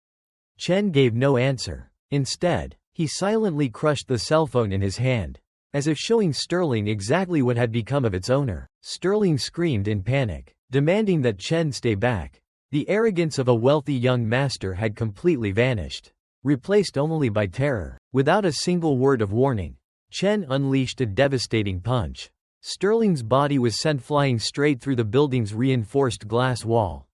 Chen gave no answer. Instead, he silently crushed the cell phone in his hand, as if showing Sterling exactly what had become of its owner. Sterling screamed in panic, demanding that Chen stay back. The arrogance of a wealthy young master had completely vanished, replaced only by terror. Without a single word of warning, Chen unleashed a devastating punch. Sterling's body was sent flying straight through the building's reinforced glass wall.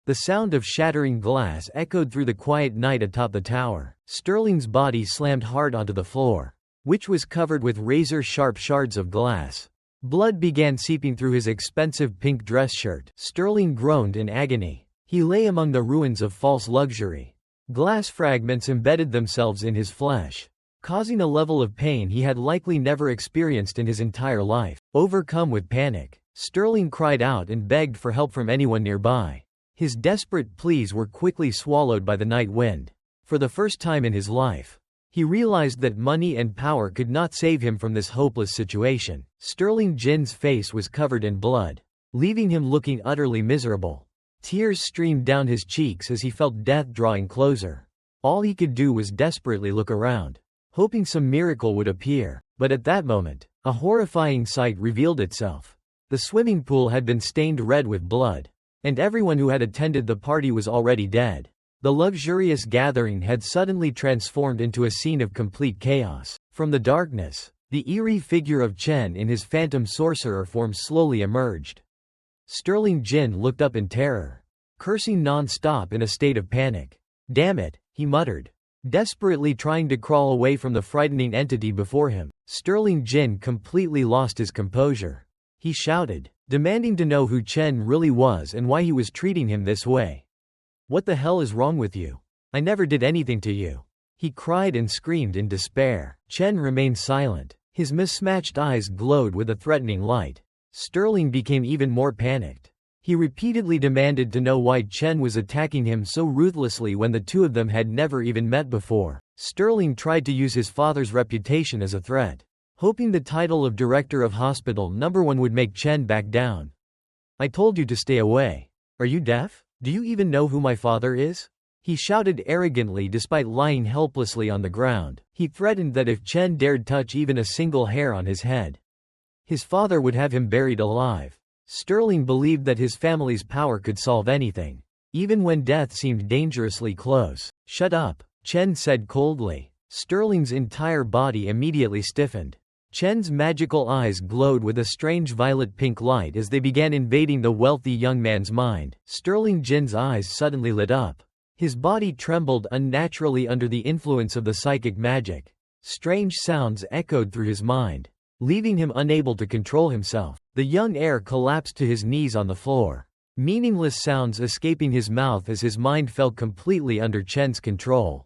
The sound of shattering glass echoed through the quiet night atop the tower. Sterling's body slammed hard onto the floor, which was covered with razor-sharp shards of glass. Blood began seeping through his expensive pink dress shirt. Sterling groaned in agony. He lay among the ruins of false luxury. Glass fragments embedded themselves in his flesh, causing a level of pain he had likely never experienced in his entire life. Overcome with panic, Sterling cried out and begged for help from anyone nearby. His desperate pleas were quickly swallowed by the night wind. For the first time in his life, he realized that money and power could not save him from this hopeless situation. Sterling Jin's face was covered in blood, leaving him looking utterly miserable. Tears streamed down his cheeks as he felt death drawing closer. All he could do was desperately look around, hoping some miracle would appear. But at that moment, a horrifying sight revealed itself. The swimming pool had been stained red with blood, and everyone who had attended the party was already dead. The luxurious gathering had suddenly transformed into a scene of complete chaos. From the darkness, the eerie figure of Chen in his phantom sorcerer form slowly emerged. Sterling Jin looked up in terror, cursing non-stop in a state of panic. "Damn it," he muttered, desperately trying to crawl away from the frightening entity before him. Sterling Jin completely lost his composure. He shouted, demanding to know who Chen really was and why he was treating him this way. "What the hell is wrong with you? I never did anything to you," he cried and screamed in despair. Chen remained silent. His mismatched eyes glowed with a threatening light. Sterling became even more panicked. He repeatedly demanded to know why Chen was attacking him so ruthlessly when the two of them had never even met before. Sterling tried to use his father's reputation as a threat, hoping the title of director of Hospital No. 1 would make Chen back down. "I told you to stay away. Are you deaf? Do you even know who my father is?" he shouted arrogantly despite lying helplessly on the ground. He threatened that if Chen dared touch even a single hair on his head, his father would have him buried alive. Sterling believed that his family's power could solve anything. even when death seemed dangerously close. "Shut up," Chen said coldly. Sterling's entire body immediately stiffened. Chen's magical eyes glowed with a strange violet-pink light as they began invading the wealthy young man's mind. Sterling Jin's eyes suddenly lit up. His body trembled unnaturally under the influence of the psychic magic. Strange sounds echoed through his mind, leaving him unable to control himself. The young heir collapsed to his knees on the floor, meaningless sounds escaping his mouth as his mind fell completely under Chen's control.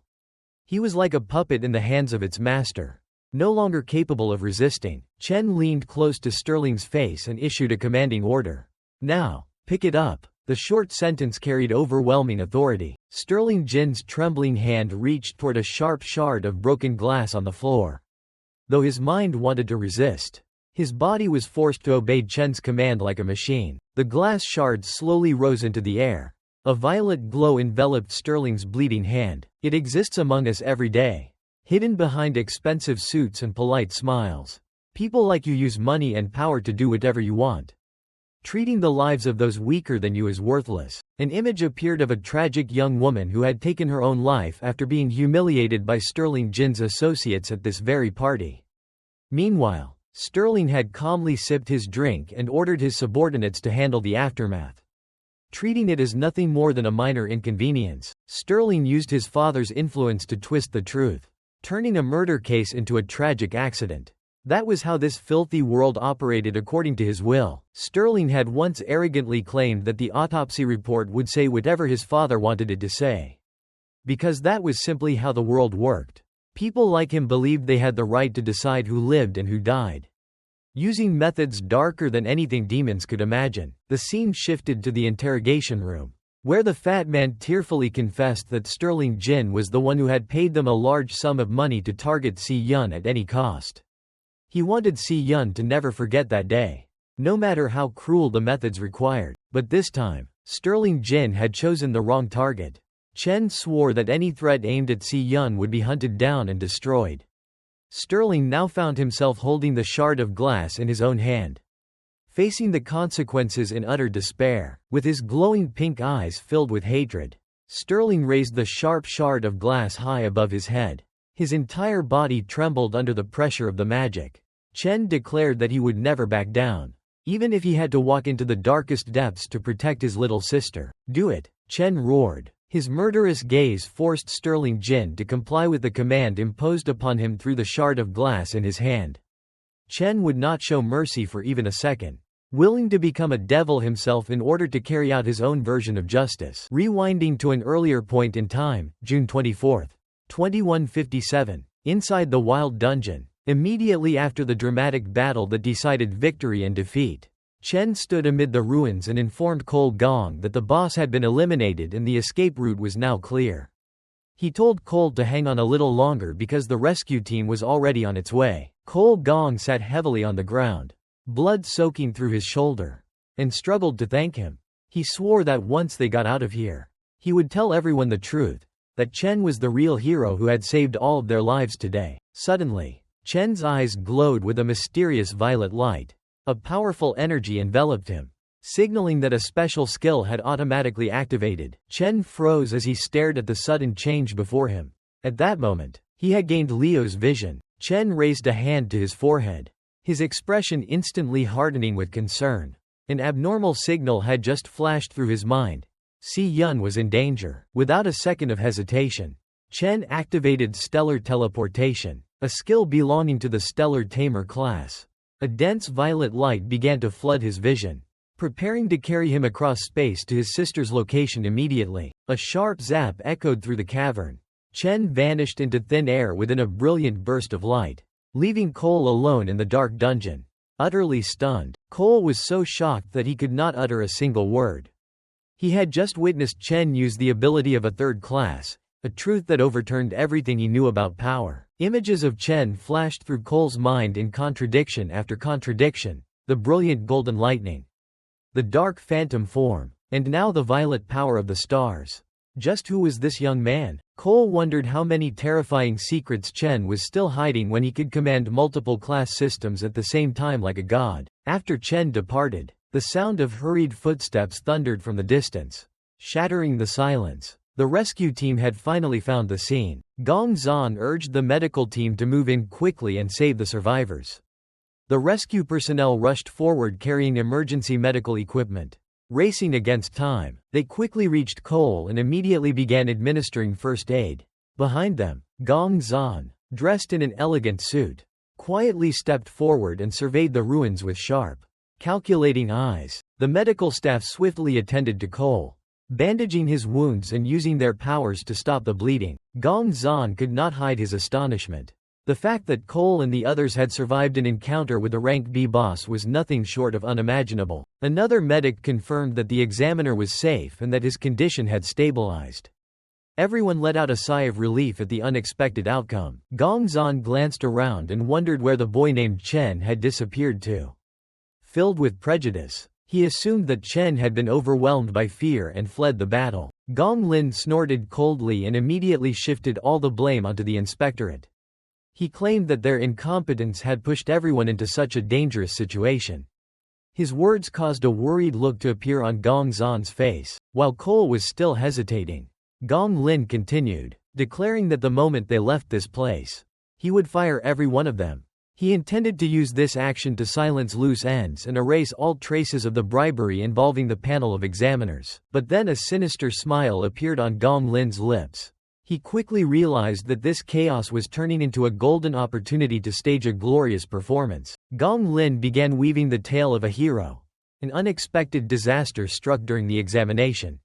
He was like a puppet in the hands of its master, no longer capable of resisting. Chen leaned close to Sterling's face and issued a commanding order. "Now, pick it up." The short sentence carried overwhelming authority. Sterling Jin's trembling hand reached toward a sharp shard of broken glass on the floor. Though his mind wanted to resist, his body was forced to obey Chen's command like a machine. The glass shard slowly rose into the air. A violet glow enveloped Sterling's bleeding hand. "It exists among us every day, hidden behind expensive suits and polite smiles. People like you use money and power to do whatever you want, treating the lives of those weaker than you as worthless." An image appeared of a tragic young woman who had taken her own life after being humiliated by Sterling Jin's associates at this very party. Meanwhile, Sterling had calmly sipped his drink and ordered his subordinates to handle the aftermath. Treating it as nothing more than a minor inconvenience, Sterling used his father's influence to twist the truth, turning a murder case into a tragic accident. That was how this filthy world operated according to his will. Sterling had once arrogantly claimed that the autopsy report would say whatever his father wanted it to say, because that was simply how the world worked. People like him believed they had the right to decide who lived and who died, using methods darker than anything demons could imagine. The scene shifted to the interrogation room, where the fat man tearfully confessed that Sterling Jin was the one who had paid them a large sum of money to target Si Yun at any cost. He wanted Si Yun to never forget that day, no matter how cruel the methods required. But this time, Sterling Jin had chosen the wrong target. Chen swore that any threat aimed at Si Yun would be hunted down and destroyed. Sterling now found himself holding the shard of glass in his own hand, facing the consequences in utter despair. With his glowing pink eyes filled with hatred, Sterling raised the sharp shard of glass high above his head. His entire body trembled under the pressure of the magic. Chen declared that he would never back down, even if he had to walk into the darkest depths to protect his little sister. "Do it," Chen roared. His murderous gaze forced Sterling Jin to comply with the command imposed upon him through the shard of glass in his hand. Chen would not show mercy for even a second, willing to become a devil himself in order to carry out his own version of justice. Rewinding to an earlier point in time, June 24, 2157, inside the Wild Dungeon, immediately after the dramatic battle that decided victory and defeat, Chen stood amid the ruins and informed Cole Gong that the boss had been eliminated and the escape route was now clear. He told Cole to hang on a little longer because the rescue team was already on its way. Cole Gong sat heavily on the ground, blood soaking through his shoulder, and struggled to thank him. He swore that once they got out of here, he would tell everyone the truth, that Chen was the real hero who had saved all of their lives today. Suddenly, Chen's eyes glowed with a mysterious violet light. A powerful energy enveloped him, signaling that a special skill had automatically activated. Chen froze as he stared at the sudden change before him. At that moment, he had gained Leo's vision. Chen raised a hand to his forehead, his expression instantly hardening with concern. An abnormal signal had just flashed through his mind. Si Yun was in danger. Without a second of hesitation, Chen activated stellar teleportation, a skill belonging to the stellar tamer class. A dense violet light began to flood his vision, preparing to carry him across space to his sister's location immediately. A sharp zap echoed through the cavern. Chen vanished into thin air within a brilliant burst of light, leaving Cole alone in the dark dungeon. Utterly stunned, Cole was so shocked that he could not utter a single word. He had just witnessed Chen use the ability of a third class, a truth that overturned everything he knew about power. Images of Chen flashed through Cole's mind in contradiction after contradiction: the brilliant golden lightning, the dark phantom form, and now the violet power of the stars. Just who was this young man? Cole wondered how many terrifying secrets Chen was still hiding when he could command multiple class systems at the same time like a god. After Chen departed, the sound of hurried footsteps thundered from the distance. shattering the silence. The rescue team had finally found the scene. Gong Zan urged the medical team to move in quickly and save the survivors. The rescue personnel rushed forward carrying emergency medical equipment. Racing against time, they quickly reached Cole and immediately began administering first aid. Behind them, Gong Zan, dressed in an elegant suit, quietly stepped forward and surveyed the ruins with sharp, calculating eyes. The medical staff swiftly attended to Cole, bandaging his wounds and using their powers to stop the bleeding. Gong Zan could not hide his astonishment. The fact that Cole and the others had survived an encounter with a rank B boss was nothing short of unimaginable. Another medic confirmed that the examiner was safe and that his condition had stabilized. Everyone let out a sigh of relief at the unexpected outcome. Gong Zan glanced around and wondered where the boy named Chen had disappeared to. Filled with prejudice, he assumed that Chen had been overwhelmed by fear and fled the battle. Gong Lin snorted coldly and immediately shifted all the blame onto the inspectorate. He claimed that their incompetence had pushed everyone into such a dangerous situation. His words caused a worried look to appear on Gong Zan's face. While Cole was still hesitating, Gong Lin continued, declaring that the moment they left this place, he would fire every one of them. He intended to use this action to silence loose ends and erase all traces of the bribery involving the panel of examiners. But then a sinister smile appeared on Gong Lin's lips. He quickly realized that this chaos was turning into a golden opportunity to stage a glorious performance. Gong Lin began weaving the tale of a hero. An unexpected disaster struck during the examination.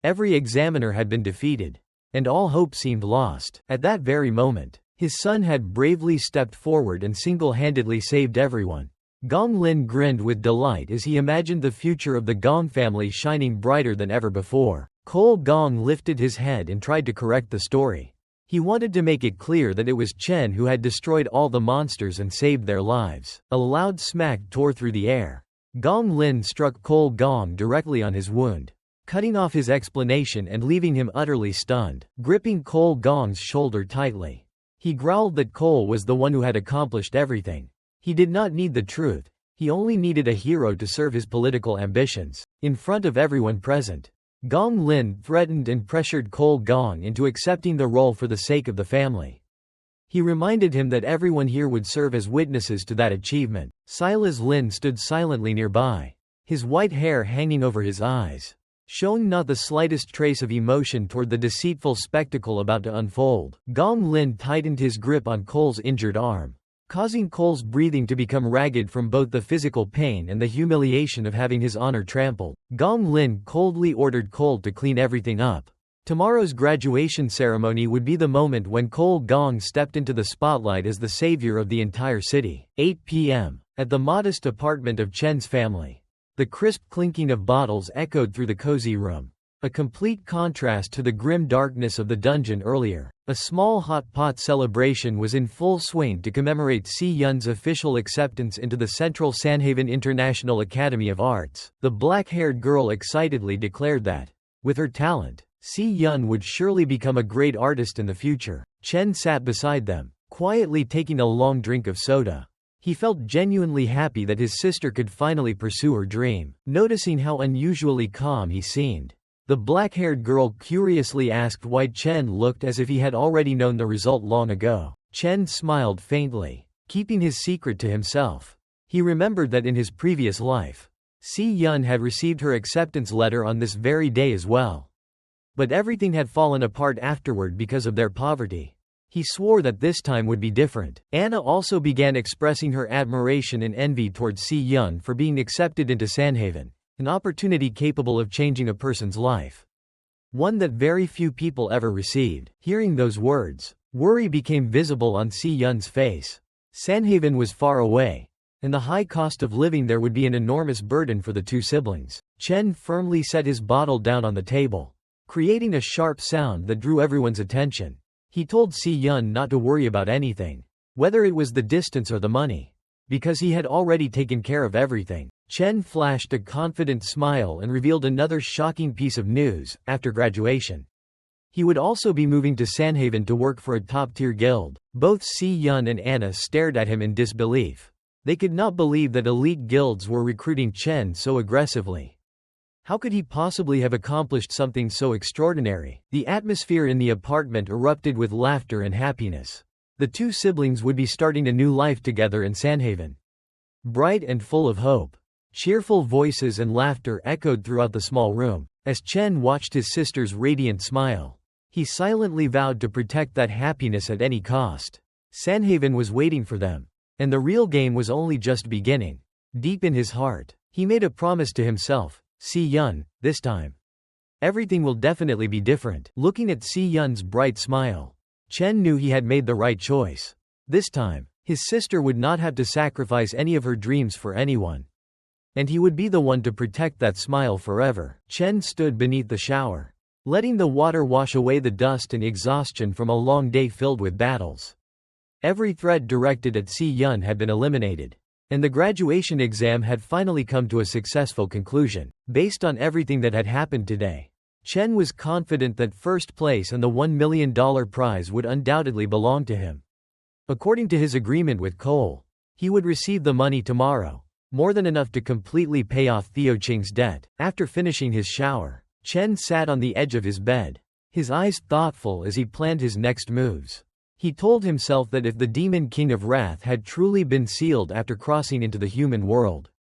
Every examiner had been defeated, and all hope seemed lost. At that very moment, his son had bravely stepped forward and single-handedly saved everyone. Gong Lin grinned with delight as he imagined the future of the Gong family shining brighter than ever before. Cole Gong lifted his head and tried to correct the story. He wanted to make it clear that it was Chen who had destroyed all the monsters and saved their lives. A loud smack tore through the air. Gong Lin struck Cole Gong directly on his wound, cutting off his explanation and leaving him utterly stunned. Gripping Cole Gong's shoulder tightly, he growled that Cole was the one who had accomplished everything. He did not need the truth, he only needed a hero to serve his political ambitions. In front of everyone present, Gong Lin threatened and pressured Cole Gong into accepting the role for the sake of the family. He reminded him that everyone here would serve as witnesses to that achievement. Silas Lin stood silently nearby, his white hair hanging over his eyes, showing not the slightest trace of emotion toward the deceitful spectacle about to unfold. Gong Lin tightened his grip on Cole's injured arm, causing Cole's breathing to become ragged from both the physical pain and the humiliation of having his honor trampled. Gong Lin coldly ordered Cole to clean everything up. Tomorrow's graduation ceremony would be the moment when Cole Gong stepped into the spotlight as the savior of the entire city. 8 p.m. At the modest apartment of Chen's family, the crisp clinking of bottles echoed through the cozy room, a complete contrast to the grim darkness of the dungeon earlier. A small hot pot celebration was in full swing to commemorate Si Yun's official acceptance into the Central Sanhaven International Academy of Arts. The black-haired girl excitedly declared that, with her talent, Si Yun would surely become a great artist in the future. Chen sat beside them, quietly taking a long drink of soda. He felt genuinely happy that his sister could finally pursue her dream. Noticing how unusually calm he seemed, the black-haired girl curiously asked why Chen looked as if he had already known the result long ago. Chen smiled faintly, keeping his secret to himself. He remembered that in his previous life, Si Yun had received her acceptance letter on this very day as well. But everything had fallen apart afterward because of their poverty. He swore that this time would be different. Anna also began expressing her admiration and envy towards Si Yun for being accepted into Sanhaven, an opportunity capable of changing a person's life, one that very few people ever received. Hearing those words, worry became visible on Si Yun's face. Sanhaven was far away, and the high cost of living there would be an enormous burden for the two siblings. Chen firmly set his bottle down on the table, creating a sharp sound that drew everyone's attention. He told Si Yun not to worry about anything, whether it was the distance or the money, because he had already taken care of everything. Chen flashed a confident smile and revealed another shocking piece of news. After graduation, he would also be moving to Sanhaven to work for a top-tier guild. Both Si Yun and Anna stared at him in disbelief. They could not believe that elite guilds were recruiting Chen so aggressively. How could he possibly have accomplished something so extraordinary? The atmosphere in the apartment erupted with laughter and happiness. The two siblings would be starting a new life together in Sandhaven. Bright and full of hope. Cheerful voices and laughter echoed throughout the small room. As Chen watched his sister's radiant smile, he silently vowed to protect that happiness at any cost. Sandhaven was waiting for them, and the real game was only just beginning. Deep in his heart, he made a promise to himself, Si Yun, this time, everything will definitely be different. Looking at Si Yun's bright smile, Chen knew he had made the right choice. This time, his sister would not have to sacrifice any of her dreams for anyone. And he would be the one to protect that smile forever. Chen stood beneath the shower, letting the water wash away the dust and exhaustion from a long day filled with battles. Every threat directed at Si Yun had been eliminated, and the graduation exam had finally come to a successful conclusion. Based on everything that had happened today, Chen was confident that first place and the $1 million prize would undoubtedly belong to him. According to his agreement with Cole, he would receive the money tomorrow, more than enough to completely pay off Theo Qing's debt. After finishing his shower, Chen sat on the edge of his bed, his eyes thoughtful as he planned his next moves. He told himself that if the Demon King of Wrath had truly been sealed after crossing into the human world,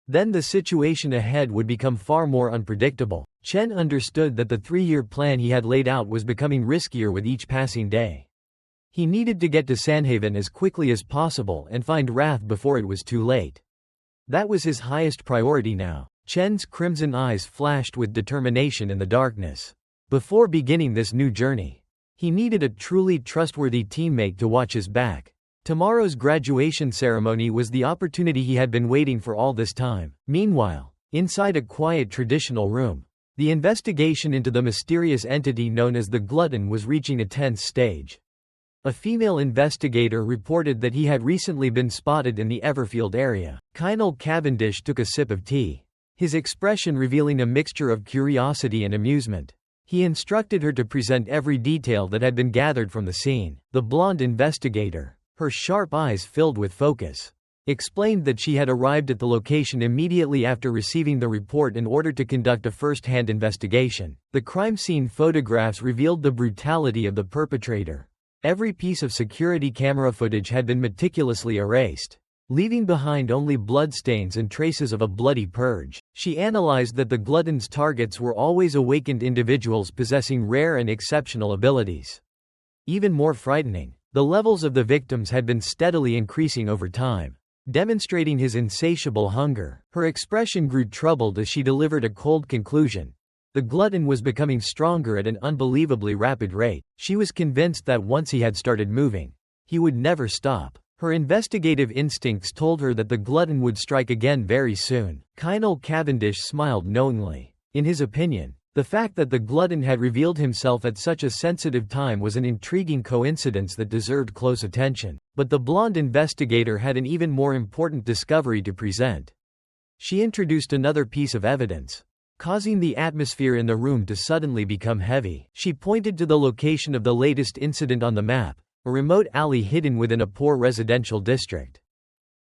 then the situation ahead would become far more unpredictable. Chen understood that the 3-year plan he had laid out was becoming riskier with each passing day. He needed to get to Sandhaven as quickly as possible and find Wrath before it was too late. That was his highest priority now. Chen's crimson eyes flashed with determination in the darkness. Before beginning this new journey, he needed a truly trustworthy teammate to watch his back. Tomorrow's graduation ceremony was the opportunity he had been waiting for all this time. Meanwhile, inside a quiet traditional room, the investigation into the mysterious entity known as the Glutton was reaching a tense stage. A female investigator reported that he had recently been spotted in the Everfield area. Colonel Cavendish took a sip of tea, his expression revealing a mixture of curiosity and amusement. He instructed her to present every detail that had been gathered from the scene. The blonde investigator, her sharp eyes filled with focus, explained that she had arrived at the location immediately after receiving the report in order to conduct a first-hand investigation. The crime scene photographs revealed the brutality of the perpetrator. Every piece of security camera footage had been meticulously erased, leaving behind only bloodstains and traces of a bloody purge. She analyzed that the Glutton's targets were always awakened individuals possessing rare and exceptional abilities. Even more frightening, the levels of the victims had been steadily increasing over time, demonstrating his insatiable hunger. Her expression grew troubled as she delivered a cold conclusion. The Glutton was becoming stronger at an unbelievably rapid rate. She was convinced that once he had started moving, he would never stop. Her investigative instincts told her that the Glutton would strike again very soon. Colonel Cavendish smiled knowingly. In his opinion, the fact that the Glutton had revealed himself at such a sensitive time was an intriguing coincidence that deserved close attention. But the blonde investigator had an even more important discovery to present. She introduced another piece of evidence, causing the atmosphere in the room to suddenly become heavy. She pointed to the location of the latest incident on the map, a remote alley hidden within a poor residential district.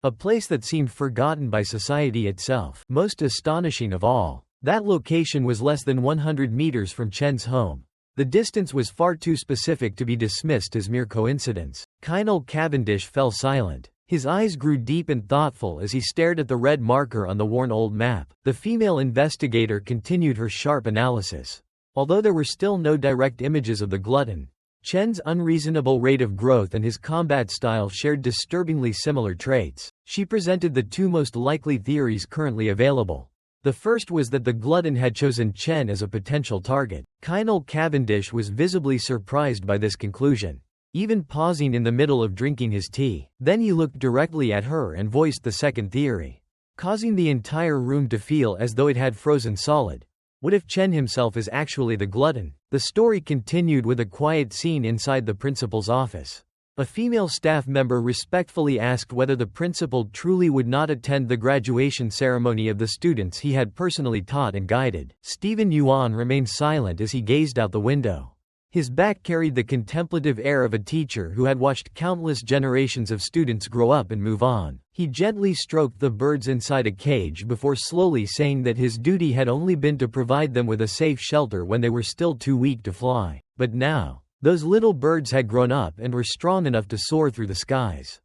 A place that seemed forgotten by society itself. Most astonishing of all, that location was less than 100 meters from Chen's home. The distance was far too specific to be dismissed as mere coincidence. Colonel Cavendish fell silent. His eyes grew deep and thoughtful as he stared at the red marker on the worn old map. The female investigator continued her sharp analysis. Although there were still no direct images of the Glutton, Chen's unreasonable rate of growth and his combat style shared disturbingly similar traits. She presented the two most likely theories currently available. The first was that the Glutton had chosen Chen as a potential target. Colonel Cavendish was visibly surprised by this conclusion, even pausing in the middle of drinking his tea. Then he looked directly at her and voiced the second theory, causing the entire room to feel as though it had frozen solid. What if Chen himself is actually the Glutton? The story continued with a quiet scene inside the principal's office. A female staff member respectfully asked whether the principal truly would not attend the graduation ceremony of the students he had personally taught and guided. Stephen Yuan remained silent as he gazed out the window, His back carried the contemplative air of a teacher who had watched countless generations of students grow up and move on. He gently stroked the birds inside a cage before slowly saying that his duty had only been to provide them with a safe shelter when they were still too weak to fly. But now, those little birds had grown up and were strong enough to soar through the skies.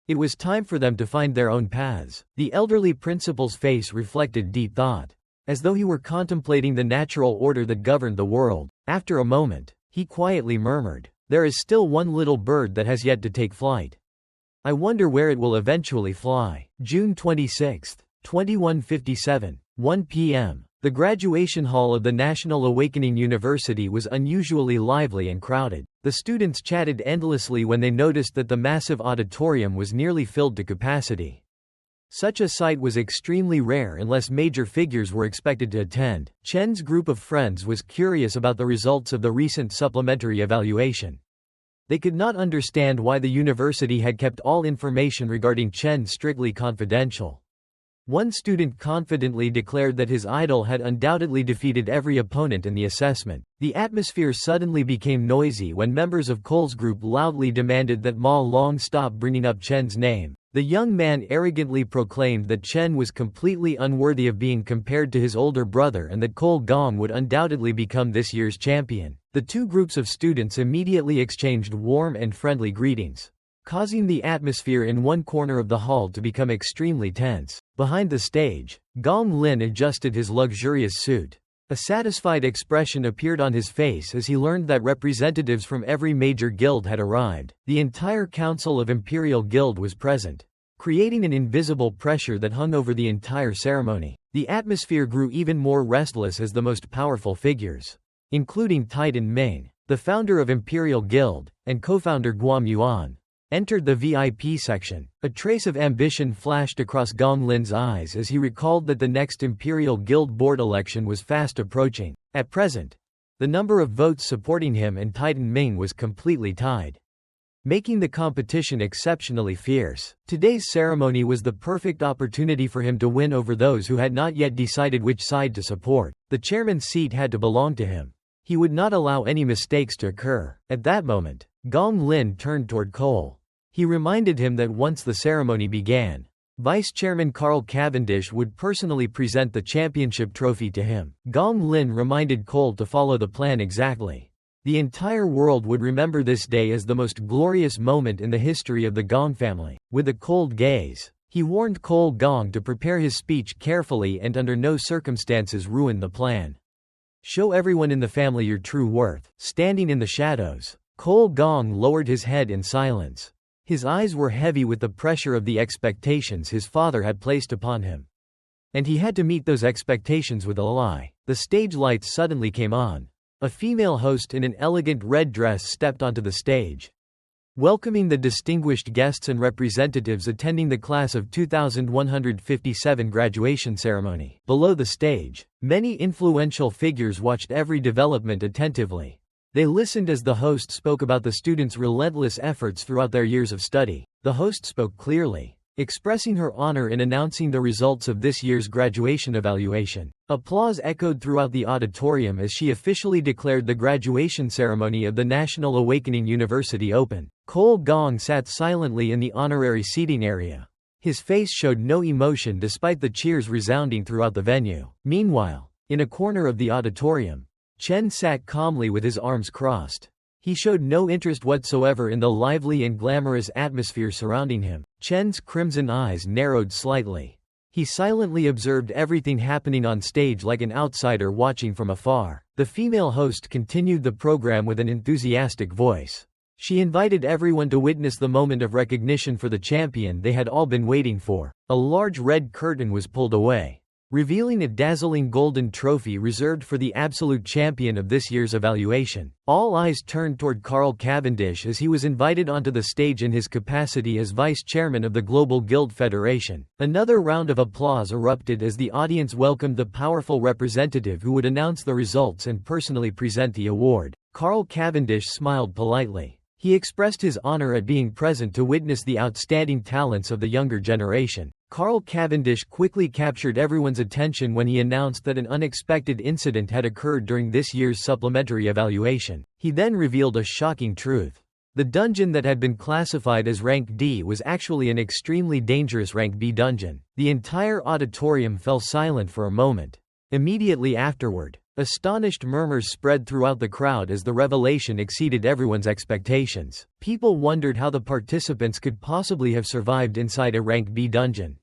It was time for them to find their own paths. The elderly principal's face reflected deep thought, as though he were contemplating the natural order that governed the world. After a moment, he quietly murmured, "There is still one little bird that has yet to take flight. I wonder where it will eventually fly." June 26, 2157, 1 p.m. The graduation hall of the National Awakening University was unusually lively and crowded. The students chatted endlessly when they noticed that the massive auditorium was nearly filled to capacity. Such a sight was extremely rare unless major figures were expected to attend. Chen's group of friends was curious about the results of the recent supplementary evaluation. They could not understand why the university had kept all information regarding Chen strictly confidential. One student confidently declared that his idol had undoubtedly defeated every opponent in the assessment. The atmosphere suddenly became noisy when members of Cole's group loudly demanded that Ma Long stop bringing up Chen's name. The young man arrogantly proclaimed that Chen was completely unworthy of being compared to his older brother and that Cole Gong would undoubtedly become this year's champion. The two groups of students immediately exchanged warm and friendly greetings, causing the atmosphere in one corner of the hall to become extremely tense. Behind the stage, Gong Lin adjusted his luxurious suit. A satisfied expression appeared on his face as he learned that representatives from every major guild had arrived. The entire council of Imperial Guild was present, creating an invisible pressure that hung over the entire ceremony. The atmosphere grew even more restless as the most powerful figures, including Titan Ming, the founder of Imperial Guild, and co-founder Guam Yuan, entered the VIP section. A trace of ambition flashed across Gong Lin's eyes as he recalled that the next Imperial Guild board election was fast approaching. At present, the number of votes supporting him and Titan Ming was completely tied, making the competition exceptionally fierce. Today's ceremony was the perfect opportunity for him to win over those who had not yet decided which side to support. The chairman's seat had to belong to him. He would not allow any mistakes to occur. At that moment, Gong Lin turned toward Cole. He reminded him that once the ceremony began, Vice Chairman Carl Cavendish would personally present the championship trophy to him. Gong Lin reminded Cole to follow the plan exactly. The entire world would remember this day as the most glorious moment in the history of the Gong family. With a cold gaze, he warned Cole Gong to prepare his speech carefully and under no circumstances ruin the plan. Show everyone in the family your true worth. Standing in the shadows, Cole Gong lowered his head in silence. His eyes were heavy with the pressure of the expectations his father had placed upon him, and he had to meet those expectations with a lie. The stage lights suddenly came on. A female host in an elegant red dress stepped onto the stage, welcoming the distinguished guests and representatives attending the class of 2157 graduation ceremony. Below the stage, many influential figures watched every development attentively. They listened as the host spoke about the students' relentless efforts throughout their years of study. The host spoke clearly, expressing her honor in announcing the results of this year's graduation evaluation. Applause echoed throughout the auditorium as she officially declared the graduation ceremony of the National Awakening University open. Cole Gong sat silently in the honorary seating area. His face showed no emotion despite the cheers resounding throughout the venue. Meanwhile, in a corner of the auditorium, Chen sat calmly with his arms crossed. He showed no interest whatsoever in the lively and glamorous atmosphere surrounding him. Chen's crimson eyes narrowed slightly. He silently observed everything happening on stage like an outsider watching from afar. The female host continued the program with an enthusiastic voice. She invited everyone to witness the moment of recognition for the champion they had all been waiting for. A large red curtain was pulled away, revealing a dazzling golden trophy reserved for the absolute champion of this year's evaluation. All eyes turned toward Carl Cavendish as he was invited onto the stage in his capacity as vice chairman of the Global Guild Federation. Another round of applause erupted as the audience welcomed the powerful representative who would announce the results and personally present the award. Carl Cavendish smiled politely. He expressed his honor at being present to witness the outstanding talents of the younger generation. Carl Cavendish quickly captured everyone's attention when he announced that an unexpected incident had occurred during this year's supplementary evaluation. He then revealed a shocking truth. The dungeon that had been classified as Rank D was actually an extremely dangerous Rank B dungeon. The entire auditorium fell silent for a moment. Immediately afterward, astonished murmurs spread throughout the crowd as the revelation exceeded everyone's expectations. People wondered how the participants could possibly have survived inside a Rank B dungeon,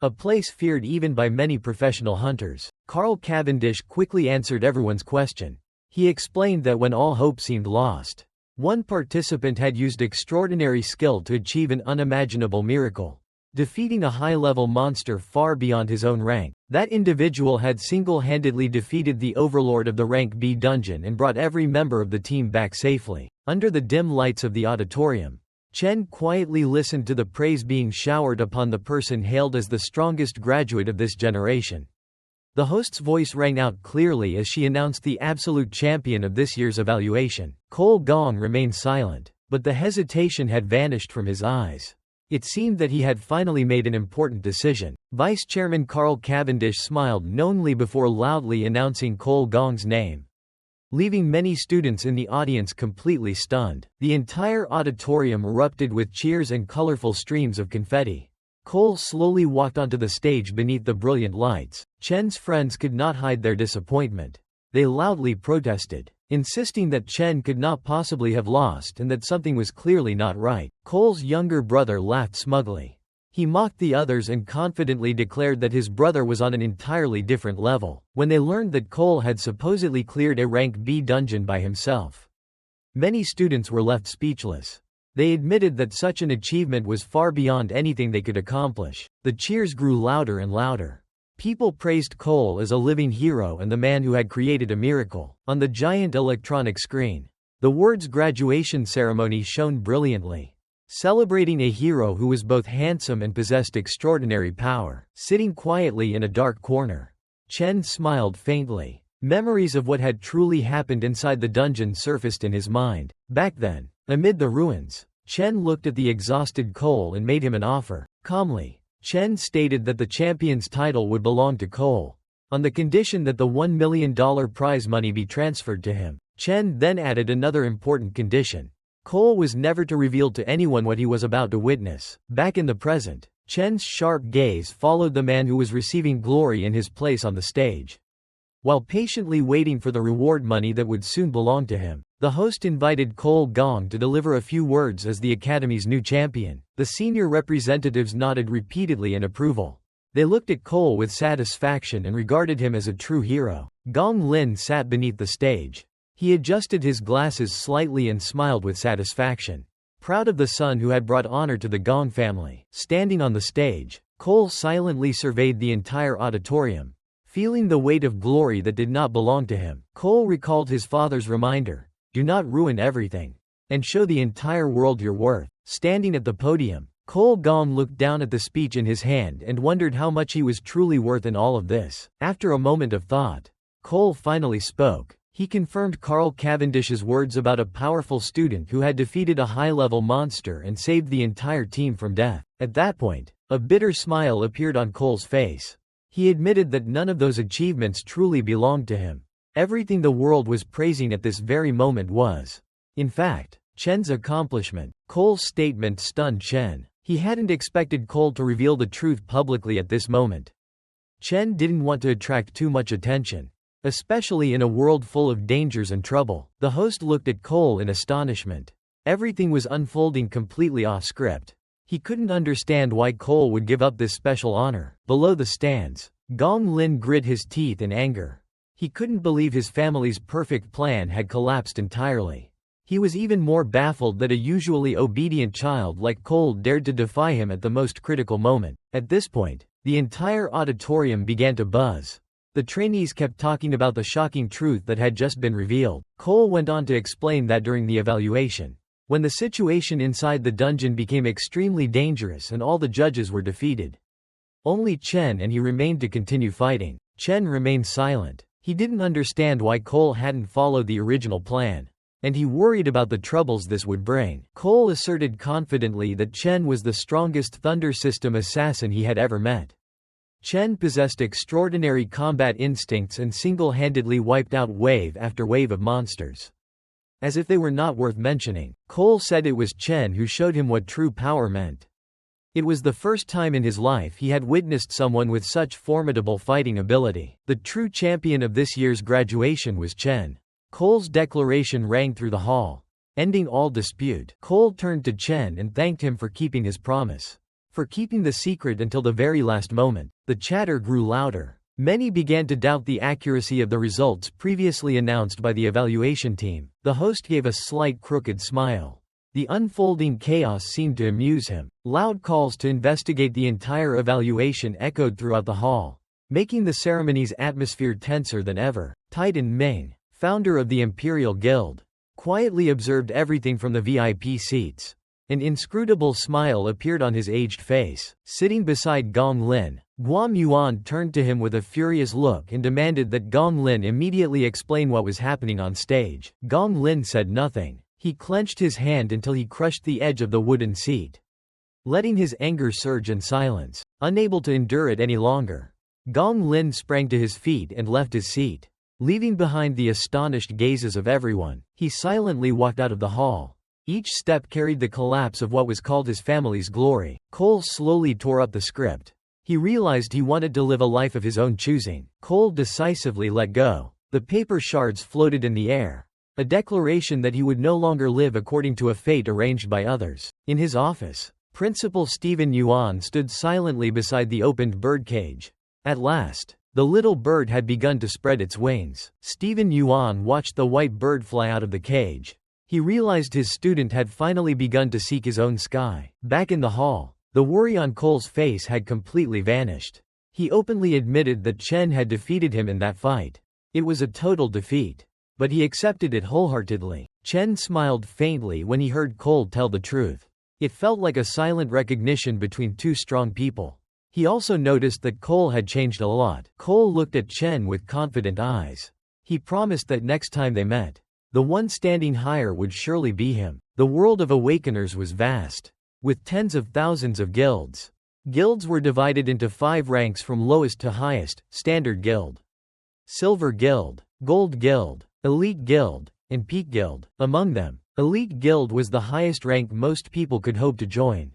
a place feared even by many professional hunters. Carl Cavendish quickly answered everyone's question. He explained that when all hope seemed lost, one participant had used extraordinary skill to achieve an unimaginable miracle, defeating a high-level monster far beyond his own rank. That individual had single-handedly defeated the overlord of the Rank B dungeon and brought every member of the team back safely. Under the dim lights of the auditorium, Chen quietly listened to the praise being showered upon the person hailed as the strongest graduate of this generation. The host's voice rang out clearly as she announced the absolute champion of this year's evaluation. Cole Gong remained silent, but the hesitation had vanished from his eyes. It seemed that he had finally made an important decision. Vice Chairman Carl Cavendish smiled knowingly before loudly announcing Cole Gong's name, leaving many students in the audience completely stunned. The entire auditorium erupted with cheers and colorful streams of confetti. Cole slowly walked onto the stage beneath the brilliant lights. Chen's friends could not hide their disappointment. They loudly protested, insisting that Chen could not possibly have lost and that something was clearly not right. Cole's younger brother laughed smugly. He mocked the others and confidently declared that his brother was on an entirely different level. When they learned that Cole had supposedly cleared a Rank B dungeon by himself, many students were left speechless. They admitted that such an achievement was far beyond anything they could accomplish. The cheers grew louder and louder. People praised Cole as a living hero and the man who had created a miracle. On the giant electronic screen, the words "graduation ceremony" shone brilliantly, celebrating a hero who was both handsome and possessed extraordinary power. Sitting quietly in a dark corner, Chen smiled faintly. Memories of what had truly happened inside the dungeon surfaced in his mind. Back then, amid the ruins, Chen looked at the exhausted Cole and made him an offer. Calmly, Chen stated that the champion's title would belong to Cole, on the condition that the $1 million prize money be transferred to him. Chen then added another important condition. Cole was never to reveal to anyone what he was about to witness. Back in the present, Chen's sharp gaze followed the man who was receiving glory in his place on the stage. While patiently waiting for the reward money that would soon belong to him, the host invited Cole Gong to deliver a few words as the Academy's new champion. The senior representatives nodded repeatedly in approval. They looked at Cole with satisfaction and regarded him as a true hero. Gong Lin sat beneath the stage. He adjusted his glasses slightly and smiled with satisfaction, proud of the son who had brought honor to the Gong family. Standing on the stage, Cole silently surveyed the entire auditorium, feeling the weight of glory that did not belong to him. Cole recalled his father's reminder, "Do not ruin everything, and show the entire world your worth." Standing at the podium, Cole Gong looked down at the speech in his hand and wondered how much he was truly worth in all of this. After a moment of thought, Cole finally spoke. He confirmed Carl Cavendish's words about a powerful student who had defeated a high-level monster and saved the entire team from death. At that point, a bitter smile appeared on Cole's face. He admitted that none of those achievements truly belonged to him. Everything the world was praising at this very moment was, in fact, Chen's accomplishment. Cole's statement stunned Chen. He hadn't expected Cole to reveal the truth publicly at this moment. Chen didn't want to attract too much attention, especially in a world full of dangers and trouble. The host looked at Cole in astonishment. Everything was unfolding completely off script. He couldn't understand why Cole would give up this special honor. Below the stands, Gong Lin grit his teeth in anger. He couldn't believe his family's perfect plan had collapsed entirely. He was even more baffled that a usually obedient child like Cole dared to defy him at the most critical moment. At this point, the entire auditorium began to buzz. The trainees kept talking about the shocking truth that had just been revealed. Cole went on to explain that during the evaluation, when the situation inside the dungeon became extremely dangerous and all the judges were defeated, only Chen and he remained to continue fighting. Chen remained silent. He didn't understand why Cole hadn't followed the original plan. and he worried about the troubles this would bring. Cole asserted confidently that Chen was the strongest Thunder System assassin he had ever met. Chen possessed extraordinary combat instincts and single-handedly wiped out wave after wave of monsters. As if they were not worth mentioning, Cole said it was Chen who showed him what true power meant. It was the first time in his life he had witnessed someone with such formidable fighting ability. The true champion of this year's graduation was Chen. Cole's declaration rang through the hall. Ending all dispute, Cole turned to Chen and thanked him for keeping his promise. For keeping the secret until the very last moment. The chatter grew louder. Many began to doubt the accuracy of the results previously announced by the evaluation team. The host gave a slight crooked smile. The unfolding chaos seemed to amuse him. Loud calls to investigate the entire evaluation echoed throughout the hall, making the ceremony's atmosphere tenser than ever. Titan Ming, founder of the Imperial Guild, quietly observed everything from the VIP seats. An inscrutable smile appeared on his aged face. Sitting beside Gong Lin, Guam Yuan turned to him with a furious look and demanded that Gong Lin immediately explain what was happening on stage. Gong Lin said nothing. He clenched his hand until he crushed the edge of the wooden seat, letting his anger surge in silence. Unable to endure it any longer, Gong Lin sprang to his feet and left his seat. Leaving behind the astonished gazes of everyone, he silently walked out of the hall. Each step carried the collapse of what was called his family's glory. Cole slowly tore up the script. He realized he wanted to live a life of his own choosing. Cole decisively let go. The paper shards floated in the air, a declaration that he would no longer live according to a fate arranged by others. In his office, Principal Stephen Yuan stood silently beside the opened birdcage. At last, the little bird had begun to spread its wings. Stephen Yuan watched the white bird fly out of the cage. He realized his student had finally begun to seek his own sky. Back in the hall, the worry on Cole's face had completely vanished. He openly admitted that Chen had defeated him in that fight. It was a total defeat, but he accepted it wholeheartedly. Chen smiled faintly when he heard Cole tell the truth. It felt like a silent recognition between two strong people. He also noticed that Cole had changed a lot. Cole looked at Chen with confident eyes. He promised that next time they met, the one standing higher would surely be him. The world of Awakeners was vast, with tens of thousands of guilds. Guilds were divided into 5 ranks from lowest to highest: Standard Guild, Silver Guild, Gold Guild, Elite Guild, and Peak Guild. Among them, Elite Guild was the highest rank most people could hope to join.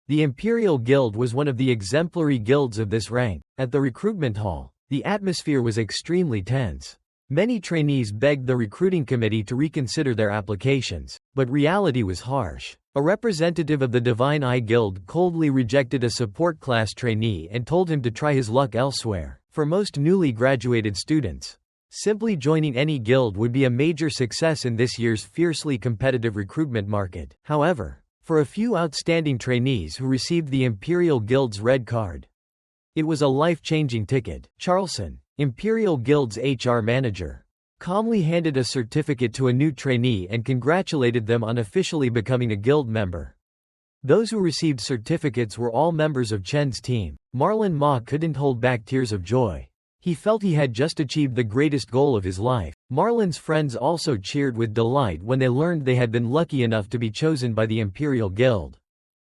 The Imperial Guild was one of the exemplary guilds of this rank. At the recruitment hall, the atmosphere was extremely tense. Many trainees begged the recruiting committee to reconsider their applications, but reality was harsh. A representative of the Divine Eye Guild coldly rejected a support class trainee and told him to try his luck elsewhere. For most newly graduated students, simply joining any guild would be a major success in this year's fiercely competitive recruitment market. However, for a few outstanding trainees who received the Imperial Guild's red card, it was a life-changing ticket. Charleston, Imperial Guild's HR manager, calmly handed a certificate to a new trainee and congratulated them on officially becoming a guild member. Those who received certificates were all members of Chen's team. Marlon Ma couldn't hold back tears of joy. He felt he had just achieved the greatest goal of his life. Marlon's friends also cheered with delight when they learned they had been lucky enough to be chosen by the Imperial Guild,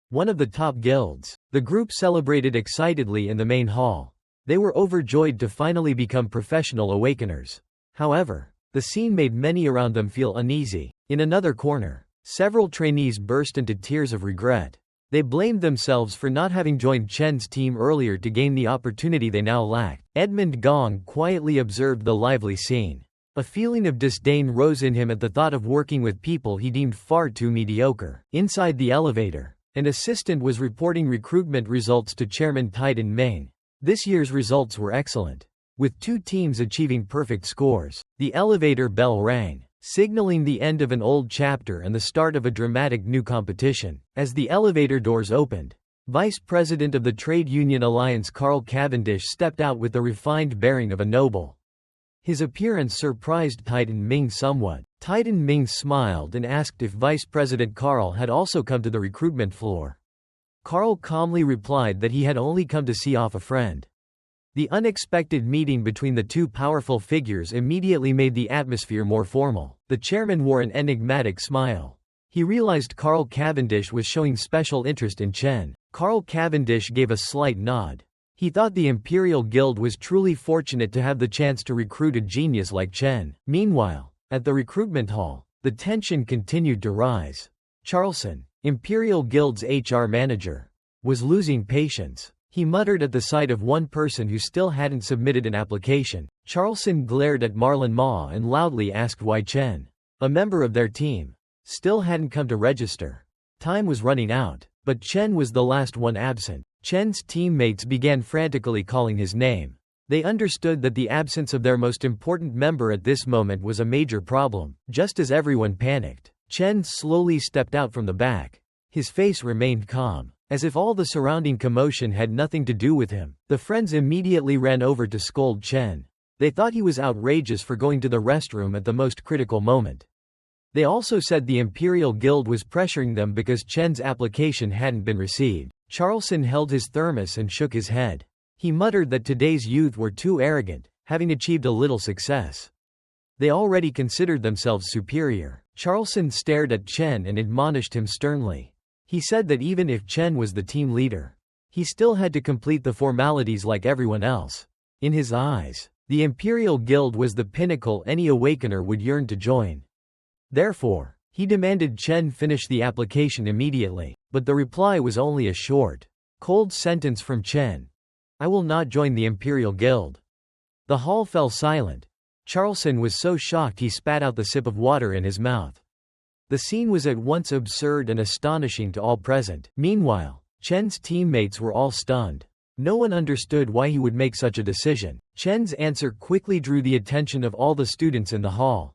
one of the top guilds. The group celebrated excitedly in the main hall. They were overjoyed to finally become professional awakeners. However, the scene made many around them feel uneasy. In another corner, several trainees burst into tears of regret. They blamed themselves for not having joined Chen's team earlier to gain the opportunity they now lacked. Edmund Gong quietly observed the lively scene. A feeling of disdain rose in him at the thought of working with people he deemed far too mediocre. Inside the elevator, an assistant was reporting recruitment results to Chairman Titan Ming. This year's results were excellent, with 2 teams achieving perfect scores. The elevator bell rang, signaling the end of an old chapter and the start of a dramatic new competition. As the elevator doors opened, Vice President of the Trade Union Alliance Carl Cavendish stepped out with the refined bearing of a noble. His appearance surprised Titan Ming somewhat. Titan Ming smiled and asked if Vice President Carl had also come to the recruitment floor. Carl calmly replied that he had only come to see off a friend. The unexpected meeting between the two powerful figures immediately made the atmosphere more formal. The chairman wore an enigmatic smile. He realized Carl Cavendish was showing special interest in Chen. Carl Cavendish gave a slight nod. He thought the Imperial Guild was truly fortunate to have the chance to recruit a genius like Chen. Meanwhile, at the recruitment hall, the tension continued to rise. Charleston, Imperial Guild's HR manager, was losing patience. He muttered at the sight of one person who still hadn't submitted an application. Charleston glared at Marlon Ma and loudly asked why Chen, a member of their team, still hadn't come to register. Time was running out, but Chen was the last one absent. Chen's teammates began frantically calling his name. They understood that the absence of their most important member at this moment was a major problem. Just as everyone panicked, Chen slowly stepped out from the back. His face remained calm, as if all the surrounding commotion had nothing to do with him. The friends immediately ran over to scold Chen. They thought he was outrageous for going to the restroom at the most critical moment. They also said the Imperial Guild was pressuring them because Chen's application hadn't been received. Charleston held his thermos and shook his head. He muttered that today's youth were too arrogant, having achieved a little success. They already considered themselves superior. Charleston stared at Chen and admonished him sternly. He said that even if Chen was the team leader, he still had to complete the formalities like everyone else. In his eyes, the Imperial Guild was the pinnacle any awakener would yearn to join. Therefore, he demanded Chen finish the application immediately, but the reply was only a short, cold sentence from Chen. "I will not join the Imperial Guild." The hall fell silent. Charleston was so shocked he spat out the sip of water in his mouth. The scene was at once absurd and astonishing to all present. Meanwhile, Chen's teammates were all stunned. No one understood why he would make such a decision. Chen's answer quickly drew the attention of all the students in the hall.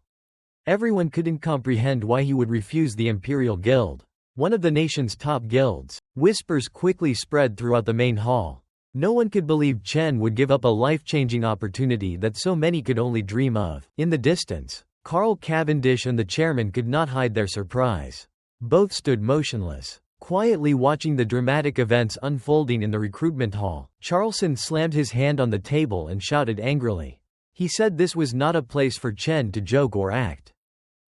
Everyone couldn't comprehend why he would refuse the Imperial Guild, one of the nation's top guilds. Whispers quickly spread throughout the main hall. No one could believe Chen would give up a life-changing opportunity that so many could only dream of. In the distance, Carl Cavendish and the chairman could not hide their surprise. Both stood motionless, quietly watching the dramatic events unfolding in the recruitment hall. Charleston slammed his hand on the table and shouted angrily. He said this was not a place for Chen to joke or act.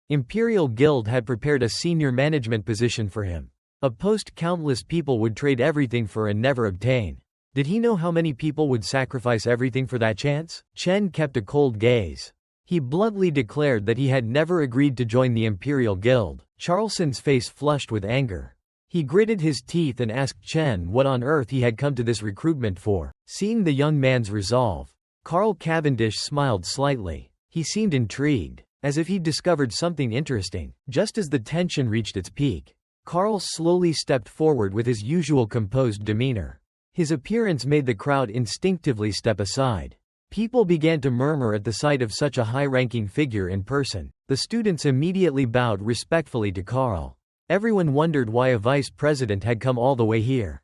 Imperial Guild had prepared a senior management position for him, a post countless people would trade everything for and never obtain. Did he know how many people would sacrifice everything for that chance? Chen kept a cold gaze. He bluntly declared that he had never agreed to join the Imperial Guild. Charleston's face flushed with anger. He gritted his teeth and asked Chen what on earth he had come to this recruitment for. Seeing the young man's resolve, Carl Cavendish smiled slightly. He seemed intrigued, as if he'd discovered something interesting. Just as the tension reached its peak, Carl slowly stepped forward with his usual composed demeanor. His appearance made the crowd instinctively step aside. People began to murmur at the sight of such a high-ranking figure in person. The students immediately bowed respectfully to Carl. Everyone wondered why a vice president had come all the way here.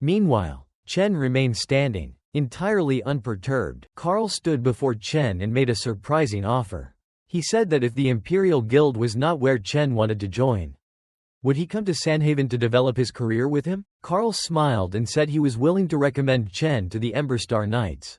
Meanwhile, Chen remained standing, entirely unperturbed. Carl stood before Chen and made a surprising offer. He said that if the Imperial Guild was not where Chen wanted to join, would he come to Sanhaven to develop his career with him? Carl smiled and said he was willing to recommend Chen to the Emberstar Knights,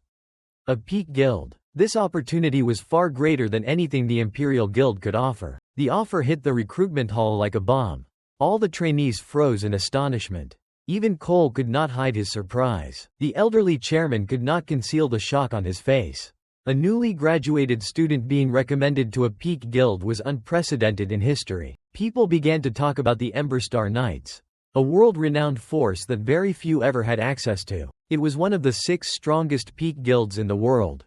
a peak guild. This opportunity was far greater than anything the Imperial Guild could offer. The offer hit the recruitment hall like a bomb. All the trainees froze in astonishment. Even Cole could not hide his surprise. The elderly chairman could not conceal the shock on his face. A newly graduated student being recommended to a peak guild was unprecedented in history. People began to talk about the Emberstar Knights, a world-renowned force that very few ever had access to. It was one of the 6 strongest peak guilds in the world.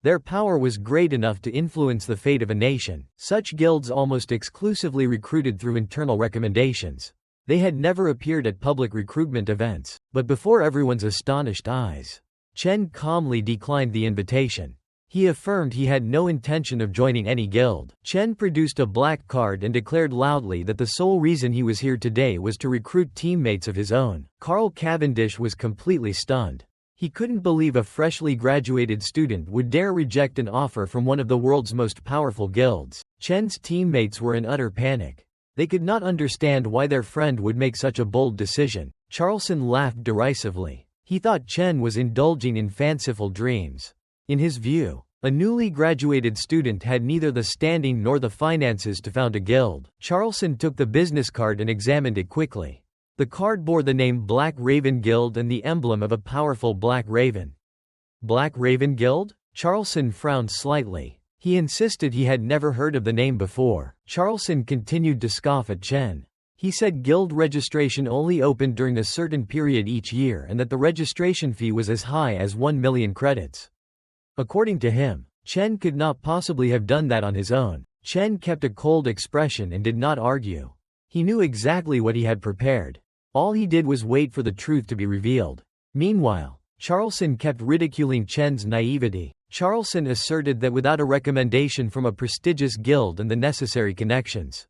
Their power was great enough to influence the fate of a nation. Such guilds almost exclusively recruited through internal recommendations. They had never appeared at public recruitment events, but before everyone's astonished eyes, Chen calmly declined the invitation. He affirmed he had no intention of joining any guild. Chen produced a black card and declared loudly that the sole reason he was here today was to recruit teammates of his own. Carl Cavendish was completely stunned. He couldn't believe a freshly graduated student would dare reject an offer from one of the world's most powerful guilds. Chen's teammates were in utter panic. They could not understand why their friend would make such a bold decision. Charleston laughed derisively. He thought Chen was indulging in fanciful dreams. In his view, a newly graduated student had neither the standing nor the finances to found a guild. Charleston took the business card and examined it quickly. The card bore the name Black Raven Guild and the emblem of a powerful black raven. Black Raven Guild? Charleston frowned slightly. He insisted he had never heard of the name before. Charleston continued to scoff at Chen. He said guild registration only opened during a certain period each year and that the registration fee was as high as 1 million credits. According to him, Chen could not possibly have done that on his own. Chen kept a cold expression and did not argue. He knew exactly what he had prepared. All he did was wait for the truth to be revealed. Meanwhile, Charleston kept ridiculing Chen's naivety. Charleston asserted that without a recommendation from a prestigious guild and the necessary connections,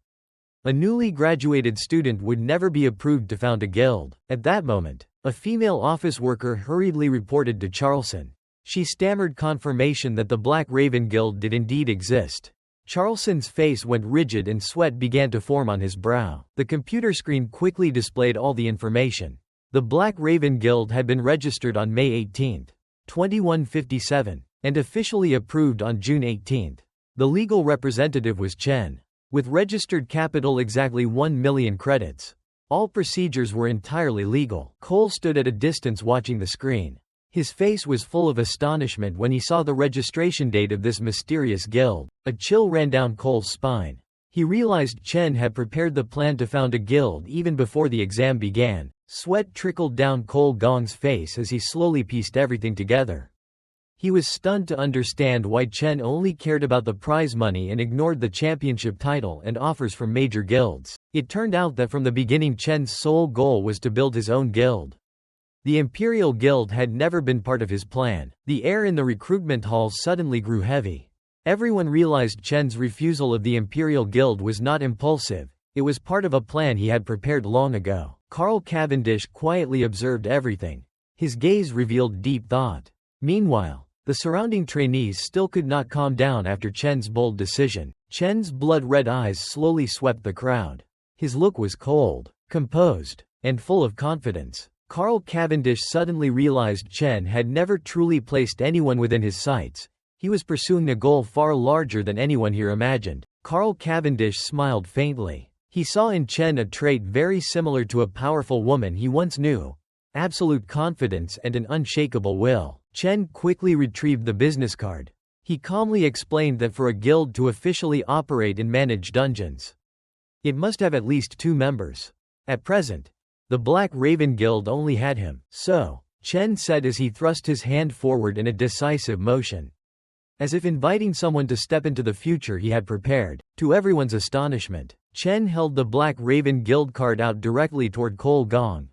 a newly graduated student would never be approved to found a guild. At that moment, a female office worker hurriedly reported to Charleston. She stammered confirmation that the Black Raven Guild did indeed exist. Charleston's face went rigid and sweat began to form on his brow. The computer screen quickly displayed all the information. The Black Raven Guild had been registered on May 18, 2157, and officially approved on June 18. The legal representative was Chen, with registered capital exactly 1 million credits. All procedures were entirely legal. Cole stood at a distance watching the screen. His face was full of astonishment when he saw the registration date of this mysterious guild. A chill ran down Cole's spine. He realized Chen had prepared the plan to found a guild even before the exam began. Sweat trickled down Cole Gong's face as he slowly pieced everything together. He was stunned to understand why Chen only cared about the prize money and ignored the championship title and offers from major guilds. It turned out that from the beginning Chen's sole goal was to build his own guild. The Imperial Guild had never been part of his plan. The air in the recruitment halls suddenly grew heavy. Everyone realized Chen's refusal of the Imperial Guild was not impulsive, it was part of a plan he had prepared long ago. Carl Cavendish quietly observed everything. His gaze revealed deep thought. Meanwhile, the surrounding trainees still could not calm down after Chen's bold decision. Chen's blood-red eyes slowly swept the crowd. His look was cold, composed, and full of confidence. Carl Cavendish suddenly realized Chen had never truly placed anyone within his sights. He was pursuing a goal far larger than anyone here imagined. Carl Cavendish smiled faintly. He saw in Chen a trait very similar to a powerful woman he once knew: absolute confidence and an unshakable will. Chen quickly retrieved the business card. He calmly explained that for a guild to officially operate and manage dungeons, it must have at least 2 members. At present, the Black Raven Guild only had him. So, Chen said as he thrust his hand forward in a decisive motion, as if inviting someone to step into the future he had prepared. To everyone's astonishment, Chen held the Black Raven Guild card out directly toward Cole Gong,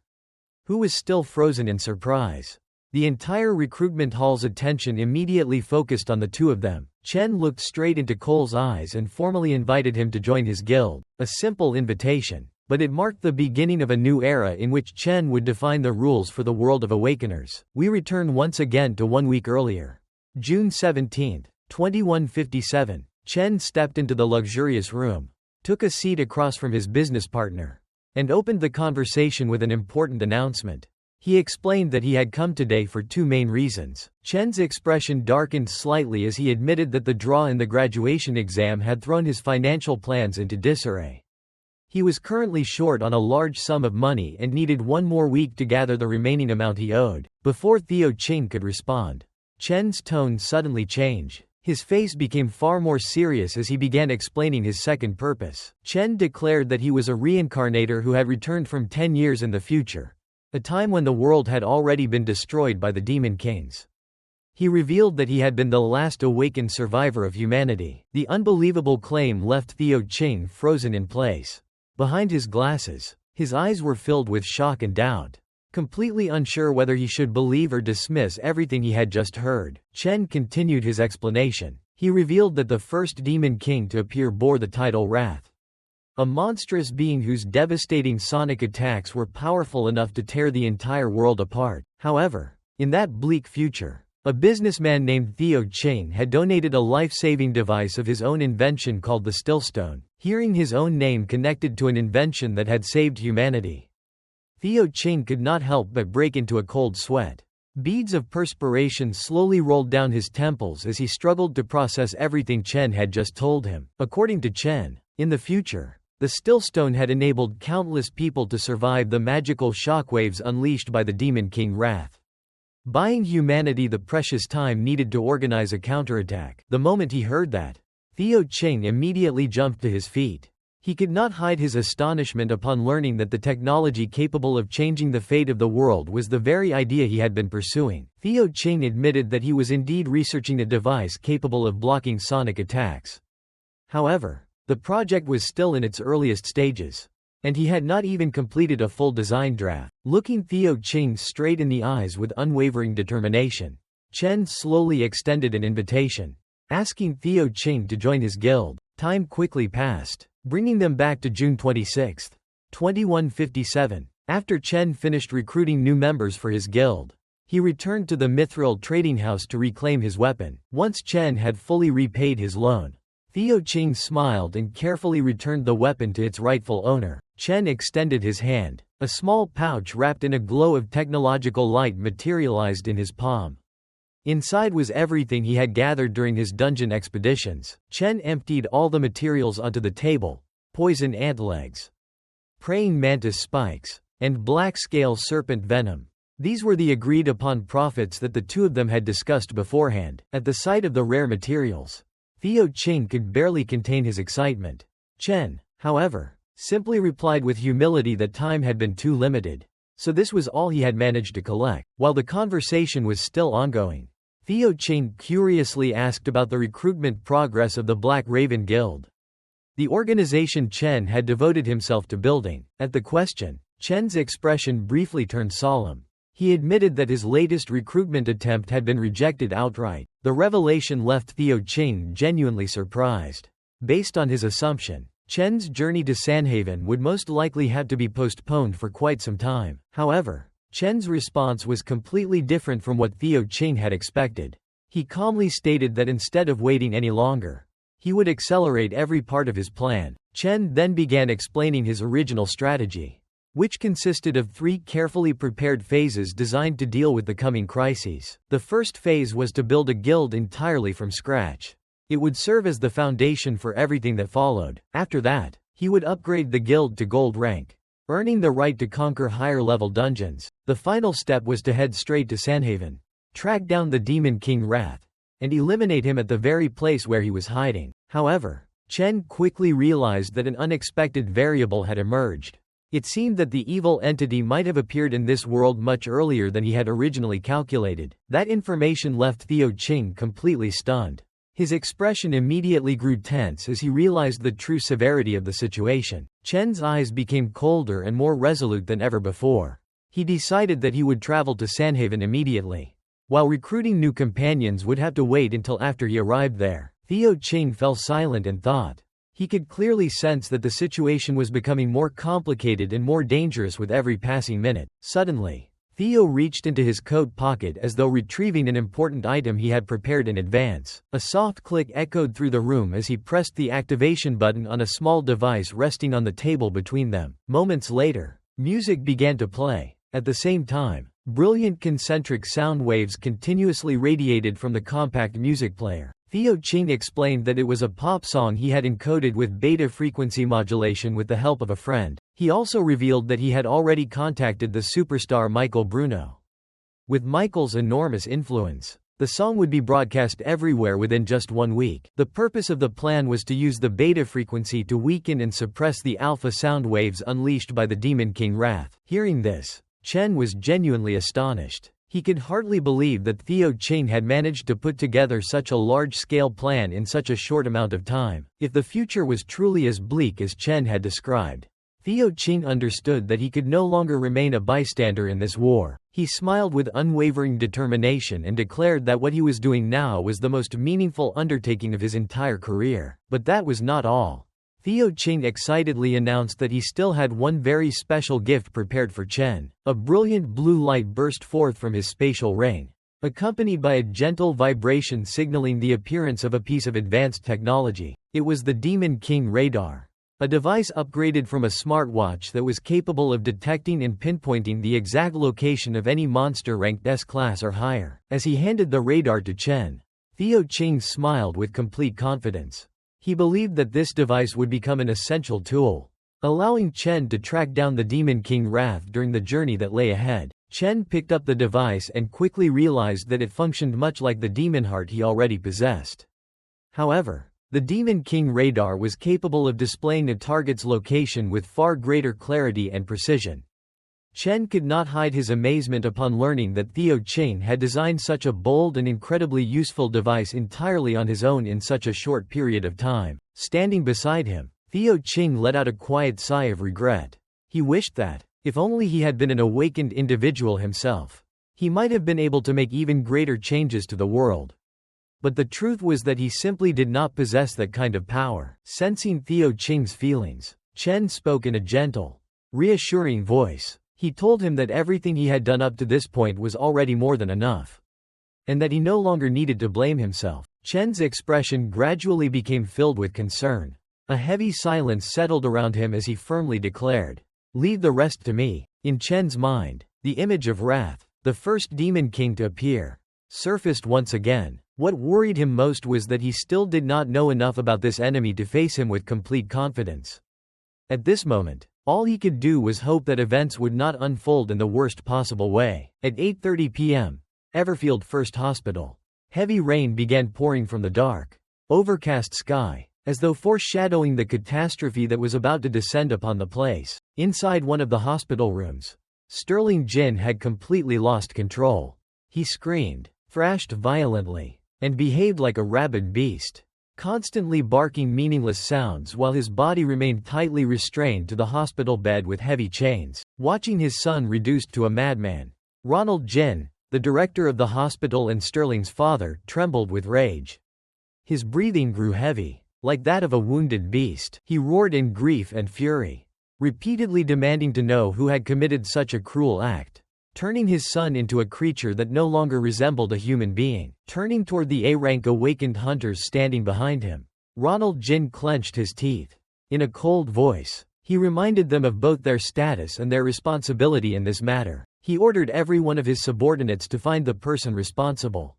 who was still frozen in surprise. The entire recruitment hall's attention immediately focused on the two of them. Chen looked straight into Cole's eyes and formally invited him to join his guild. A simple invitation, but it marked the beginning of a new era in which Chen would define the rules for the world of Awakeners. We return once again to 1 week earlier. June 17, 2157. Chen stepped into the luxurious room, took a seat across from his business partner, and opened the conversation with an important announcement. He explained that he had come today for 2 main reasons. Chen's expression darkened slightly as he admitted that the draw in the graduation exam had thrown his financial plans into disarray. He was currently short on a large sum of money and needed 1 more week to gather the remaining amount he owed. Before Theo Ching could respond, Chen's tone suddenly changed. His face became far more serious as he began explaining his second purpose. Chen declared that he was a reincarnator who had returned from 10 years in the future, a time when the world had already been destroyed by the Demon Kings. He revealed that he had been the last awakened survivor of humanity. The unbelievable claim left Theo Ching frozen in place. Behind his glasses, his eyes were filled with shock and doubt. Completely unsure whether he should believe or dismiss everything he had just heard, Chen continued his explanation. He revealed that the first Demon King to appear bore the title Wrath, a monstrous being whose devastating sonic attacks were powerful enough to tear the entire world apart. However, in that bleak future, a businessman named Theo Ching had donated a life-saving device of his own invention called the Stillstone. Hearing his own name connected to an invention that had saved humanity, Theo Ching could not help but break into a cold sweat. Beads of perspiration slowly rolled down his temples as he struggled to process everything Chen had just told him. According to Chen, in the future, the Stillstone had enabled countless people to survive the magical shockwaves unleashed by the Demon King Wrath, buying humanity the precious time needed to organize a counterattack. The moment he heard that, Theo Ching immediately jumped to his feet. He could not hide his astonishment upon learning that the technology capable of changing the fate of the world was the very idea he had been pursuing. Theo Ching admitted that he was indeed researching a device capable of blocking sonic attacks. However, the project was still in its earliest stages, and he had not even completed a full design draft. Looking Theo Ching straight in the eyes with unwavering determination, Chen slowly extended an invitation, asking Theo Ching to join his guild. Time quickly passed, bringing them back to June 26, 2157. After Chen finished recruiting new members for his guild, he returned to the Mithril trading house to reclaim his weapon. Once Chen had fully repaid his loan, Theo Ching smiled and carefully returned the weapon to its rightful owner. Chen extended his hand. A small pouch wrapped in a glow of technological light materialized in his palm. Inside was everything he had gathered during his dungeon expeditions. Chen emptied all the materials onto the table: poison ant legs, praying mantis spikes, and black scale serpent venom. These were the agreed upon profits that the two of them had discussed beforehand. At the sight of the rare materials, Theo Ching could barely contain his excitement. Chen, however, simply replied with humility that time had been too limited, so this was all he had managed to collect. While the conversation was still ongoing, Theo Ching curiously asked about the recruitment progress of the Black Raven Guild, the organization Chen had devoted himself to building. At the question, Chen's expression briefly turned solemn. He admitted that his latest recruitment attempt had been rejected outright. The revelation left Theo Ching genuinely surprised. Based on his assumption, Chen's journey to Sanhaven would most likely have to be postponed for quite some time. However, Chen's response was completely different from what Theo Ching had expected. He calmly stated that instead of waiting any longer, he would accelerate every part of his plan. Chen then began explaining his original strategy, which consisted of 3 carefully prepared phases designed to deal with the coming crises. The first phase was to build a guild entirely from scratch. It would serve as the foundation for everything that followed. After that, he would upgrade the guild to gold rank, earning the right to conquer higher-level dungeons. The final step was to head straight to Sanhaven, track down the Demon King Wrath, and eliminate him at the very place where he was hiding. However, Chen quickly realized that an unexpected variable had emerged. It seemed that the evil entity might have appeared in this world much earlier than he had originally calculated. That information left Theo Ching completely stunned. His expression immediately grew tense as he realized the true severity of the situation. Chen's eyes became colder and more resolute than ever before. He decided that he would travel to Sanhaven immediately, while recruiting new companions would have to wait until after he arrived there. Theo Ching fell silent and thought. He could clearly sense that the situation was becoming more complicated and more dangerous with every passing minute. Suddenly, Theo reached into his coat pocket as though retrieving an important item he had prepared in advance. A soft click echoed through the room as he pressed the activation button on a small device resting on the table between them. Moments later, music began to play. At the same time, brilliant concentric sound waves continuously radiated from the compact music player. Theo Ching explained that it was a pop song he had encoded with beta frequency modulation with the help of a friend. He also revealed that he had already contacted the superstar Michael Bruno. With Michael's enormous influence, the song would be broadcast everywhere within just 1 week. The purpose of the plan was to use the beta frequency to weaken and suppress the alpha sound waves unleashed by the Demon King Wrath. Hearing this, Chen was genuinely astonished. He could hardly believe that Theo Ching had managed to put together such a large-scale plan in such a short amount of time. If the future was truly as bleak as Chen had described, Theo Ching understood that he could no longer remain a bystander in this war. He smiled with unwavering determination and declared that what he was doing now was the most meaningful undertaking of his entire career. But that was not all. Theo Ching excitedly announced that he still had one very special gift prepared for Chen. A brilliant blue light burst forth from his spatial ring, accompanied by a gentle vibration signaling the appearance of a piece of advanced technology. It was the Demon King radar, A device upgraded from a smartwatch that was capable of detecting and pinpointing the exact location of any monster ranked S-class or higher. As he handed the radar to Chen, Theo Ching smiled with complete confidence. He believed that this device would become an essential tool, allowing Chen to track down the Demon King Wrath during the journey that lay ahead. Chen picked up the device and quickly realized that it functioned much like the demon heart he already possessed. However, the Demon King radar was capable of displaying a target's location with far greater clarity and precision. Chen could not hide his amazement upon learning that Theo Ching had designed such a bold and incredibly useful device entirely on his own in such a short period of time. Standing beside him, Theo Ching let out a quiet sigh of regret. He wished that, if only he had been an awakened individual himself, he might have been able to make even greater changes to the world. But the truth was that he simply did not possess that kind of power. Sensing Theo Ching's feelings, Chen spoke in a gentle, reassuring voice. He told him that everything he had done up to this point was already more than enough, and that he no longer needed to blame himself. Chen's expression gradually became filled with concern. A heavy silence settled around him as he firmly declared, "Leave the rest to me." In Chen's mind, the image of Wrath, the first Demon King to appear, surfaced once again. What worried him most was that he still did not know enough about this enemy to face him with complete confidence. At this moment, all he could do was hope that events would not unfold in the worst possible way. At 8:30 p.m., Everfield First Hospital. Heavy rain began pouring from the dark, overcast sky, as though foreshadowing the catastrophe that was about to descend upon the place. Inside one of the hospital rooms, Sterling Jin had completely lost control. He screamed, thrashed violently, and behaved like a rabid beast, constantly barking meaningless sounds while his body remained tightly restrained to the hospital bed with heavy chains. Watching his son reduced to a madman, Ronald Jin, the director of the hospital and Sterling's father, trembled with rage. His breathing grew heavy, like that of a wounded beast. He roared in grief and fury, repeatedly demanding to know who had committed such a cruel act, turning his son into a creature that no longer resembled a human being. Turning toward the A-rank awakened hunters standing behind him, Ronald Jin clenched his teeth. In a cold voice, he reminded them of both their status and their responsibility in this matter. He ordered every one of his subordinates to find the person responsible,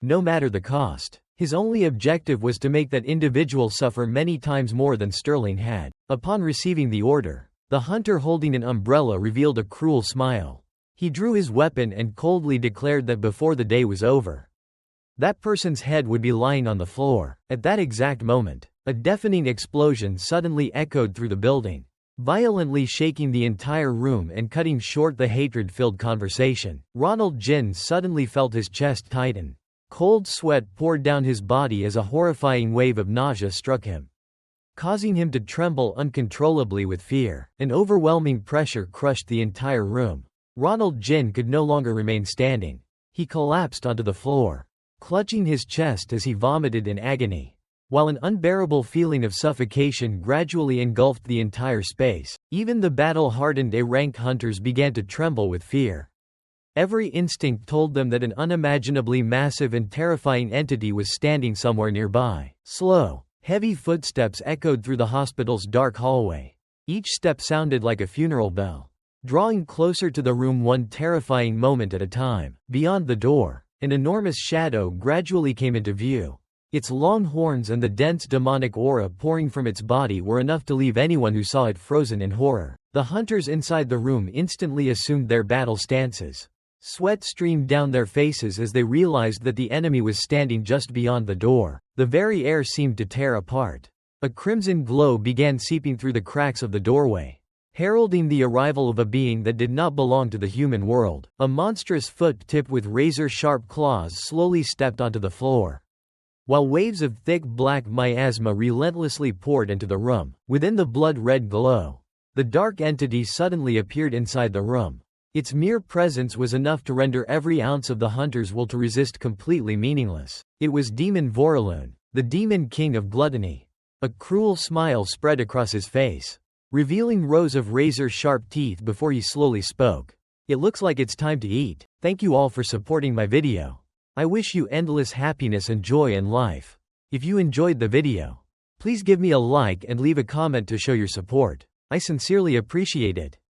no matter the cost. His only objective was to make that individual suffer many times more than Sterling had. Upon receiving the order, the hunter holding an umbrella revealed a cruel smile. He drew his weapon and coldly declared that before the day was over, that person's head would be lying on the floor. At that exact moment, a deafening explosion suddenly echoed through the building, violently shaking the entire room and cutting short the hatred-filled conversation. Ronald Jin suddenly felt his chest tighten. Cold sweat poured down his body as a horrifying wave of nausea struck him, causing him to tremble uncontrollably with fear. An overwhelming pressure crushed the entire room. Ronald Jin could no longer remain standing. He collapsed onto the floor, clutching his chest as he vomited in agony, while an unbearable feeling of suffocation gradually engulfed the entire space. Even the battle-hardened A-rank hunters began to tremble with fear. Every instinct told them that an unimaginably massive and terrifying entity was standing somewhere nearby. Slow, heavy footsteps echoed through the hospital's dark hallway. Each step sounded like a funeral bell, drawing closer to the room one terrifying moment at a time. Beyond the door, an enormous shadow gradually came into view. Its long horns and the dense demonic aura pouring from its body were enough to leave anyone who saw it frozen in horror. The hunters inside the room instantly assumed their battle stances. Sweat streamed down their faces as they realized that the enemy was standing just beyond the door. The very air seemed to tear apart. A crimson glow began seeping through the cracks of the doorway, heralding the arrival of a being that did not belong to the human world. A monstrous foot tipped with razor-sharp claws slowly stepped onto the floor, while waves of thick black miasma relentlessly poured into the room. Within the blood-red glow, the dark entity suddenly appeared inside the room. Its mere presence was enough to render every ounce of the hunter's will to resist completely meaningless. It was Demon Voraloon, the Demon King of Gluttony. A cruel smile spread across his face, revealing rows of razor-sharp teeth before he slowly spoke. "It looks like it's time to eat. Thank you all for supporting my video. I wish you endless happiness and joy in life. If you enjoyed the video, Please give me a like and leave a comment to show your support. I sincerely appreciate it.